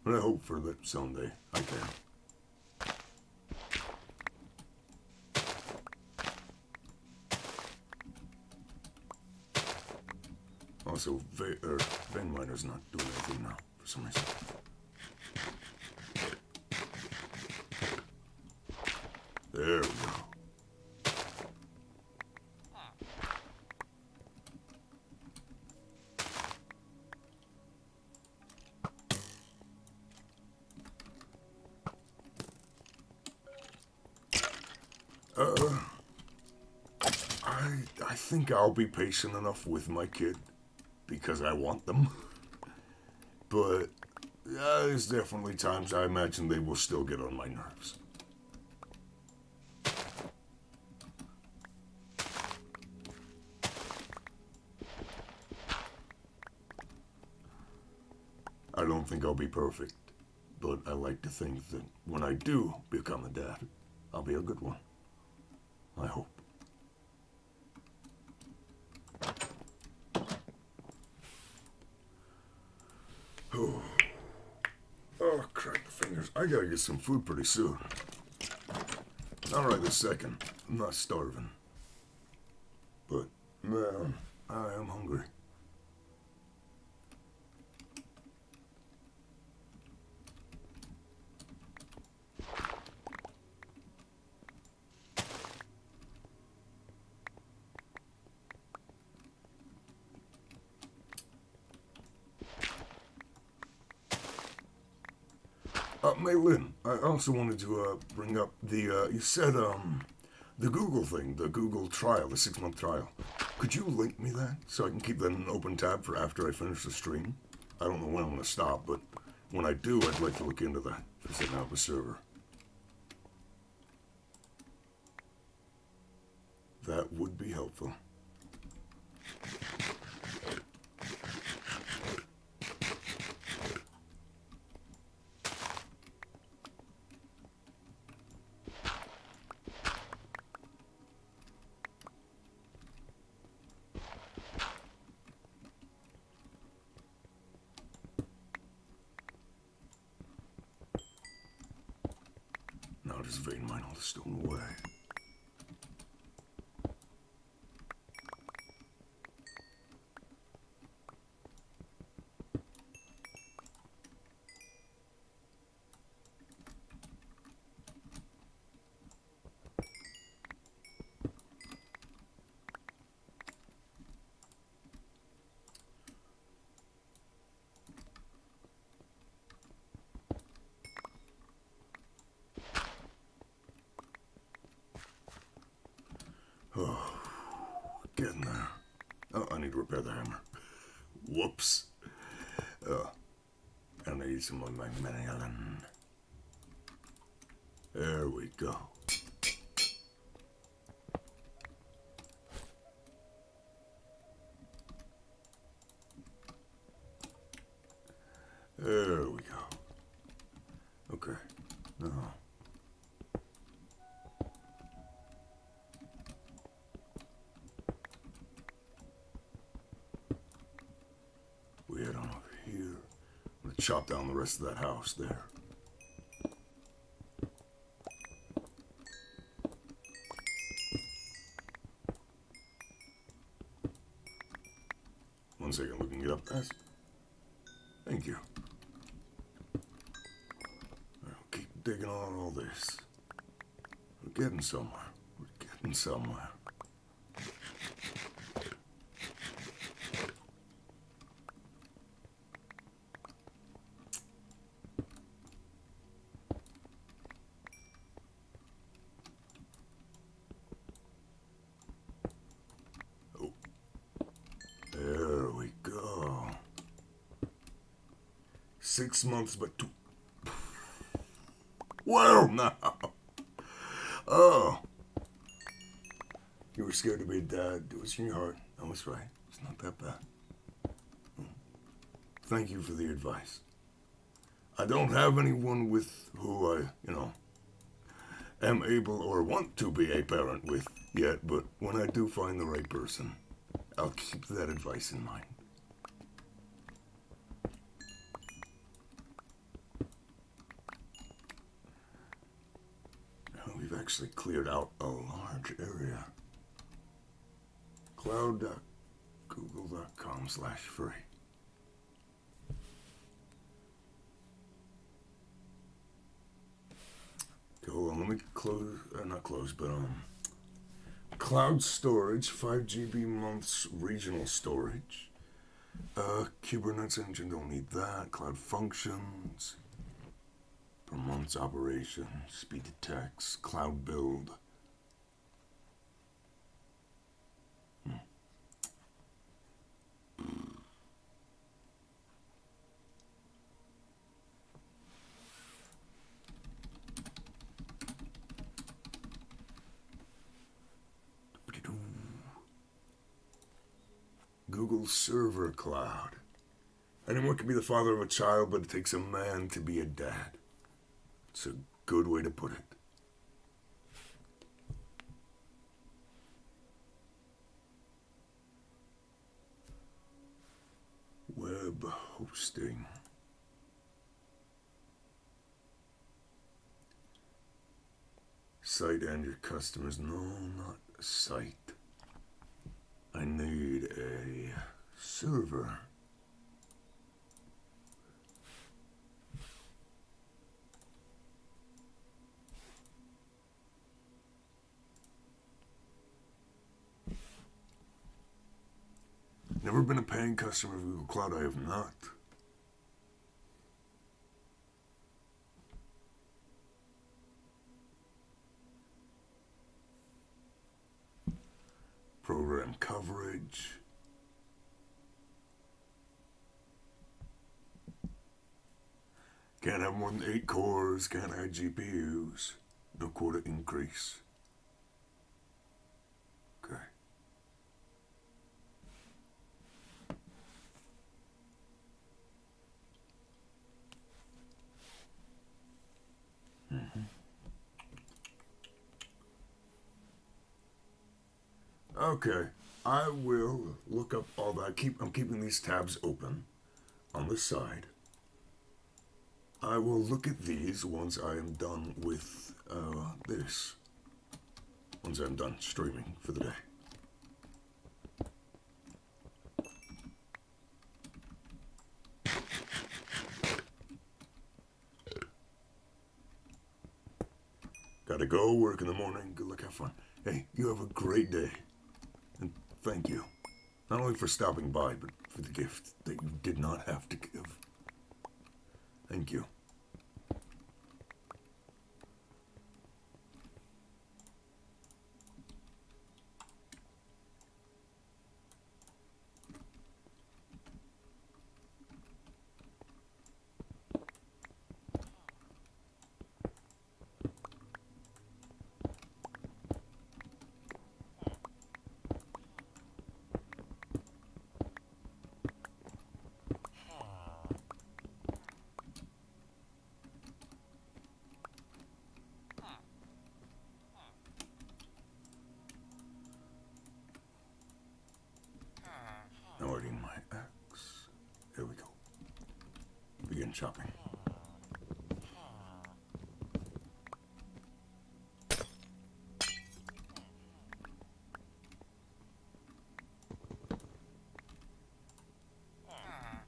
But I hope for that someday I can. Also, vein miner's not doing anything now, for some reason. There we go. I think I'll be patient enough with my kid because I want them. But there's definitely times I imagine they will still get on my nerves. I don't think I'll be perfect, but I like to think that when I do become a dad, I'll be a good one. I hope. Oh, crack the fingers. I gotta get some food pretty soon. Not right this second. I'm not starving. But, man, I am hungry. Maylin, I also wanted to bring up the, you said, the Google thing, the Google trial, the 6-month trial. Could you link me that so I can keep that in an open tab for after I finish the stream? I don't know when I'm going to stop, but when I do, I'd like to look into that for setting up a server. That would be helpful. Now just vein mine all the stone away. Oh, getting there. Oh, I need to repair the hammer. Whoops. I need some of my melon. There we go. There we go. Okay. Now. We head on over here. I'm gonna chop down the rest of that house there. One second, looking it up, guys. Thank you. I'll keep digging on all this. We're getting somewhere. We're getting somewhere. Oh. There we go. 6 months, but 2. Well, now. Oh. You were scared to be a dad. It was in your heart. I was right. It's not that bad. Thank you for the advice. I don't have anyone with who I, am able or want to be a parent with yet, but when I do find the right person, I'll keep that advice in mind. We've actually cleared out a large area. cloud.google.com/free. Okay, hold on, let me close, not close, but cloud storage, 5 GB months regional storage. Kubernetes engine, don't need that. Cloud functions. Per month's operation, speed to text, cloud build. Google Server Cloud. Anyone can be the father of a child, but it takes a man to be a dad. It's a good way to put it. Web hosting. Site and your customers. No, not a site. I need a server. Never been a paying customer of Google Cloud. I have not. program coverage. Can't have more than 8 cores, can't add GPUs. No quota increase. Okay. Okay, I will look up all that. I'm keeping these tabs open on the side. I will look at these once I am done with this. Once I'm done streaming for the day. Gotta go, work in the morning. Good luck, have fun. Hey, you have a great day. And thank you. Not only for stopping by, but for the gift that you did not have to give. Thank you. Now ordering my axe. There we go. Begin chopping.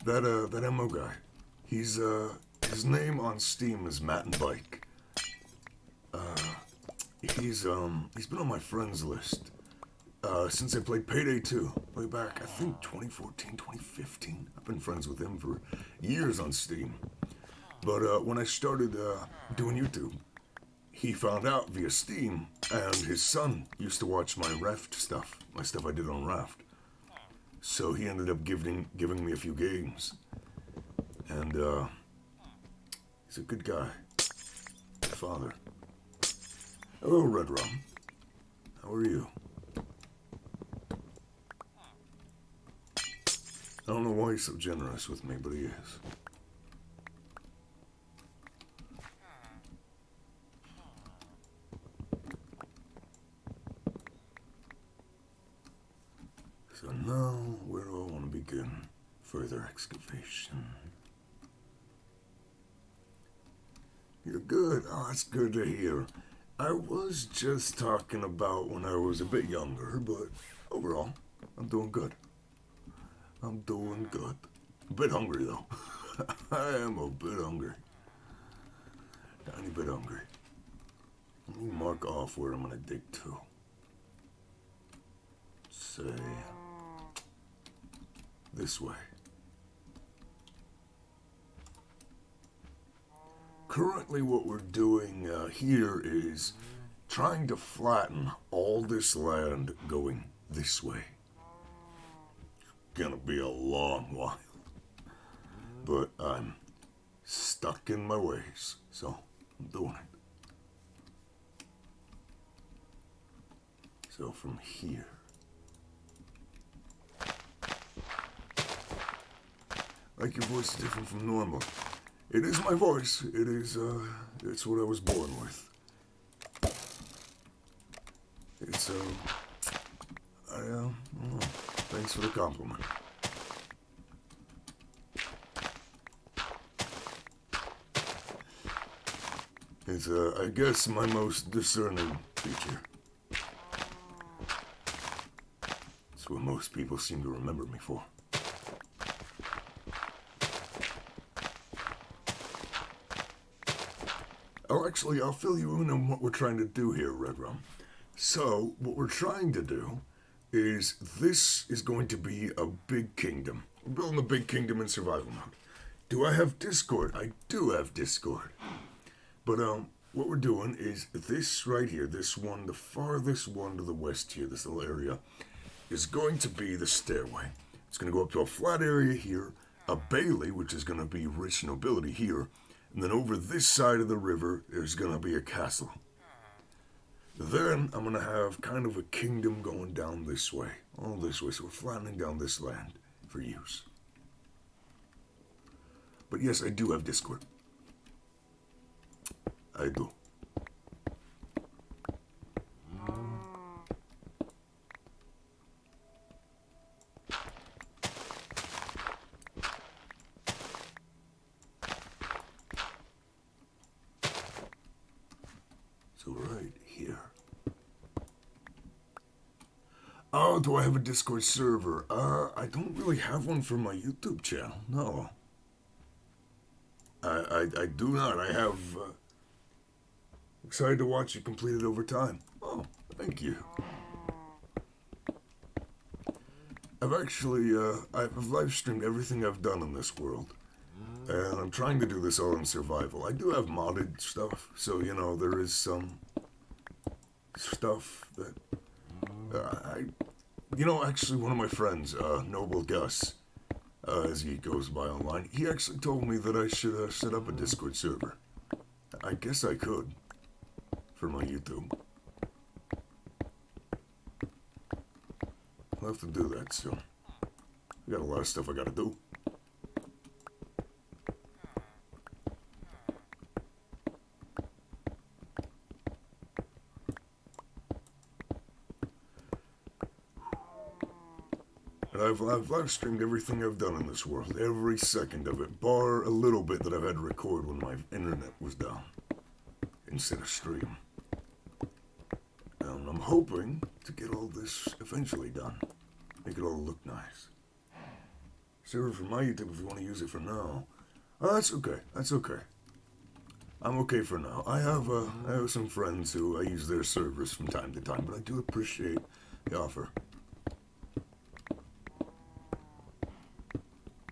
That MO guy. He's his name on Steam is Matt and Bike. He's been on my friends list since I played Payday 2, way back I think 2014, 2015. I've been friends with him for years on Steam. But when I started doing YouTube, he found out via Steam, and his son used to watch my Raft stuff, my stuff I did on Raft. So he ended up giving me a few games, and he's a good guy, good father. Hello, Red Rum. How are you? I don't know why he's so generous with me, but he is. So now, where do I want to begin? Further excavation. You're good. Oh, that's good to hear. I was just talking about when I was a bit younger, but overall, I'm doing good. I'm doing good. A bit hungry, though. I am a bit hungry. Tiny bit hungry. Let me mark off where I'm going to dig to. Say, this way. Currently what we're doing here is trying to flatten all this land going this way. Gonna be a long while, but I'm stuck in my ways, so I'm doing it. So from here, like your voice is different from normal. It is my voice. It is, it's what I was born with. It's, I don't know. Thanks for the compliment. It's, I guess, my most discerning feature. It's what most people seem to remember me for. Oh, actually, I'll fill you in on what we're trying to do here, Red Rum. So, what we're trying to do is, this is going to be a big kingdom. We're building a big kingdom in survival mode. Do I have Discord? I do have Discord. But, what we're doing is this right here, this one, the farthest one to the west here, this little area, is going to be the stairway. It's going to go up to a flat area here, a bailey, which is going to be rich nobility here, and then over this side of the river, there's going to be a castle. Then I'm going to have kind of a kingdom going down this way, all this way, so we're flattening down this land for use. But yes, I do have Discord. I do. So right here. Oh, do I have a Discord server? I don't really have one for my YouTube channel, no. I do not. I have, excited to watch you complete it over time. Oh, thank you. I've actually, I've live streamed everything I've done in this world. And I'm trying to do this all in survival. I do have modded stuff, so, you know, there is some stuff that, you know, actually one of my friends, Noble Gus, as he goes by online, he actually told me that I should set up a Discord server. I guess I could, for my YouTube. I'll have to do that soon. I got a lot of stuff I gotta do. I've live streamed everything I've done in this world, every second of it, bar a little bit that I've had to record when my internet was down, instead of stream. And I'm hoping to get all this eventually done, make it all look nice. Server for my YouTube if you want to use it for now. Oh, that's okay, that's okay. I'm okay for now. I have some friends who I use their servers from time to time, but I do appreciate the offer.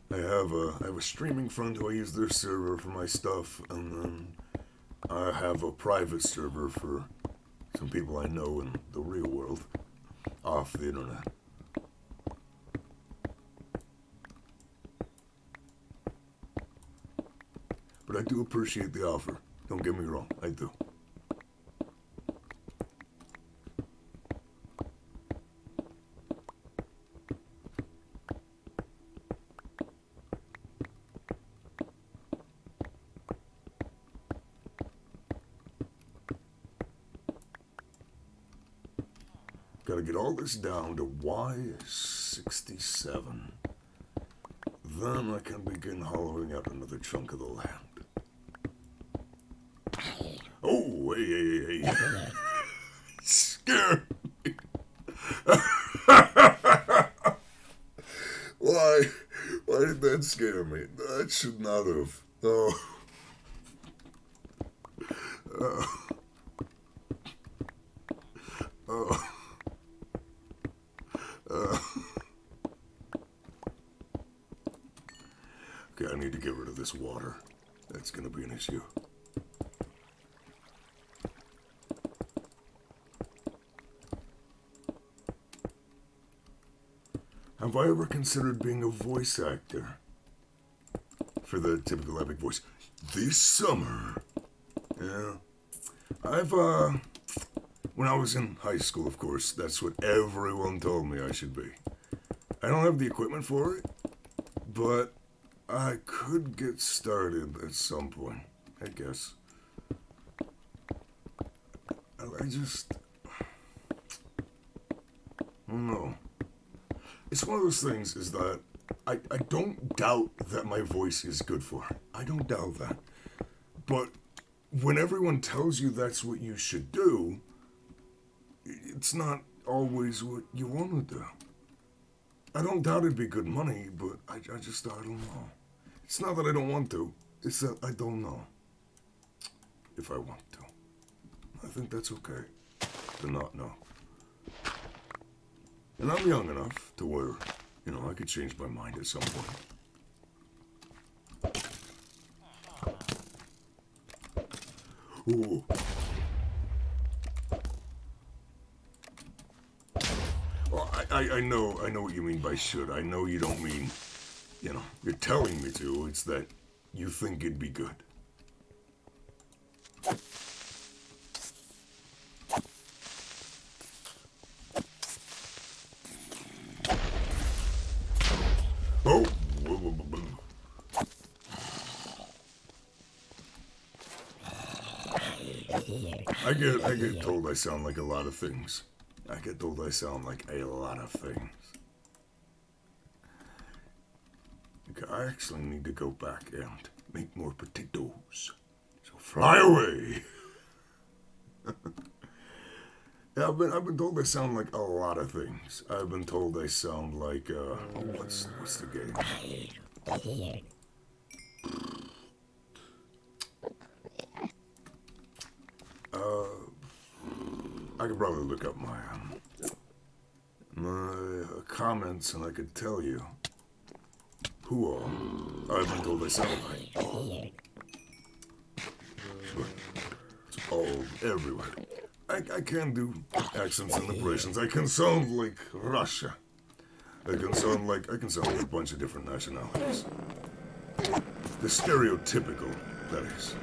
I have a streaming friend who I use their server for my stuff, and then I have a private server for some people I know in the real world, off the internet. But I do appreciate the offer, don't get me wrong, I do. Gotta get all this down to Y67. Then I can begin hollowing out another chunk of the land. Oh, hey. Scared me. Why did that scare me? That should not have. Oh. Okay, I need to get rid of this water. That's gonna be an issue. Have I ever considered being a voice actor? For the typical epic voice. This summer. Yeah. When I was in high school, of course, that's what everyone told me I should be. I don't have the equipment for it, but I could get started at some point, I guess. I don't know. It's one of those things is that I don't doubt that my voice is good for it. I don't doubt that. But when everyone tells you that's what you should do, it's not always what you want to do. I don't doubt it'd be good money, but I don't know. It's not that I don't want to, it's that I don't know if I want to. I think that's okay to not know. And I'm young enough to where, you know, I could change my mind at some point. Ooh. Well, I I know what you mean by should. I know you don't mean, you know, you're telling me to. It's that you think it'd be good. Oh! I get told I sound like a lot of things. I get told I sound like a lot of things. Okay, I actually need to go back and make more potatoes. So fly away! Yeah, I've been told I sound like a lot of things. I've been told I sound like oh, what's the game? I could probably look up my comments and I could tell you who all I've been told I sound like. But it's all everywhere. I can do accents and impressions. I can sound like Russia. I can sound like a bunch of different nationalities. The stereotypical, that is,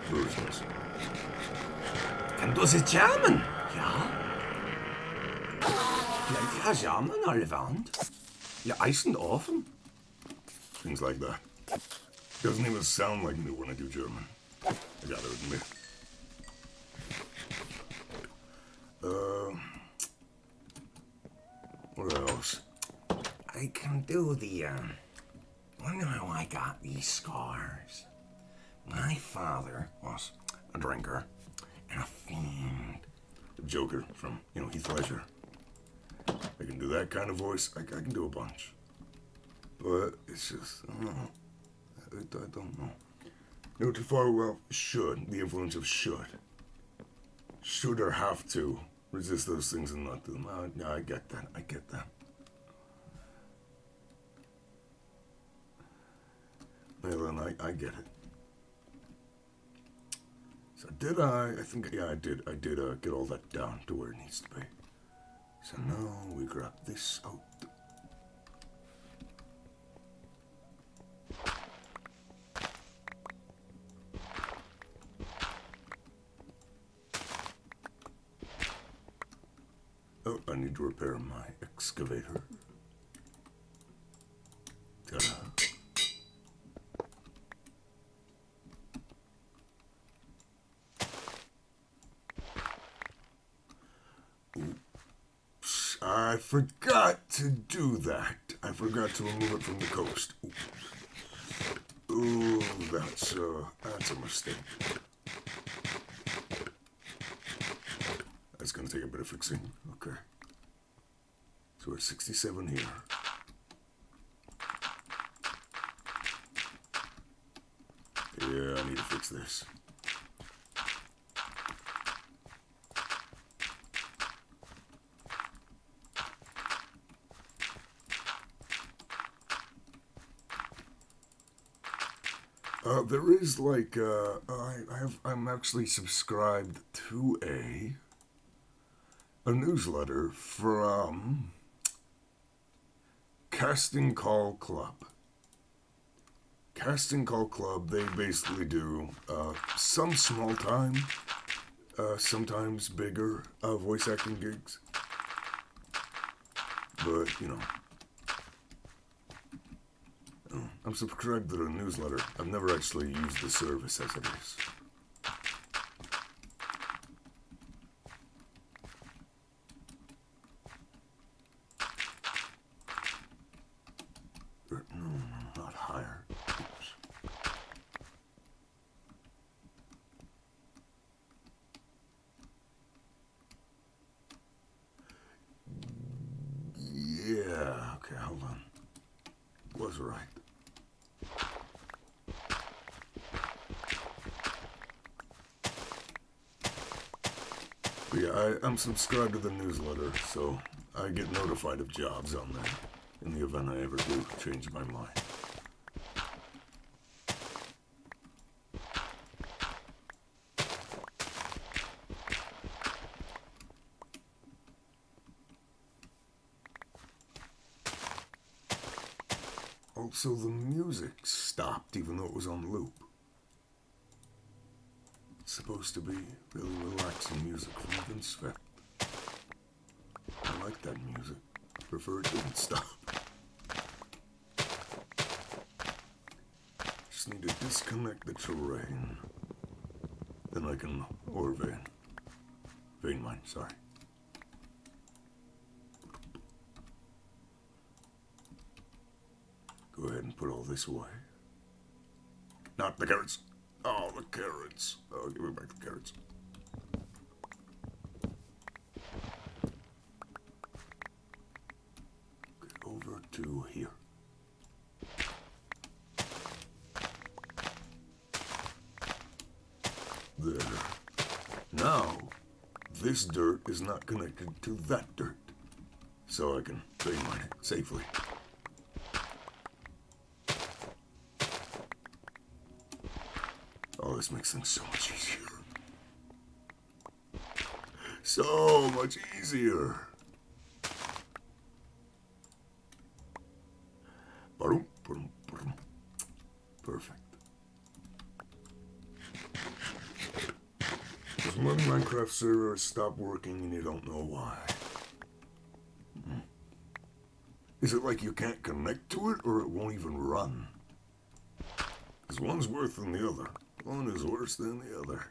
versions. Kan du se German? Ja. Ja, German alle want. Ja, iced oven. Things like that. Doesn't even sound like me when I do German. I gotta admit. What else? I can do the, wonder how I got these scars. My father was a drinker and a fiend. The Joker from, you know, Heath Ledger. I can do that kind of voice. I can do a bunch. But it's just, I don't know. I don't know. You know, too far, well, should. The influence of should. Should or have to resist those things and not do them. Yeah, I get that. I get that. Well, then I get it. So did I think, yeah, I did get all that down to where it needs to be. So now we grab this out. Oh, I need to repair my excavator. Ta-da. I forgot to do that. I forgot to remove it from the coast. Ooh, that's a mistake. That's gonna take a bit of fixing. Okay. So we're at 67 here. Yeah, I need to fix this. There is like I'm actually subscribed to a newsletter from Casting Call Club. Casting Call Club, they basically do some small time, sometimes bigger voice acting gigs. But, you know, I'm subscribed to the newsletter. I've never actually used the service as it is. No, not higher. Oops. Yeah, okay, hold on. Was right. But yeah, I'm subscribed to the newsletter, so I get notified of jobs on there in the event I ever do change my mind. Oh, so the music stopped even though it was on loop. It's supposed to be really relaxing music from Vince Vett. I like that music. Prefer it didn't stop. Just need to disconnect the terrain. Then I can, or vein mine, sorry. Go ahead and put all this away. Not the carrots. Oh, the carrots. Oh, give me back the carrots. Get over to here. There. Now, this dirt is not connected to that dirt. So I can vein mine it safely. Oh, this makes things so much easier. So much easier. Perfect. There's one Minecraft server stopped working and you don't know why. Is it like you can't connect to it or it won't even run? Because one's worse than the other. One is worse than the other.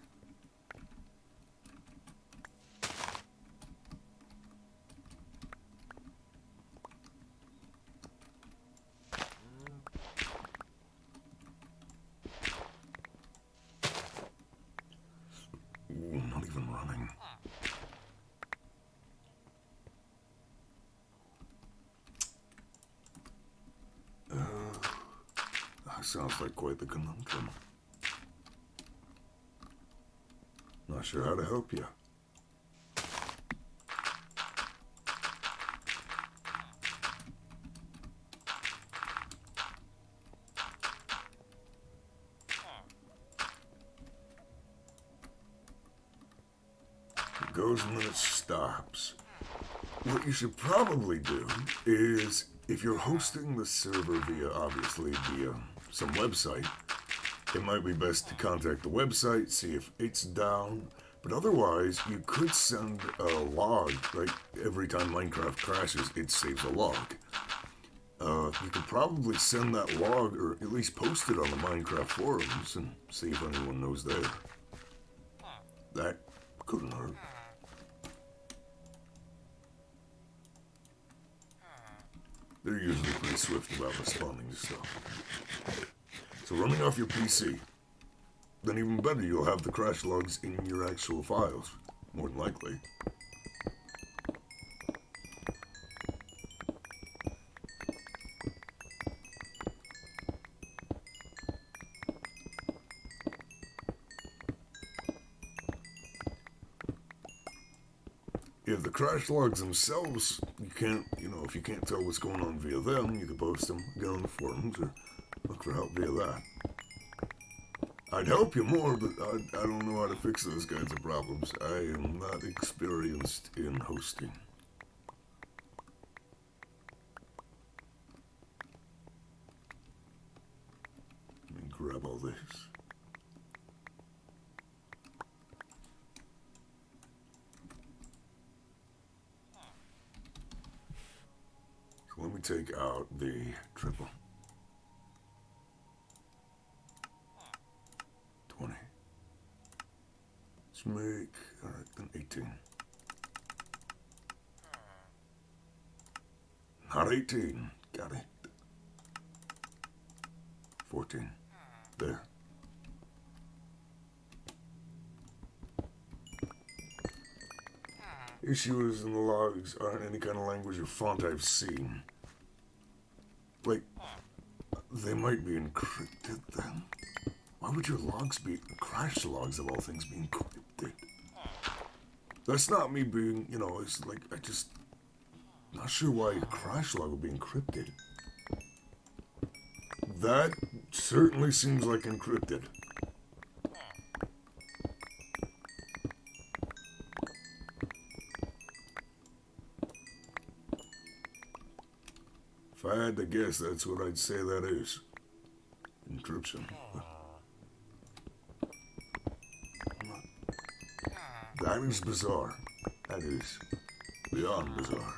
Ooh, not even running. That sounds like quite the conundrum. Not sure how to help you. It goes and then it stops. What you should probably do is, if you're hosting the server obviously via some website, it might be best to contact the website, see if it's down, but otherwise you could send a log, right? Every time Minecraft crashes, it saves a log. You could probably send that log, or at least post it on the Minecraft forums and see if anyone knows there. That couldn't hurt. They're usually pretty swift about responding to stuff. So running off your PC, then even better, you'll have the crash logs in your actual files, more than likely. If the crash logs themselves, you can't, if you can't tell what's going on via them, you can post them again on the forums or look for help via that. I'd help you more, but I don't know how to fix those kinds of problems. I am not experienced in hosting. Let me grab all this. So let me take out the triple. 20. Let's make, alright, then 18. Not 18. Got it. 14. There. Issues in the logs aren't any kind of language or font I've seen. Like, they might be encrypted then. Why would your logs be, crash logs of all things, be encrypted? That's not me being, it's like, not sure why a crash log would be encrypted. That certainly seems like encrypted. If I had to guess, that's what I'd say that is. Encryption. That is bizarre. That is beyond bizarre.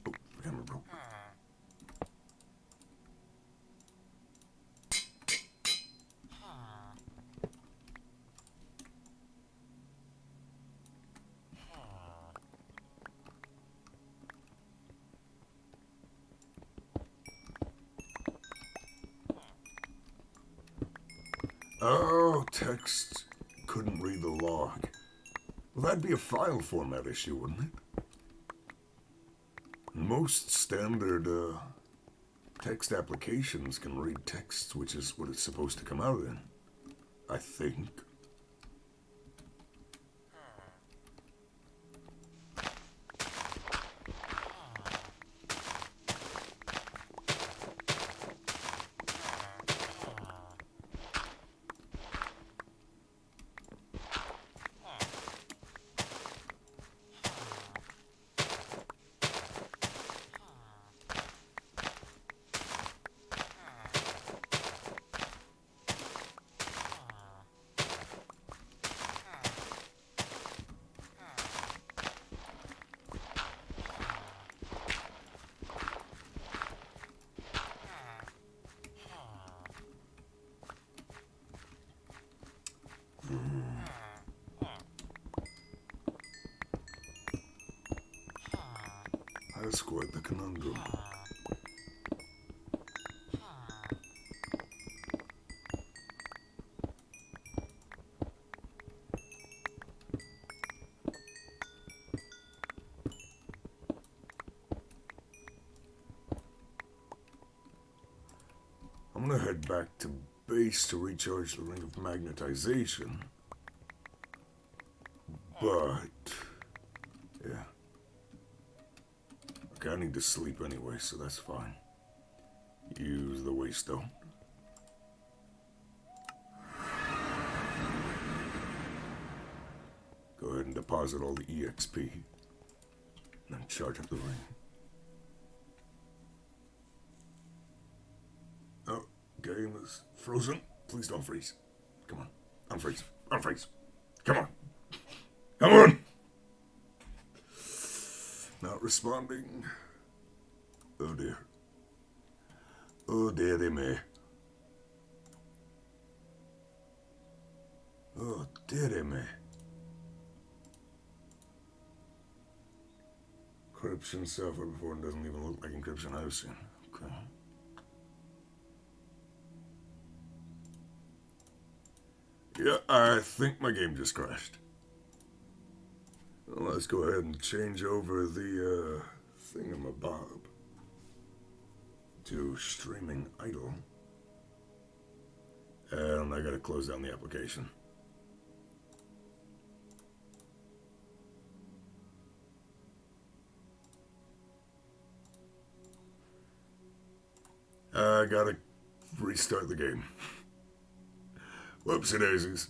Oh, hammer broke. Oh, text couldn't read the log. Well, that'd be a file format issue, wouldn't it? Most standard text applications can read text, which is what it's supposed to come out in, I think. That's quite the conundrum. I'm gonna head back to base to recharge the ring of magnetization. But, yeah. Okay, I need to sleep anyway, so that's fine. Use the waste stone. Go ahead and deposit all the EXP. And then charge up the ring. Oh, game is frozen. Please don't freeze. Come on. Unfreeze. Unfreeze. Come on. Come on! Not responding. Oh dear. Oh dearie me. Oh dearie me. Encryption software before it doesn't even look like encryption I've seen. Okay. Yeah, I think my game just crashed. Well, let's go ahead and change over the thingamabob to streaming idle. And I gotta close down the application. I gotta restart the game. Whoopsie daisies.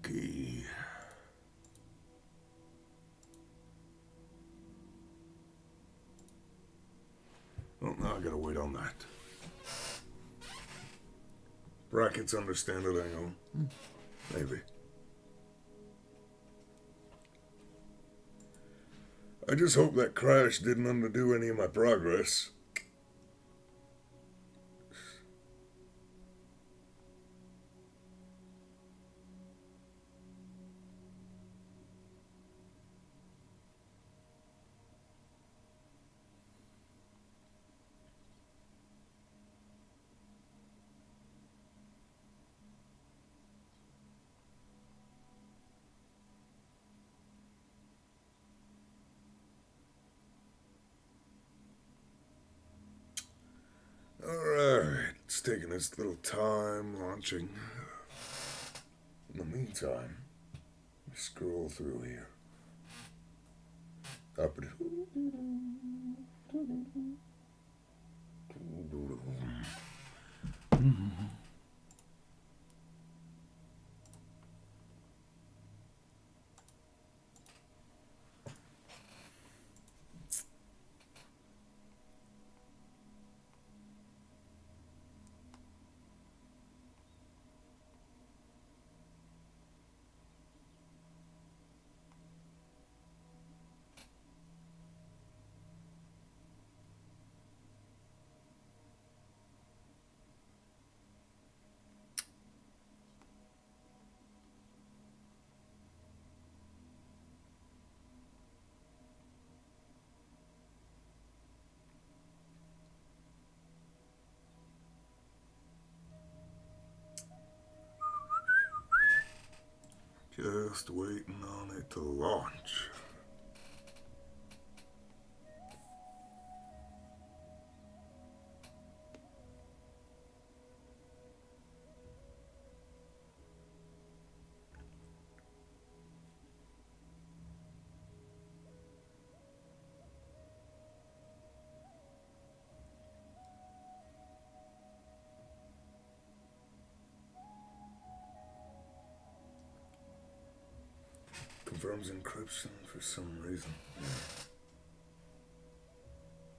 Okay. Well, now I gotta wait on that. Brackets understand it, I know. Maybe. I just hope that crash didn't undo any of my progress. Alright, it's taking its little time launching. In the meantime, let me scroll through here. Up it. Just waiting on it to launch. Confirms encryption for some reason.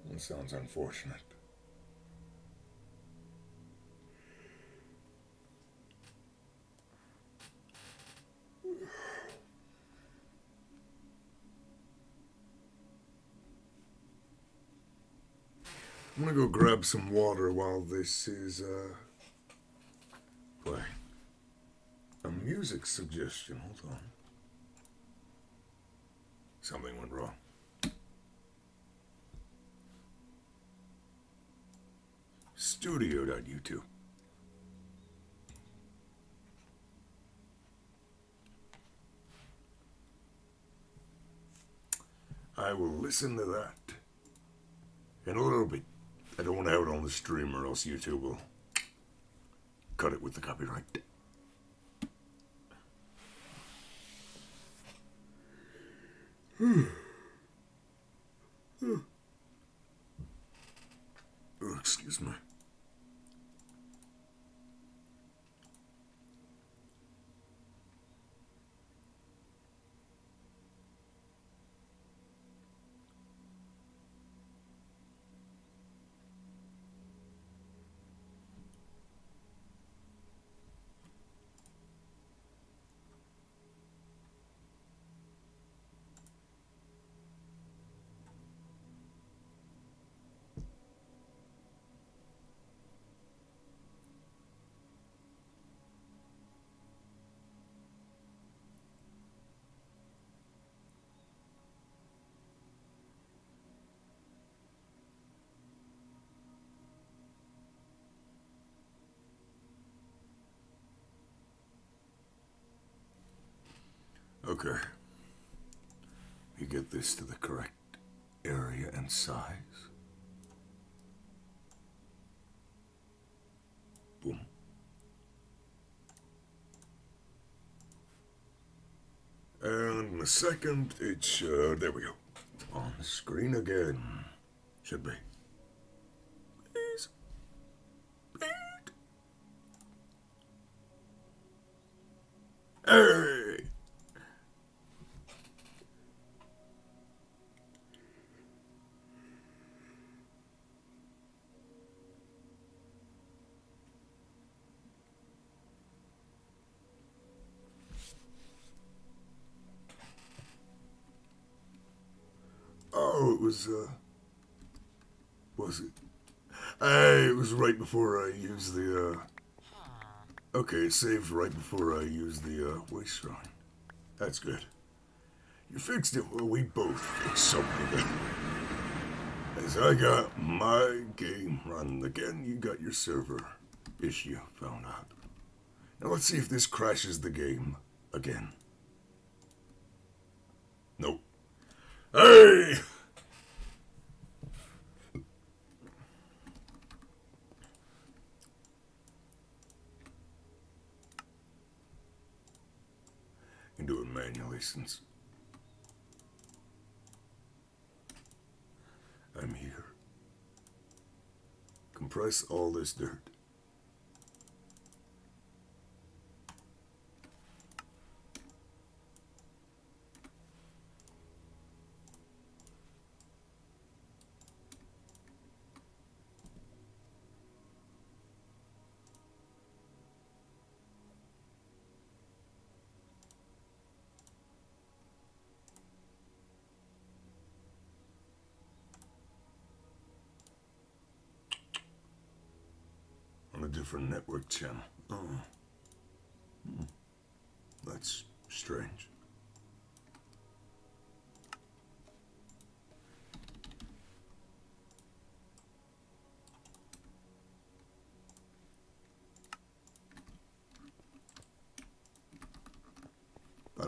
That sounds unfortunate. I'm gonna go grab some water while this is playing. A music suggestion, hold on. Something went wrong. Studio.youtube. I will listen to that in a little bit. I don't want to have it on the stream or else YouTube will cut it with the copyright. Oh, excuse me. Okay. You get this to the correct area and size. Boom. And in a second, it should, there we go. On the screen again. Should be. Please. Hey! Oh, it was it? Hey, it was right before I used the, okay, it saved right before I used the, waste shrine. That's good. You fixed it, well, we both fixed something. As I got my game running again, you got your server issue found out. Now let's see if this crashes the game again. Nope. Hey! Can do it manually since I'm here. Compress all this dirt. On a different network channel. Oh. That's strange.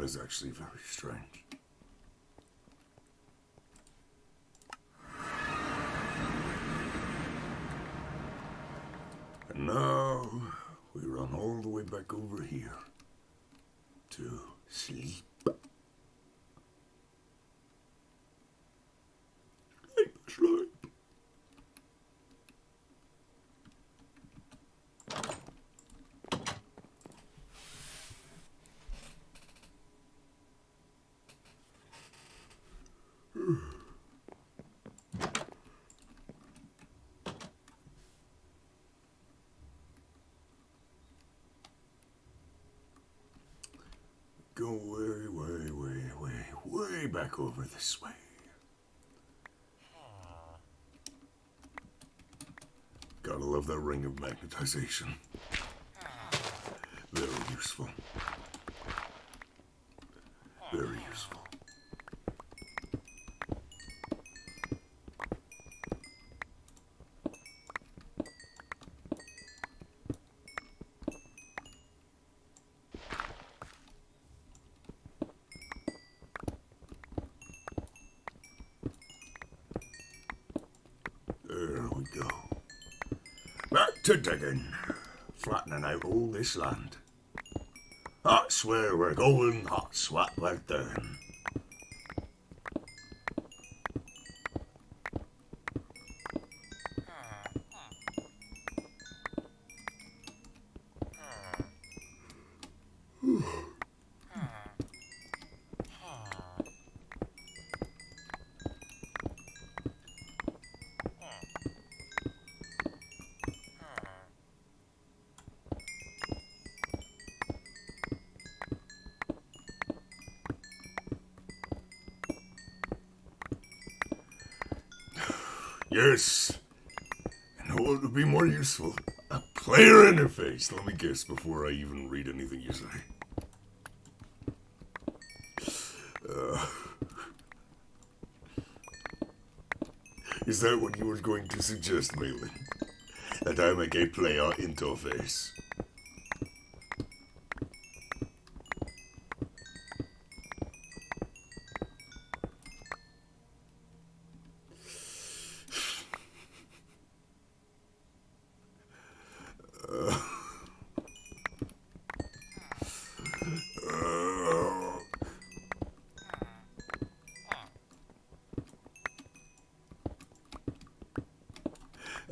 That is actually very strange. And now we run all the way back over here to sleep. Sleep. Go way back over this way. Gotta love that ring of magnetization. Very useful. Very useful. There we go. Back to digging. Flattening out all this land. That's where we're going, that's what we're doing. Yes. And what would be more useful? A player interface. Let me guess before I even read anything you say. Is that what you were going to suggest, Malin? That I make a player interface?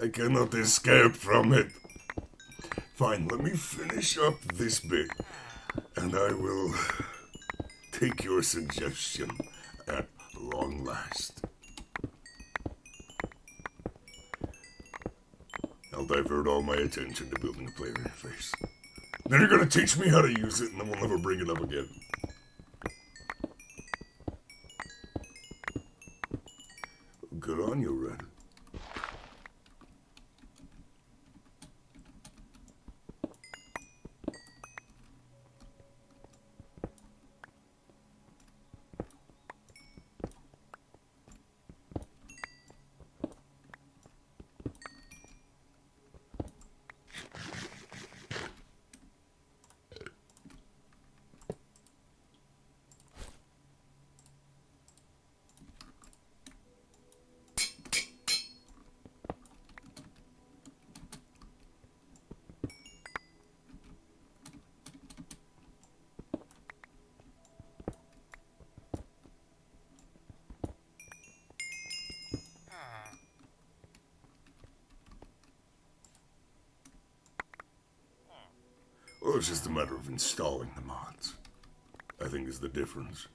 I cannot escape from it. Fine, let me finish up this bit, and I will take your suggestion at long last. I'll divert all my attention to building a player interface. Then you're gonna teach me how to use it, and then we'll never bring it up again. Good on you, Red. Well, it's just a matter of installing the mods, I think, is the difference.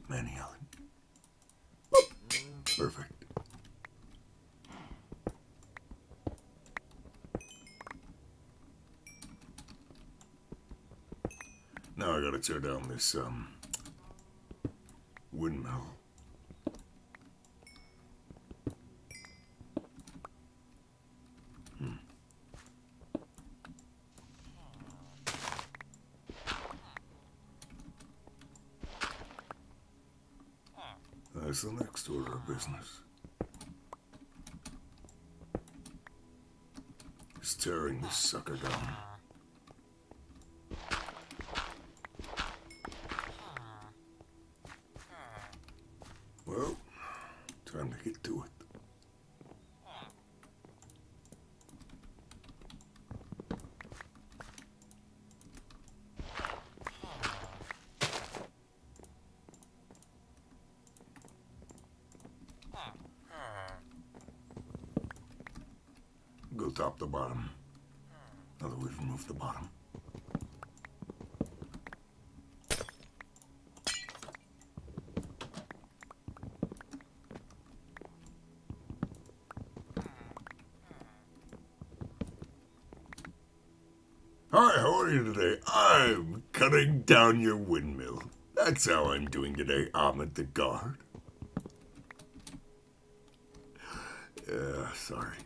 Manny Allen. Perfect. Now I gotta tear down this, windmill. That's the next order of business. Is tearing this sucker down. Well, time to get to it. Go top to bottom. Now that we've removed the bottom. Hi, how are you today? I'm cutting down your windmill. That's how I'm doing today, Ahmed the guard. Yeah, sorry.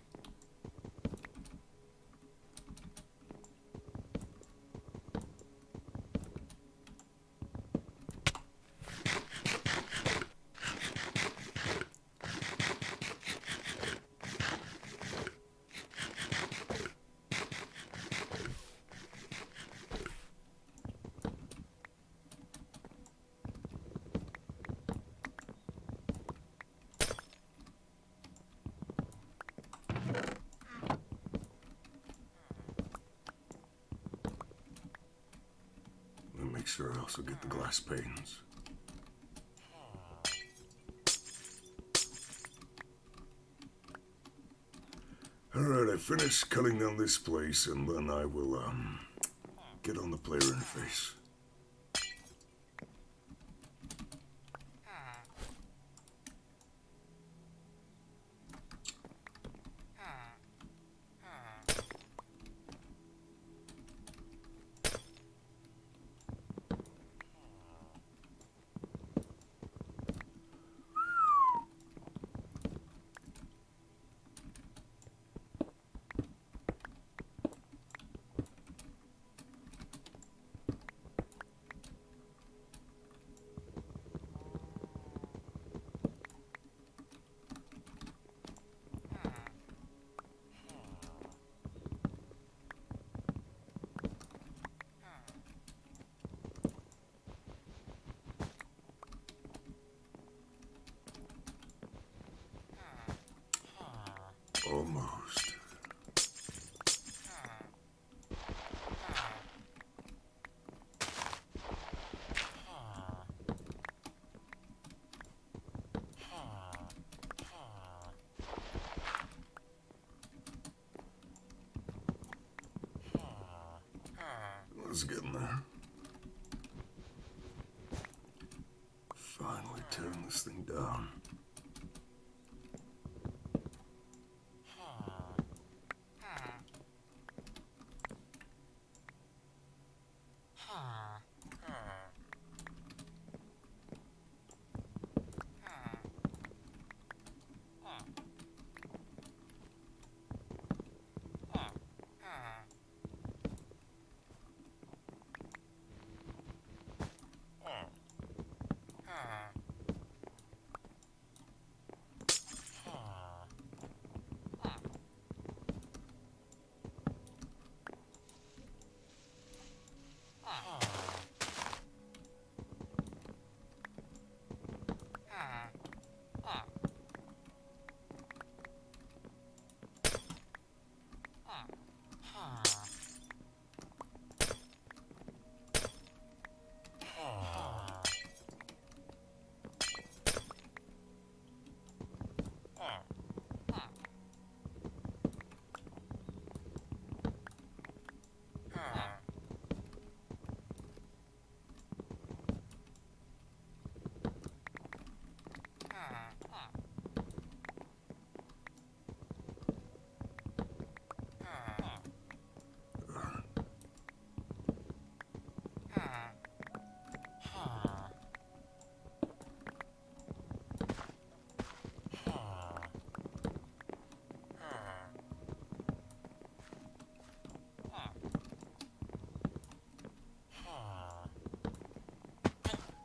Make sure I also get the glass panes. Alright, I finished cutting down this place, and then I will, get on the player interface. Almost. Let's get in there. Finally tearing this thing down.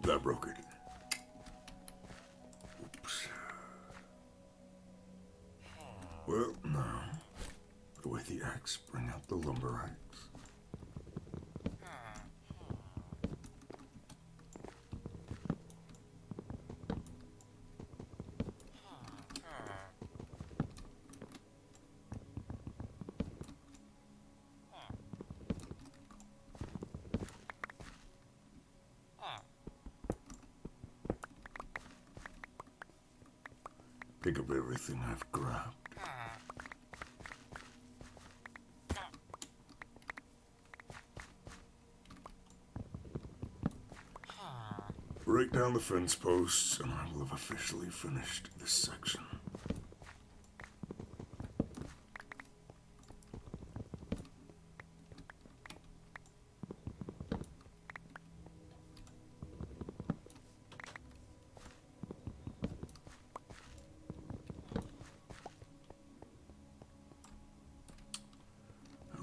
That broke it. Oops. Well, now, put away the axe, bring out the lumber axe. Pick up everything I've grabbed. Break down the fence posts, and I will have officially finished this section.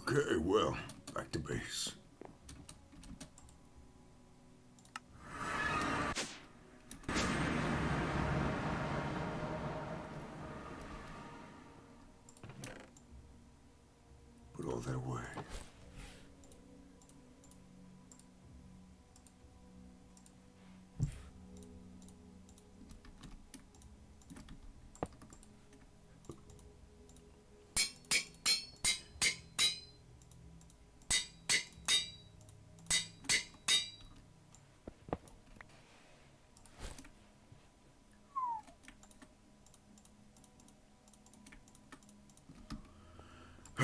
Okay, well, back to base. Put all that away.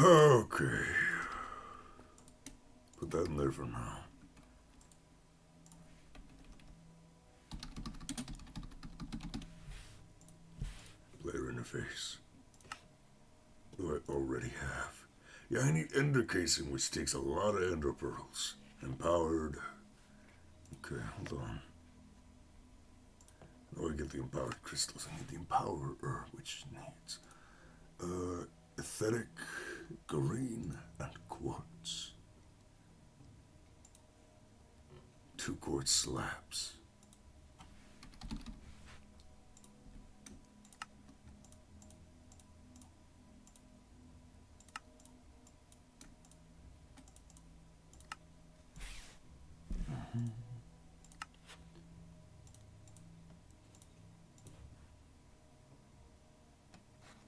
Okay. Put that in there for now. Player interface. Though I already have. Yeah, I need ender casing, which takes a lot of ender pearls. Empowered. Okay, hold on. How do I get the empowered crystals? I need the empowerer, which needs aesthetic, green, and quartz. 2 quartz slabs.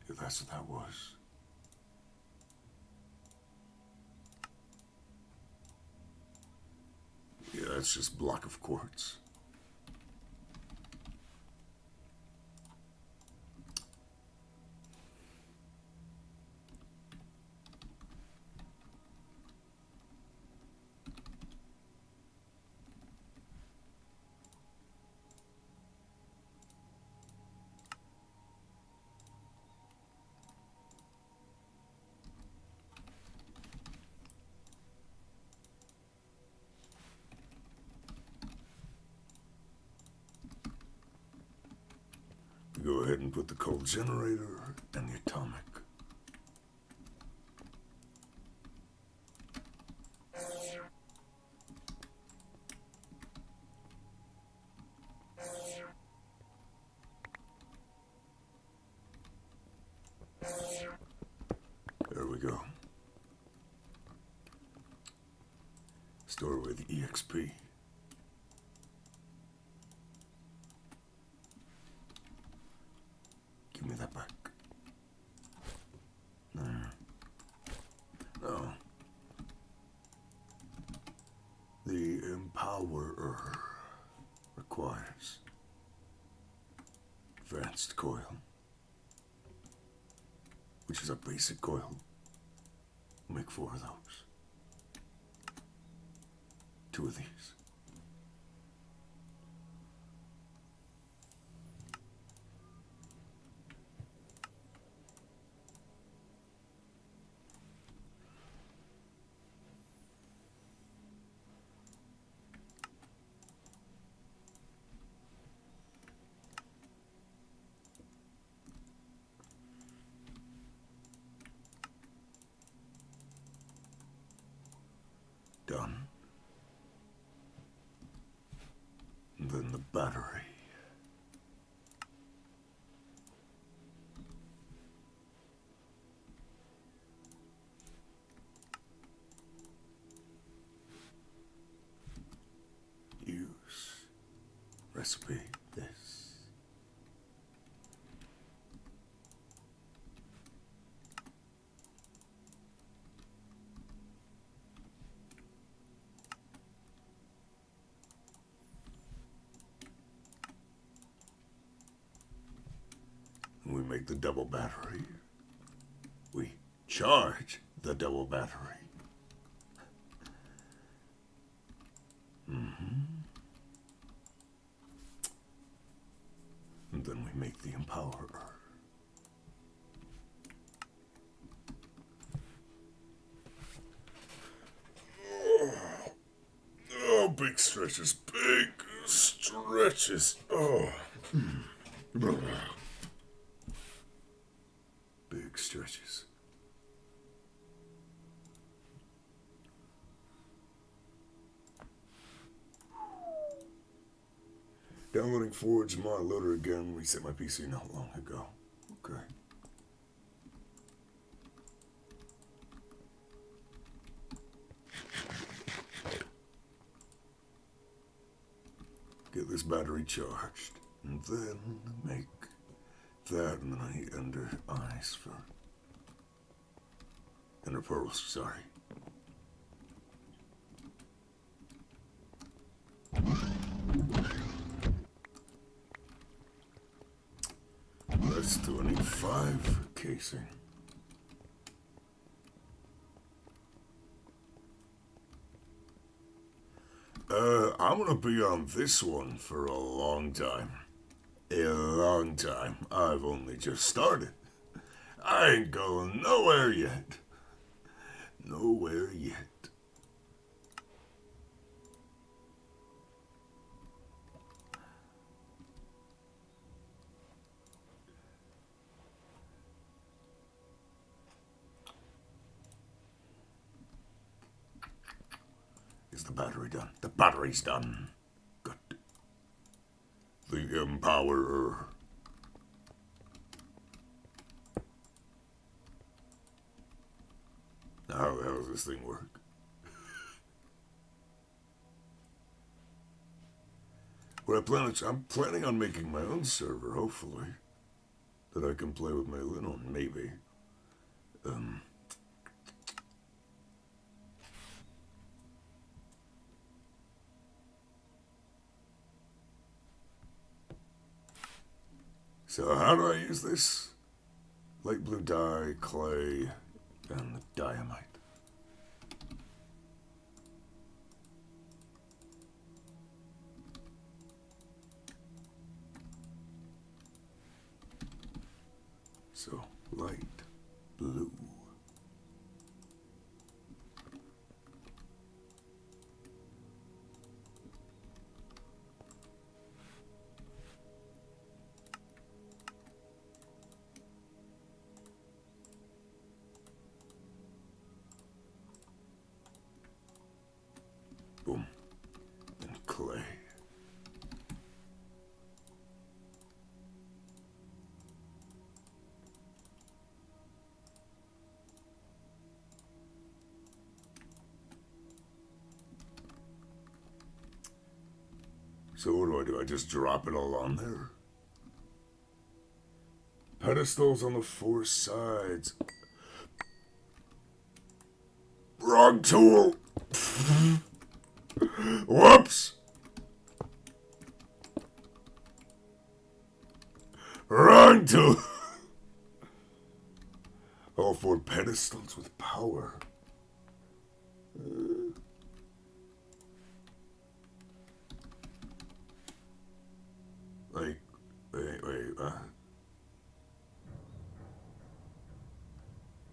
Yeah, that's what that was. Yeah, that's just block of quartz. Go ahead and put the coal generator and the atomic. There we go. Store away the EXP. Give me that back. No. The empowerer requires advanced coil, which is a basic coil. We'll make 4 of those. 2 of these. Done. And then the battery. Use recipe this. We make the double battery. We charge the double battery. And then we make the empowerer. Oh, big stretches, big stretches. Oh. Big stretches. Downloading Forge mod loader again. Reset my PC not long ago. Okay. Get this battery charged. And then make that, and then I need ender eyes for ender pearls, sorry. Let's do I need 5 casing. I'm gonna be on this one for a long time. A long time. I've only just started. I ain't going nowhere yet. Nowhere yet. Is the battery done? The battery's done. Good. The empowerer. Now, how does this thing work? Well, I'm planning on making my own server, hopefully. That I can play with my Lin on, maybe. So how do I use this? Light blue dye, clay, and the diamite. So, light blue. Boom. And clay. So what do? I just drop it all on there? Pedestals on the 4 sides. Wrong tool! Whoops! Wrong tool! All 4 pedestals with power.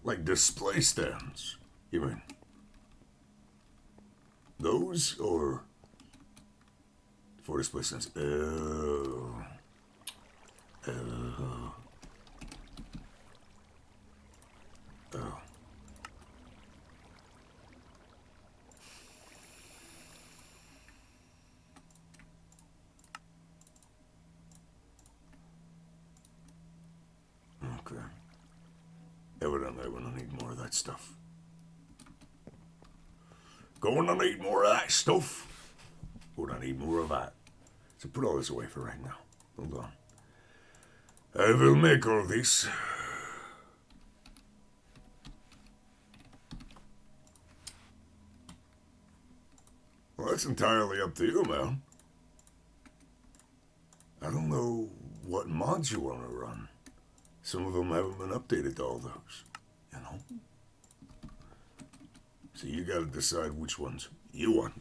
Like display stands, you mean? Those, or for display stands? Oh. Evidently, I'm gonna need more of that stuff. Gonna need more of that stuff. Gonna need more of that. So put all this away for right now. Hold on. I will make all this. Well, that's entirely up to you, man. I don't know what mods you want to run. Some of them haven't been updated to all those, you know? So you gotta decide which ones you want.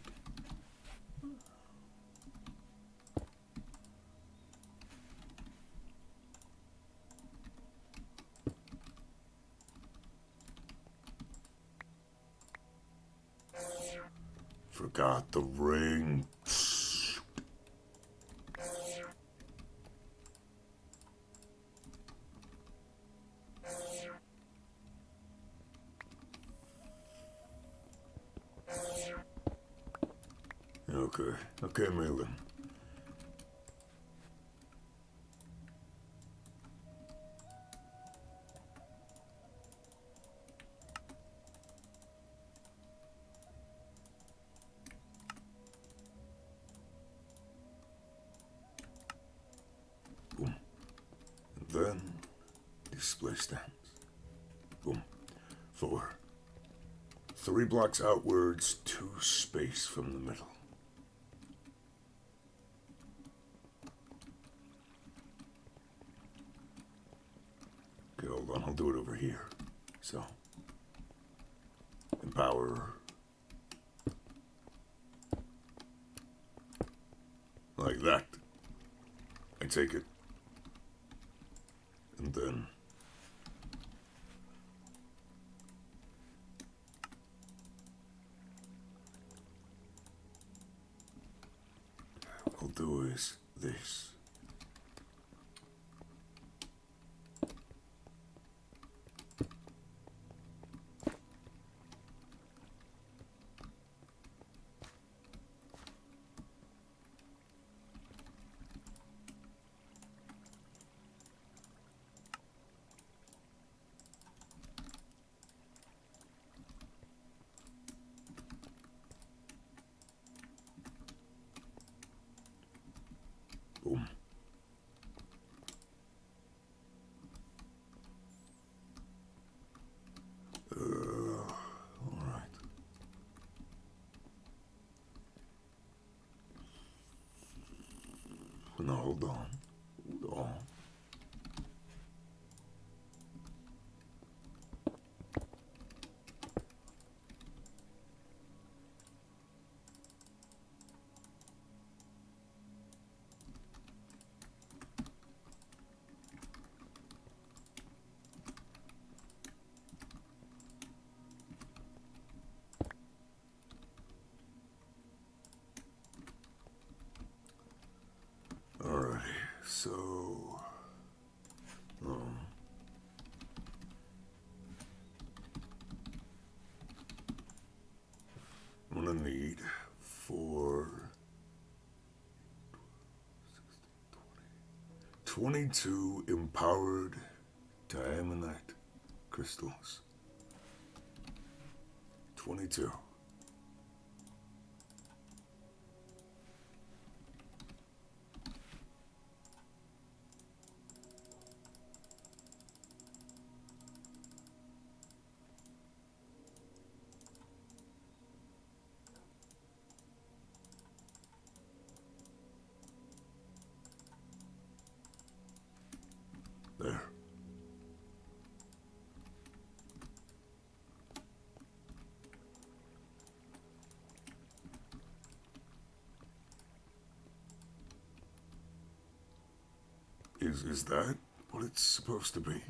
Forgot the ring. Okay, Malin. Boom. And then display stands. Boom. 4. 3 blocks outwards, 2 space from the middle. Okay, hold on, I'll do it over here. So, empower. Like that. I take it. And then what I'll do is this. Boom. All right. No, hold on. Hold on. Alrighty, so I'm gonna need 4, 22 empowered diamondite crystals. 22. There. Is that what it's supposed to be?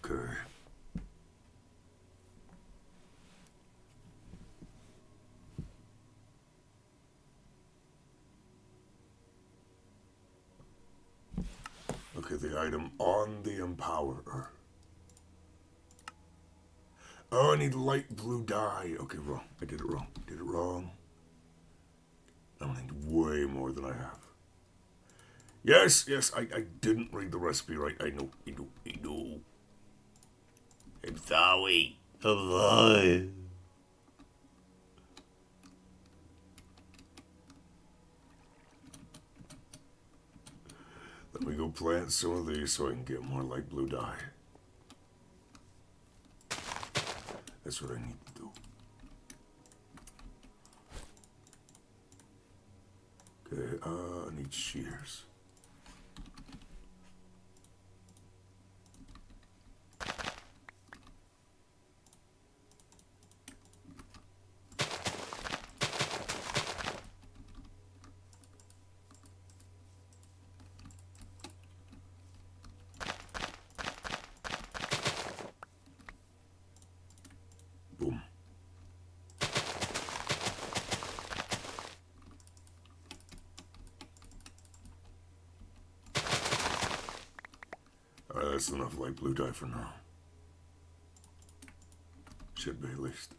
Okay. item on the Empowerer. Oh, I need light blue dye. Okay, wrong. I did it wrong. Did it wrong. I need way more than I have. Yes, I didn't read the recipe right. I know. I'm sorry. I'm sorry. Let me go plant some of these so I can get more light blue dye. That's what I need to do. Okay, I need shears. Boom. Alright, that's enough light blue dye for now. Should be at least.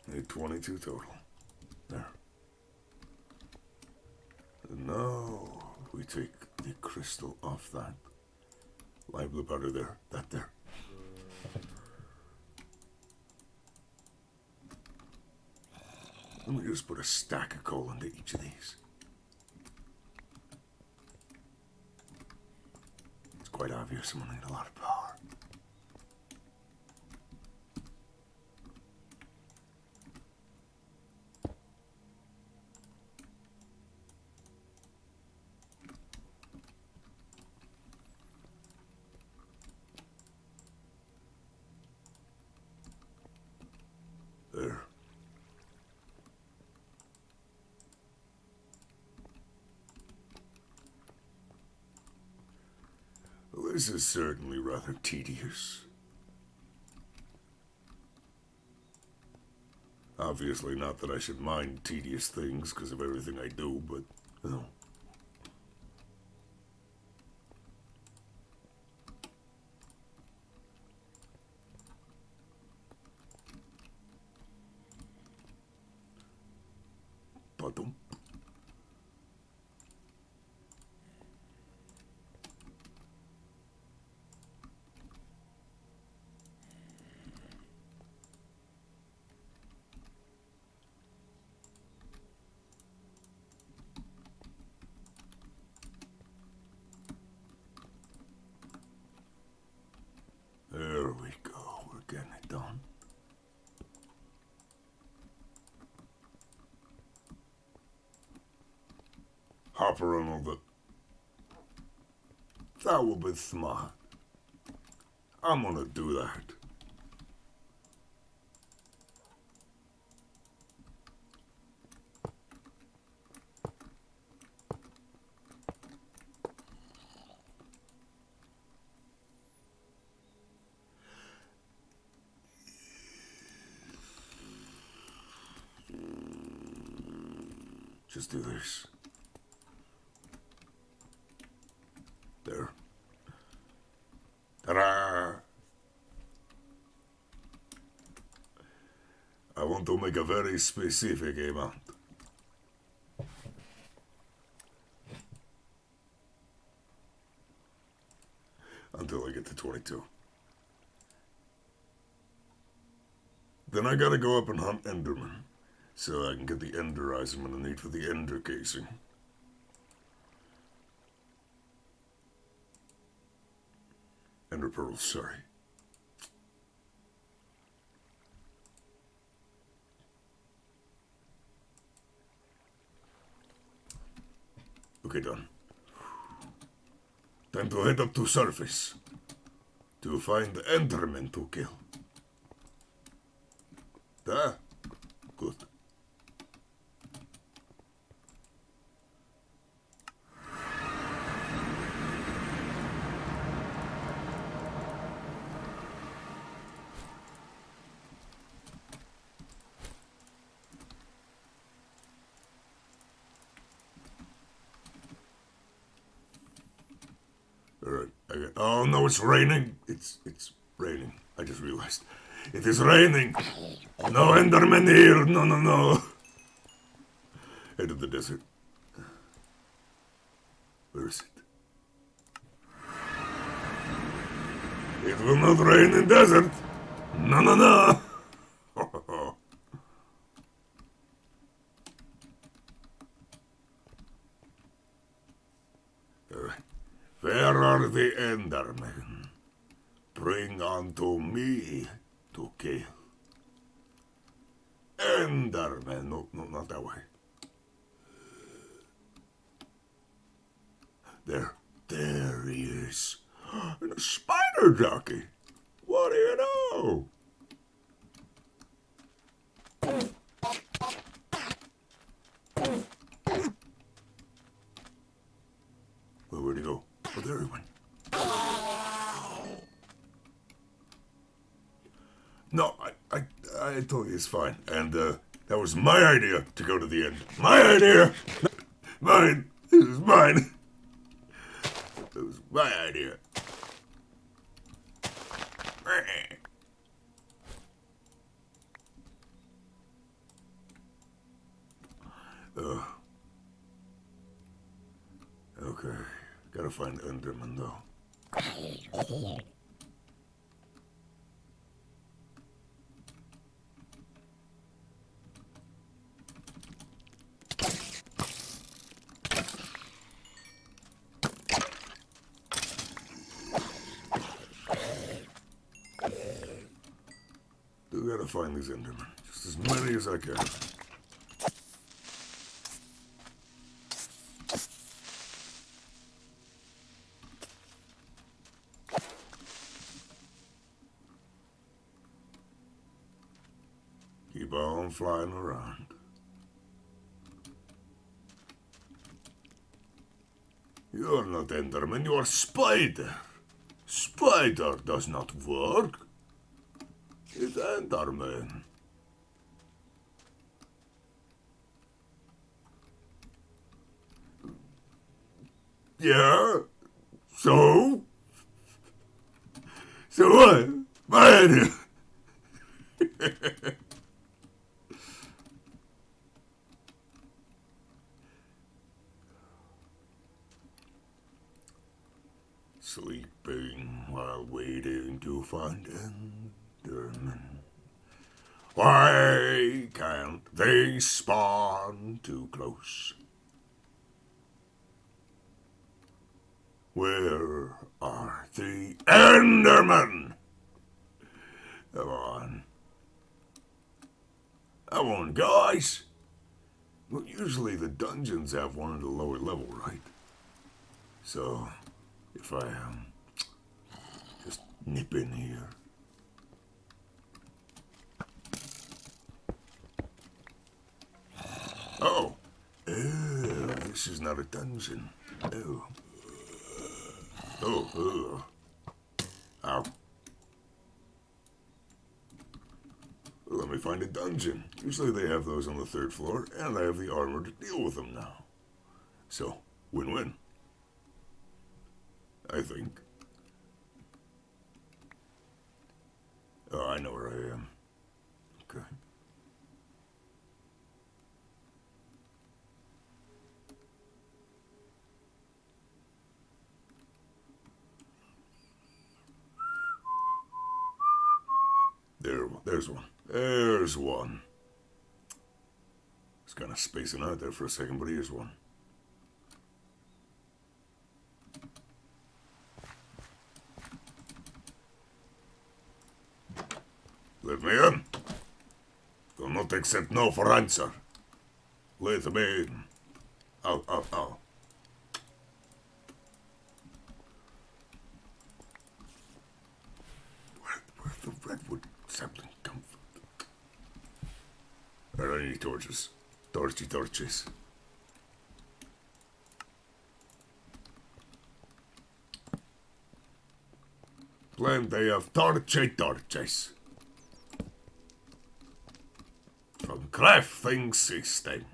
Need 22 total. There. And now we take the crystal off that. Light blue powder there. That there. Let me just put a stack of coal into each of these. It's quite obvious I'm gonna need a lot of power. There. Well, this is certainly rather tedious. Obviously, not that I should mind tedious things because of everything I do, but, you know. Ba-dum. There we go. We're getting it done. Hop around a bit. That will be smart. I'm gonna do that. Just do this. There. Ta-da! I want to make a very specific amount. Until I get to 22. Then I gotta go up and hunt Enderman, so I can get the Ender eyes I'm gonna need for the Ender casing. Ender pearls, sorry. Okay, done. Time to head up to surface to find the Enderman to kill. Ah, good. Alright, oh no, it's raining. It's raining. I just realized. It is raining. No Enderman here. No, no, no. Head of the desert. Where is it? It will not rain in desert. No, no, no. Alright. Where are the Endermen? Bring unto me to kill. Enderman. No, no, not that way. There he is. And a spider jockey. What do you know? Well, where'd he go? Oh, there he went. No, I told you it's fine. And, that was my idea to go to the end. My idea! Mine! It was mine! It was my idea. Okay. Gotta find Enderman, though. Do gotta find these Endermen. Just as many as I can. Keep on flying around. You're not Enderman, you're Spider. Spider does not work. It's Enderman. Yeah? So? So what? My idea. Sleeping while waiting to find Enderman. Why can't they spawn too close? Where are the Endermen? Come on. Come on, guys. Well, usually the dungeons have one at a lower level, right? So, if I just nip in here. Oh. Oh, this is not a dungeon. Oh. Oh. Ow. Let me find a dungeon. Usually they have those on the 3rd floor, and I have the armor to deal with them now. So, win-win. I think. Oh, I know where I am. Okay. There's one. There's one. It's kind of spacing out there for a second, but here's one. Let me in. Do not accept no for answer. Let me in. Ow. any torches. Torches. Plenty of torches. From crafting system.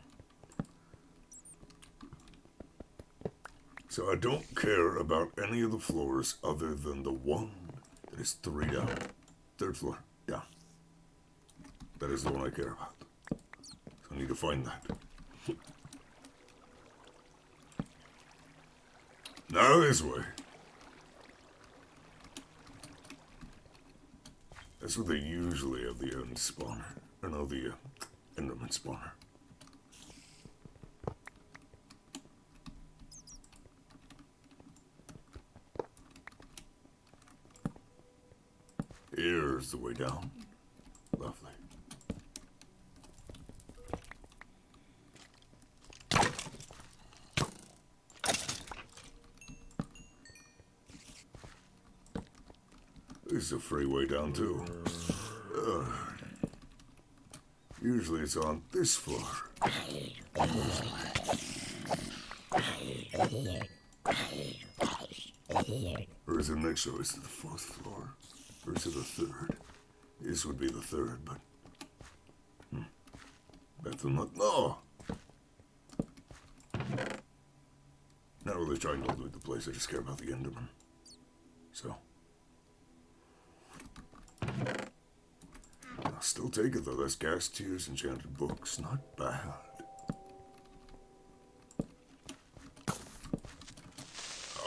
So I don't care about any of the floors other than the one that is 3 down. 3rd floor down. That is the one I care about. So I need to find that. Now this way. That's what they usually have, the end spawner. Or no, the Enderman spawner. Here's the way down. Lovely. This is a free way down too. Usually it's on this floor. Or is it next to it? Is it the 4th floor? Or is it the 3rd? This would be the 3rd, but... Better not know. Not really trying to loot the place, I just care about the Enderman. So... I'll still take it though, that's gas tears, enchanted books, not bad.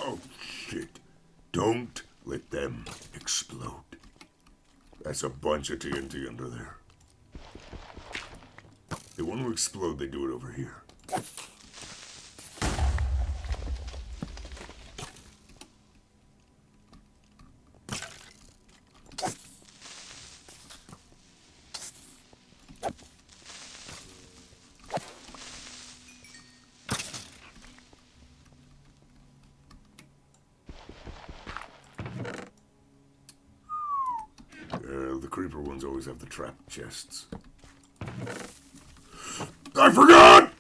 Oh shit. Don't let them explode. That's a bunch of TNT under there. They want to explode, they do it over here. The creeper ones always have the trap chests. I forgot!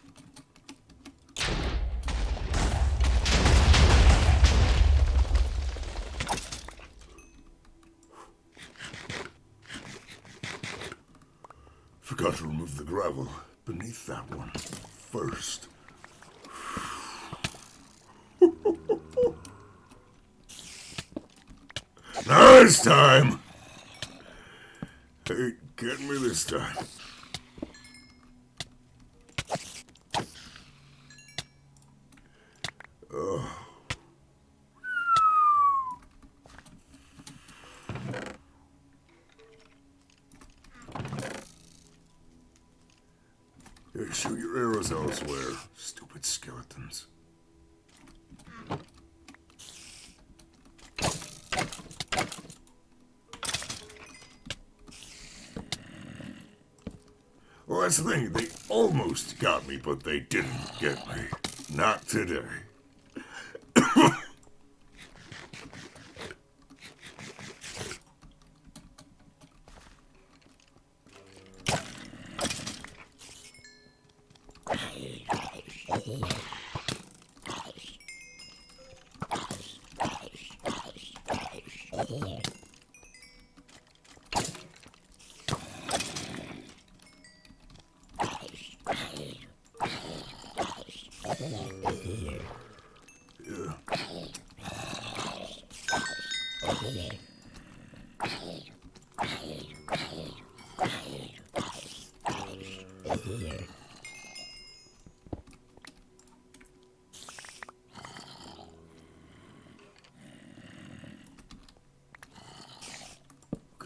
Forgot to remove the gravel beneath that one first. Now it's time! Ain't getting me this time. Oh. Hey, shoot your arrows elsewhere, stupid skeletons. Well, that's the thing. They almost got me, but they didn't get me. Not today.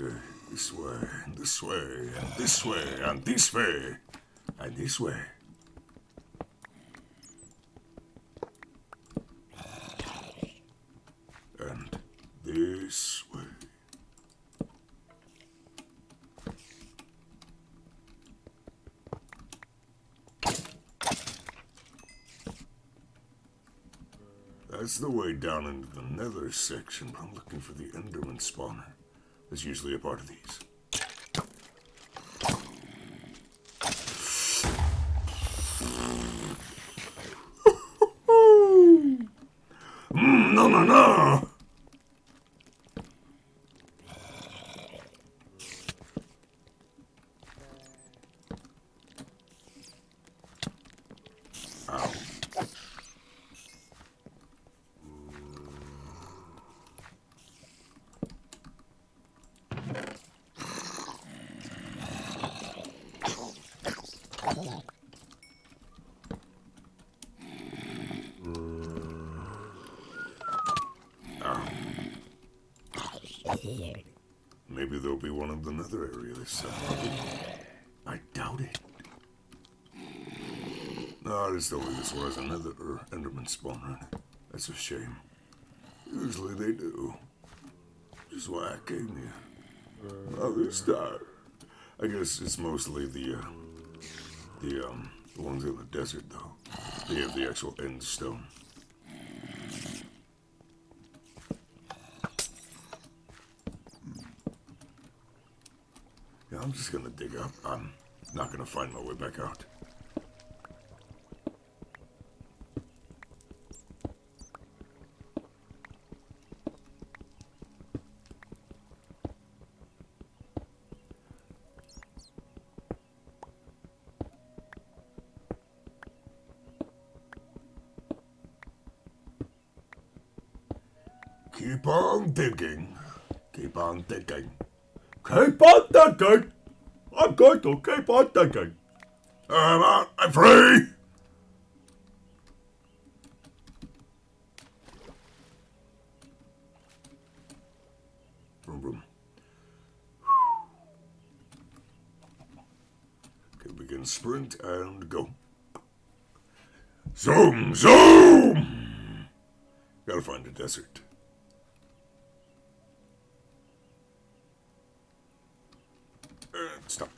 Okay, this way, and this way, and this way, and this way, and this way. And this way. That's the way down into the nether section, but I'm looking for the Enderman spawner. There's usually a part of these. No, no, no! Ow. Maybe there'll be one in the nether area this summer. I doubt it. No, this only this was another Enderman spawner in it. That's a shame. Usually they do. Which is why I came here. Not this time. I guess it's mostly the ones in the desert though. They have the actual end stone. Yeah, I'm just gonna dig up. I'm not gonna find my way back out. Keep on digging. Keep on digging. Keep on digging. I'm going to keep on digging. I'm out. I'm free. Vroom, vroom. Okay, we can sprint and go. Zoom, zoom. Gotta find a desert. Stop.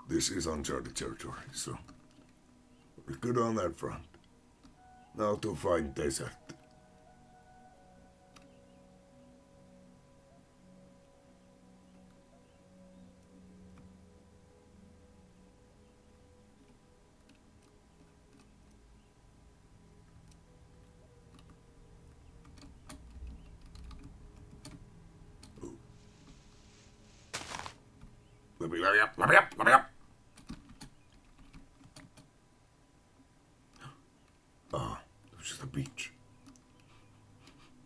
This is uncharted territory, so we're good on that front. Now to find desert. Let me up, let me up, let me up. Ah, this is the beach.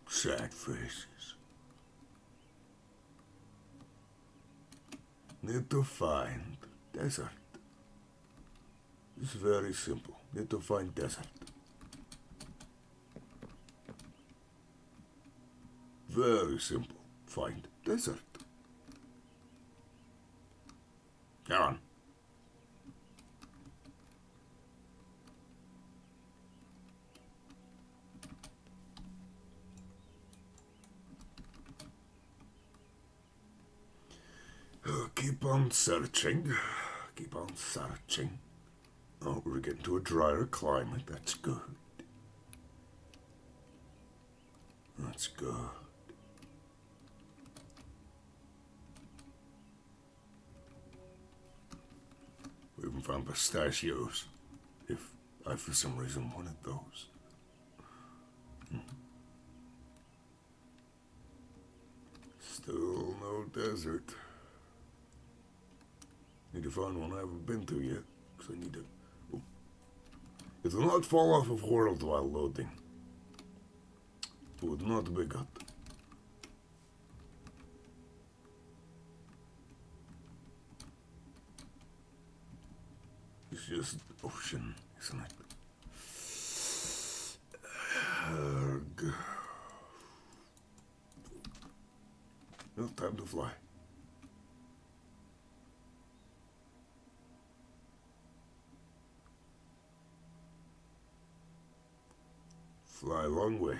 Sad faces. Need to find desert. It's very simple. Need to find desert. Very simple. Find desert. Come on. Keep on searching. Keep on searching. Oh, we're getting to a drier climate. That's good. That's good. We even found pistachios. If I, for some reason, wanted those. Still no desert. Need to find one I haven't been to yet. Because I need to... Oh. It will not fall off of world while loading. Would not be good. It's just ocean, isn't it? Ugh. No time to fly. Fly a long way.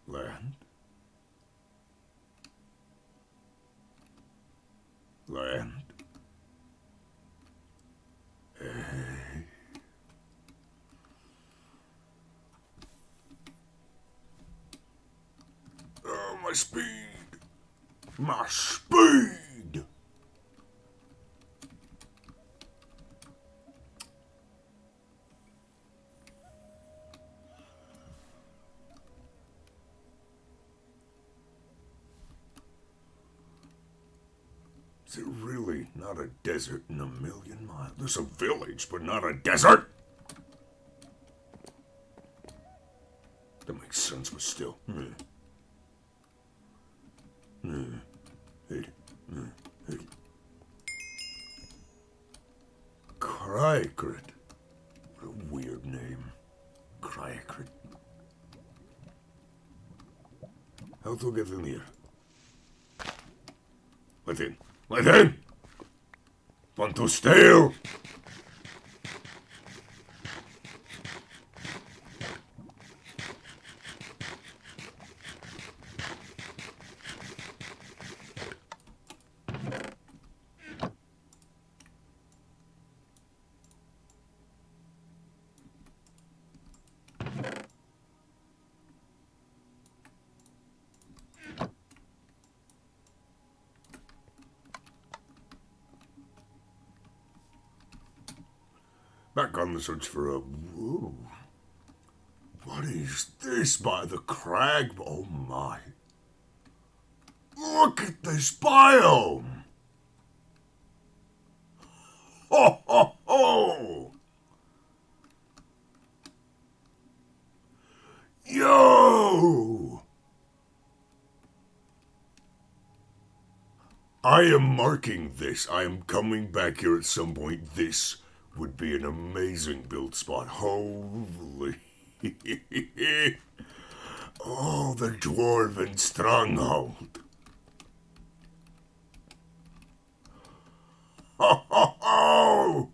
Land. Land. Hey. Oh, my speed. My speed. Is it really not a desert in a million miles? There's a village, but not a desert? That makes sense, but still. Cryacrid. What a weird name. Cryacrid. How to get in here? Let in. Let in! Want to steal? Back on the search for a... Whoa. What is this by the crag? Oh my. Look at this biome! Ho ho ho! Yo! I am marking this. I am coming back here at some point. This would be an amazing build spot. Holy. Oh, the Dwarven Stronghold. Ho, ho, ho!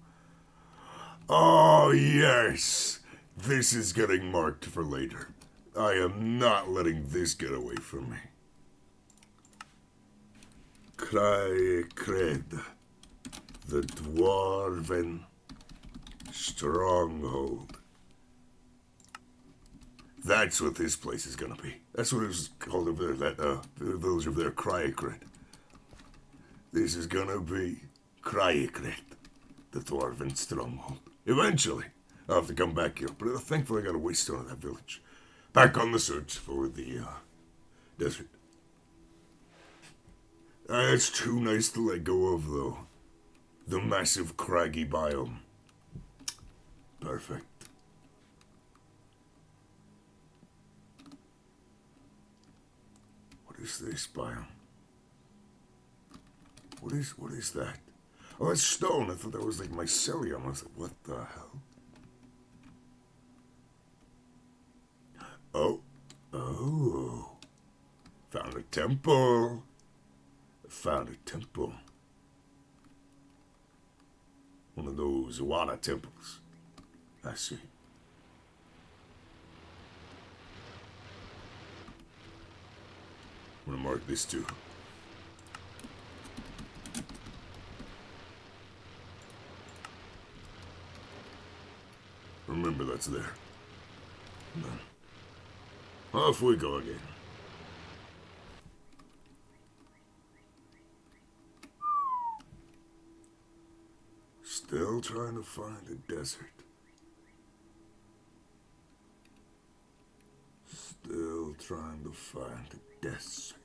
Oh, yes. This is getting marked for later. I am not letting this get away from me. Cryacrid. The Dwarven Stronghold. That's what this place is gonna be. That's what it was called over there, that village over there, Cryacrid. This is gonna be Cryacrid, the Dwarven Stronghold. Eventually, I'll have to come back here, but thankfully I got a waystone of that village. Back on the search for the desert. It's too nice to let go of, though. The massive craggy biome. Perfect. What is this biome? What is that? Oh, that's stone. I thought that was like mycelium. I was like, what the hell? Oh. Found a temple. Found a temple. One of those water temples. I see. I'm gonna mark this too. Remember that's there. And then off we go again. Still trying to find a desert. Still trying to find a desert.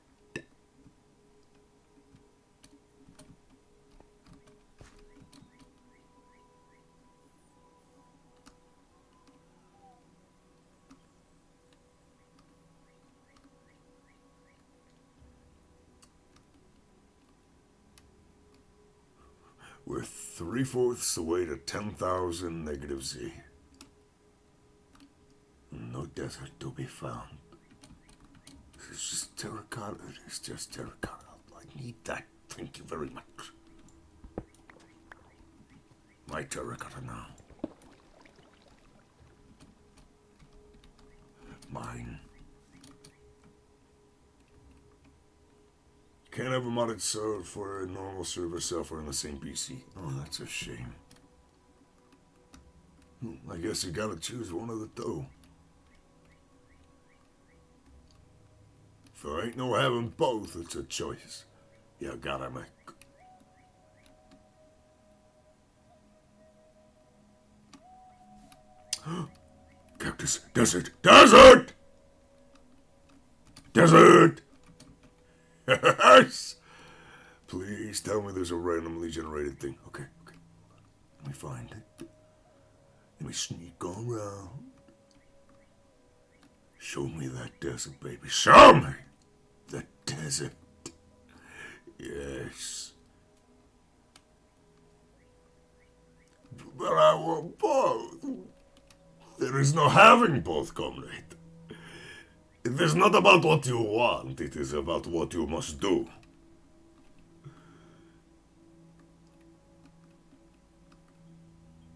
We're 3/4 the way to 10,000 negative Z. No desert to be found. This is just terracotta. It's just terracotta. I need that. Thank you very much. My terracotta now. Mine. Can't have a modded server for a normal server software on the same PC. Oh, that's a shame. I guess you gotta choose one of the two. If there ain't no having both, it's a choice you gotta make. Cactus, desert, desert! Desert! Yes! Please. Please tell me there's a randomly generated thing. Okay, okay. Let me find it. Let me sneak around. Show me that desert, baby. Show me the desert. Yes. But I want both. There is no having both, comrade. It is not about what you want, it is about what you must do.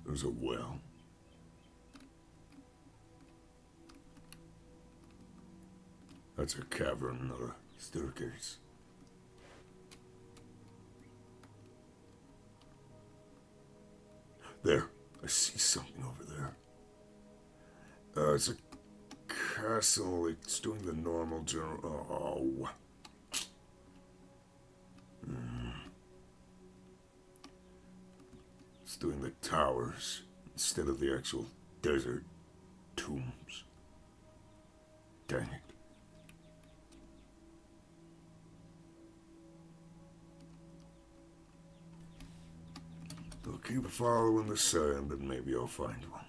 There's a well. That's a cavern, not a staircase. There, I see something over there. It's a castle. It's doing the normal general. Oh. It's doing the towers instead of the actual desert tombs. Dang it. I'll keep following the sand and maybe I'll find one.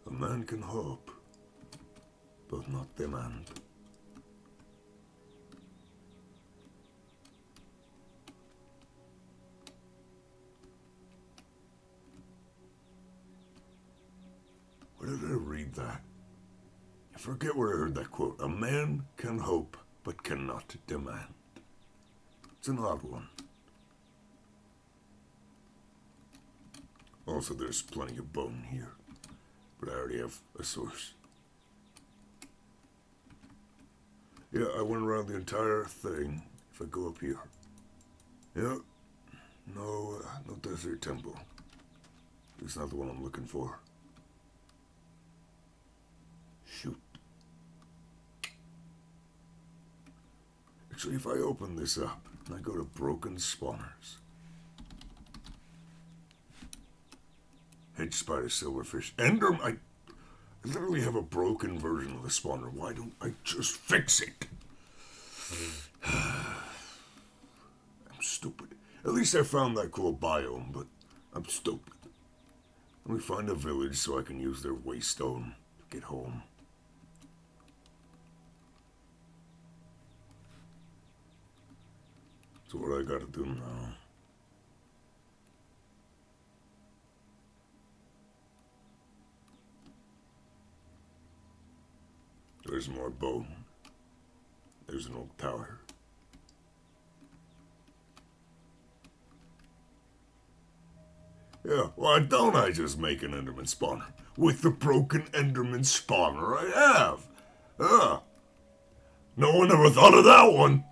A man can hope, but not demand. Where did I read that? I forget where I heard that quote. A man can hope, but cannot demand. It's an odd one. Also, there's plenty of bone here, but I already have a source. Yeah, I went around the entire thing. If I go up here. Yeah, no desert temple. It's not the one I'm looking for. Shoot. Actually, if I open this up and I go to broken spawners. Hedge spider, silverfish, enderman. I literally have a broken version of the spawner. Why don't I just fix it? I'm stupid. At least I found that cool biome, but I'm stupid. Let me find a village so I can use their waystone to get home. So what I gotta do now? There's more bone. There's an old tower. Yeah, why don't I just make an Enderman spawner? With the broken Enderman spawner I have. No one ever thought of that one.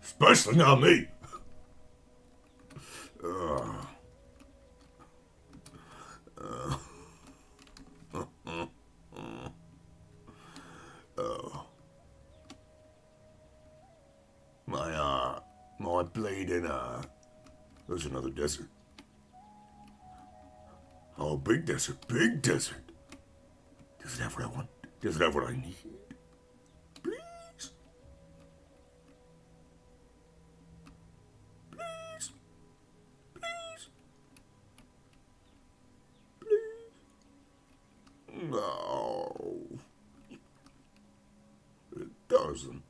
Especially not me. My bleeding, there's another desert. Oh, big desert, big desert. Does it have what I want? Does it have what I need? Please? Please? Please? Please? No. It doesn't.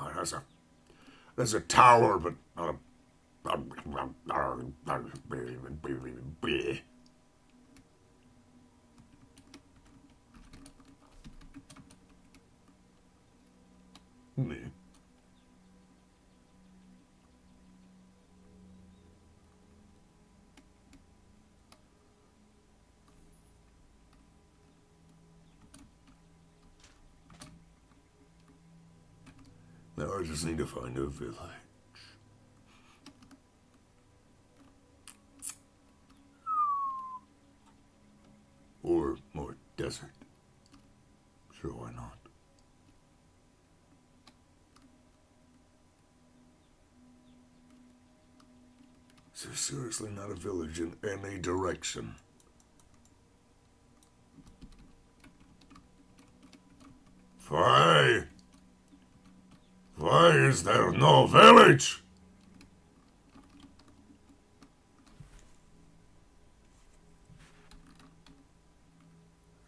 Oh, there's a tower, but not a... Me. Now I just need to find a village. Or more desert. Sure, why not? Is there seriously not a village in any direction? Why? Why is there no village?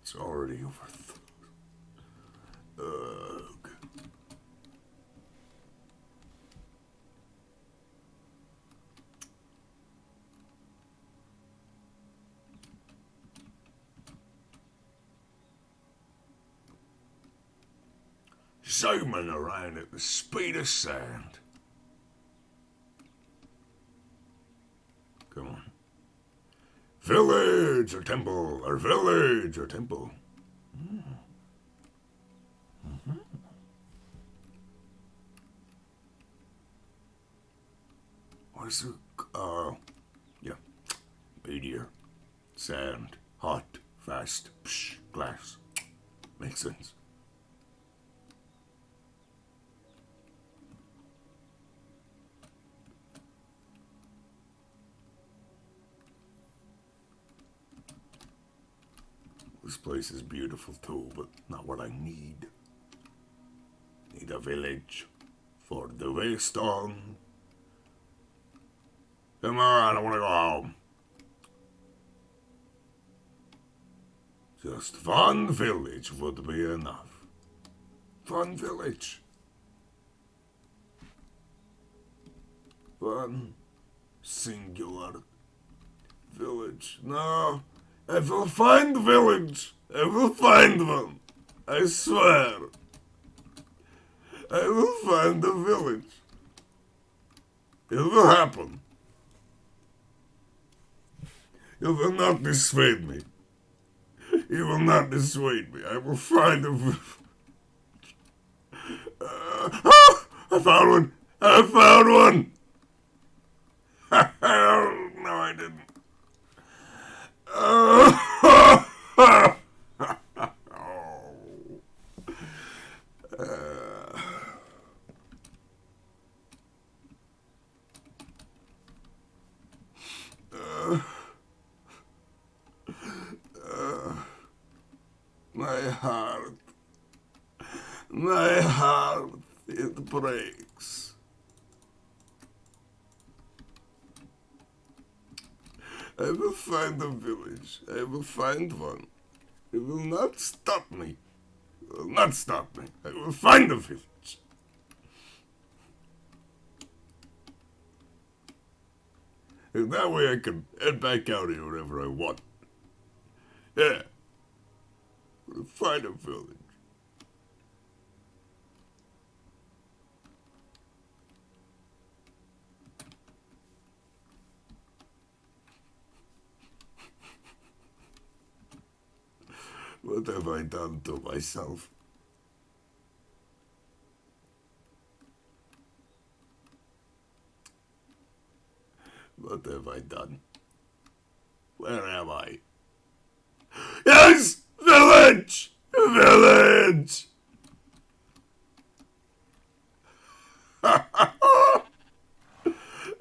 It's already over. Ugh. Zooming around at the speed of sound. Come on. Village or temple, or village or temple. What's the, yeah, meteor, sound, hot, fast, psh, glass. Makes sense. This place is beautiful too, but not what I need. Need a village for the waste on. Come on, I want to go home. Just one village would be enough. One village. One singular village. No, I will find the village. I will find one. I swear. I will find the village. It will happen. You will not dissuade me. You will not dissuade me. I will find a village. I found one. I found one. No, I didn't. My heart, it breaks. I will find a village. I will find one. It will not stop me. It will not stop me. I will find a village. And that way I can head back out here whenever I want. Yeah. We'll find a village. What have I done to myself? What have I done? Where am I? Yes! Village! Village!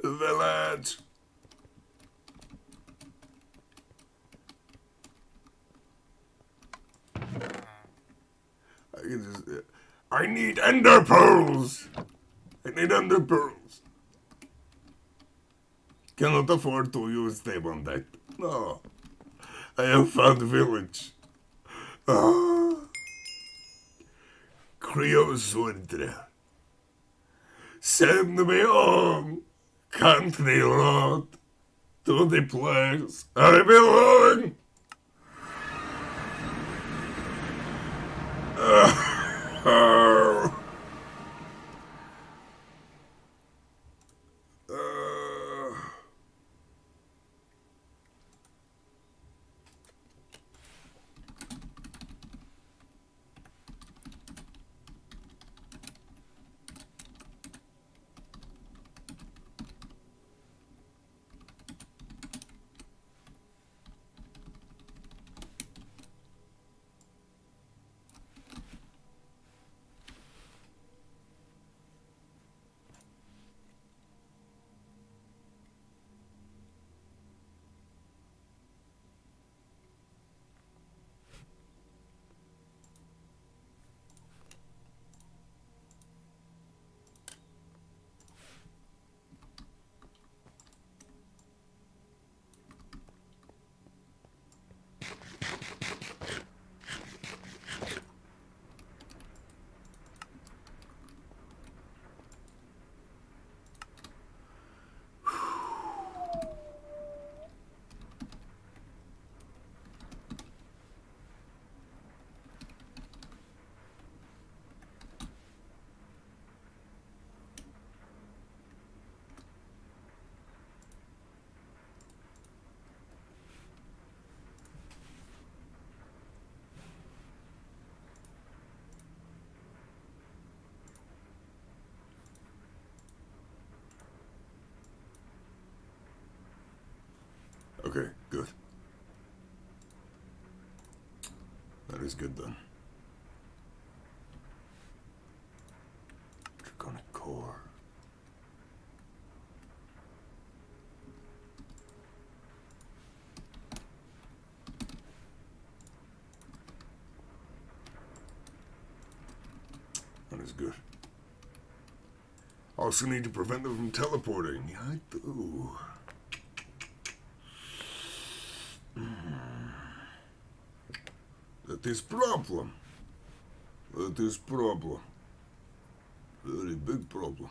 Village! I need ender pearls! I need ender pearls. Cannot afford to use them on that. No. I have found a village. Ah. Creosoundra. Send me on country road to the place I belong. Okay, good. That is good then. Draconic core. That is good. Also need to prevent them from teleporting. Yeah, I do. That is problem. That is problem. Very big problem.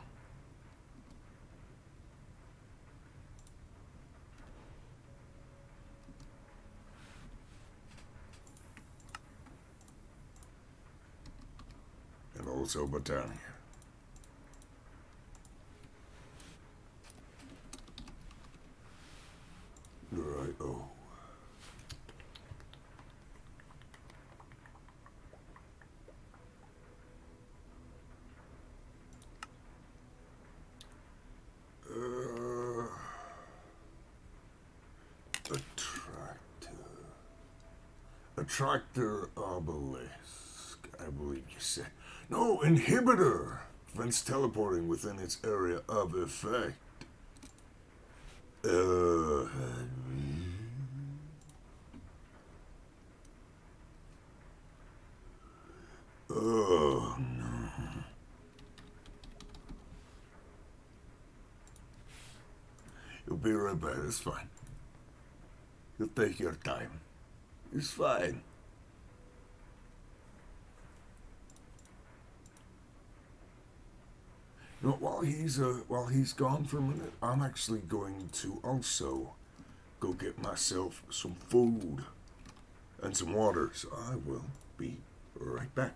And also Botania. Right, oh. Attractor obelisk, I believe you said. No, inhibitor. Prevents teleporting within its area of effect. Oh, no. You'll be right back, it's fine. You'll take your time. It's fine. You know, while he's gone for a minute, I'm actually going to also go get myself some food and some water. So I will be right back.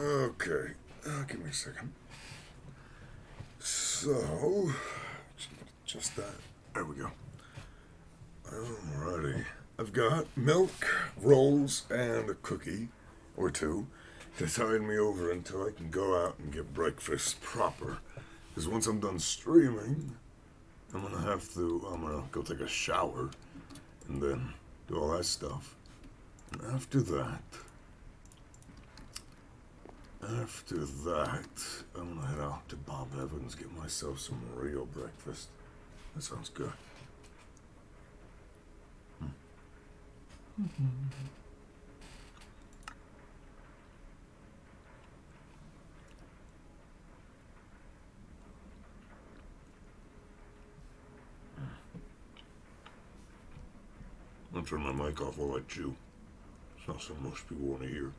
Okay, give me a second. So, just that. There we go. Alrighty. I've got milk, rolls, and a cookie or two to tide me over until I can go out and get breakfast proper. Because once I'm done streaming, I'm gonna go take a shower and then do all that stuff. And after that, I'm gonna head out to Bob Evans, get myself some real breakfast. That sounds good. I'll turn my mic off while I chew. It's not something most people want to hear.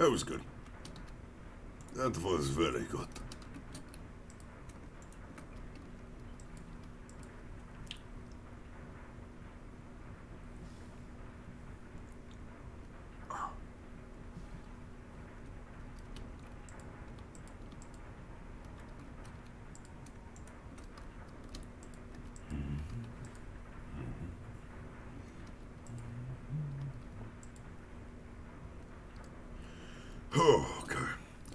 That was good. That was very good. Oh, okay.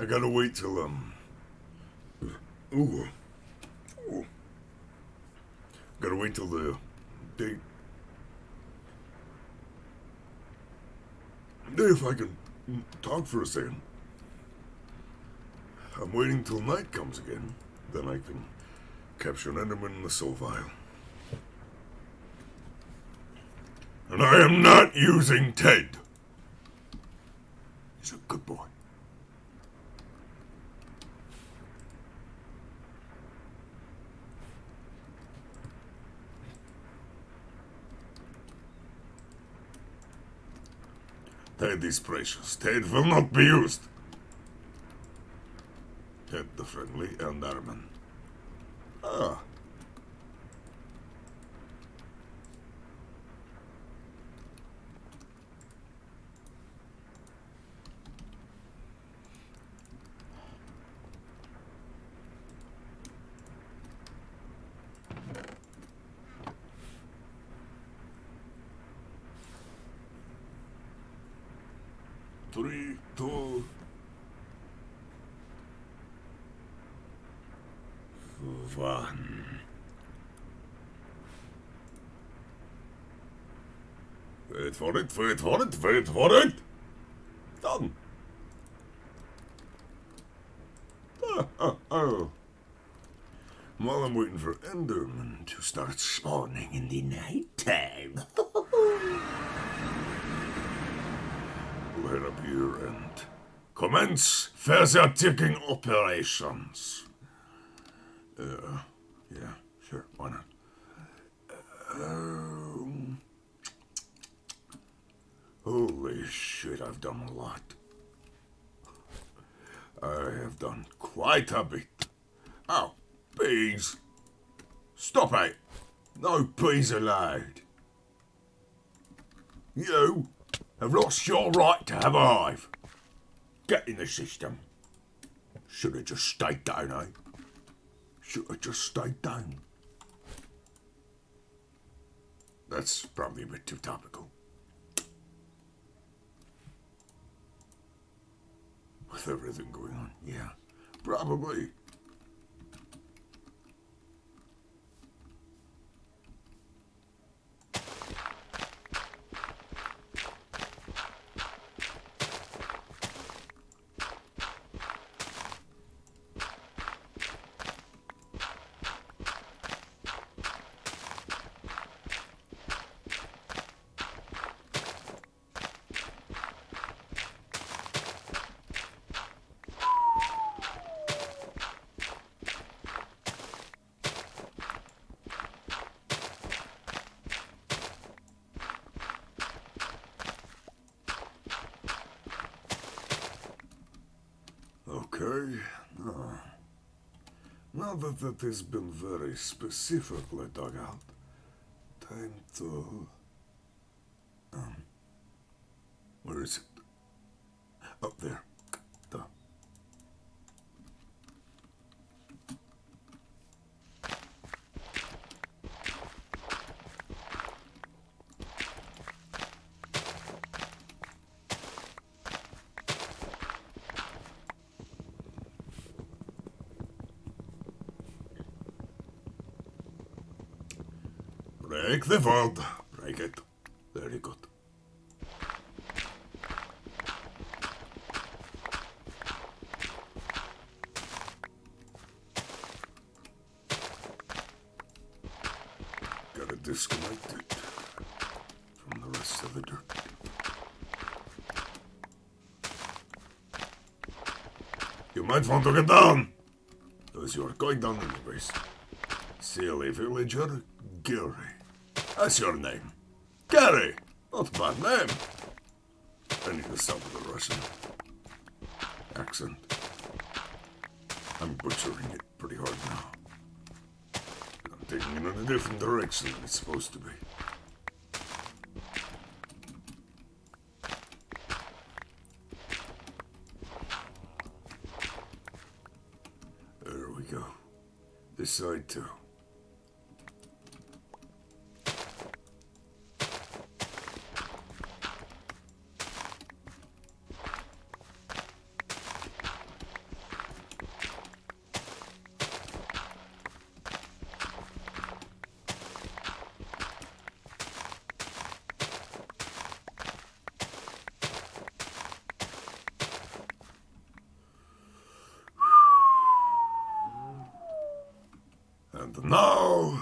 I gotta wait till, Ooh. Gotta wait till the date. If I can talk for a second. I'm waiting till night comes again. Then I can capture an Enderman in the soul vial. And I am not using Ted. He's a good boy. Ted is precious. Ted will not be used. Ted the friendly Enderman. Ah. Three, two, one. Wait for it, wait for it, wait for it! Done! Oh. While I'm waiting for Enderman to start spawning in the night time. We'll head up here and commence further operations. Yeah, sure, why not? Holy shit, I've done a lot. I have done quite a bit. Oh, bees. Stop it. No bees allowed. You have lost your right to have a hive. Get in the system. Should have just stayed down, eh? Should have just stayed down. That's probably a bit too topical. With everything going on, yeah, probably. Okay, now that has been very specifically dug out, time to... where is it? Up there. Duh. Break the wood. Break it. Very good. Gotta disconnect it from the rest of the dirt. You might want to get down, because you're going down anyways. Silly villager, Gary. That's your name. Gary! Not a bad name. I need to stop with the Russian. accent. I'm butchering it pretty hard now. I'm taking it in a different direction than it's supposed to be. There we go. This side too. And now,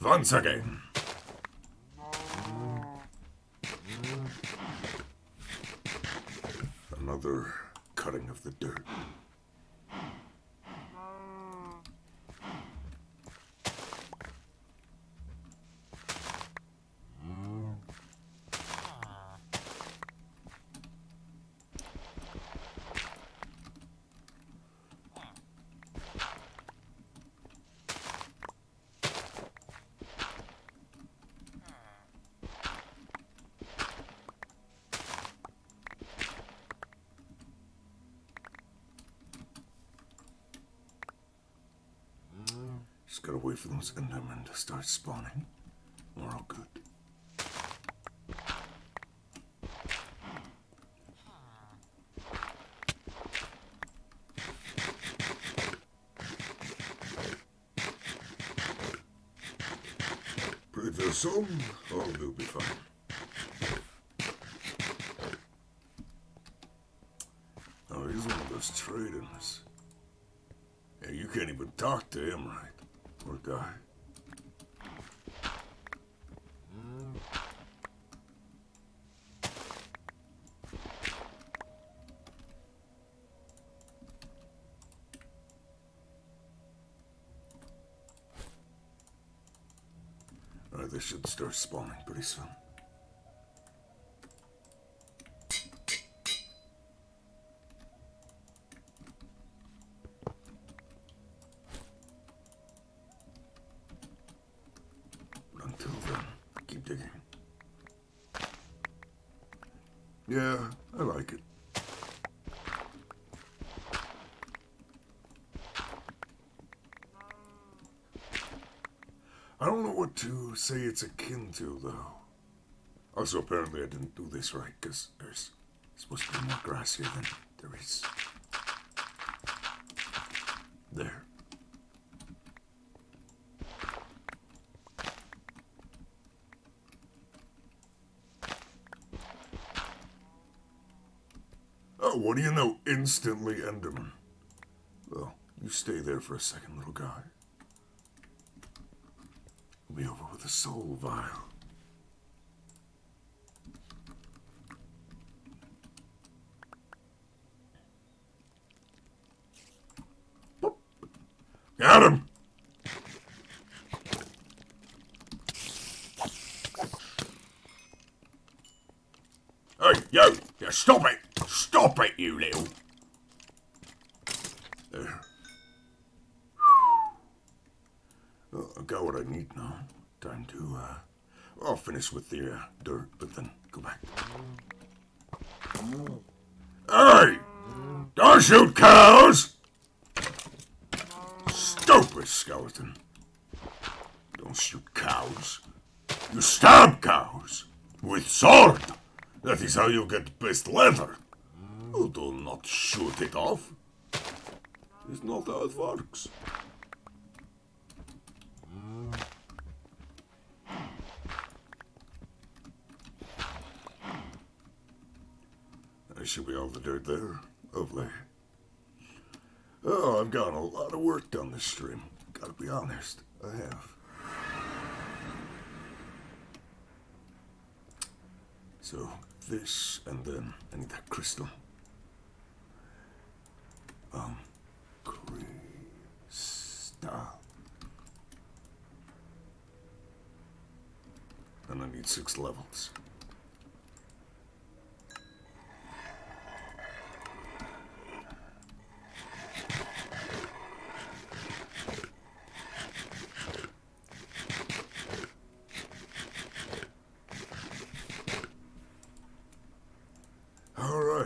once again. Another cutting of the dirt. Just gotta wait for those Endermen to start spawning. We're all good. Pretty soon, all will be fine. Oh, he's one of those traders. Yeah, you can't even talk to him, right? Poor guy. Alright, they should start spawning pretty soon. Until then, keep digging. Yeah, I like it. I don't know what to say it's akin to, though. Also, apparently I didn't do this right, because there's supposed to be more grass here than there is. There. Oh, what do you know? Instantly Enderman. Well, you stay there for a second, little guy. We'll be over with a soul vial. Boop. Got him! Hey, yo! Yeah, stop it! Stop it, you little... There. Well, I've got what I need now. Time to, I'll finish with the, dirt, but then go back. Hey! Don't shoot cows! Stupid skeleton. Don't shoot cows. You stab cows. With sword. That is how you get best leather. You do not shoot it off. It's not how it works. There should be all the dirt there. Lovely. Oh, I've got a lot of work done this stream. Gotta be honest, I have. So, this, and then I need that crystal. Crystal. And I need 6 levels.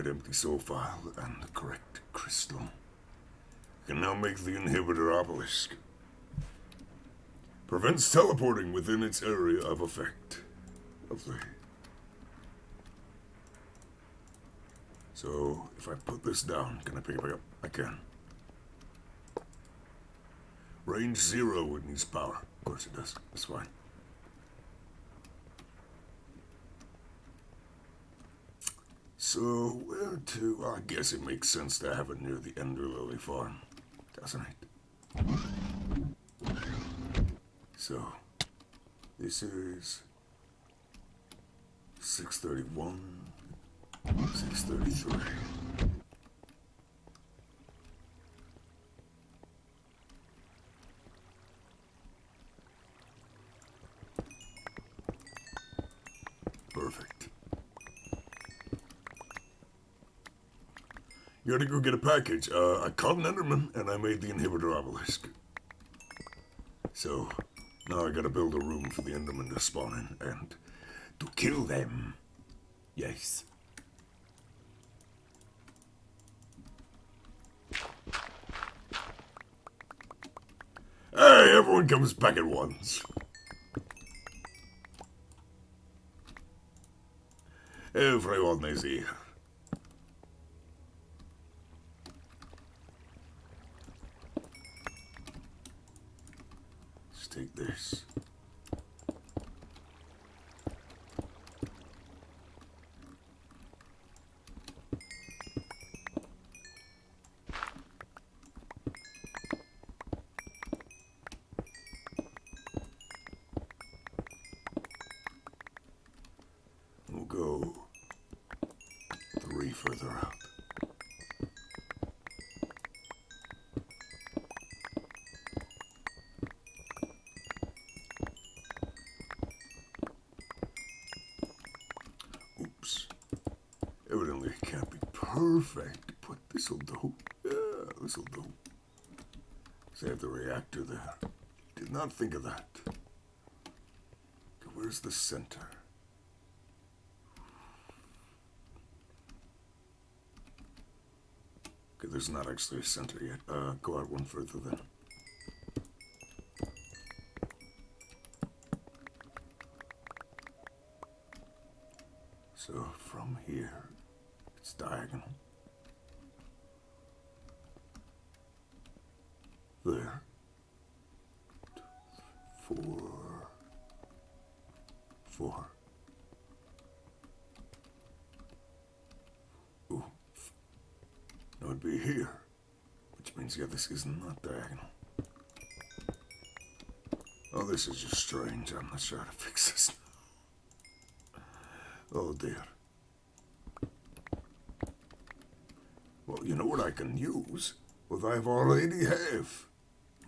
right empty soul file and the correct crystal. I can now make the inhibitor obelisk. Prevents teleporting within its area of effect. Lovely. So, if I put this down, can I pick it back up? I can. Range 0 it needs power. Of course it does. That's fine. So, where to? Well, I guess it makes sense to have it near the Ender Lily farm, doesn't it? So, this is 631, 633. Perfect. You gotta go get a package. I caught an Enderman and I made the inhibitor obelisk. So, now I gotta build a room for the Enderman to spawn in and to kill them. Yes. Hey, everyone comes back at once. Everyone is here. Let's take this. We'll go 3 further out. Oops. Evidently it can't be perfect, but this'll do. Yeah, this'll do. So I have the reactor there. Did not think of that. Okay, where's the center? Okay, there's not actually a center yet. Go out one further then. So from here, it's diagonal. There. 4. 4. Ooh. No, it'd be here. Which means, yeah, this is not diagonal. Oh, this is just strange. I'm not sure how to fix this now. Oh, dear. Well, you know what I can use? What I've already have.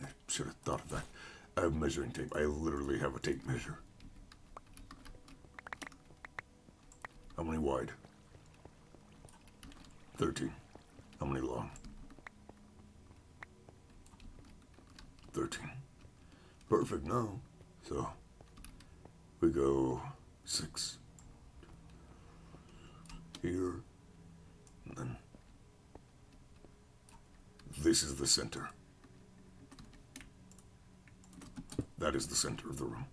I should have thought of that. I have measuring tape. I literally have a tape measure. How many wide? 13. How many long? 13. Perfect now. So, we go 6. Here. And then this is the center. That is the center of the room.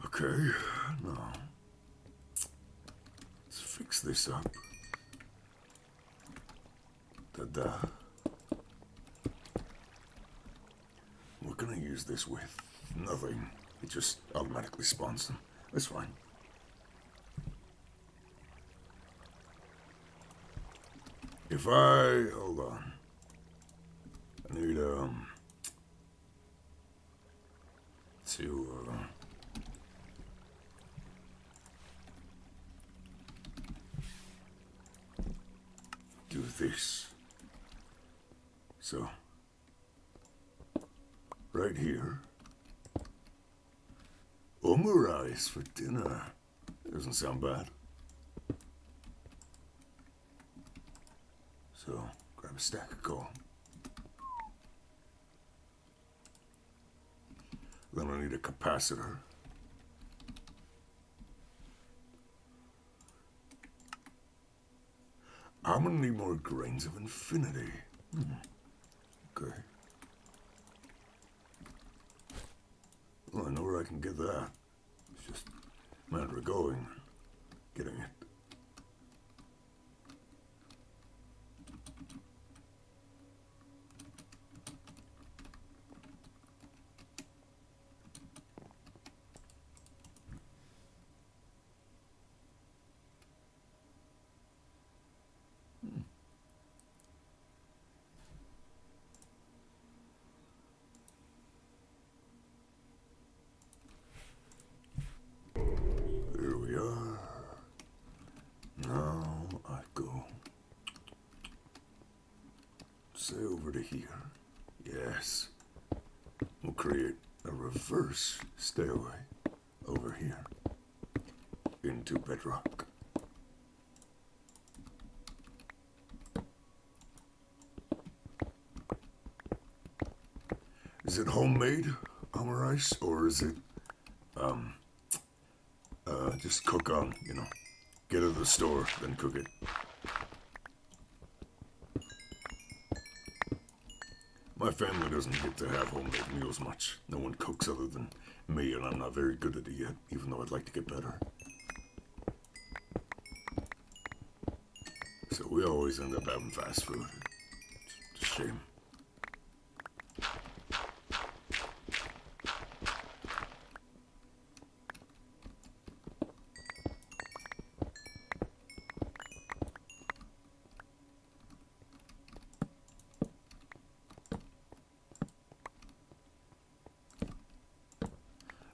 Okay, now let's fix this up. Ta-da. What can I use this with? Nothing. It just automatically spawns them. That's fine. If I... hold on. I need, to, do this. So, right here. Omurice for dinner. Doesn't sound bad. So, grab a stack of coal. Then I need a capacitor. I'm gonna need more grains of infinity. Okay. Well, I know where I can get that. It's just a matter of going, getting it. There we are. Now I go. Say over to here. Yes. We'll create a reverse stairway over here into bedrock. Is it homemade armor ice, or is it just cook on, you know, get it at the store, then cook it? My family doesn't get to have homemade meals much. No one cooks other than me, and I'm not very good at it yet, even though I'd like to get better. So we always end up having fast food. It's a shame.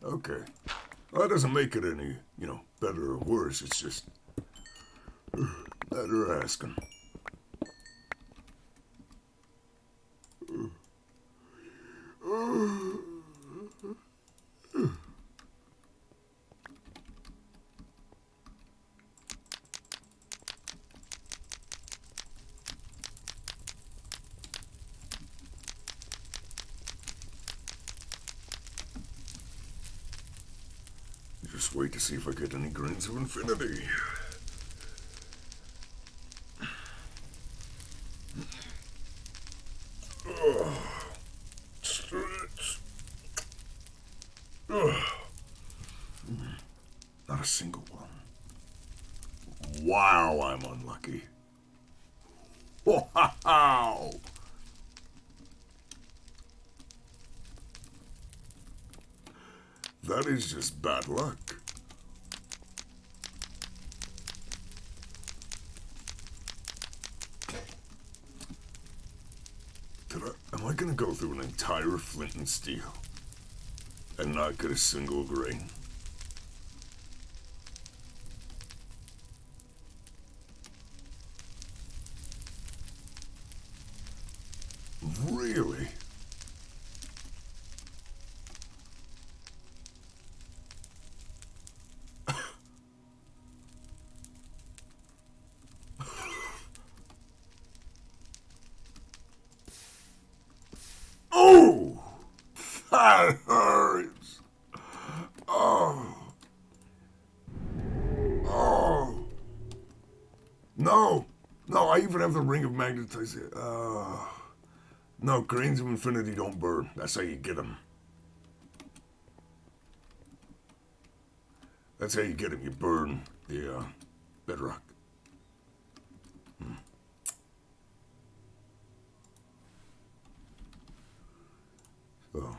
Okay. Well, that doesn't make it any, you know, better or worse. It's just matter of asking. Just wait to see if I get any grains of infinity. Stretch. Not a single one. Wow, I'm unlucky. Wow. That is just bad luck. Am I gonna go through an entire flint and steel and not get a single grain? Really? Oh! That hurts! Oh! Oh! No! No, I even have the ring of magnetization. No, grains of infinity don't burn. That's how you get them. That's how you get them. You burn the bedrock. So.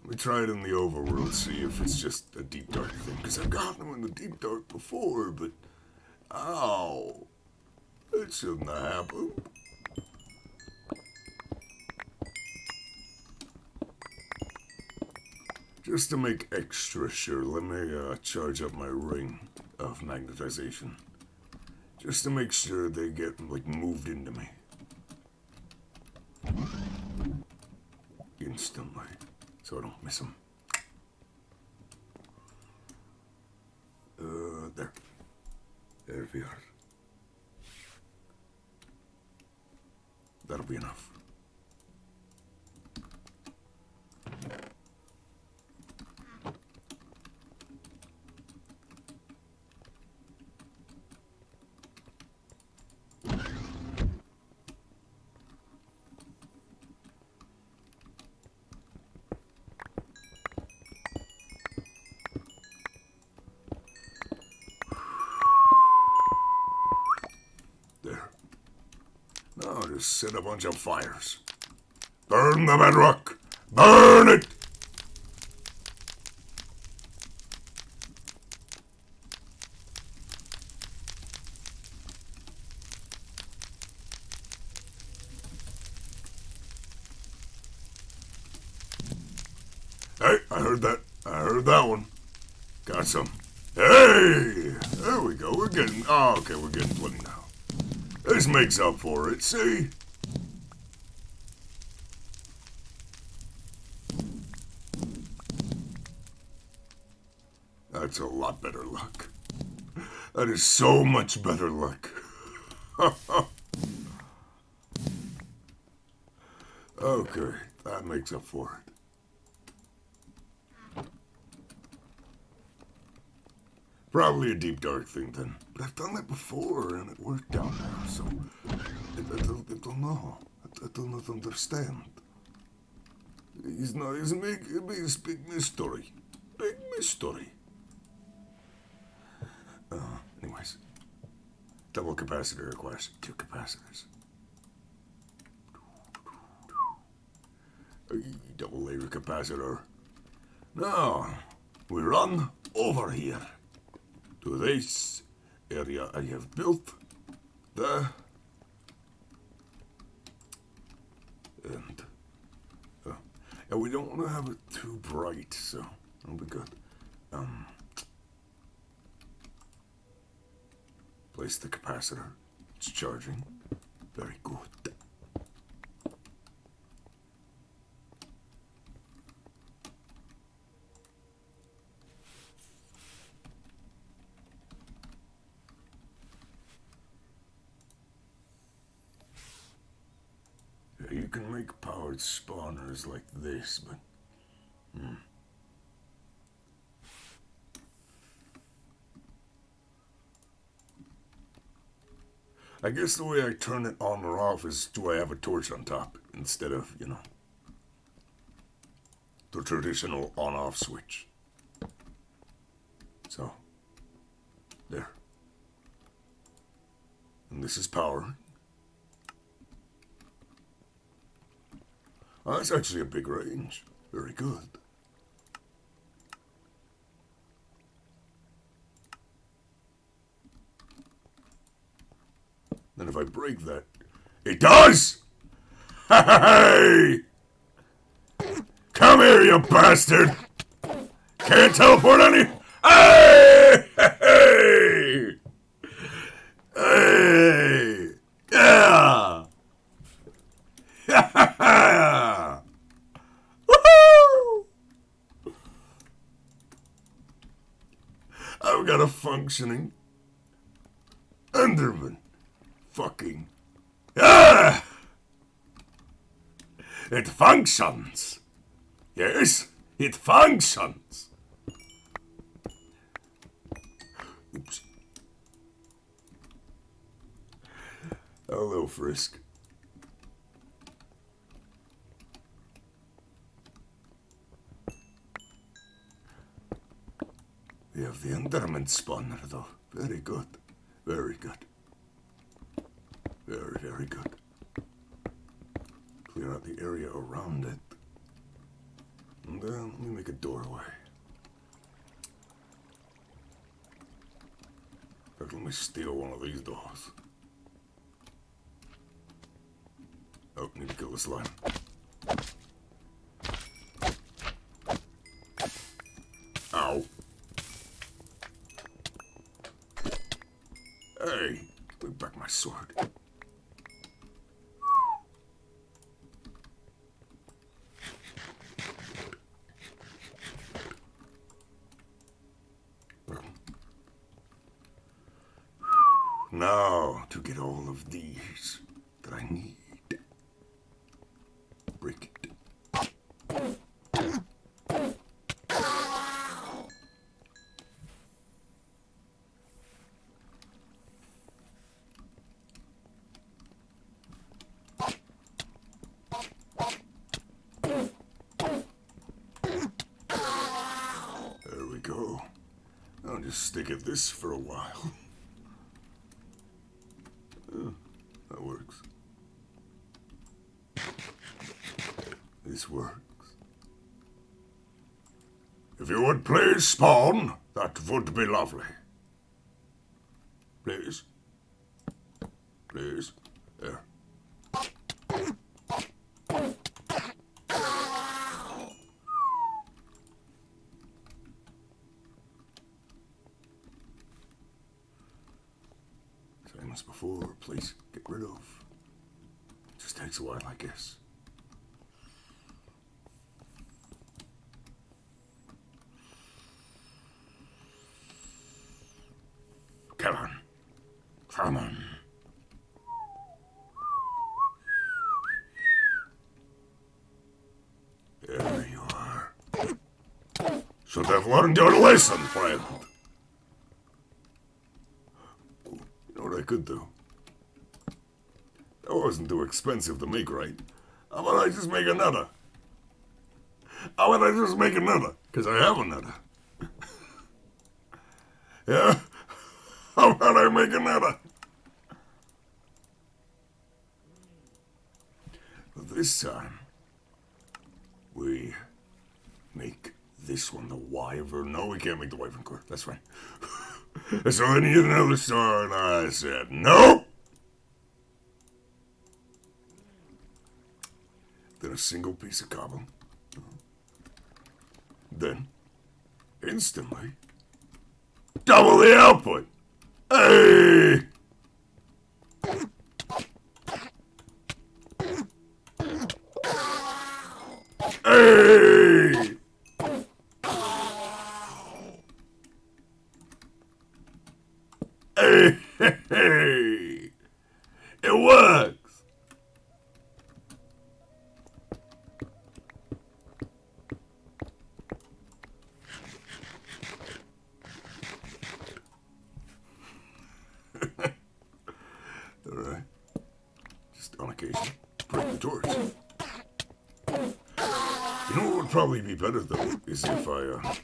Let me try it in the overworld, see if it's just a deep dark thing. Because I've gotten them in the deep dark before, but... Ow! That shouldn't have happened. Just to make extra sure, let me charge up my ring of magnetization. Just to make sure they get, like, moved into me. Instantly. So I don't miss them. There. There we are. That'll be enough. There. Now just set a bunch of fires. Burn the bedrock! Burn it! Hey, I heard that. I heard that one. Got some. Hey! There we go. We're getting... Oh, okay, we're getting plenty now. This makes up for it, see? That's a lot better luck. That is so much better luck. Okay, that makes up for it. Probably a deep dark thing then. But I've done that before and it worked down there, so I don't know. I do not understand. It's a big mystery. Big mystery. Anyways. Double capacitor requires 2 capacitors. Double layer capacitor. Now, we run over here to this area I have built. And we don't want to have it too bright, so that'll be good. Place the capacitor. It's charging. Very good. Yeah, you can make powered spawners like this, but... I guess the way I turn it on or off is do I have a torch on top instead of, you know, the traditional on-off switch. So, there. And this is power. Oh, that's actually a big range. Very good. Then if I break that, it does! Hey! Come here, you bastard! Can't teleport any... Hey! Hey! Hey! Yeah! Yeah! Woohoo! I've got a functioning Enderman. Fucking... Ah! It functions. Yes, it functions. Oops. Hello, Frisk. We have the Enderman spawner, though. Very good. Very good. Very, very good. Clear out the area around it. And then let me make a doorway. In fact, let me steal one of these doors. Oh, need to kill the slime. Ow. Hey, bring back my sword. Now, to get all of these that I need. go. I'll just stick at this for a while. That works. This works. If you would please spawn, that would be lovely. Please. Please. There. Same as before, please get rid of. Just takes a while, I guess. Come on. Come on. There you are. Should have learned your lesson, friend. You know what I could do? That wasn't too expensive to make, right? How about I just make another? How about I just make another? Because I have another. Yeah? How about I make another? But this time, we make this one the wyvern. No, we can't make the wyvern core. That's right. So I need another star, and I said, no! Then a single piece of cobble. Then, instantly, double the output. Hey! Hey! Hey! Hey! It works! Alright. Just on occasion, break the torch. You know what would probably be better, though, is if I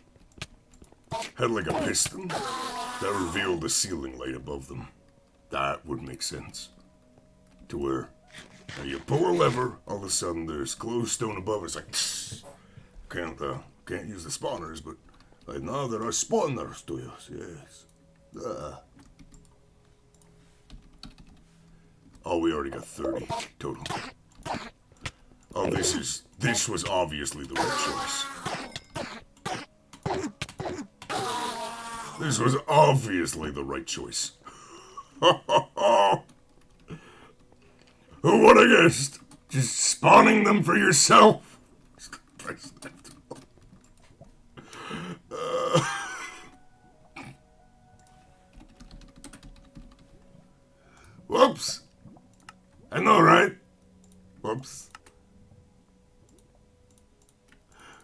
had like a piston that revealed the ceiling light above them. That would make sense. To where you pull a lever, all of a sudden there's glowstone above. It's like, tss. Can't use the spawners, but like now there are spawners to use. Yes. Oh, we already got 30 total. Oh, this was obviously the right choice. This was obviously the right choice. Who would have guessed? Just spawning them for yourself? Whoops. I know, right? Whoops.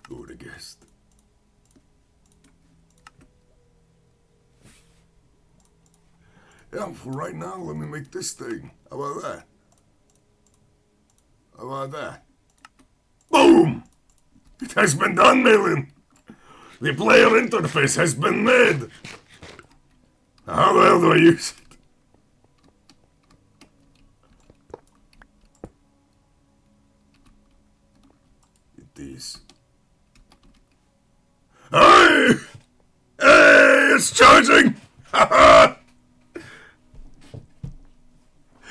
Who would have guessed? Yeah, for right now, let me make this thing. How about that? How about that? Boom! It has been done, Malin! The player interface has been made! Now, how the hell do I use it? These. Hey! Hey! It's charging! Haha!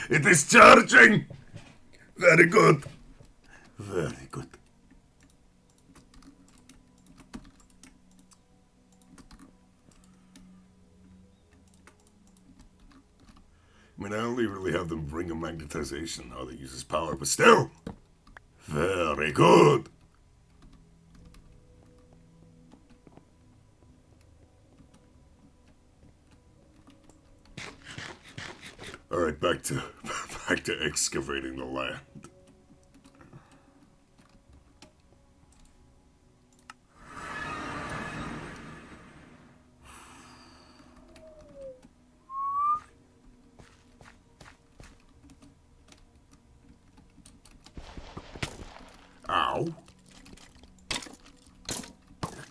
It is charging! Very good. Very good. I mean, I only really have them bring a magnetization, how that uses power, but still! Very good! Alright, back to excavating the land. Ow.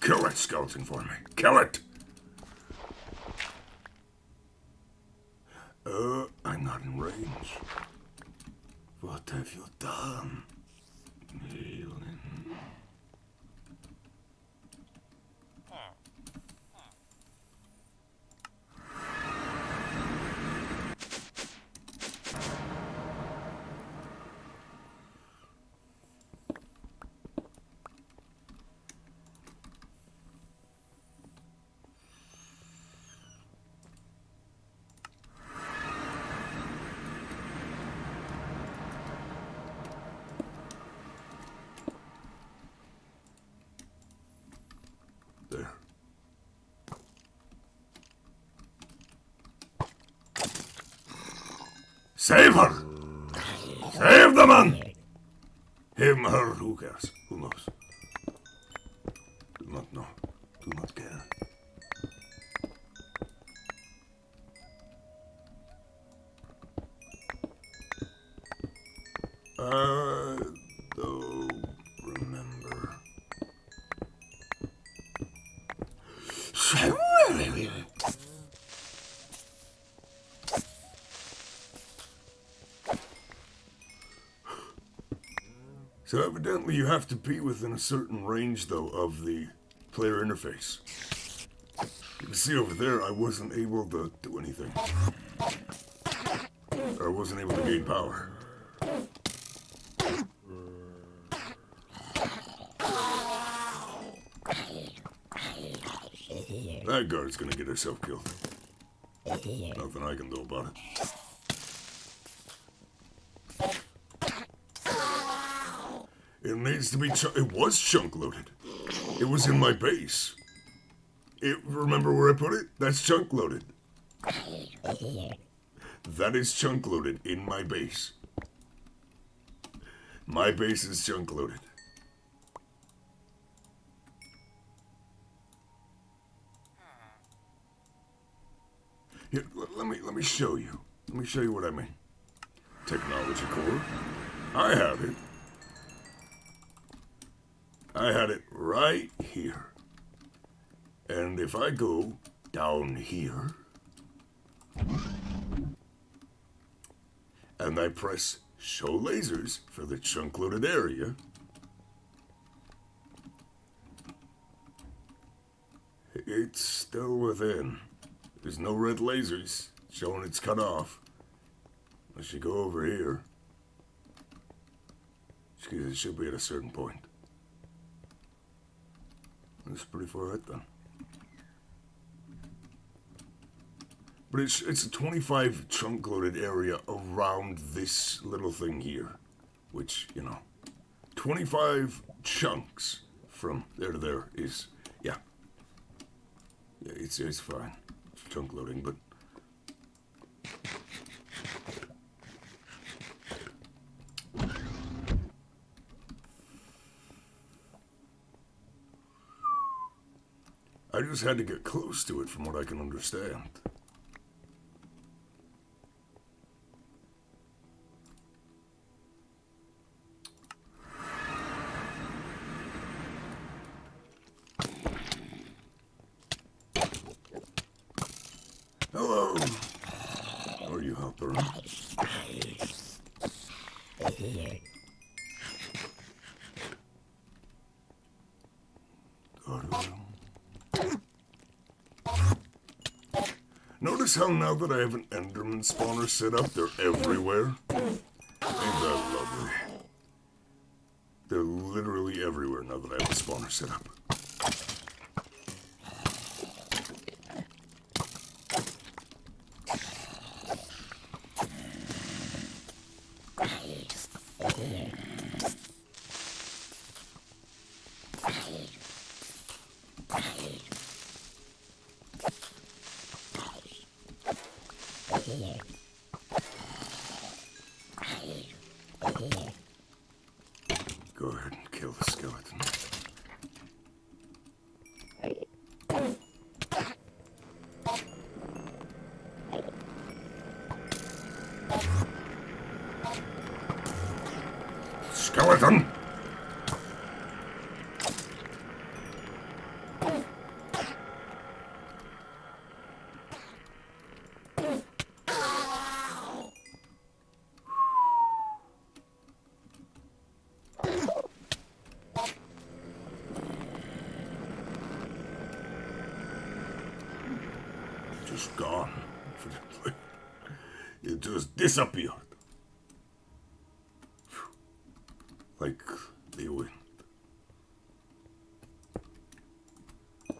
Kill that skeleton for me. Kill it! I'm not in range. What have you done? There. Save her! Save the man! Him, her, who cares? Who knows? Do not know. Do not care. Don't remember. So evidently you have to be within a certain range, though, of the player interface. You can see over there, I wasn't able to do anything. Or I wasn't able to gain power. That guard's gonna get herself killed. Nothing I can do about it. It needs to be it was chunk loaded. It was in my base. Remember where I put it? That's chunk loaded. That is chunk loaded in my base. My base is chunk loaded. Here, let me show you. Let me show you what I mean. Technology core. I have it. I had it right here. And if I go down here, and I press show lasers for the chunk loaded area, it's still within. There's no red lasers showing it's cut off. Unless you go over here, it should be at a certain point. It's pretty far right then. But it's a 25 chunk loaded area around this little thing here. Which, 25 chunks from there to there is, yeah. Yeah, it's fine. It's chunk loading, but... I just had to get close to it from what I can understand. Hello. Are you helper? Notice how now that I have an Enderman spawner set up, they're everywhere? Ain't that lovely? They're literally everywhere now that I have the spawner set up. Go ahead and kill the skeleton. Skeleton! just gone. It just disappeared. Like the wind.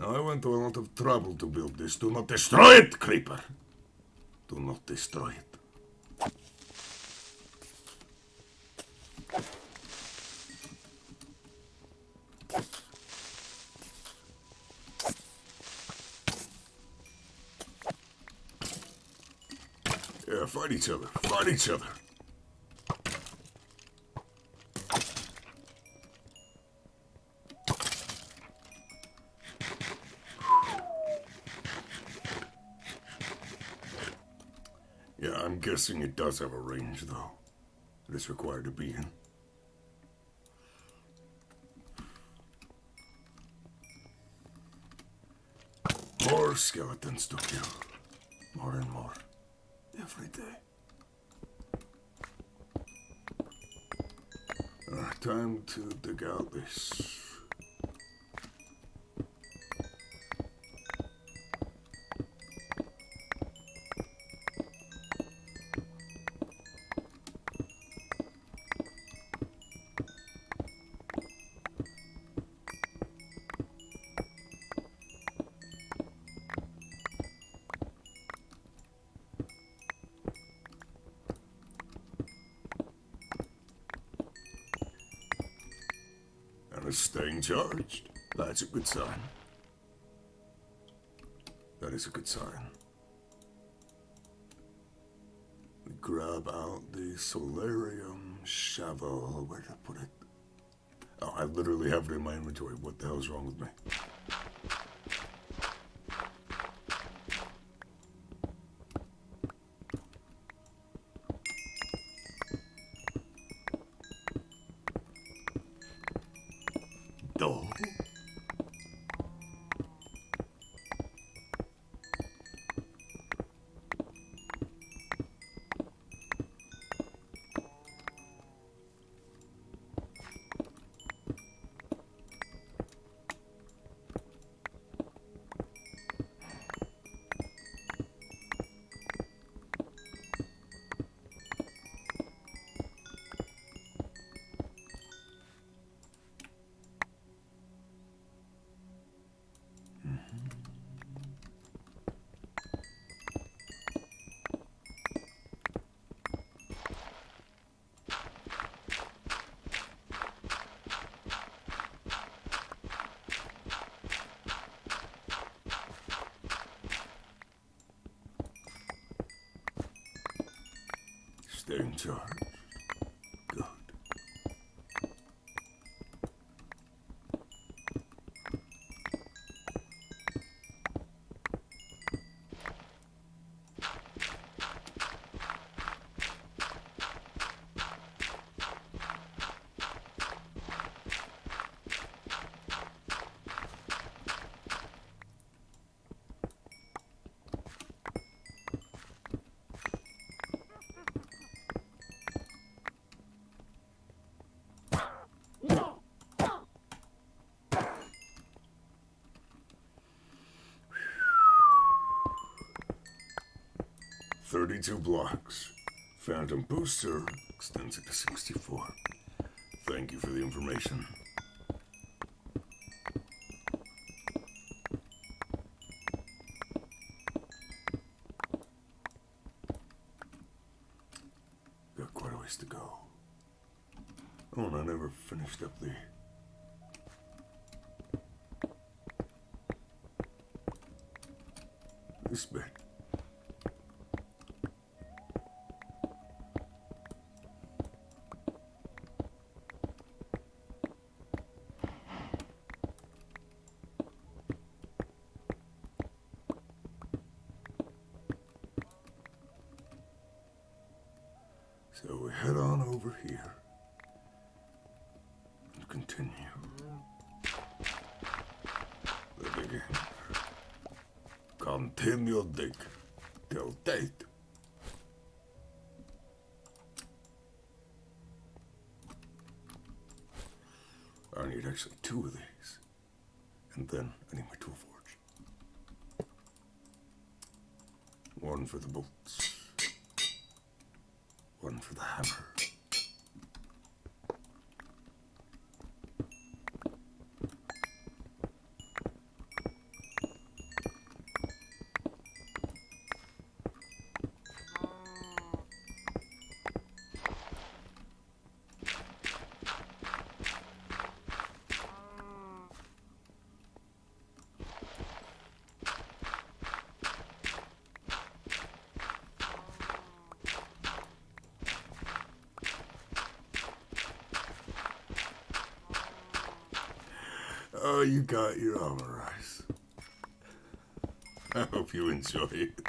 Now I went to a lot of trouble to build this. Do not destroy it, creeper. Do not destroy it. Yeah, fight each other. Fight each other. Yeah, I'm guessing it does have a range, though. That it's required to be in. More skeletons to kill. More and more. Every day. Time to dig out this. It's staying charged. That's a good sign. That is a good sign. We grab out the solarium shovel. Where did I put it? Oh, I literally have it in my inventory. What the hell is wrong with me? Oh. Staying charged. Good. "32 blocks. Phantom booster extends it to 64. Thank you for the information." Got quite a ways to go. Oh, and I never finished up the... this bit. So we head on over here and continue the digging. Continue dig till date. I need actually 2 of these, and then I need my tool forge. One for the bolts. One for the hammer. Oh, you got your armor eyes. I hope you enjoy it.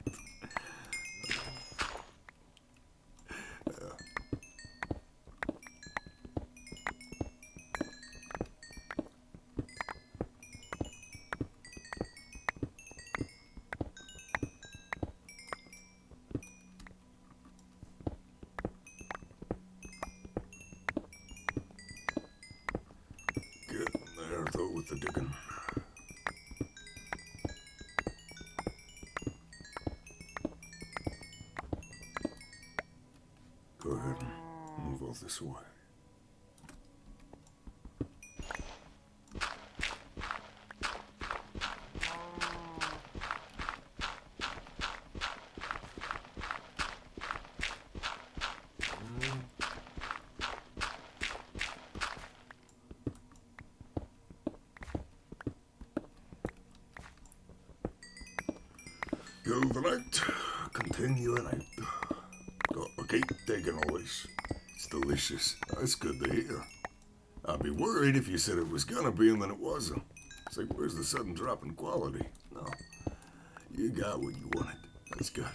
Getting there, though, with the digging. Go ahead and move all this away. Kill the night, continue the night. Okay, taking all this. It's delicious. That's good to hear. I'd be worried if you said it was gonna be and then it wasn't. It's like, where's the sudden drop in quality? No, you got what you wanted. That's good.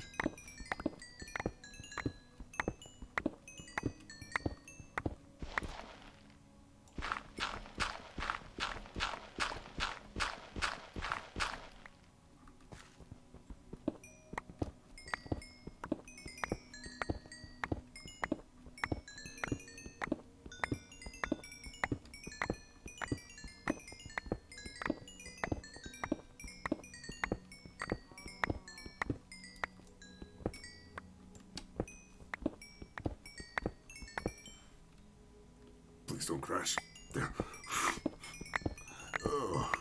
Please don't crash. There. Oh.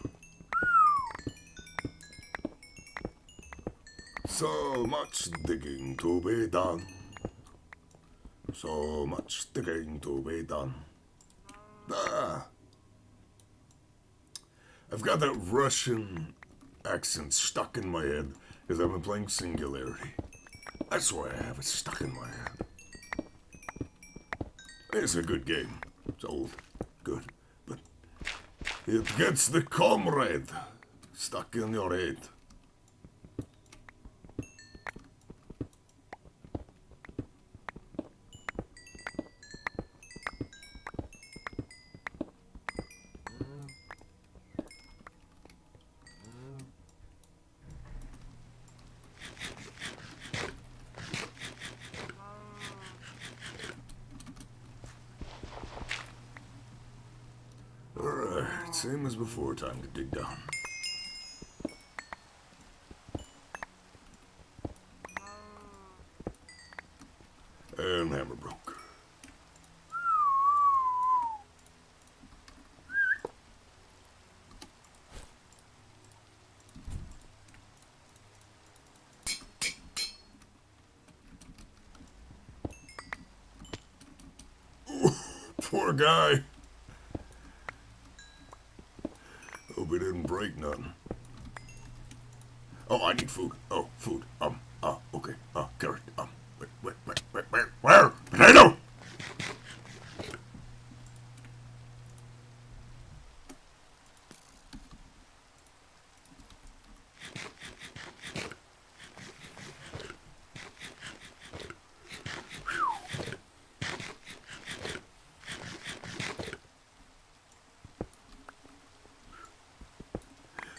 So much digging to be done. So much digging to be done. Ah. I've got that Russian accent stuck in my head because I've been playing Singularity. That's why I have it stuck in my head. It's a good game. It's old, good, but it gets the comrade stuck in your head. Alright, same as before, time to dig down. And hammer broke. Ooh, poor guy. Hope it didn't break nothing. Oh, I need food. Oh, food. Okay. Carrot. Where? Potato!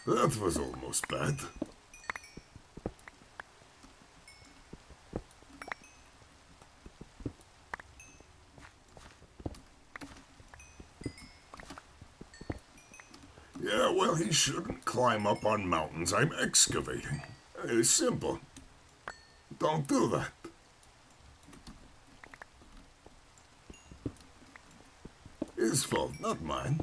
That was almost bad. Yeah, well, he shouldn't climb up on mountains. I'm excavating. It's simple. Don't do that. His fault, not mine.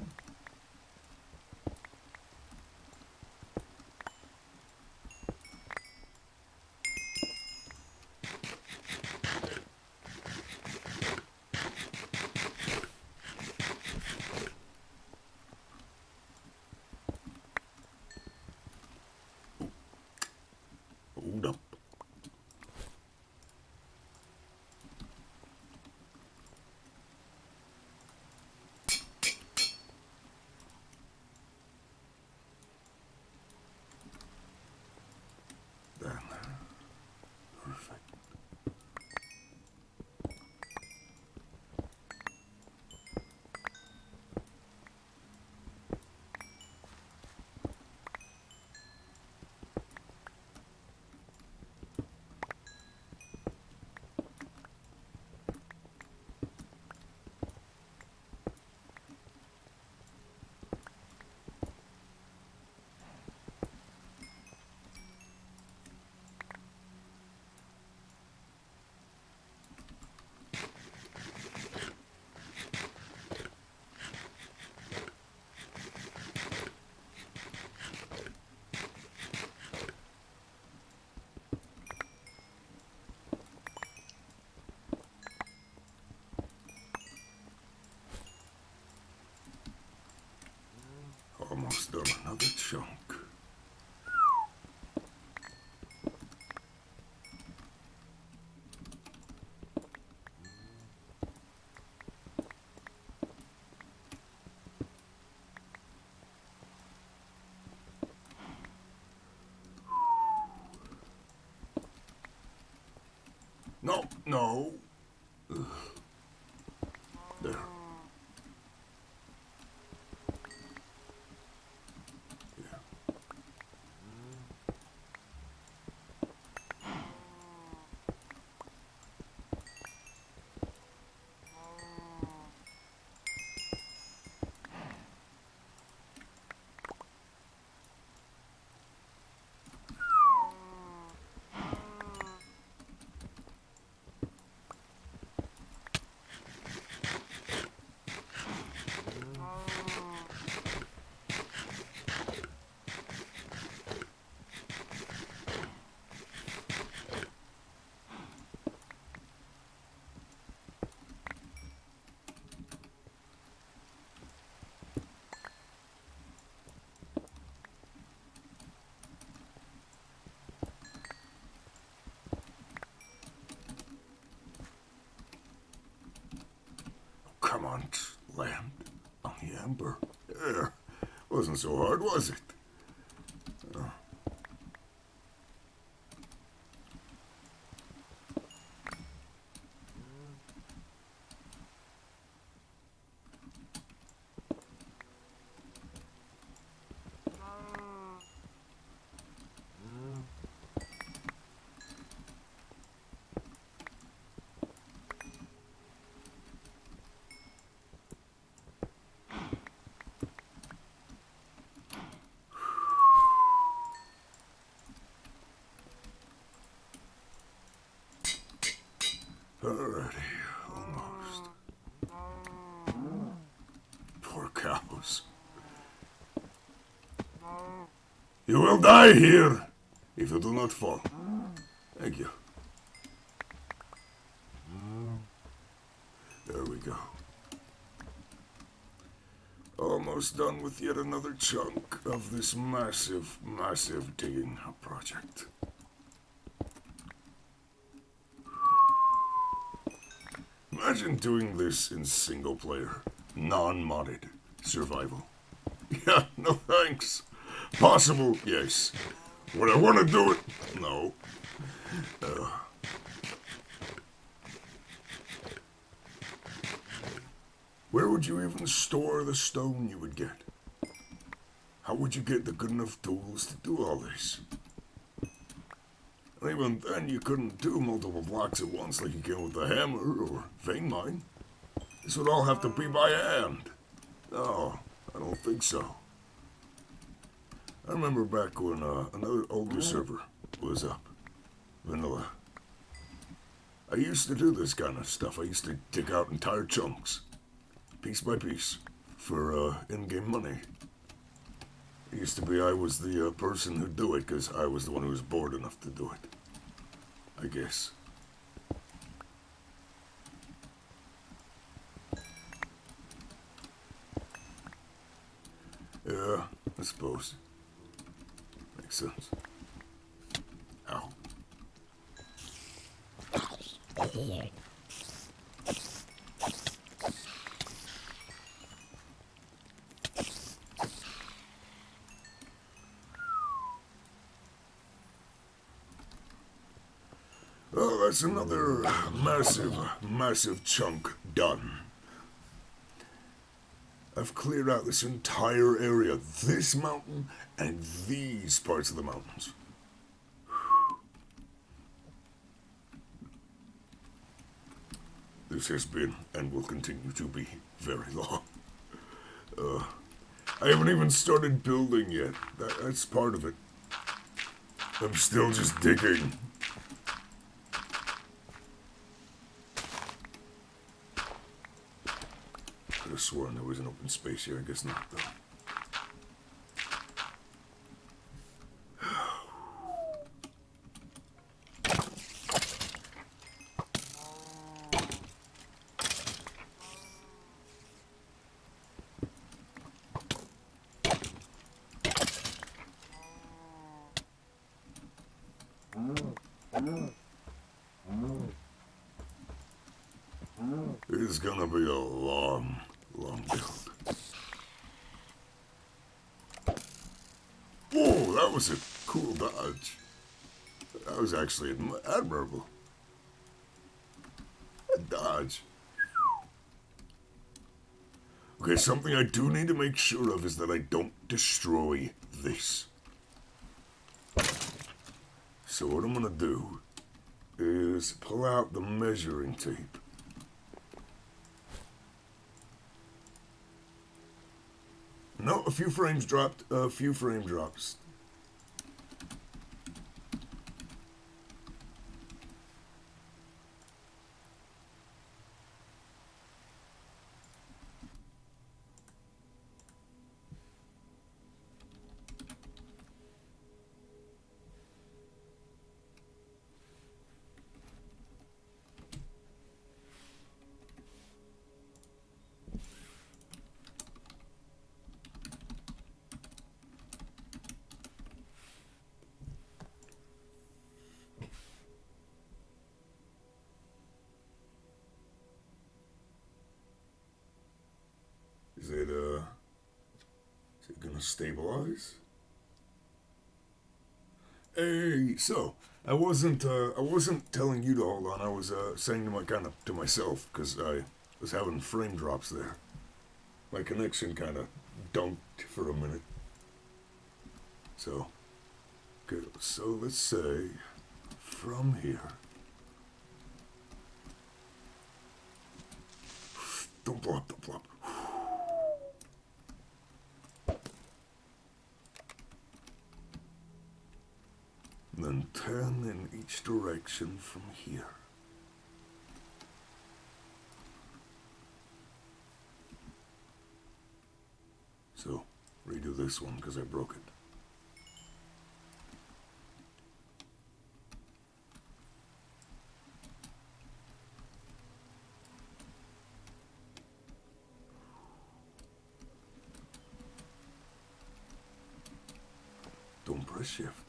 Hold up. Then, perfect. Almost done another chunk. No, no. Ugh. There. Yeah. Come on, land on the ember. There. Wasn't so hard, was it? Alrighty, almost. Poor cows. You will die here if you do not fall. Thank you. There we go. Almost done with yet another chunk of this massive, massive digging project. Imagine doing this in single player, non-modded survival. Yeah, no thanks. Possible, yes. Would I want to do it? No. Where would you even store the stone you would get? How would you get the good enough tools to do all this? And even then, you couldn't do multiple blocks at once like you can with the hammer or vein mine. This would all have to be by hand. No, I don't think so. I remember back when another older server was up, Vanilla. I used to do this kind of stuff. I used to dig out entire chunks, piece by piece, for in-game money. It used to be I was the person who'd do it because I was the one who was bored enough to do it. I guess. Yeah, I suppose. Makes sense. Ow. Well, that's another massive chunk done. I've cleared out this entire area, this mountain, and these parts of the mountains. This has been, and will continue to be, very long. I haven't even started building yet. That's part of it. I'm still just digging. Could have sworn there was an open space here. I guess not, though. It is gonna be a long build. Oh, that was a cool dodge. That was actually admirable. A dodge. Okay, something I do need to make sure of is that I don't destroy this. So what I'm gonna do is pull out the measuring tape. No, a few frames dropped. A few frame drops. Is it gonna stabilize? Hey, so I wasn't telling you to hold on. I was saying to myself because I was having frame drops there. My connection kind of dunked for a minute. So, good. So let's say from here. Don't blow up. Don't blow up. Then 10 in each direction from here. So, redo this one because I broke it. Don't press shift.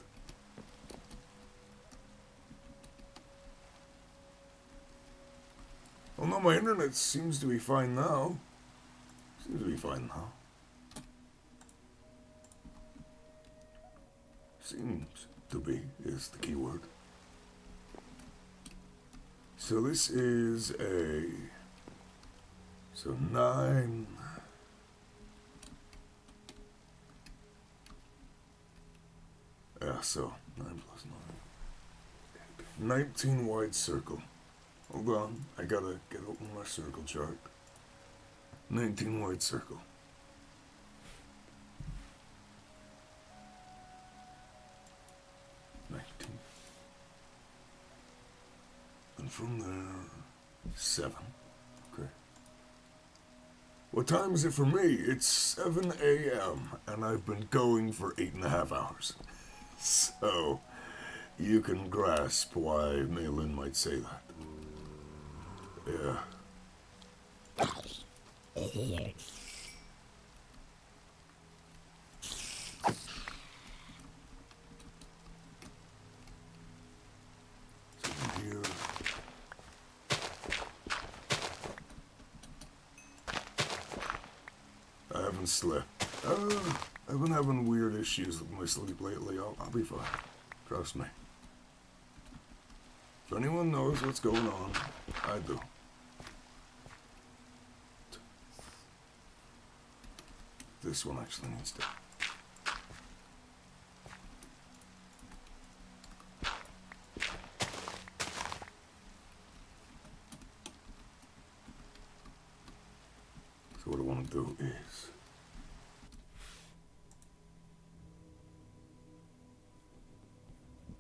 Oh no, my internet seems to be fine now. Seems to be fine now. Seems to be is the key word. So this is so 9. Yeah, so 9 plus 9. 19 wide circle. Hold on, I gotta get open my circle chart. 19 wide circle. 19. And from there, 7. Okay. What time is it for me? It's 7 a.m. and I've been going for 8.5 hours. So, you can grasp why Malin might say that. Yeah. Here. I haven't slept. I've been having weird issues with my sleep lately. I'll be fine. Trust me. If anyone knows what's going on, I do. This one actually needs to. So what I want to do is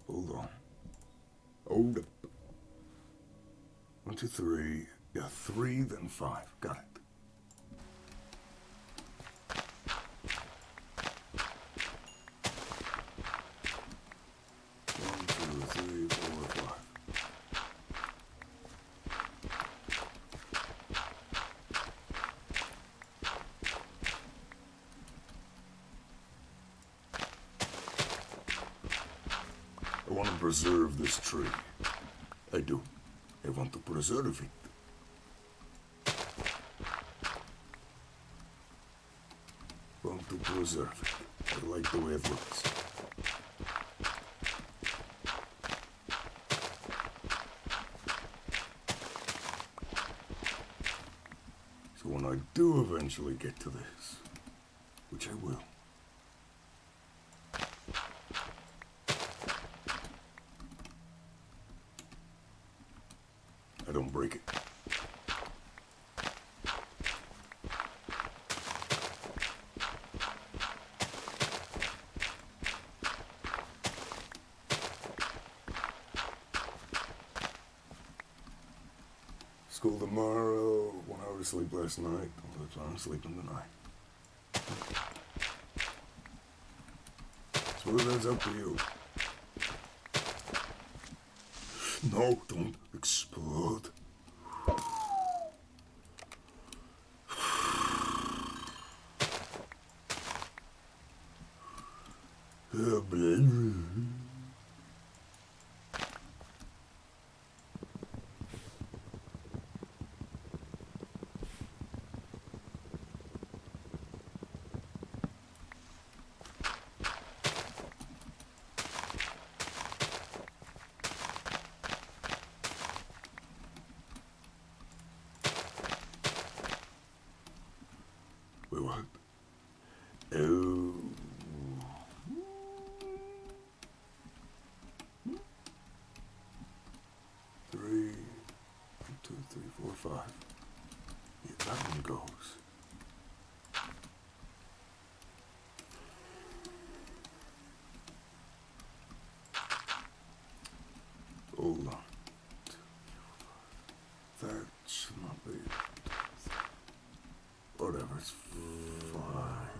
hold on. Hold up. 1, 2, 3. Yeah, 3, then 5. Got it. 1, 2, 3, 4, 5. I want to preserve this tree. I do. I want to preserve it. Want to preserve it. I like the way it looks. So when I do eventually get to this, which I will, I don't break it. School tomorrow, 1 hour of sleep last night, although I'm sleeping tonight. So that's up to you. No, don't explode. Wait, what? Oh. 3, 1, 2, 3, 4, 5. Yeah, that one goes. Hold on. That should not be. Whatever, it's fine.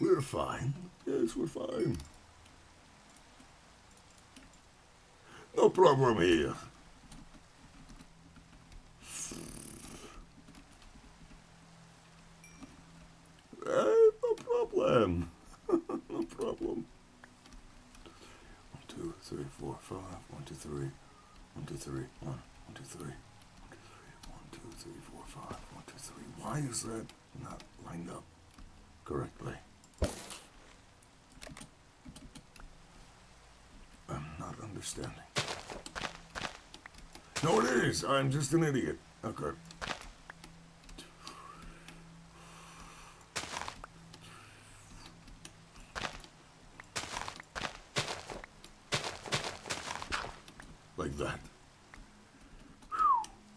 We're fine. Yes, we're fine. No problem here. No problem. No problem. 1, 2, 3, 4, 5. 1, 2, 3. 1, 2, 3. 1, 2, 3. 1, 2, 3, 4, 5. 1, 2, 3. Why is that not lined up correctly? I'm not understanding. No, it is. I'm just an idiot. Okay. Like that.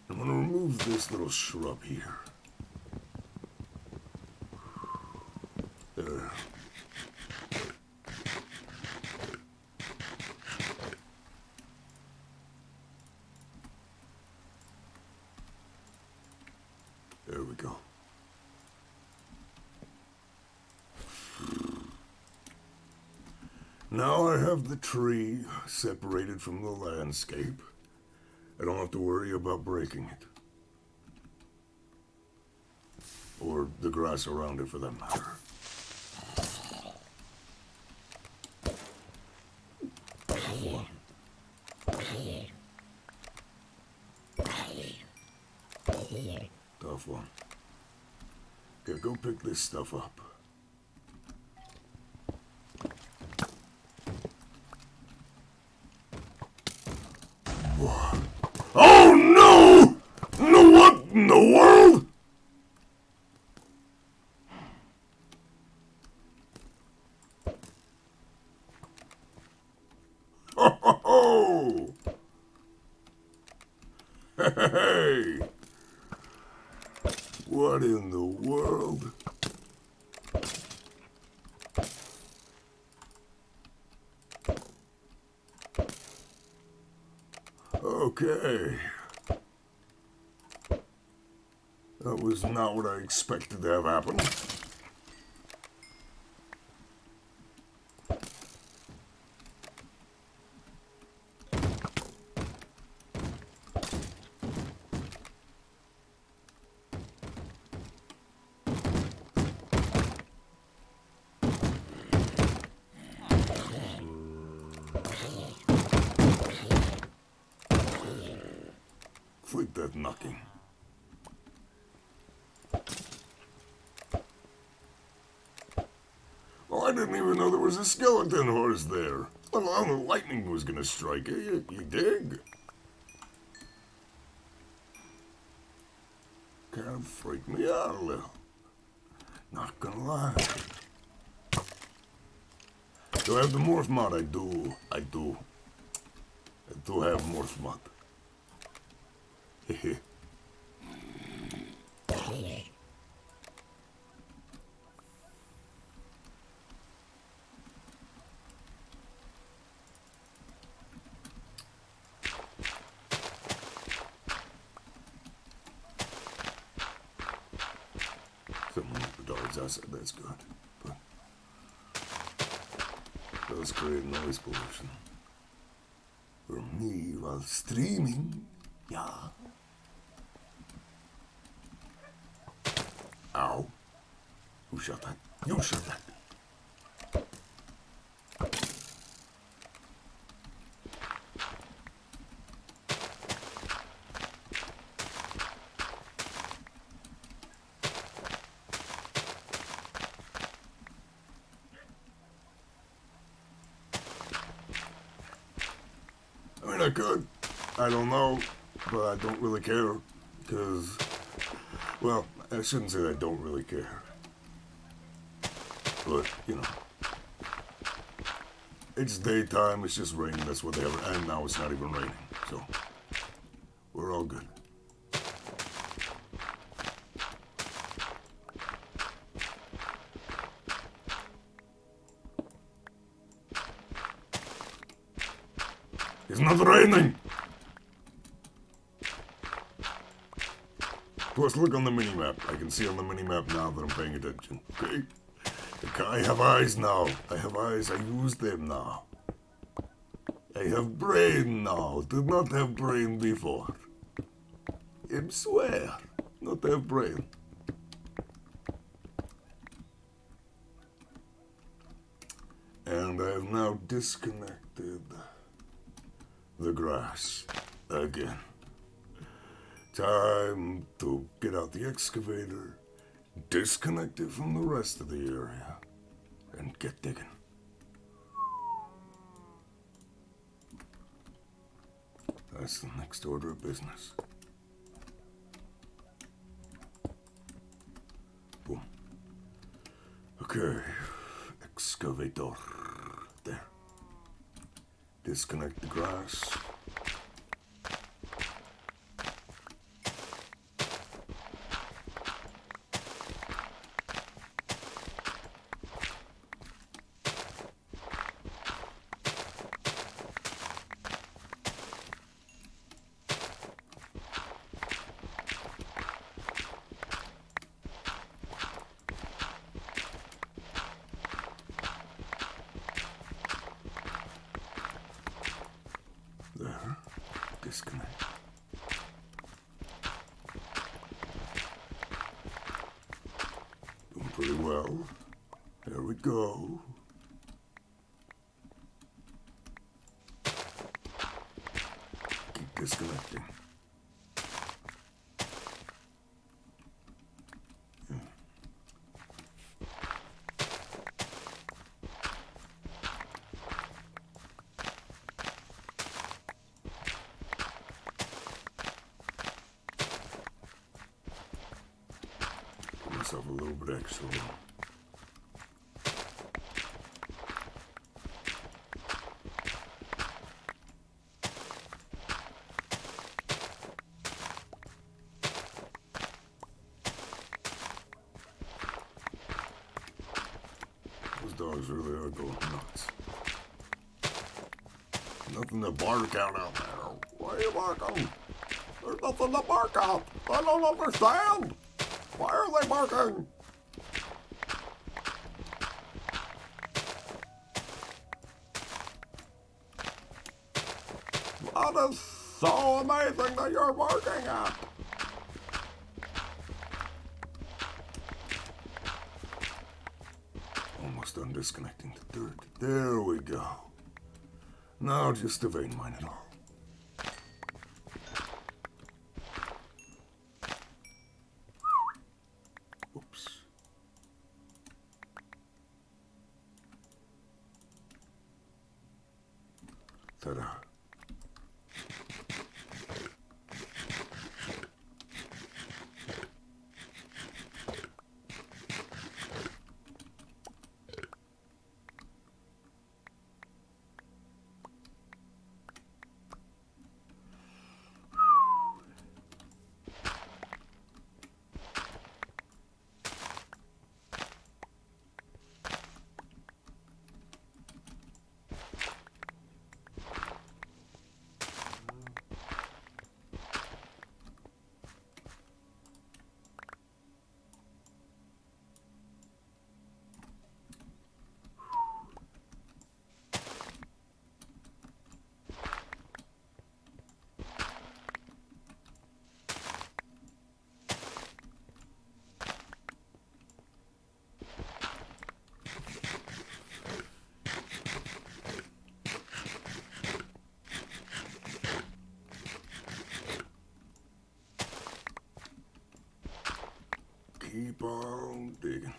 I'm going to remove this little shrub here. There. Now I have the tree separated from the landscape. I don't have to worry about breaking it. Or the grass around it, for that matter. Tough one. Okay, go pick this stuff up. What? Oh no! No, what in the world? Oh! Hey! What in the world? Okay. That was not what I expected to have happen. Quit that knocking. Well, I didn't even know there was a skeleton horse there. Let alone the lightning was gonna strike it. You dig? Kind of freaked me out a little. Not gonna lie. Do I have the morph mod? I do. I do have morph mod. Hehe. Something with the dogs outside, that's good. But it does create noise pollution. For me while streaming, yeah. Ow. Who shot that? You shot that. I mean, I could. I don't know, but I don't really care. Because, well, I shouldn't say I don't really care. But, you know. It's daytime, it's just raining, that's what they have. And now it's not even raining, so we're all good. It's not raining! Plus, look on the minimap. I can see on the minimap now that I'm paying attention. Okay? I have eyes now. I have eyes. I use them now. I have brain now. Did not have brain before. I swear. Not have brain. And I have now disconnected the grass again. Time to get out the excavator, disconnect it from the rest of the area, and get digging. That's the next order of business. Boom. Okay, excavator. There. Disconnect the grass. pretty well. There we go. Keep disconnecting. Give myself a little bit extra. Those dogs really are going nuts. Nothing to bark out there. Why are you barking? There's nothing to bark out. I don't understand. Why are they barking? That is so amazing that you're barking at. Almost done disconnecting the dirt. There we go. Now just a vein mine it all. Oops. Ta-da. Keep on digging.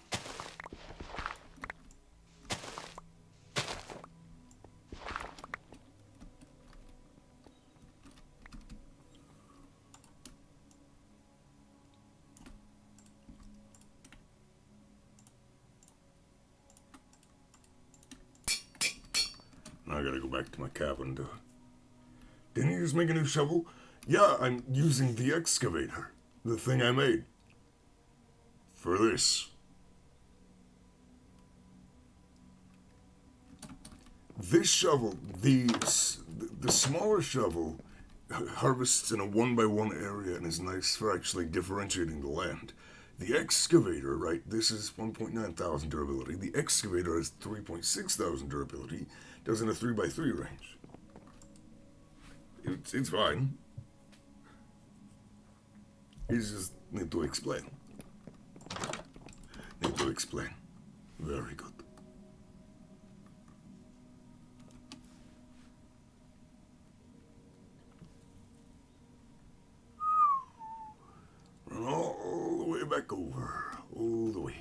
Now I gotta go back to my cabin to... Didn't you just make a new shovel? Yeah, I'm using the excavator. The thing I made. For this. This shovel, the smaller shovel harvests in a 1x1 area and is nice for actually differentiating the land. The excavator, right, this is 1.9 thousand durability. The excavator has 3.6 thousand durability, does in a 3x3 range. It's fine. You just need to explain. Need to explain. Very good. Run all the way back over. All the way.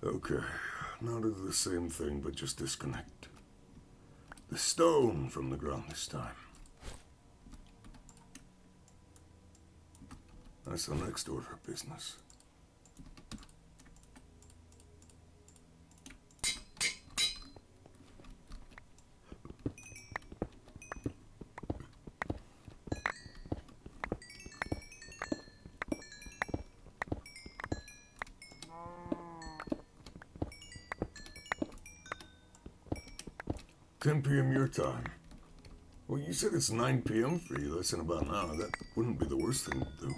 Okay, now do the same thing, but just disconnect the stone from the ground this time. That's the next order of business. 10 p.m. your time. Well, you said it's 9 p.m. for you. That's in about an hour. That wouldn't be the worst thing to do.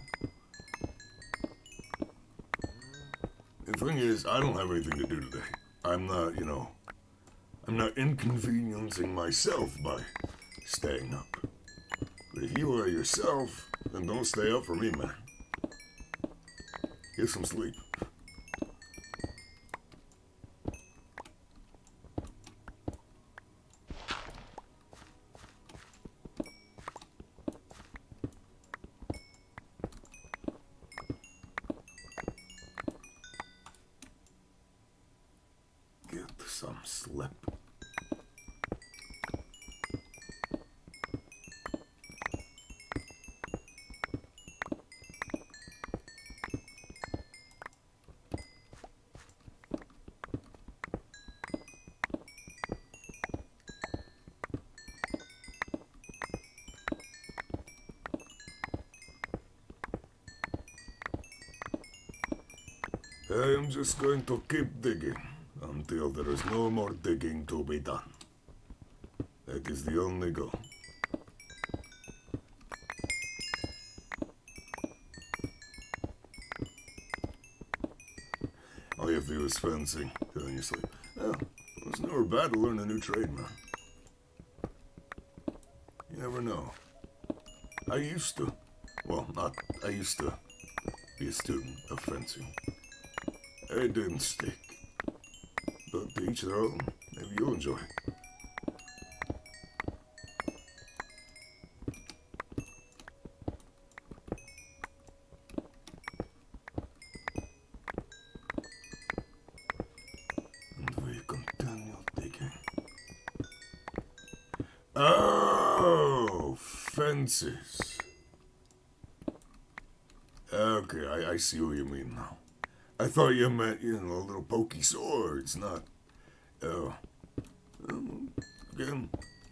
The thing is, I don't have anything to do today. I'm not, I'm not inconveniencing myself by staying up. But if you are yourself, then don't stay up for me, man. Get some sleep. Get some sleep. I am just going to keep digging until there is no more digging to be done. That is the only goal. All you have to do is fencing during your sleep. Well, it's never bad to learn a new trade, man. You never know. I used to be a student of fencing. It didn't stick. But to each their own. Maybe you'll enjoy it. And we continue digging. Oh, fences. Okay, I see what you mean now. I thought you meant, little pokey swords, not... Oh. Again,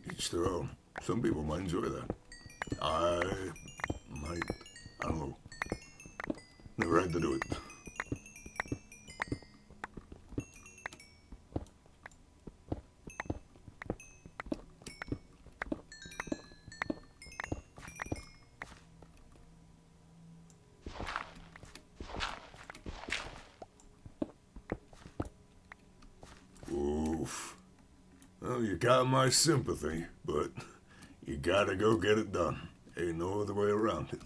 each their own. Some people might enjoy that. I don't know. Never had to do it. Well, you got my sympathy, but you gotta go get it done. Ain't no other way around it.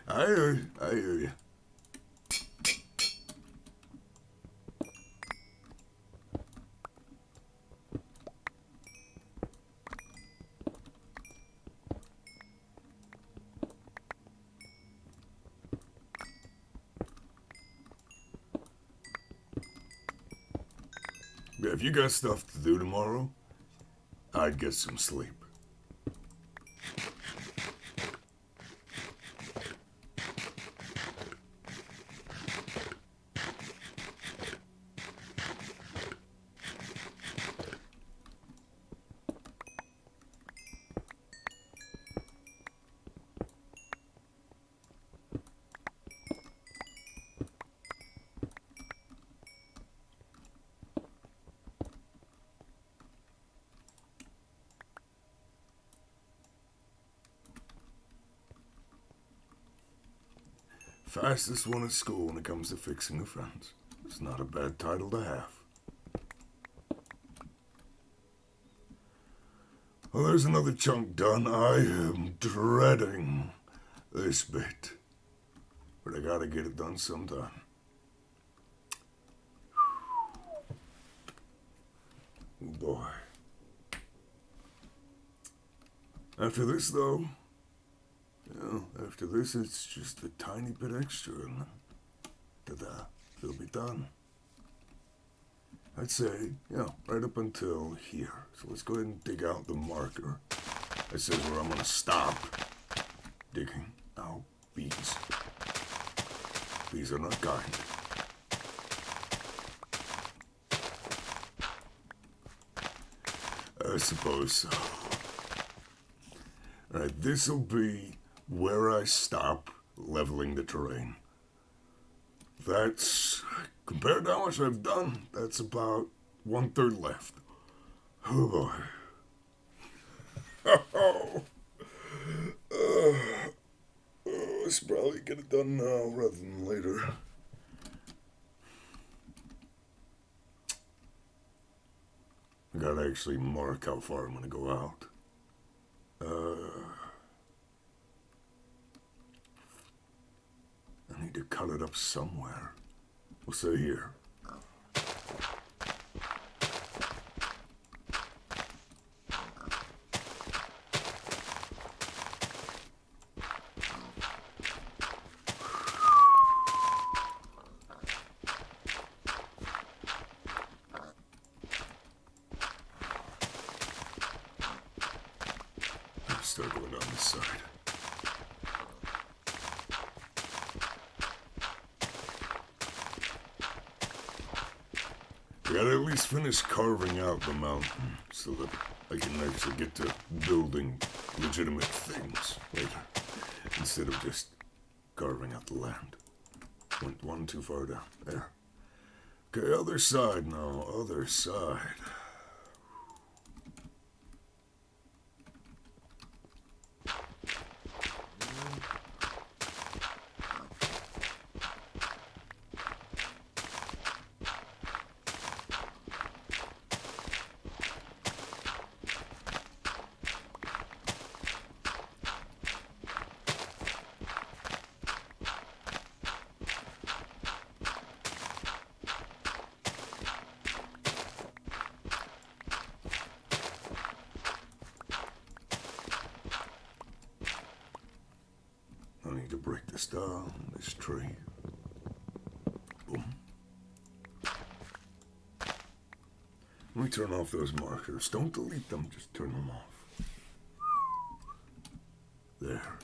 I hear you. If you got stuff to do tomorrow, I'd get some sleep. Fastest one at school when it comes to fixing a fence. It's not a bad title to have. Well, there's another chunk done. I am dreading this bit. But I gotta get it done sometime. Oh boy. After this, though, after this, it's just a tiny bit extra, and ta-da, it'll be done. I'd say, right up until here. So let's go ahead and dig out the marker. That says where I'm gonna stop digging. Now, bees. Bees are not kind. I suppose so. Alright, this'll be where I stop leveling the terrain. That's, compared to how much I've done, that's about 1/3 left. Oh boy. Oh, let's probably get it done now rather than later. I gotta actually mark how far I'm gonna go out. I need to cut it up somewhere. We'll say here. Start going down this side. I gotta at least finish carving out the mountain so that I can actually get to building legitimate things later, instead of just carving out the land. Went one too far down. There. Okay, other side now. Other side. I need to break this down, this tree. Boom. Let me turn off those markers. Don't delete them, just turn them off. There.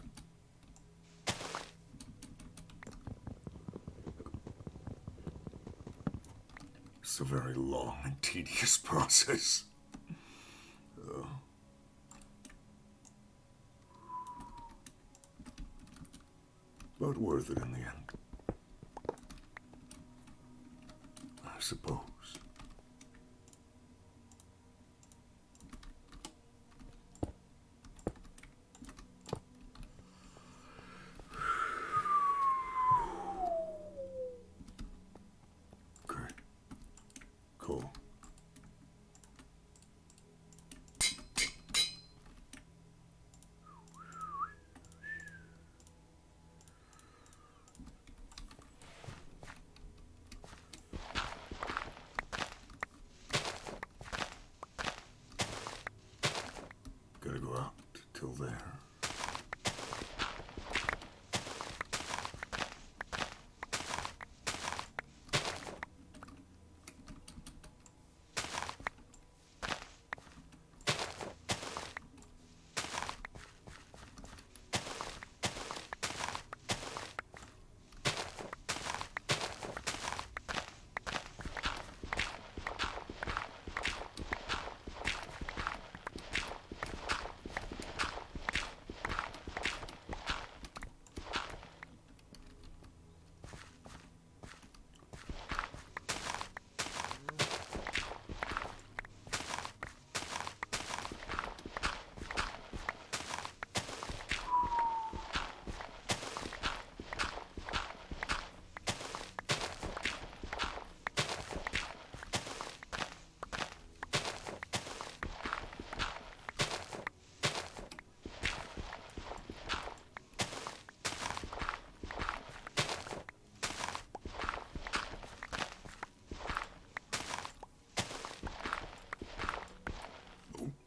It's a very long and tedious process. But worth it in the end, I suppose. Great. Cool. Gotta go out till there.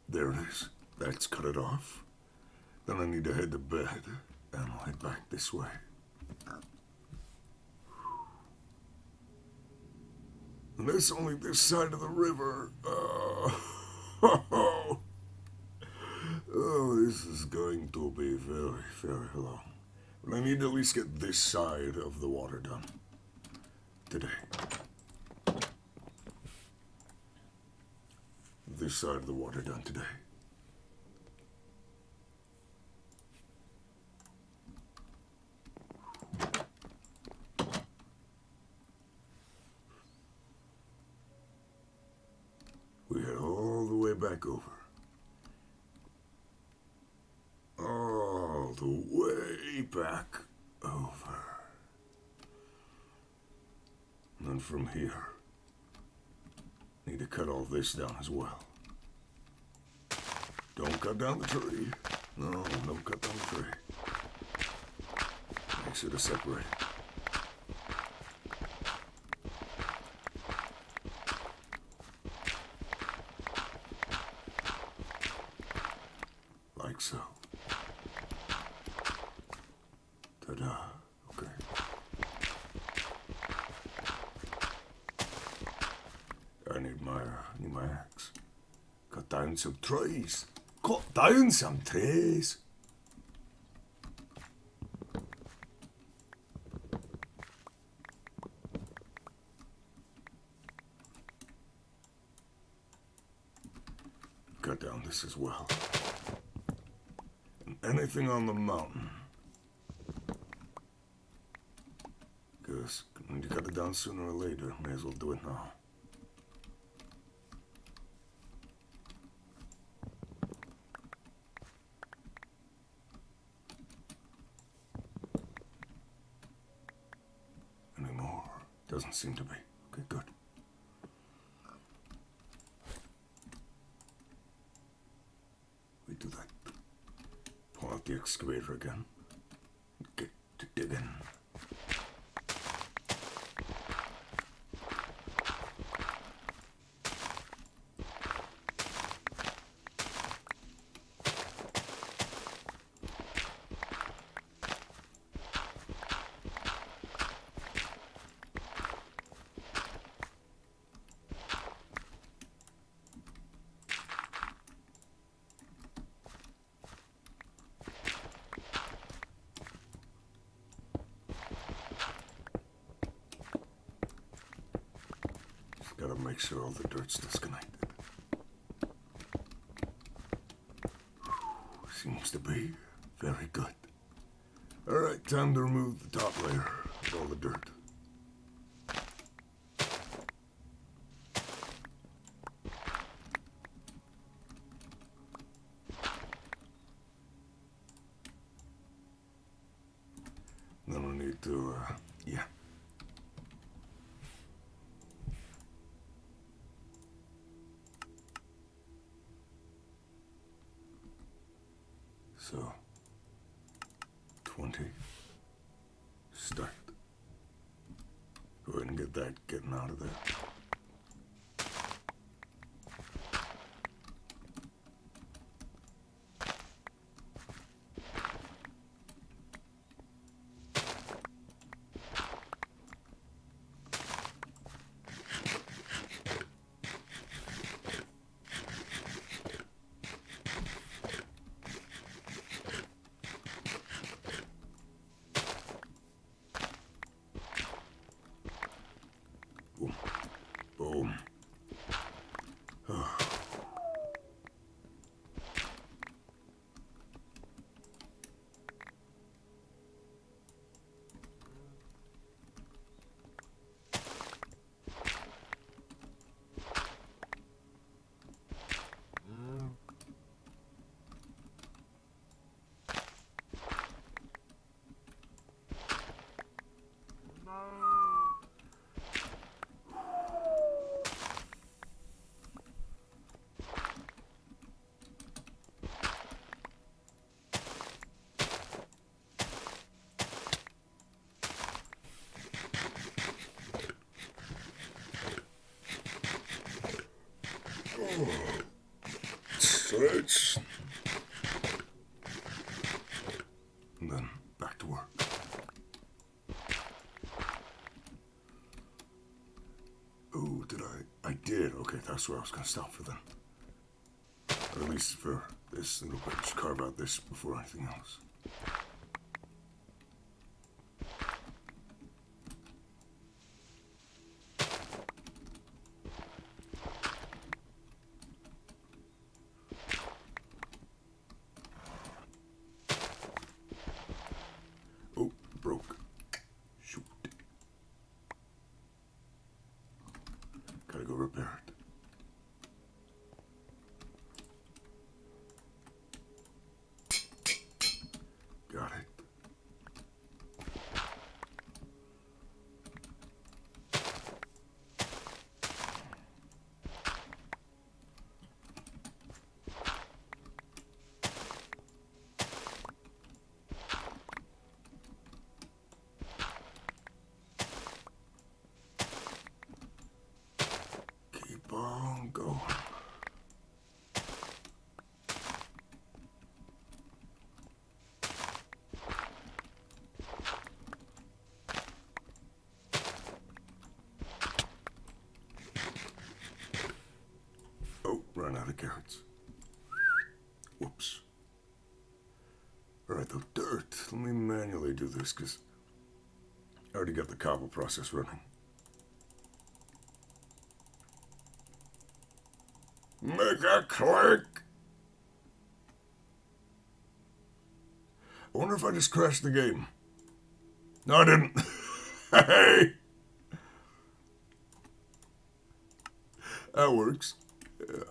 There it is. That's cut it off. Then I need to head to bed, and I'll head back this way. And that's only this side of the river. Oh, this is going to be very, very long. But I need to at least get this side of the water done today. This side of the water done today. We head all the way back over. All the way back over. And then from here, need to cut all this down as well. Don't cut down the tree. No, don't cut down the tree. Make sure to separate. Like so. Ta-da. Okay. I need my axe. Cut down some trees. Cut down some trees. Cut down this as well. And anything on the mountain. Because when you cut it down sooner or later, may as well do it now. Anymore? Doesn't seem to be. Okay, good. We do that. Pull out the excavator again. Get to digging. Gotta make sure all the dirt's disconnected. Seems to be very good. Alright, time to remove the top layer of all the dirt. Then we need to, yeah. So, 20, start. Go ahead and get that getting out of there. Boom. Stretch. And then back to work. Oh, did I? I did. Okay, that's where I was going to stop for then. Or at least for this little bit. Just carve out this before anything else. Oh, broke. Shoot. Gotta go repair it. go. Oh, ran out of carrots. Whoops. Alright, the dirt. Let me manually do this, because I already got the cobble process running. Make a click! I wonder if I just crashed the game. No, I didn't. Hey! That works. Yeah.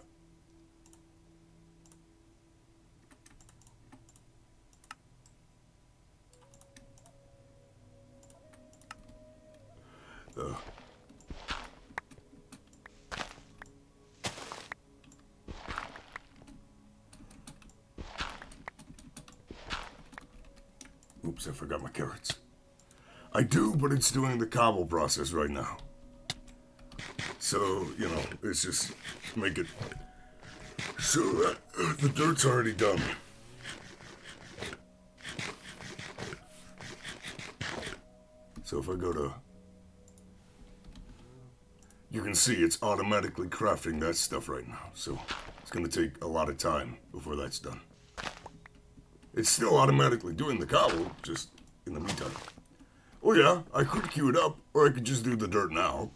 Oops, I forgot my carrots. I do, but it's doing the cobble process right now. So, you know, it's just make it so that the dirt's already done. So if I go to... You can see it's automatically crafting that stuff right now. So it's going to take a lot of time before that's done. It's still automatically doing the cobble, just in the meantime. Oh yeah, I could queue it up, or I could just do the dirt now.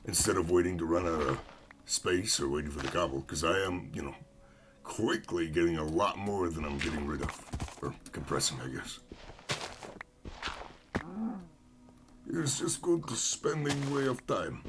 Instead of waiting to run out of space or waiting for the cobble. Because I am, you know, quickly getting a lot more than I'm getting rid of. Or compressing, I guess. It's just good to spending way of time.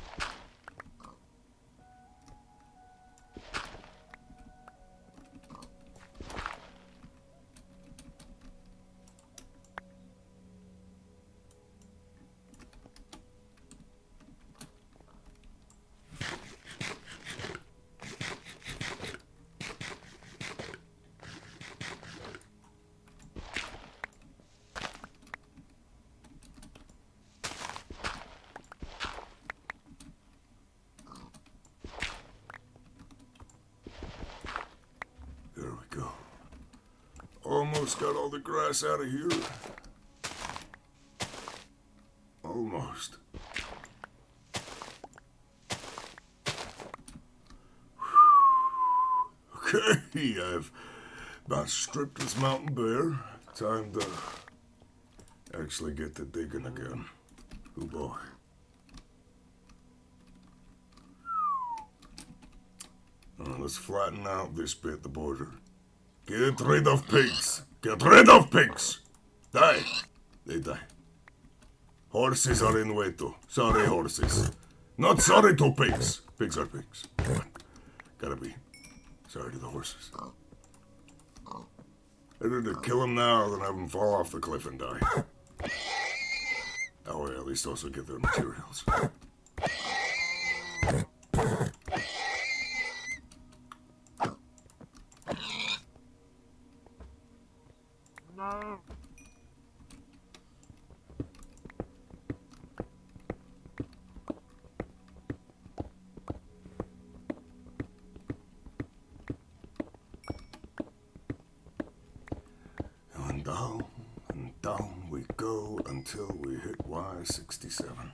There we go. Almost got all the grass out of here. Almost. Okay, I've about stripped this mountain bare. Time to actually get to digging again. Oh boy. Let's flatten out this bit, the border. Get rid of pigs! Get rid of pigs! Die! They die. Horses are in way too. Sorry, horses. Not sorry to pigs. Pigs are pigs. Come on. Gotta be. Sorry to the horses. Better to kill them now than have them fall off the cliff and die. That way, at least also get their materials. No. And down we go until we hit Y67.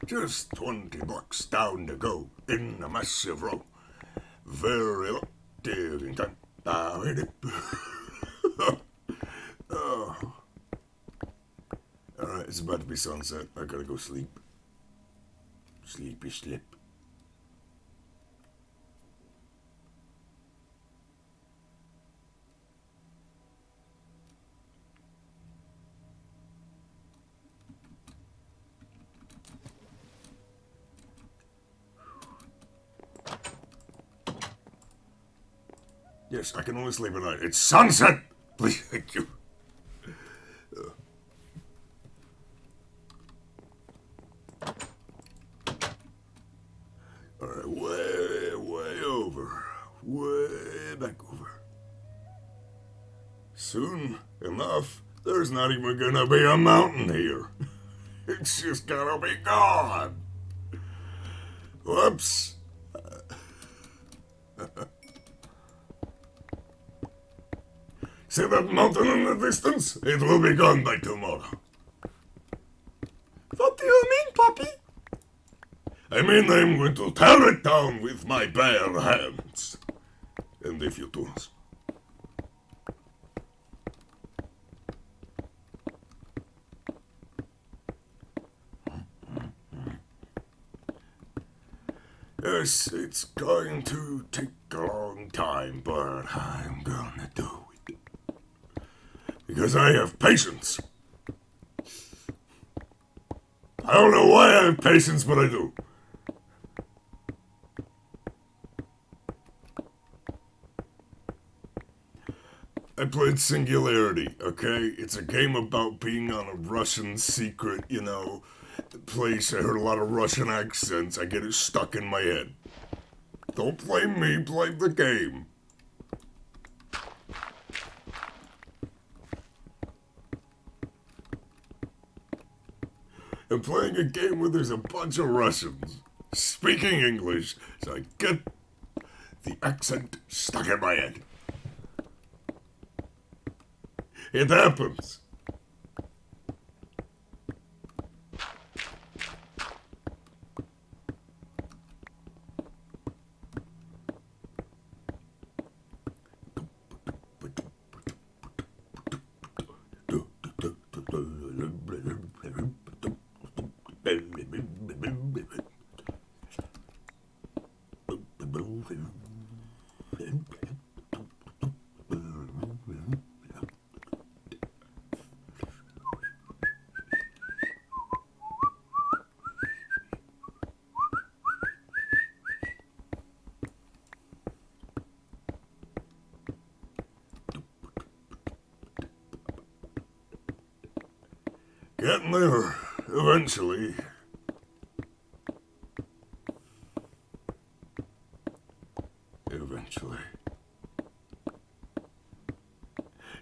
Just 20 blocks down to go in a massive row. Very low, digging time. Oh. Alright, it's about to be sunset. I gotta go sleep. Sleepy slip. Yes, I can only sleep at night. It's sunset! Please, thank you. Alright, way back over. Soon enough, there's not even gonna be a mountain here. It's just gonna be gone. Whoops. See that mountain in the distance? It will be gone by tomorrow. What do you mean, Poppy? I mean, I'm going to tear it down with my bare hands. And if you do. Yes, it's going to take a long time, but I'm gonna do it. Because I have patience. I don't know why I have patience, but I do. I played Singularity, okay? It's a game about being on a Russian secret, place. I heard a lot of Russian accents. I get it stuck in my head. Don't blame me, blame the game. I'm playing a game where there's a bunch of Russians speaking English, so I get the accent stuck in my head. It happens. Getting there, eventually. Eventually.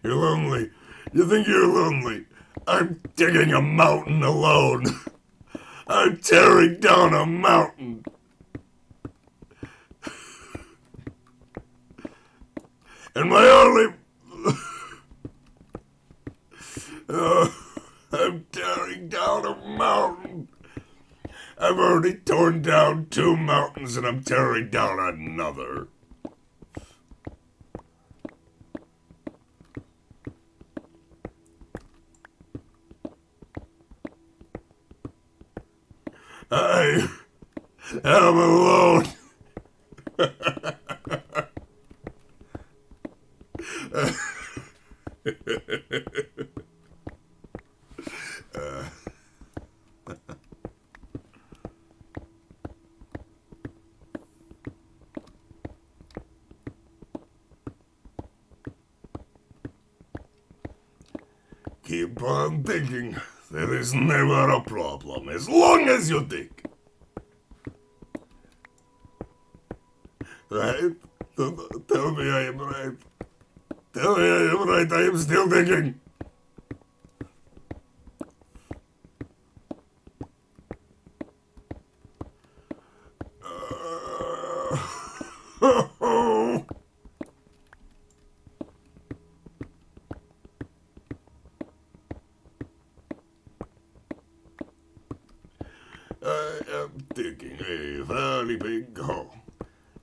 You're lonely. You think you're lonely. I'm digging a mountain alone. I'm tearing down a mountain. And my only... I'm tearing down a mountain. I've already torn down 2 mountains and I'm tearing down another. I am alone. Keep on digging. There is never a problem as long as you dig. Right? Tell me I am right. Tell me I am right. I am still digging. I am digging a very big hole.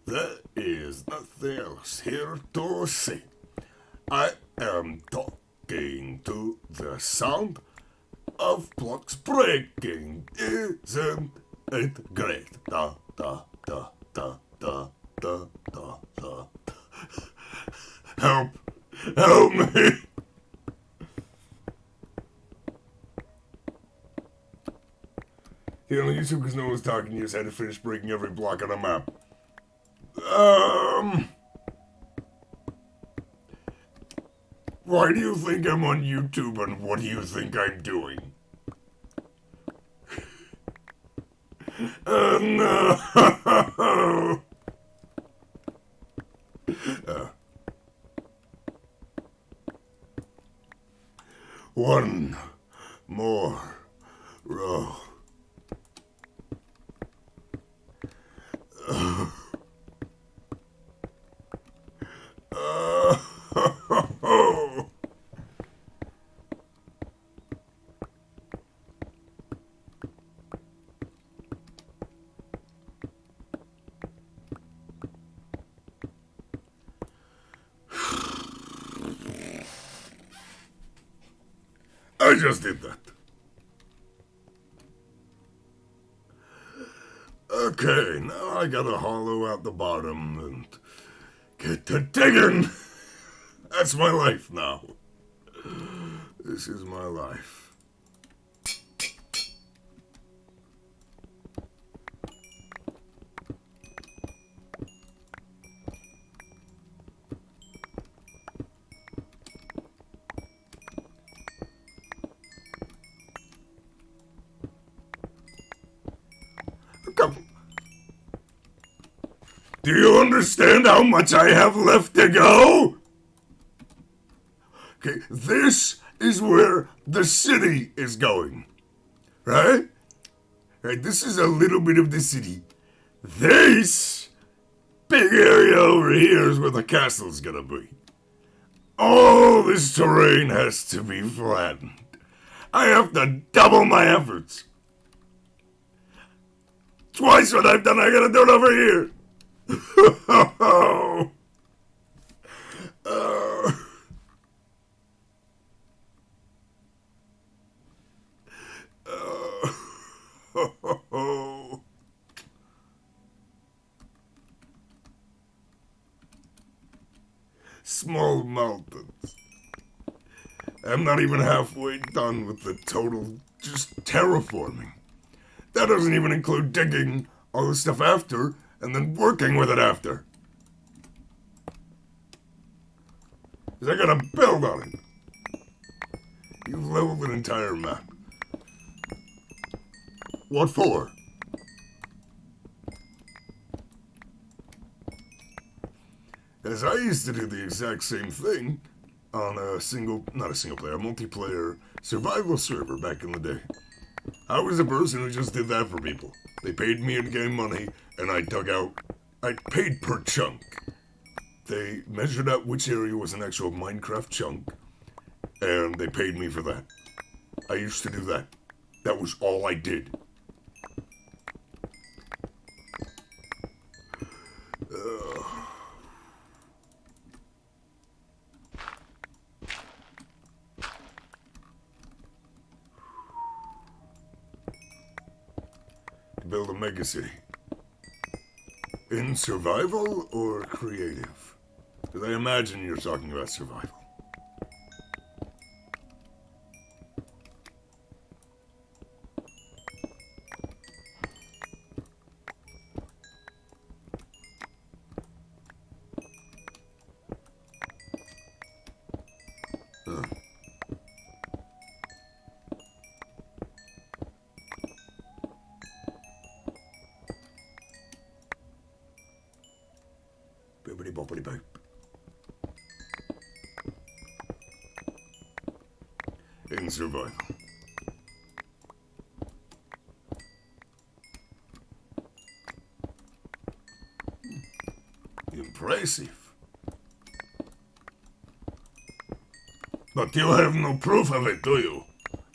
There is nothing else here to see. I am talking to the sound of blocks breaking. Isn't it great? Da da da da da da da da. Help! Help me! On YouTube, because no one's talking, you just had to finish breaking every block on a map. Why do you think I'm on YouTube and what do you think I'm doing? No! One more row. I just did that. Okay, now I gotta hollow out the bottom and get to digging. That's my life now. This is my life. Come. Do you understand how much I have left to go? Okay, this is where the city is going. Right? Right, this is a little bit of the city. This big area over here is where the castle's gonna be. All this terrain has to be flattened. I have to double my efforts. Twice what I've done, I gotta do it over here. Small mountains. I'm not even halfway done with the total just terraforming. That doesn't even include digging all the stuff after and then working with it after. 'Cause I gotta build on it. You've leveled an entire map. What for? As I used to do the exact same thing on a multiplayer survival server back in the day. I was a person who just did that for people. They paid me in-game money, and I paid per chunk. They measured out which area was an actual Minecraft chunk, and they paid me for that. I used to do that. That was all I did. Build a megacity. In survival or creative? Because I imagine you're talking about survival. Bibbidi bobbidi boop. In survival. Impressive. But you have no proof of it, do you?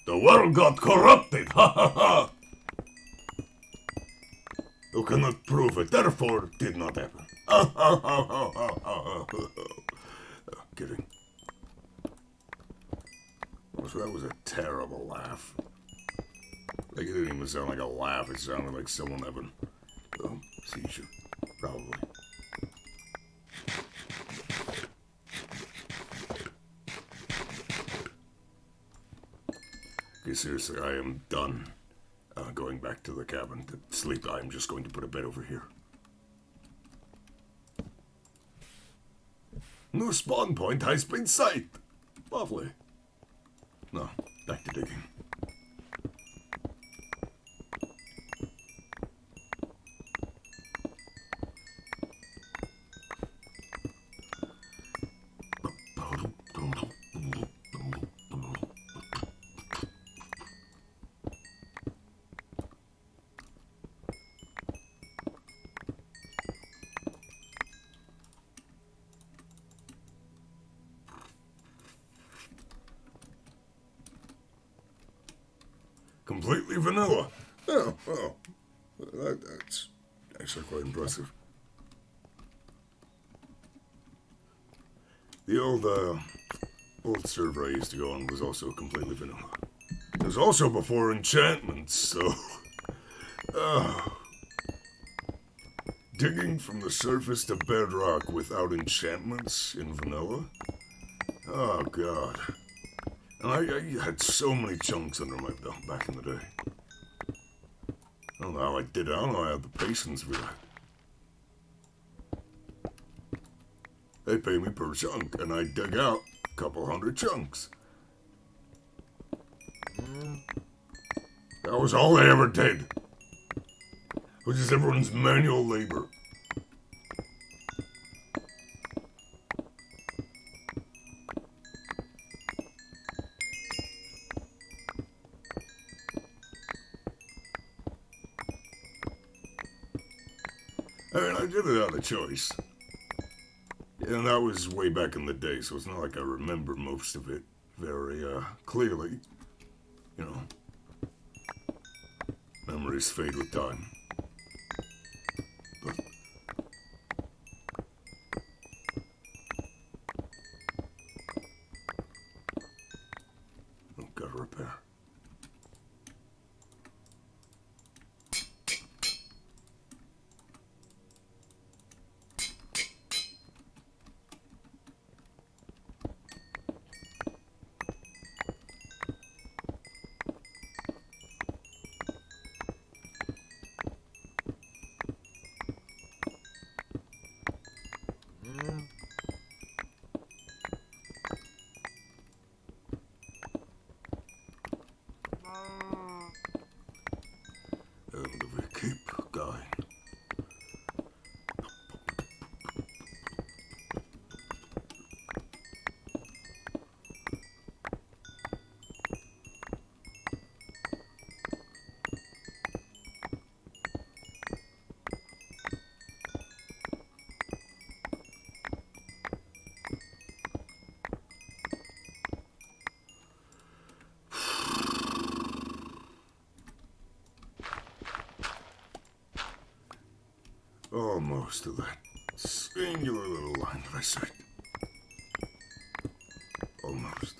The world got corrupted, ha ha ha! You cannot prove it, therefore it did not happen. Kidding. So that was a terrible laugh. Like, it didn't even sound like a laugh, it sounded like someone having a seizure, probably. Okay, seriously, I am done going back to the cabin to sleep. I'm just going to put a bed over here. New spawn point has been sight. Lovely. No, back to digging. completely vanilla. Oh, that's actually quite impressive. The old server I used to go on was also completely vanilla. It was also before enchantments, so... digging from the surface to bedrock without enchantments in vanilla? Oh, God. And I had so many chunks under my belt back in the day. I don't know how I did it. I don't know I had the patience for that. They pay me per chunk, and I dig out a couple hundred chunks. That was all they ever did. It was just everyone's manual labor. I mean, I did it out of choice. And that was way back in the day, so it's not like I remember most of it very clearly. You know, memories fade with time. But I've got to repair. And we keep going. Almost to that singular little line that I said. Almost.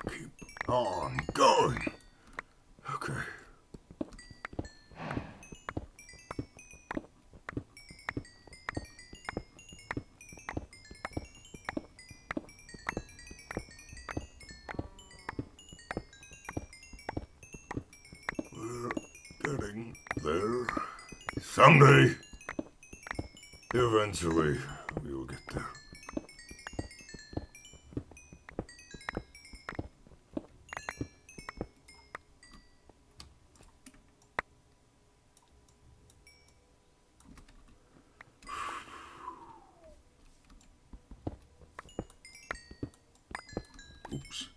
Keep on going. Okay. We're getting there. Someday, eventually, we will get there. Oops.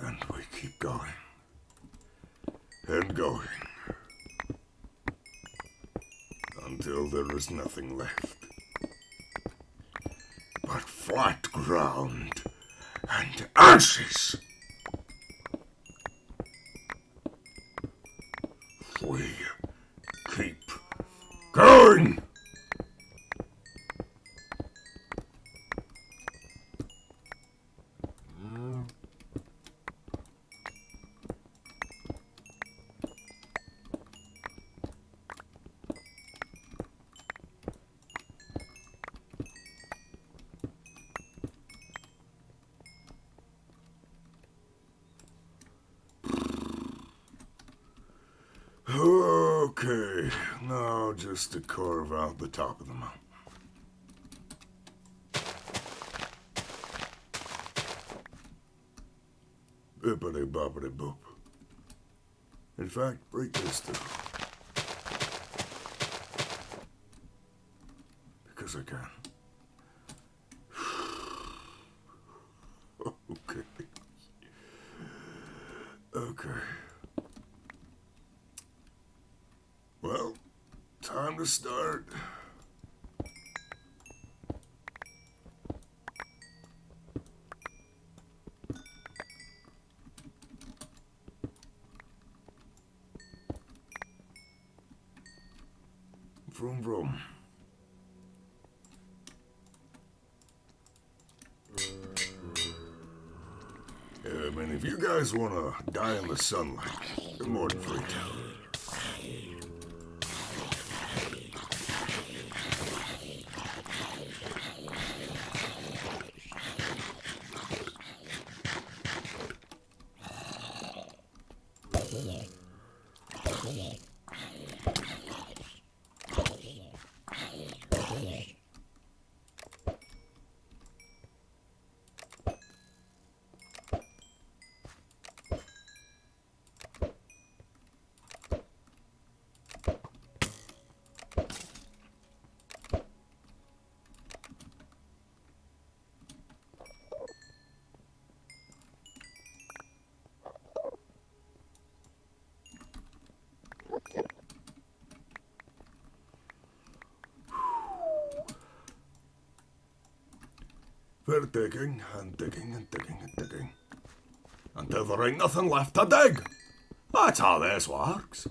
And we keep going. And going. Until there is nothing left. But flat ground and ashes. We keep going. Okay, now just to carve out the top of the mountain. Bippity boppity boop. In fact, break this down. Because I can. Okay. Okay. Well, time to start. Vroom vroom. I mean, if you guys want to die in the sunlight, you're more than free to. We're digging and digging and digging and digging until there ain't nothing left to dig. That's how this works.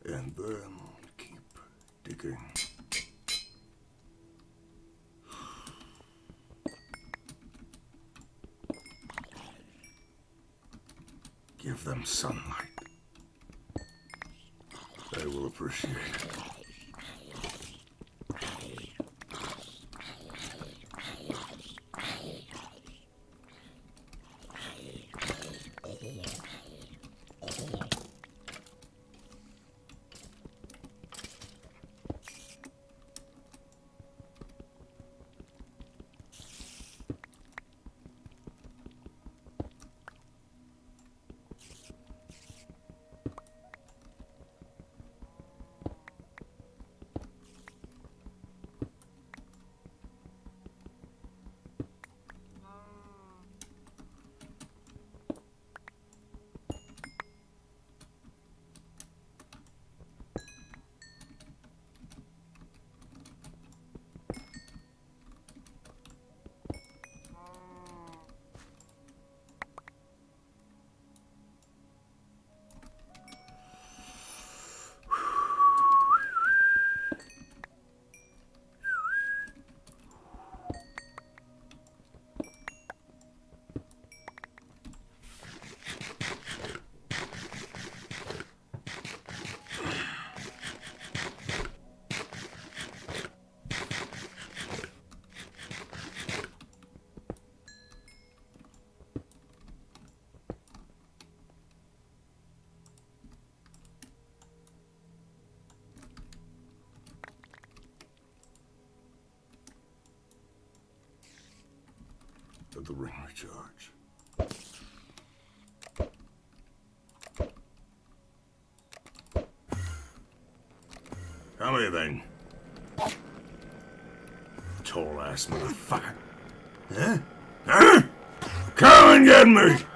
And then keep digging. Give them sunlight. They will appreciate it. Let the ring recharge. Come here then. Tall ass motherfucker. Huh? Huh? Come and get me!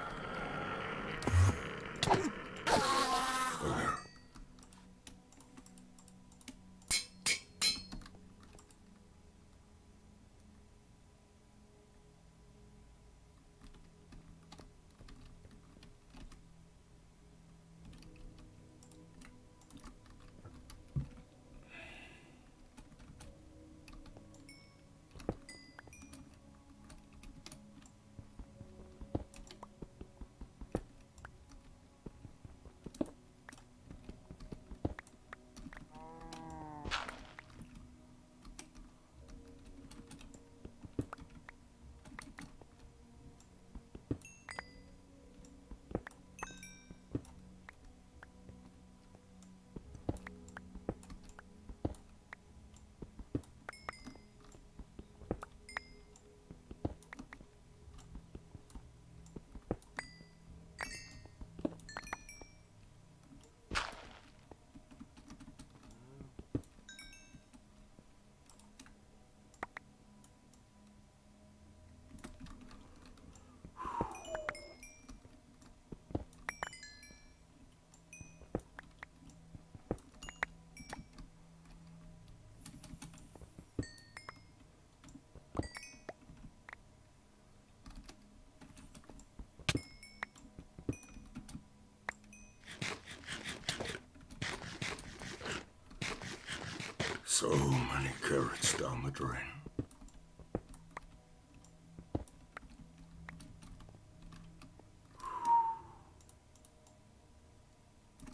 So many carrots down the drain.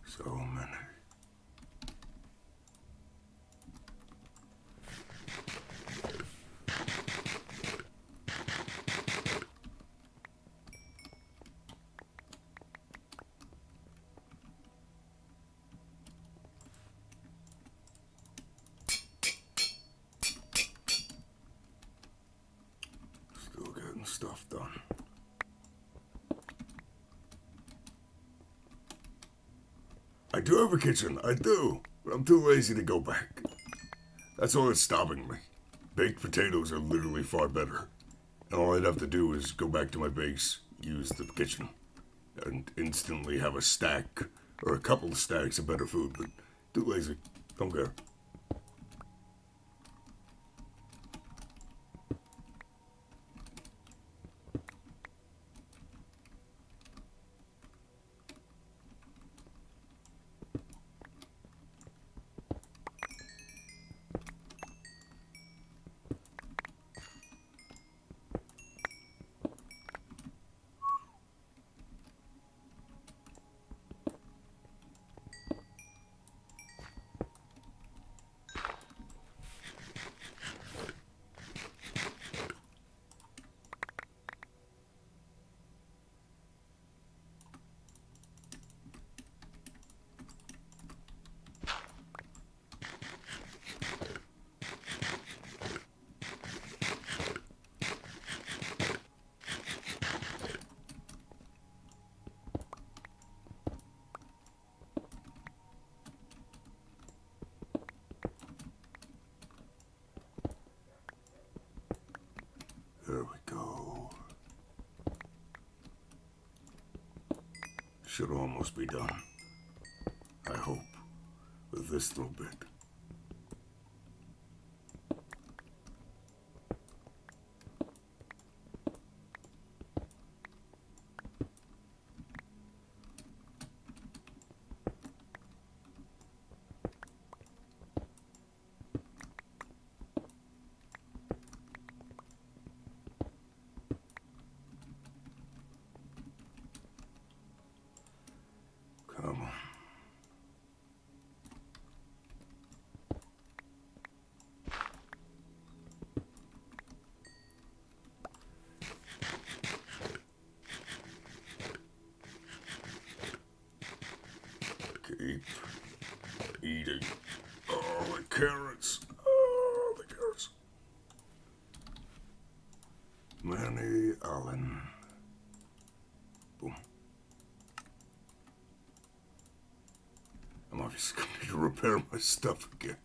So many. Still getting stuff done. I do have a kitchen, I do, but I'm too lazy to go back. That's all that's stopping me. Baked potatoes are literally far better. And all I'd have to do is go back to my base, use the kitchen, and instantly have a stack, or a couple of stacks of better food, but too lazy. Don't care. should almost be done. I hope. With this little bit. Come on. Keep eating. Oh, the carrots. Oh, the carrots. Manny Allen. Boom. I'm obviously going to need to repair my stuff again.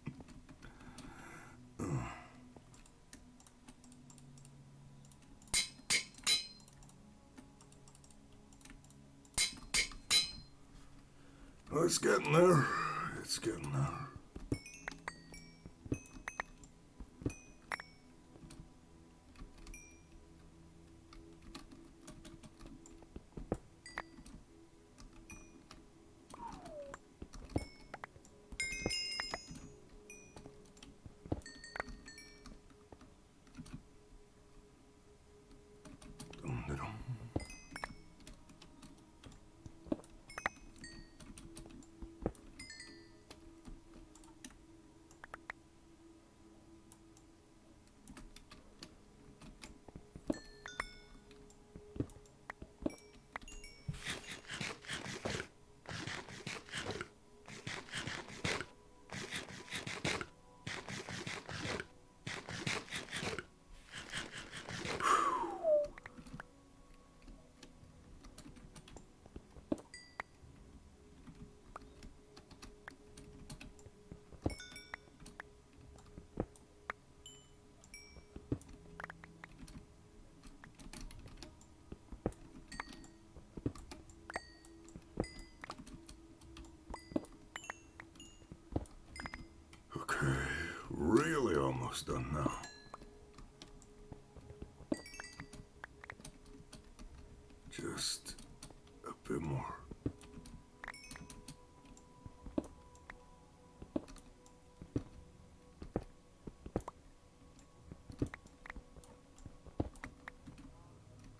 Well, it's getting there. It's getting there. Dum-de-dum. Okay, really almost done now. Just a bit more.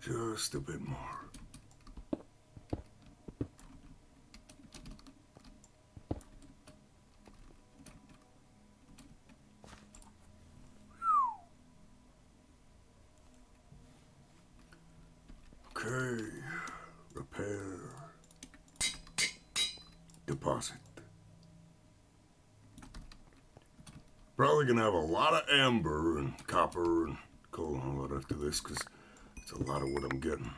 Just a bit more. Okay, repair, deposit. Probably gonna have a lot of amber and copper and coal and all that after this, because it's a lot of what I'm getting.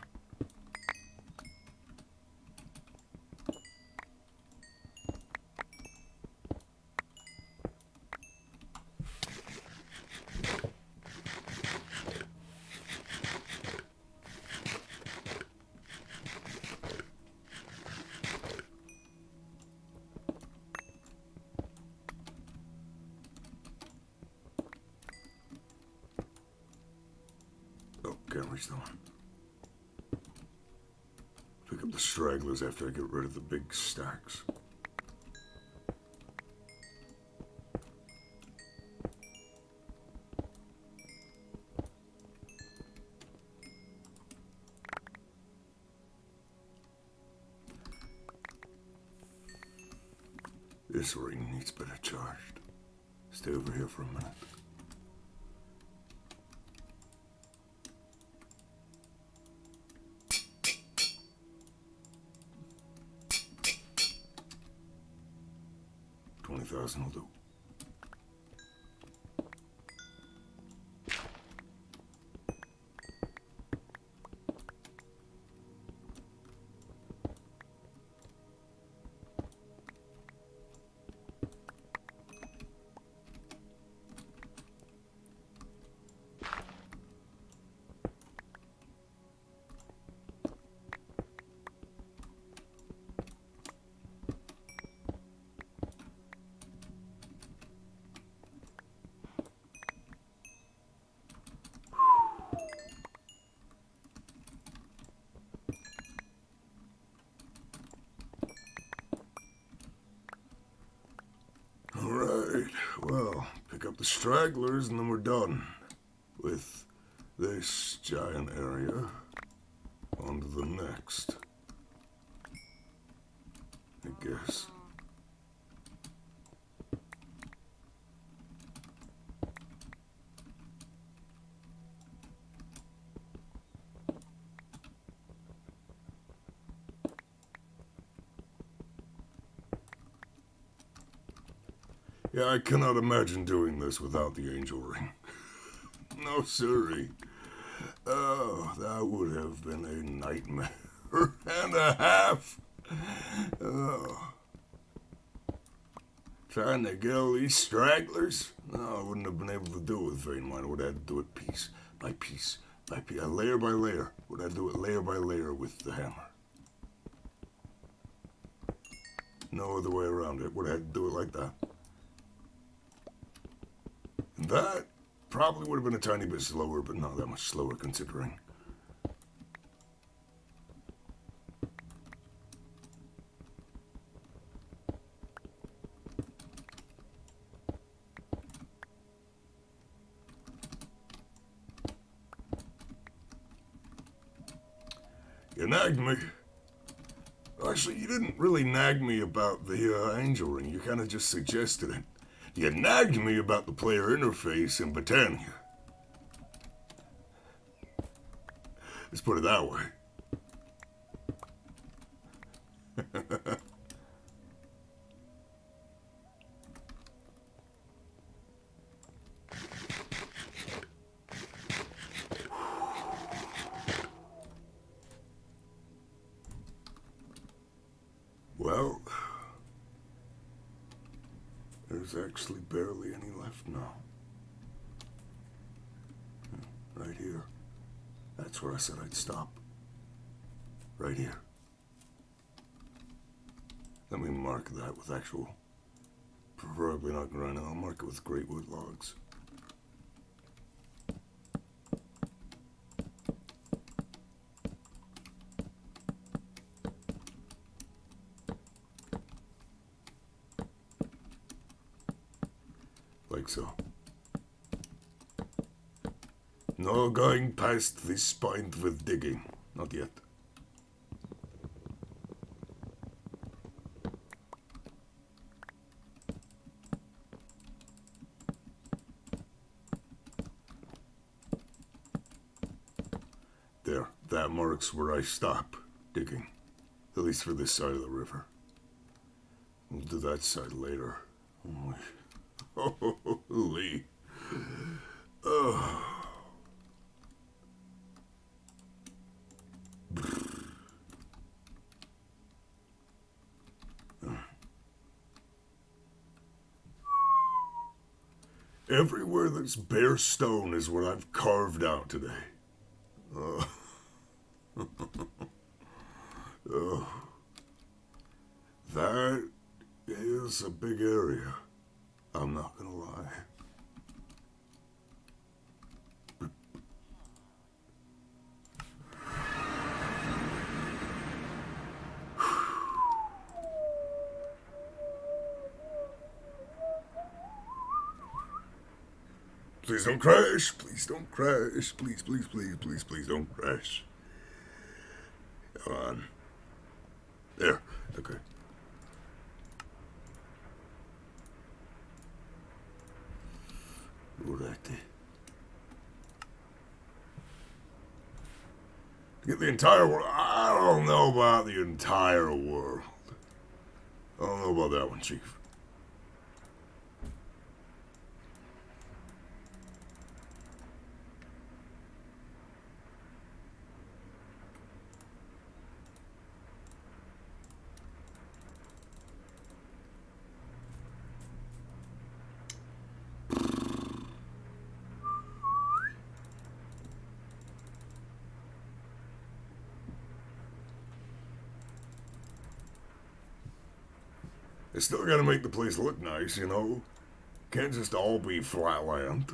Oh, can't reach that one. Pick up the stragglers after I get rid of the big stacks. This ring needs better charged. Stay over here for a minute. $20,000 will do. pick up the stragglers, and then we're done with this giant area. On to the next, I guess. Yeah, I cannot imagine doing this without the angel ring. No, sirree. Oh, that would have been a nightmare and a half. Oh. Trying to get all these stragglers? No, I wouldn't have been able to do it with Vein Mine. I would have had to do it piece by piece by piece, layer by layer. Would have to do it layer by layer with the hammer. No other way around it. Would have had to do it like that. And that probably would have been a tiny bit slower, but not that much slower considering. You nagged me. Actually, you didn't really nag me about the angel ring. You kind of just suggested it. You nagged me about the player interface in Botania. Let's put it that way. Well, there's actually barely any left now. Right here. That's where I said I'd stop. Right here. Let me mark that with actual, preferably not granite. I'll mark it with great wood logs. Like so. No going past this point with digging. Not yet. There, that marks where I stop digging. At least for this side of the river. We'll do that side later. Holy. Oh. Everywhere that's bare stone is what I've carved out today. Oh. Oh. That is a big area. I'm not gonna lie. Please don't crash. Please don't crash. Please, please, please, please, please don't crash. Come on. There. Okay. Alrighty. Get the entire world. I don't know about the entire world. I don't know about that one, Chief. It's still gotta make the place look nice, you know? Can't just all be flat land.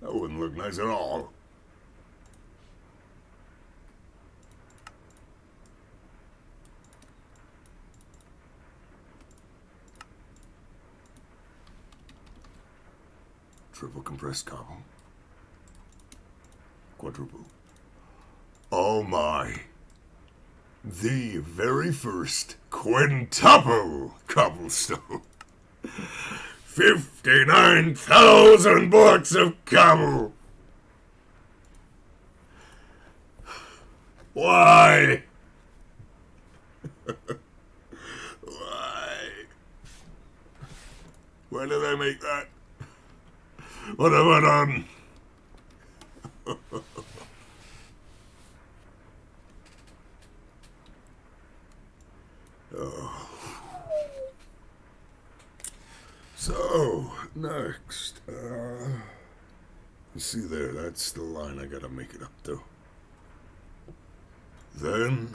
That wouldn't look nice at all. Triple compressed cobble. Quadruple. Oh my. The very first quintuple cobblestone. 59,000 blocks of cobble. Why? Why? Why did I make that? What have I done? Oh. So, next, you see there, that's the line I gotta make it up to. Then,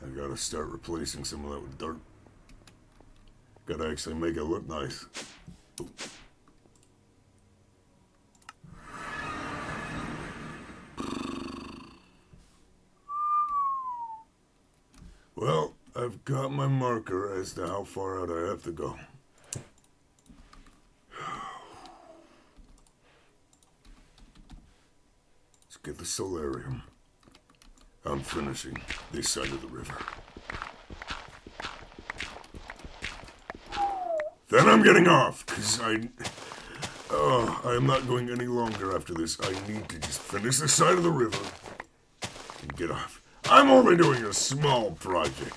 I gotta start replacing some of that with dirt. Gotta actually make it look nice. Ooh. Well, I've got my marker as to how far out I have to go. Let's get the solarium. I'm finishing this side of the river. Then I'm getting off, because I am not going any longer after this. I need to just finish this side of the river and get off. I'm only doing a small project.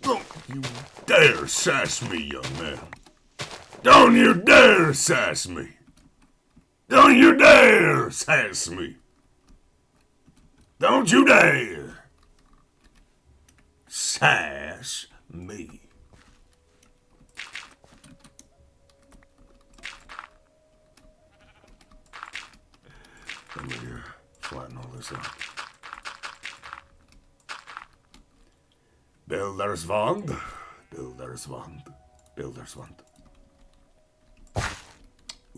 Don't you dare sass me, young man. Don't you dare sass me. Don't you dare sass me. Don't you dare sass me. Let me flatten all this out. Bilderswand, Bilderswand, Bilderswand.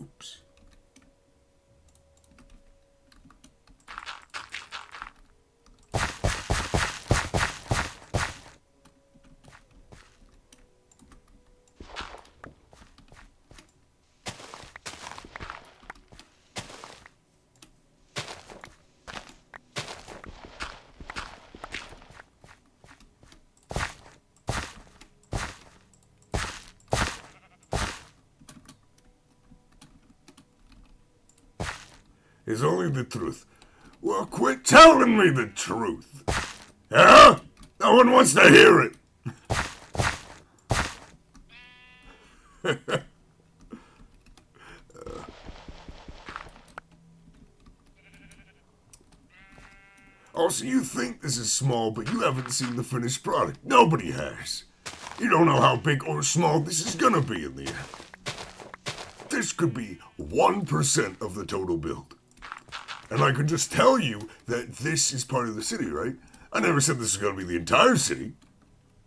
Oops. Is only the truth. Well, quit telling me the truth. Yeah? No one wants to hear it. Also, you think this is small, but you haven't seen the finished product. Nobody has. You don't know how big or small this is gonna be in the end. This could be 1% of the total build. And I can just tell you that this is part of the city, right? I never said this is going to be the entire city.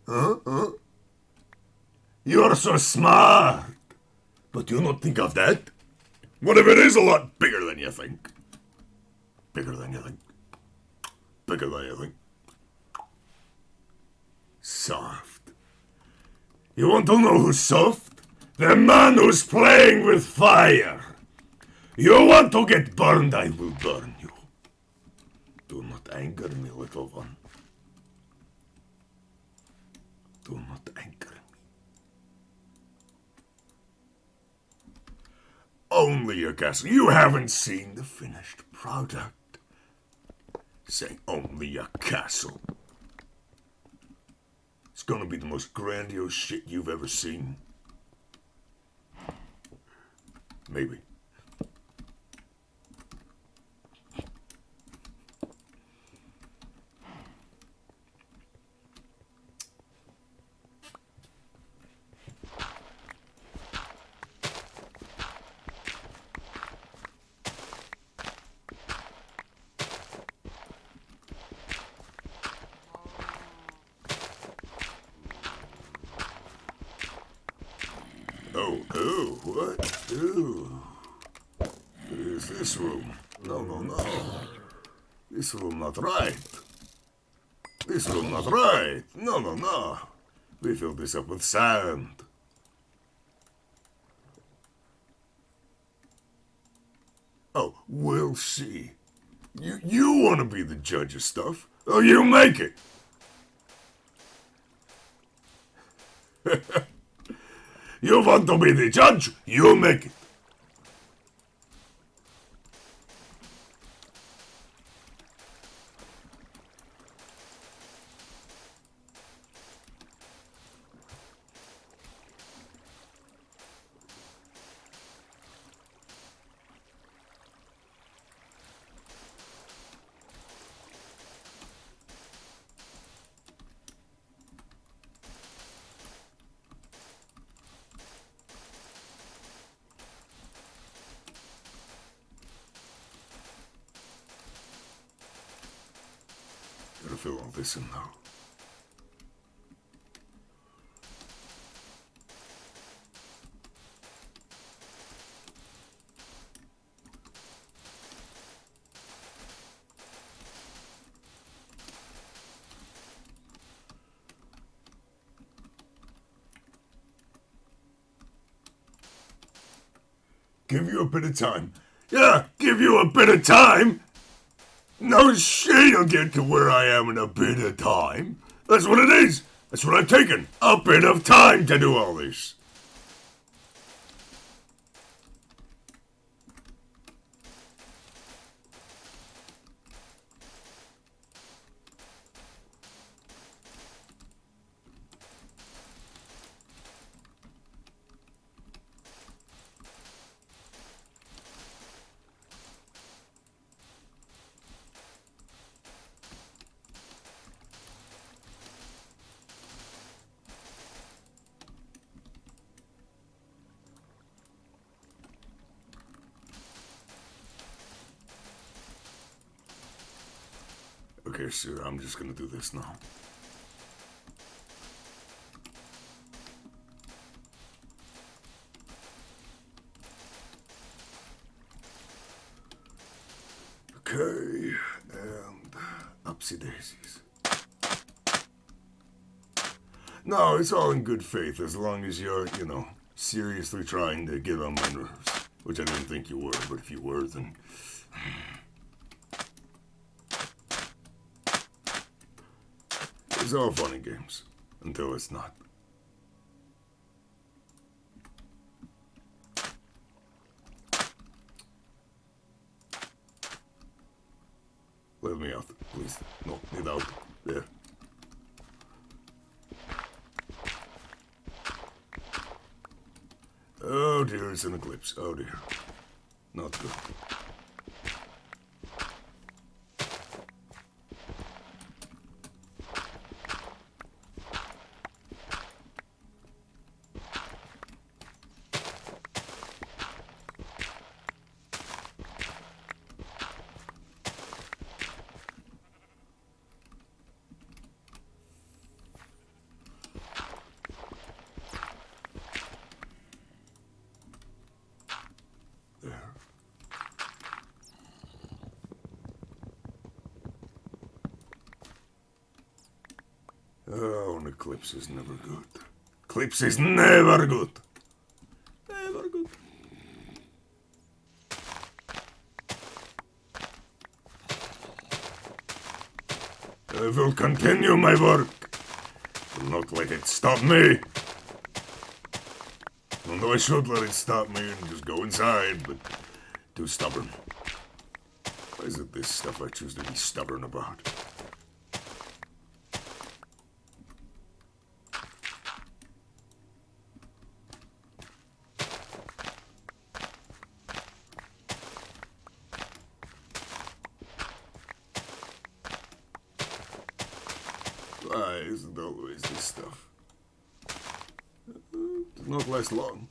Huh? You're so smart. But you don't think of that. What if it is a lot bigger than you think? Bigger than you think. Bigger than you think. Soft. You want to know who's soft? The man who's playing with fire. You want to get burned, I will burn you. Do not anger me, little one. Do not anger me. Only a castle. You haven't seen the finished product. Say only a castle. It's gonna be the most grandiose shit you've ever seen. Maybe. Oh, what? Ooh. Is this room? No. This room not right. This room not right. No. We filled this up with sand. We'll see. You want to be the judge of stuff? Oh, you make it. You want to be the judge? You make it. Gotta fill all this in now. Give you a bit of time. Yeah, give you a bit of time. No shit, you'll get to where I am in a bit of time. That's what it is. That's what I've taken. A bit of time to do all this. Okay, sir, I'm just gonna do this now. Okay, and upsy daisies. No, it's all in good faith as long as you're, seriously trying to get on my nerves. Which I didn't think you were, but if you were, then... It's all fun and games, until it's not. Let me out, please. No, get out. There. Oh dear, it's an eclipse. Oh dear. Not good. Oh, an eclipse is never good. Eclipse is never good. Never good. I will continue my work. Will not let it stop me. Although I should let it stop me and just go inside, but too stubborn. Why is it this stuff I choose to be stubborn about? Why is it always this stuff? Does not last long.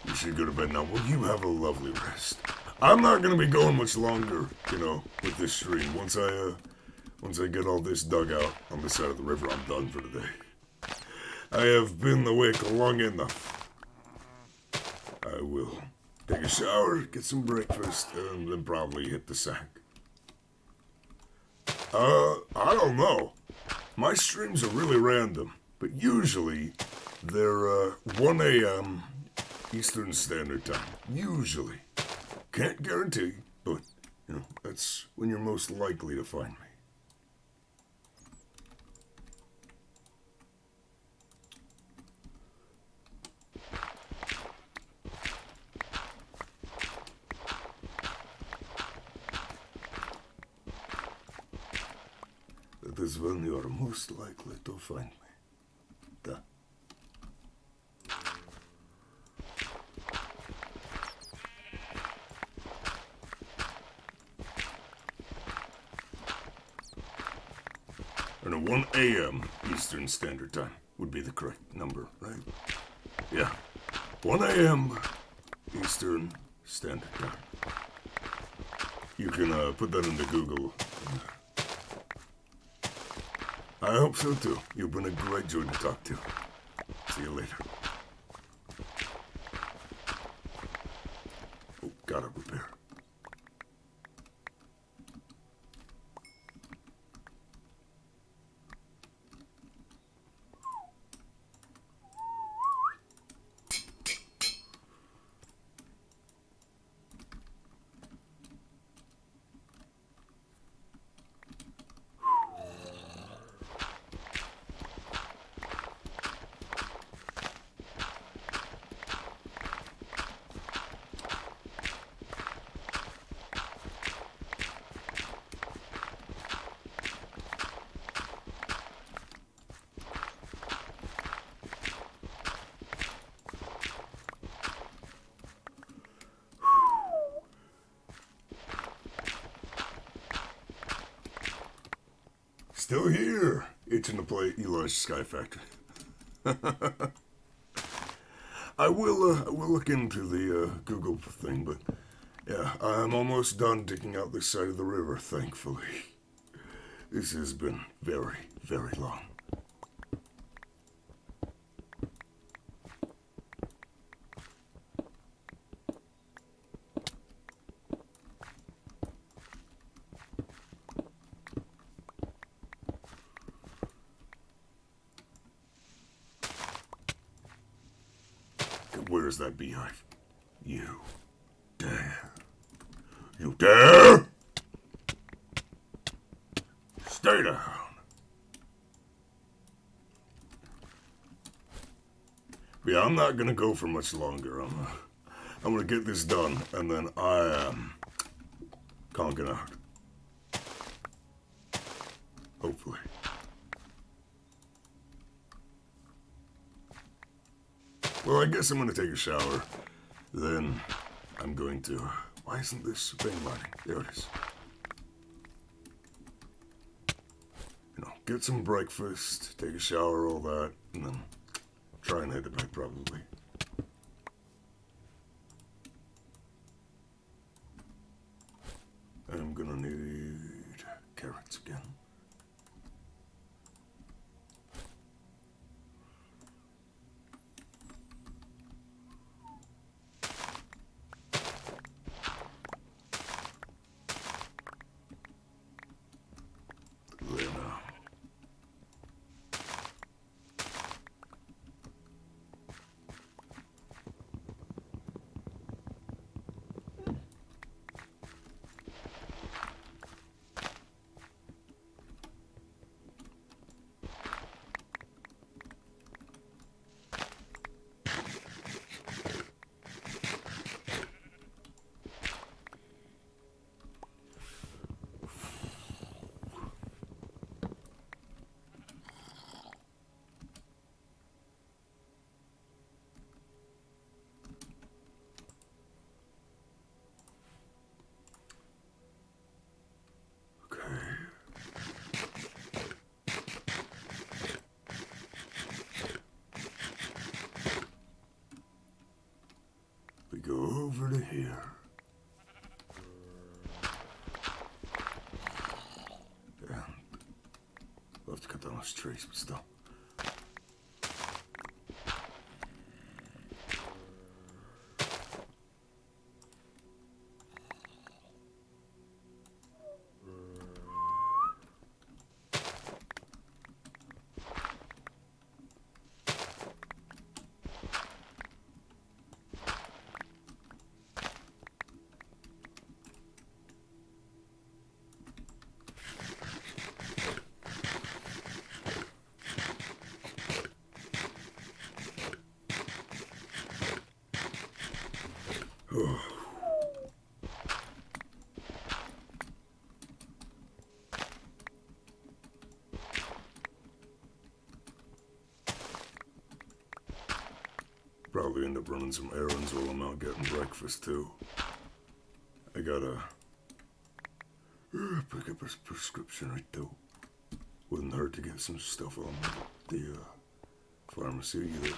You should go to bed now. Well, you have a lovely rest. I'm not gonna be going much longer, with this stream. Once I get all this dug out on the side of the river, I'm done for today. I have been awake long enough. I will take a shower, get some breakfast, and then probably hit the sack. I don't know. My streams are really random. But usually, they're 1 a.m. Eastern Standard Time. Usually. Can't guarantee, but, you know, that's when you're most likely to find me. That is when you are most likely to find me. Duh. And 1 a.m. Eastern Standard Time would be the correct number, right? Yeah. 1 a.m. Eastern Standard Time. You can put that into Google. I hope so too. You've been a great joy to talk to. See you later. Oh, gotta repair. Still here, itching to play Eli's Sky Factory. I will look into the Google thing, but yeah, I'm almost done digging out this side of the river, thankfully. This has been very, very long. Where's that beehive? You dare. You dare? Stay down. Yeah, I'm not gonna go for much longer. I'm gonna get this done, and then I am conking out. Hopefully. Well, I guess I'm gonna take a shower. Then I'm going to... Why isn't this thing running? There it is. You know, get some breakfast, take a shower, all that, and then try and head to bed, probably. I'm gonna need carrots again. We go over to here. Yeah. We'll have to cut down those trees, but still. Probably end up running some errands while I'm out getting breakfast, too. I gotta pick up a prescription or two. Wouldn't hurt to get some stuff on the pharmacy either.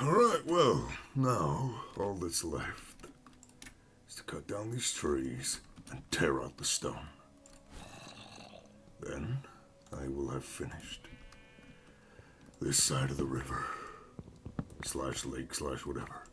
Alright, well, now all that's left is to cut down these trees and tear out the stone. Then I will have finished this side of the river, slash lake, slash whatever.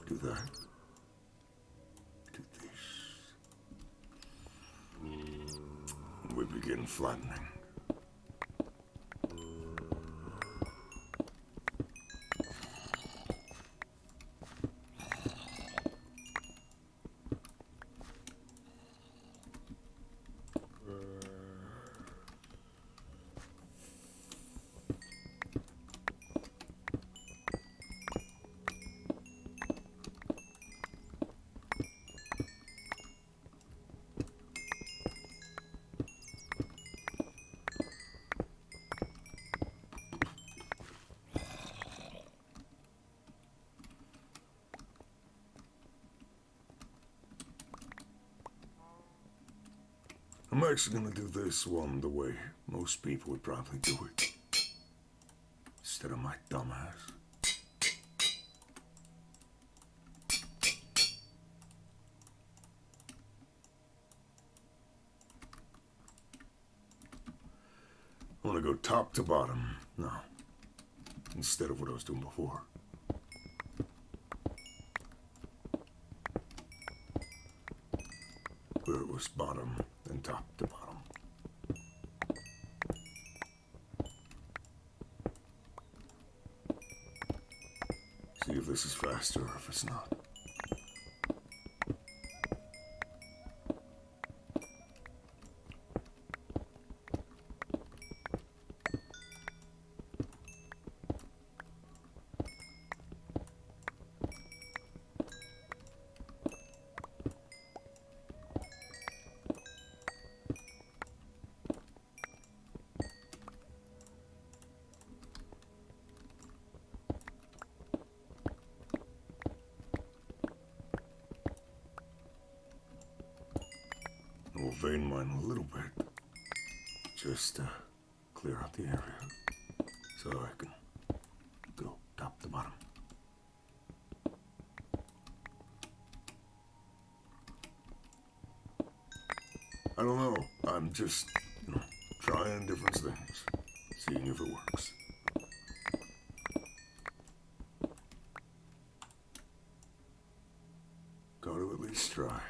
Do that. Do this. We begin flattening. I'm actually gonna do this one the way most people would probably do it, instead of my dumbass. I want to go top to bottom now, instead of what I was doing before. Where it was bottom and top to bottom. See if this is faster or if it's not. We'll vein mine a little bit, just to clear out the area, so I can go top to bottom. I don't know, I'm just, trying different things, seeing if it works. Gotta at least try.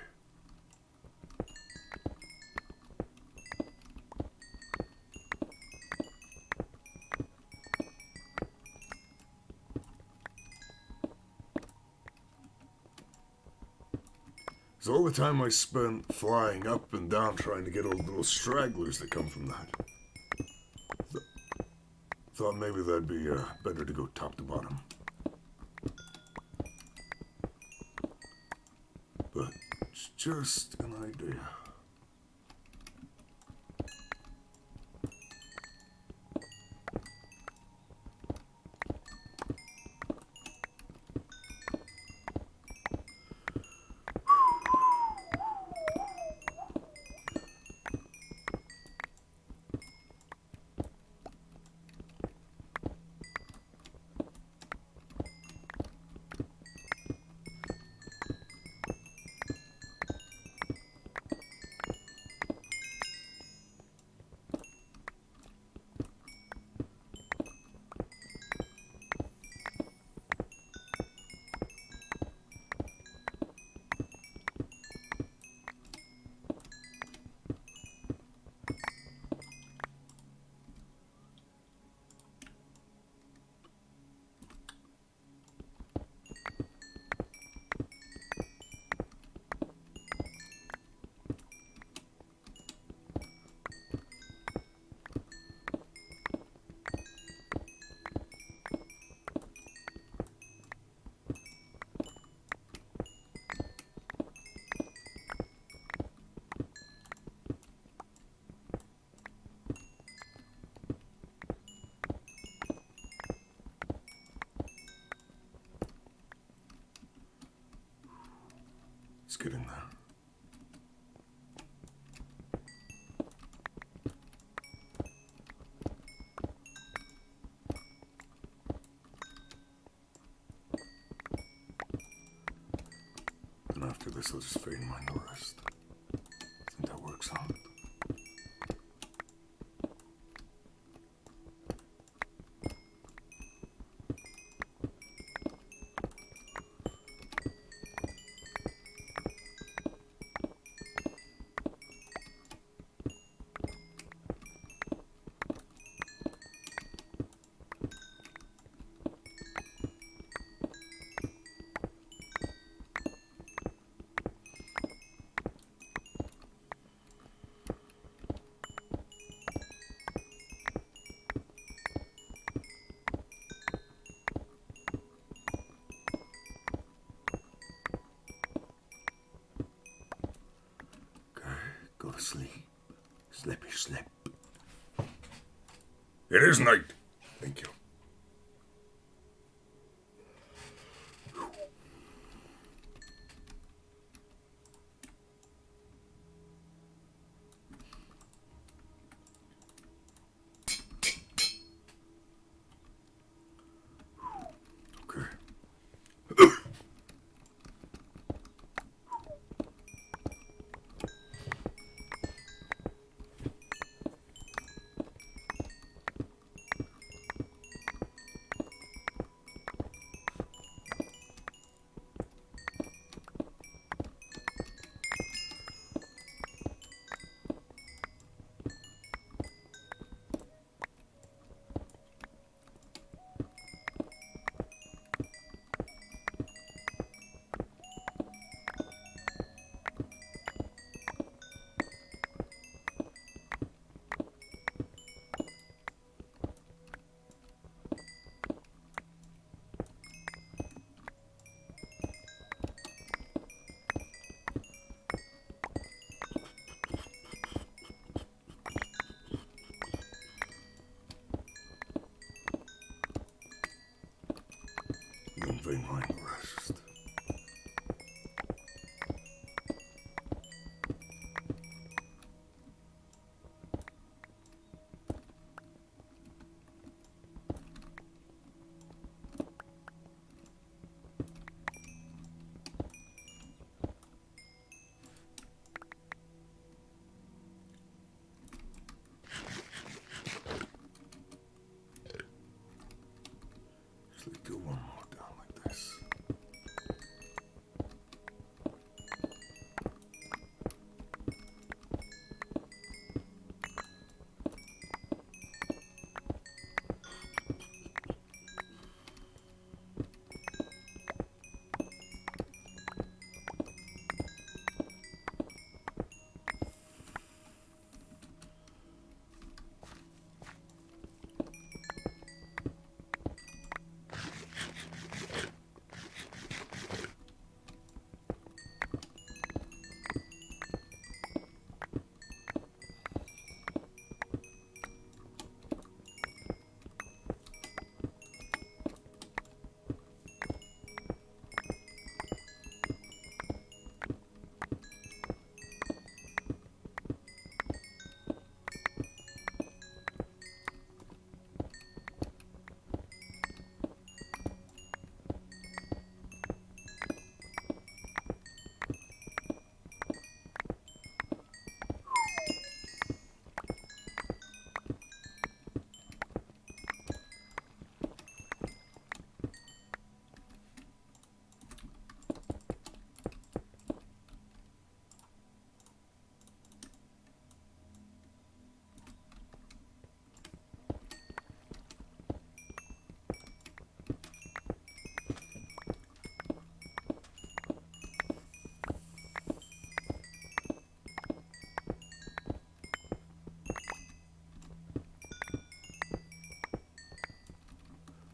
So all the time I spent flying up and down trying to get all the little stragglers that come from that. Thought maybe that'd be better to go top to bottom. But it's just an idea. It's getting there. And after this, I'll just vein mine the rest. I think that works out. Go to sleep. Slippy slip. It is night. Thank you. Okay. vein mine the rest. Actually, do one more down like this.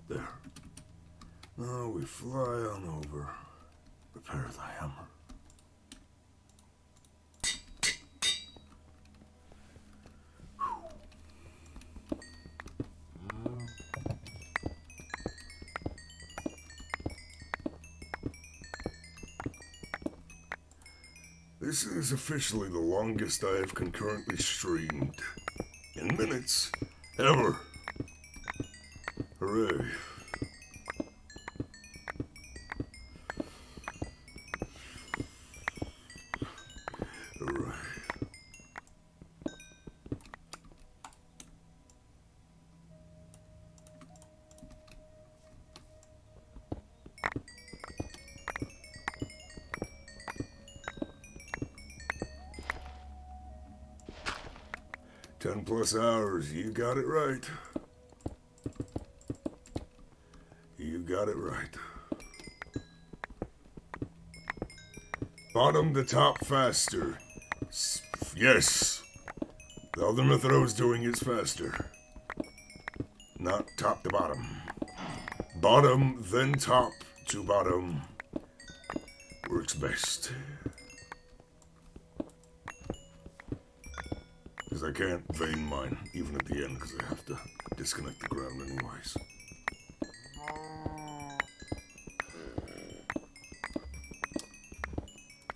There. Now we fly on over. Prepare the hammer. This is officially the longest I have concurrently streamed. In minutes. Ever. Hooray. Hooray. +10 hours, you got it right. You got it right. Bottom to top faster. Yes. The other method I was doing is faster. Not top to bottom. Bottom, then top to bottom. Works best. Because I can't vein mine, even at the end, because I have to disconnect the ground anyways.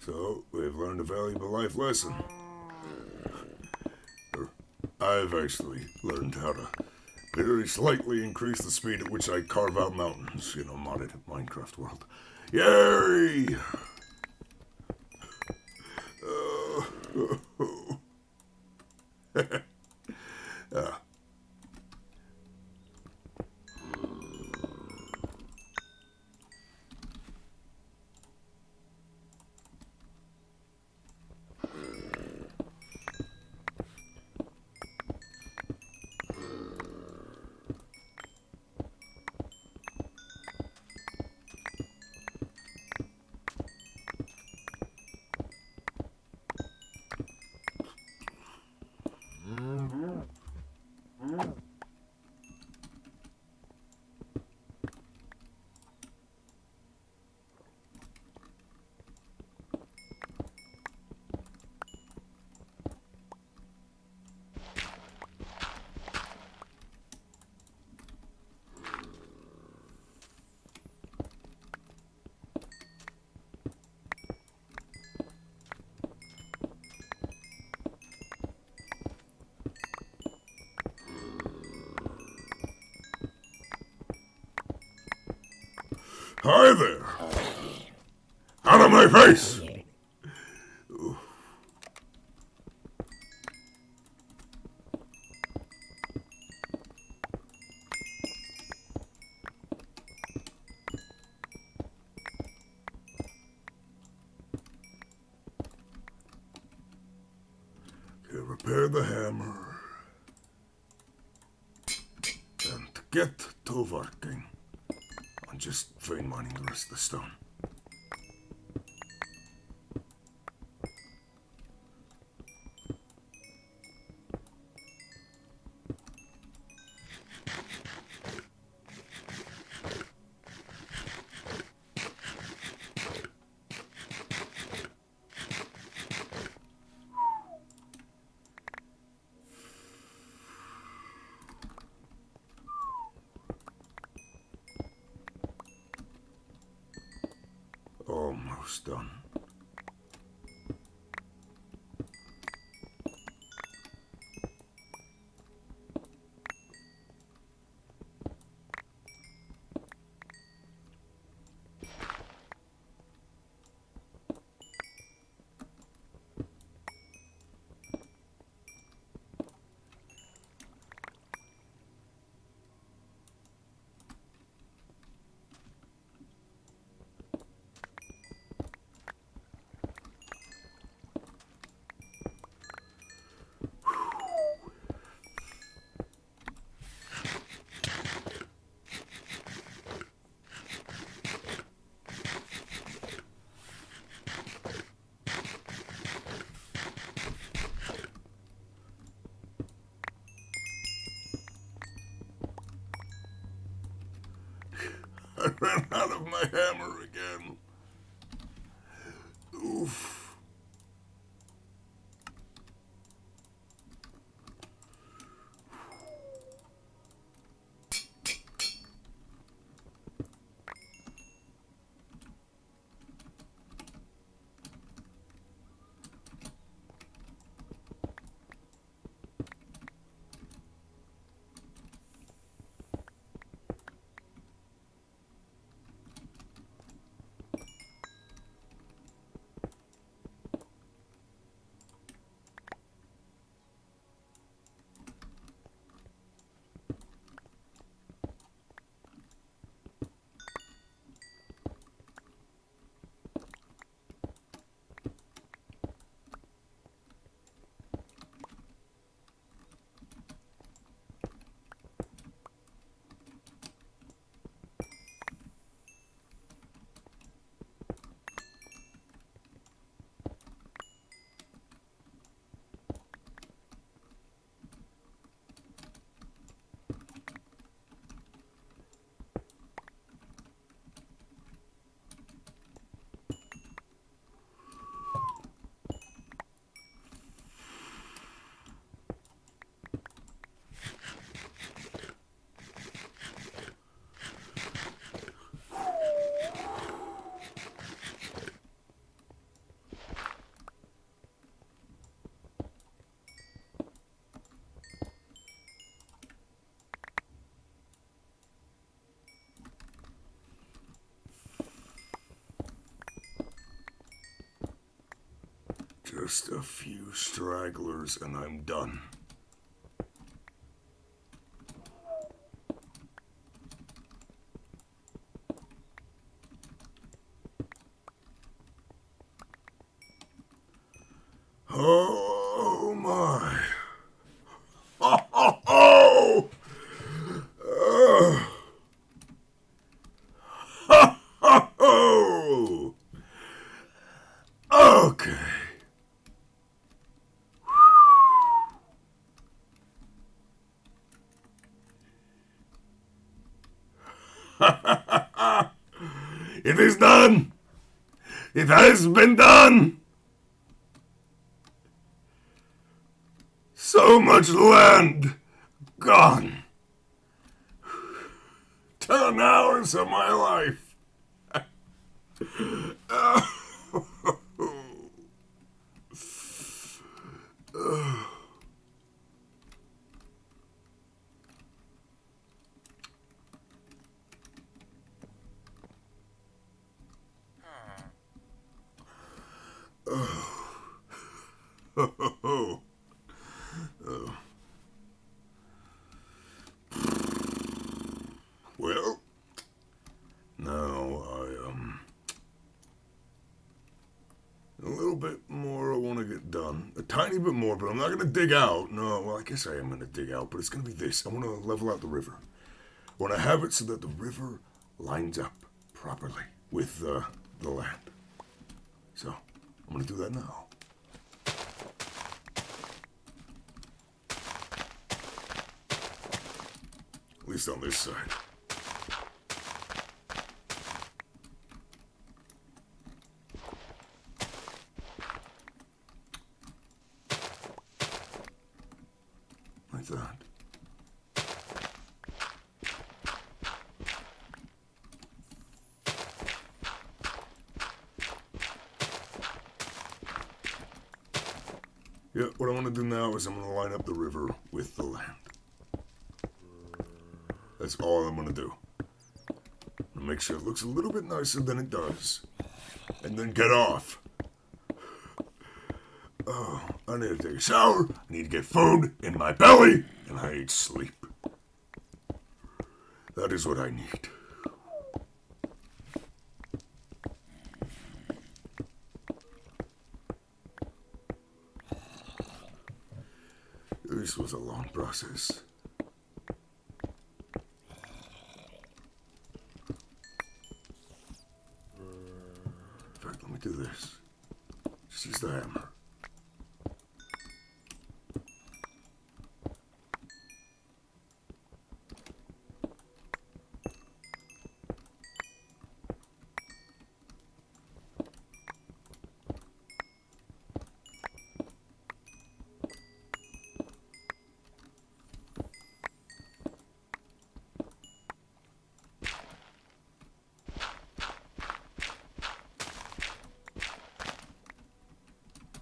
So, we've learned a valuable life lesson. Or, I've actually learned how to very slightly increase the speed at which I carve out mountains, you know, modded Minecraft world. Yay! Hi there! Out of my face! Okay, repair the hammer. And get to working on just vein mining the rest of the stone. Almost done. I ran out of my hammer again. Oof. Just a few stragglers and I'm done. Oh my. Oh, oh, oh. Oh, oh, oh. Okay. It is done. It has been done. So much land gone. 10 hours of my life. Well, now a little bit more I want to get done. A tiny bit more, but I'm not going to dig out. No, well, I guess I am going to dig out, but it's going to be this. I want to level out the river. I want to have it so that the river lines up properly with the land. So, I'm going to do that now. At least on this side. Like that. Yeah, what I want to do now is I'm going to line up the river with the land. That's all I'm going to do. I'll make sure it looks a little bit nicer than it does. And then get off. Oh, I need to take a shower. I need to get food in my belly. And I need sleep. That is what I need. This was a long process. In fact, let me do this. Just use the hammer.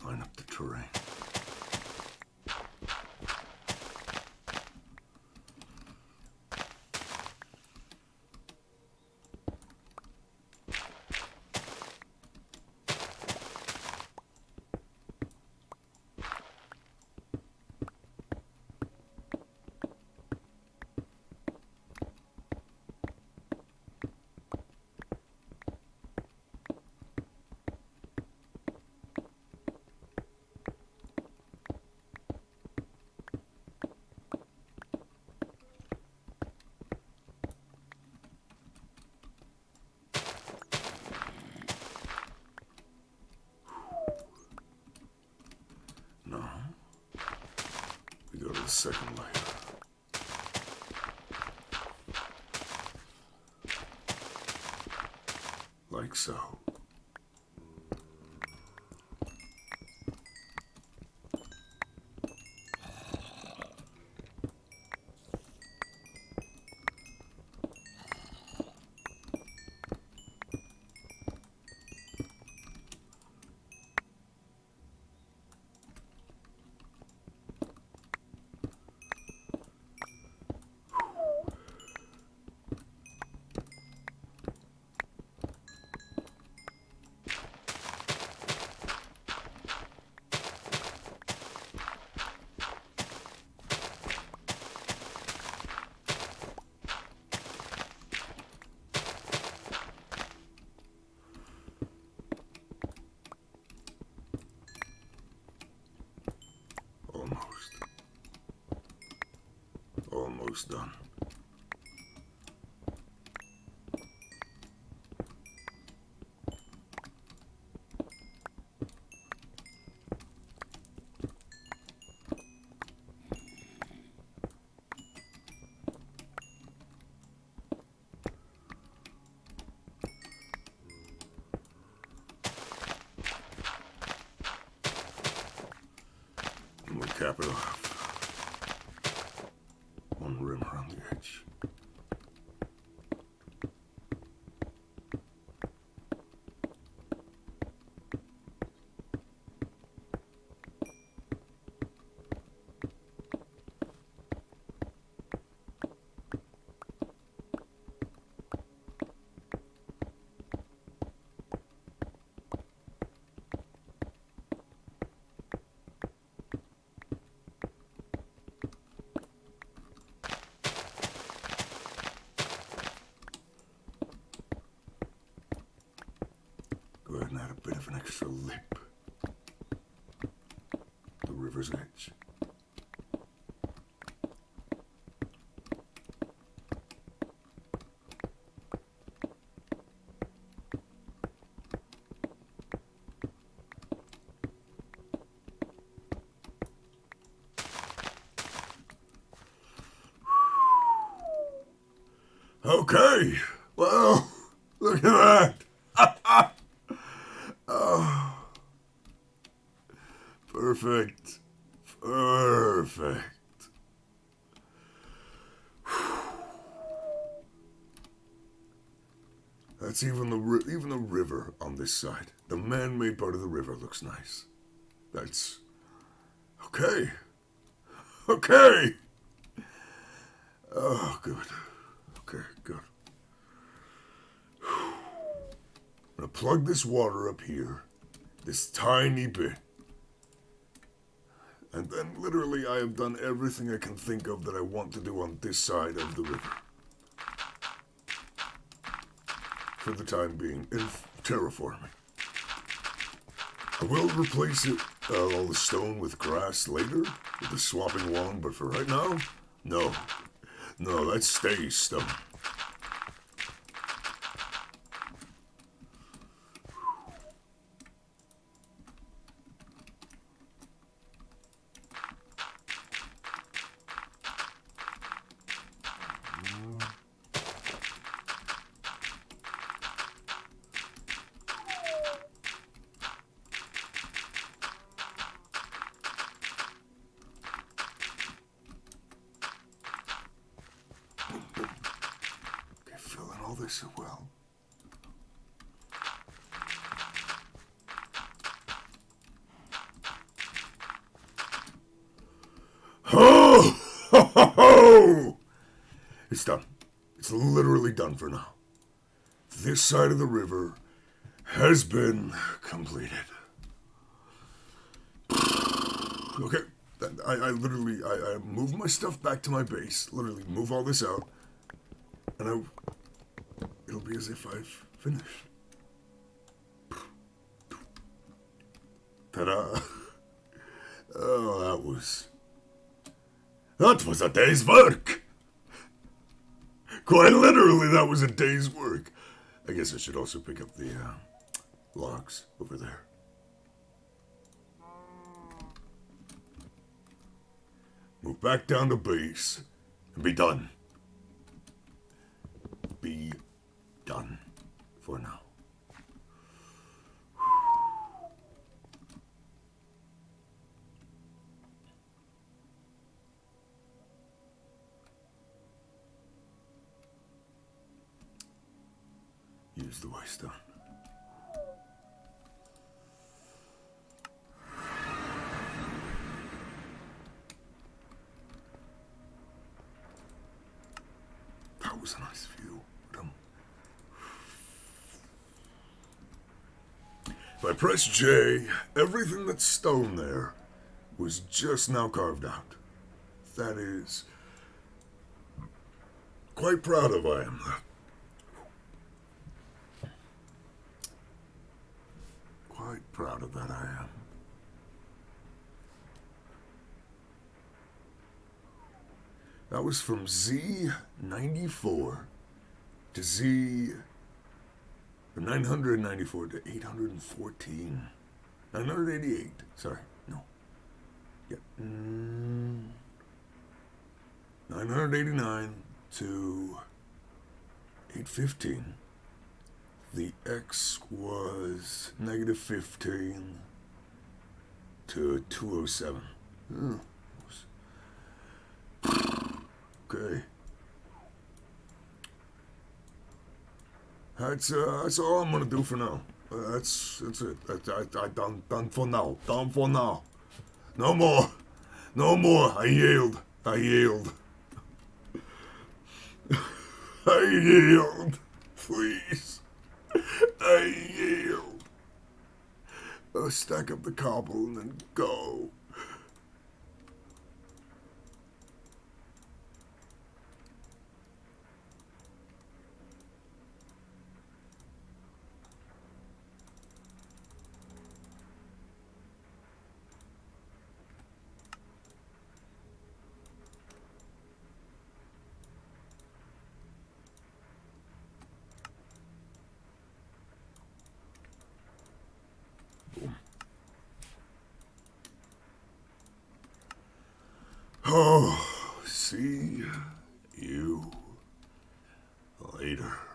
Line up the terrain. Now, we go to the second layer. Like so. Almost done. And we'll cap it off. One rim around the edge. extra lip. The river's edge. Okay, well, look at that. Oh, perfect, perfect. That's even the river on this side. The man-made part of the river looks nice. That's okay. Okay. Oh, good. Okay, good. I'm gonna plug this water up here, this tiny bit. And then literally I have done everything I can think of that I want to do on this side of the river. For the time being, in terraforming. I will replace it, all the stone with grass later, with the swapping along, but for right now, no. No, that stays stone. Okay, fill in all this as well. Oh! Ho, ho, ho! It's done. It's literally done for now. This side of the river has been completed. Okay, I literally moved my stuff back to my base. Literally move all this out, and it'll be as if I've finished. Ta-da! Oh, that was a day's work. Quite literally, that was a day's work. I guess I should also pick up the logs over there. Move back down to base and be done. Be done for now. Use the waste stone. That was a nice view. If I press J, everything that's stone there was just now carved out. That is quite proud of I am. Quite proud of that I am. That was from Z94 to Z 994 to 814. 988. Sorry, no. Yeah. 989 to 815. The X was -15 to 207. Oh. Okay. That's all I'm gonna do for now. That's it. I done for now. Done for now. No more. No more. I yield. I yield. I yield. Please. I yield. I'll stack up the cobble and then go. Oh, see you later.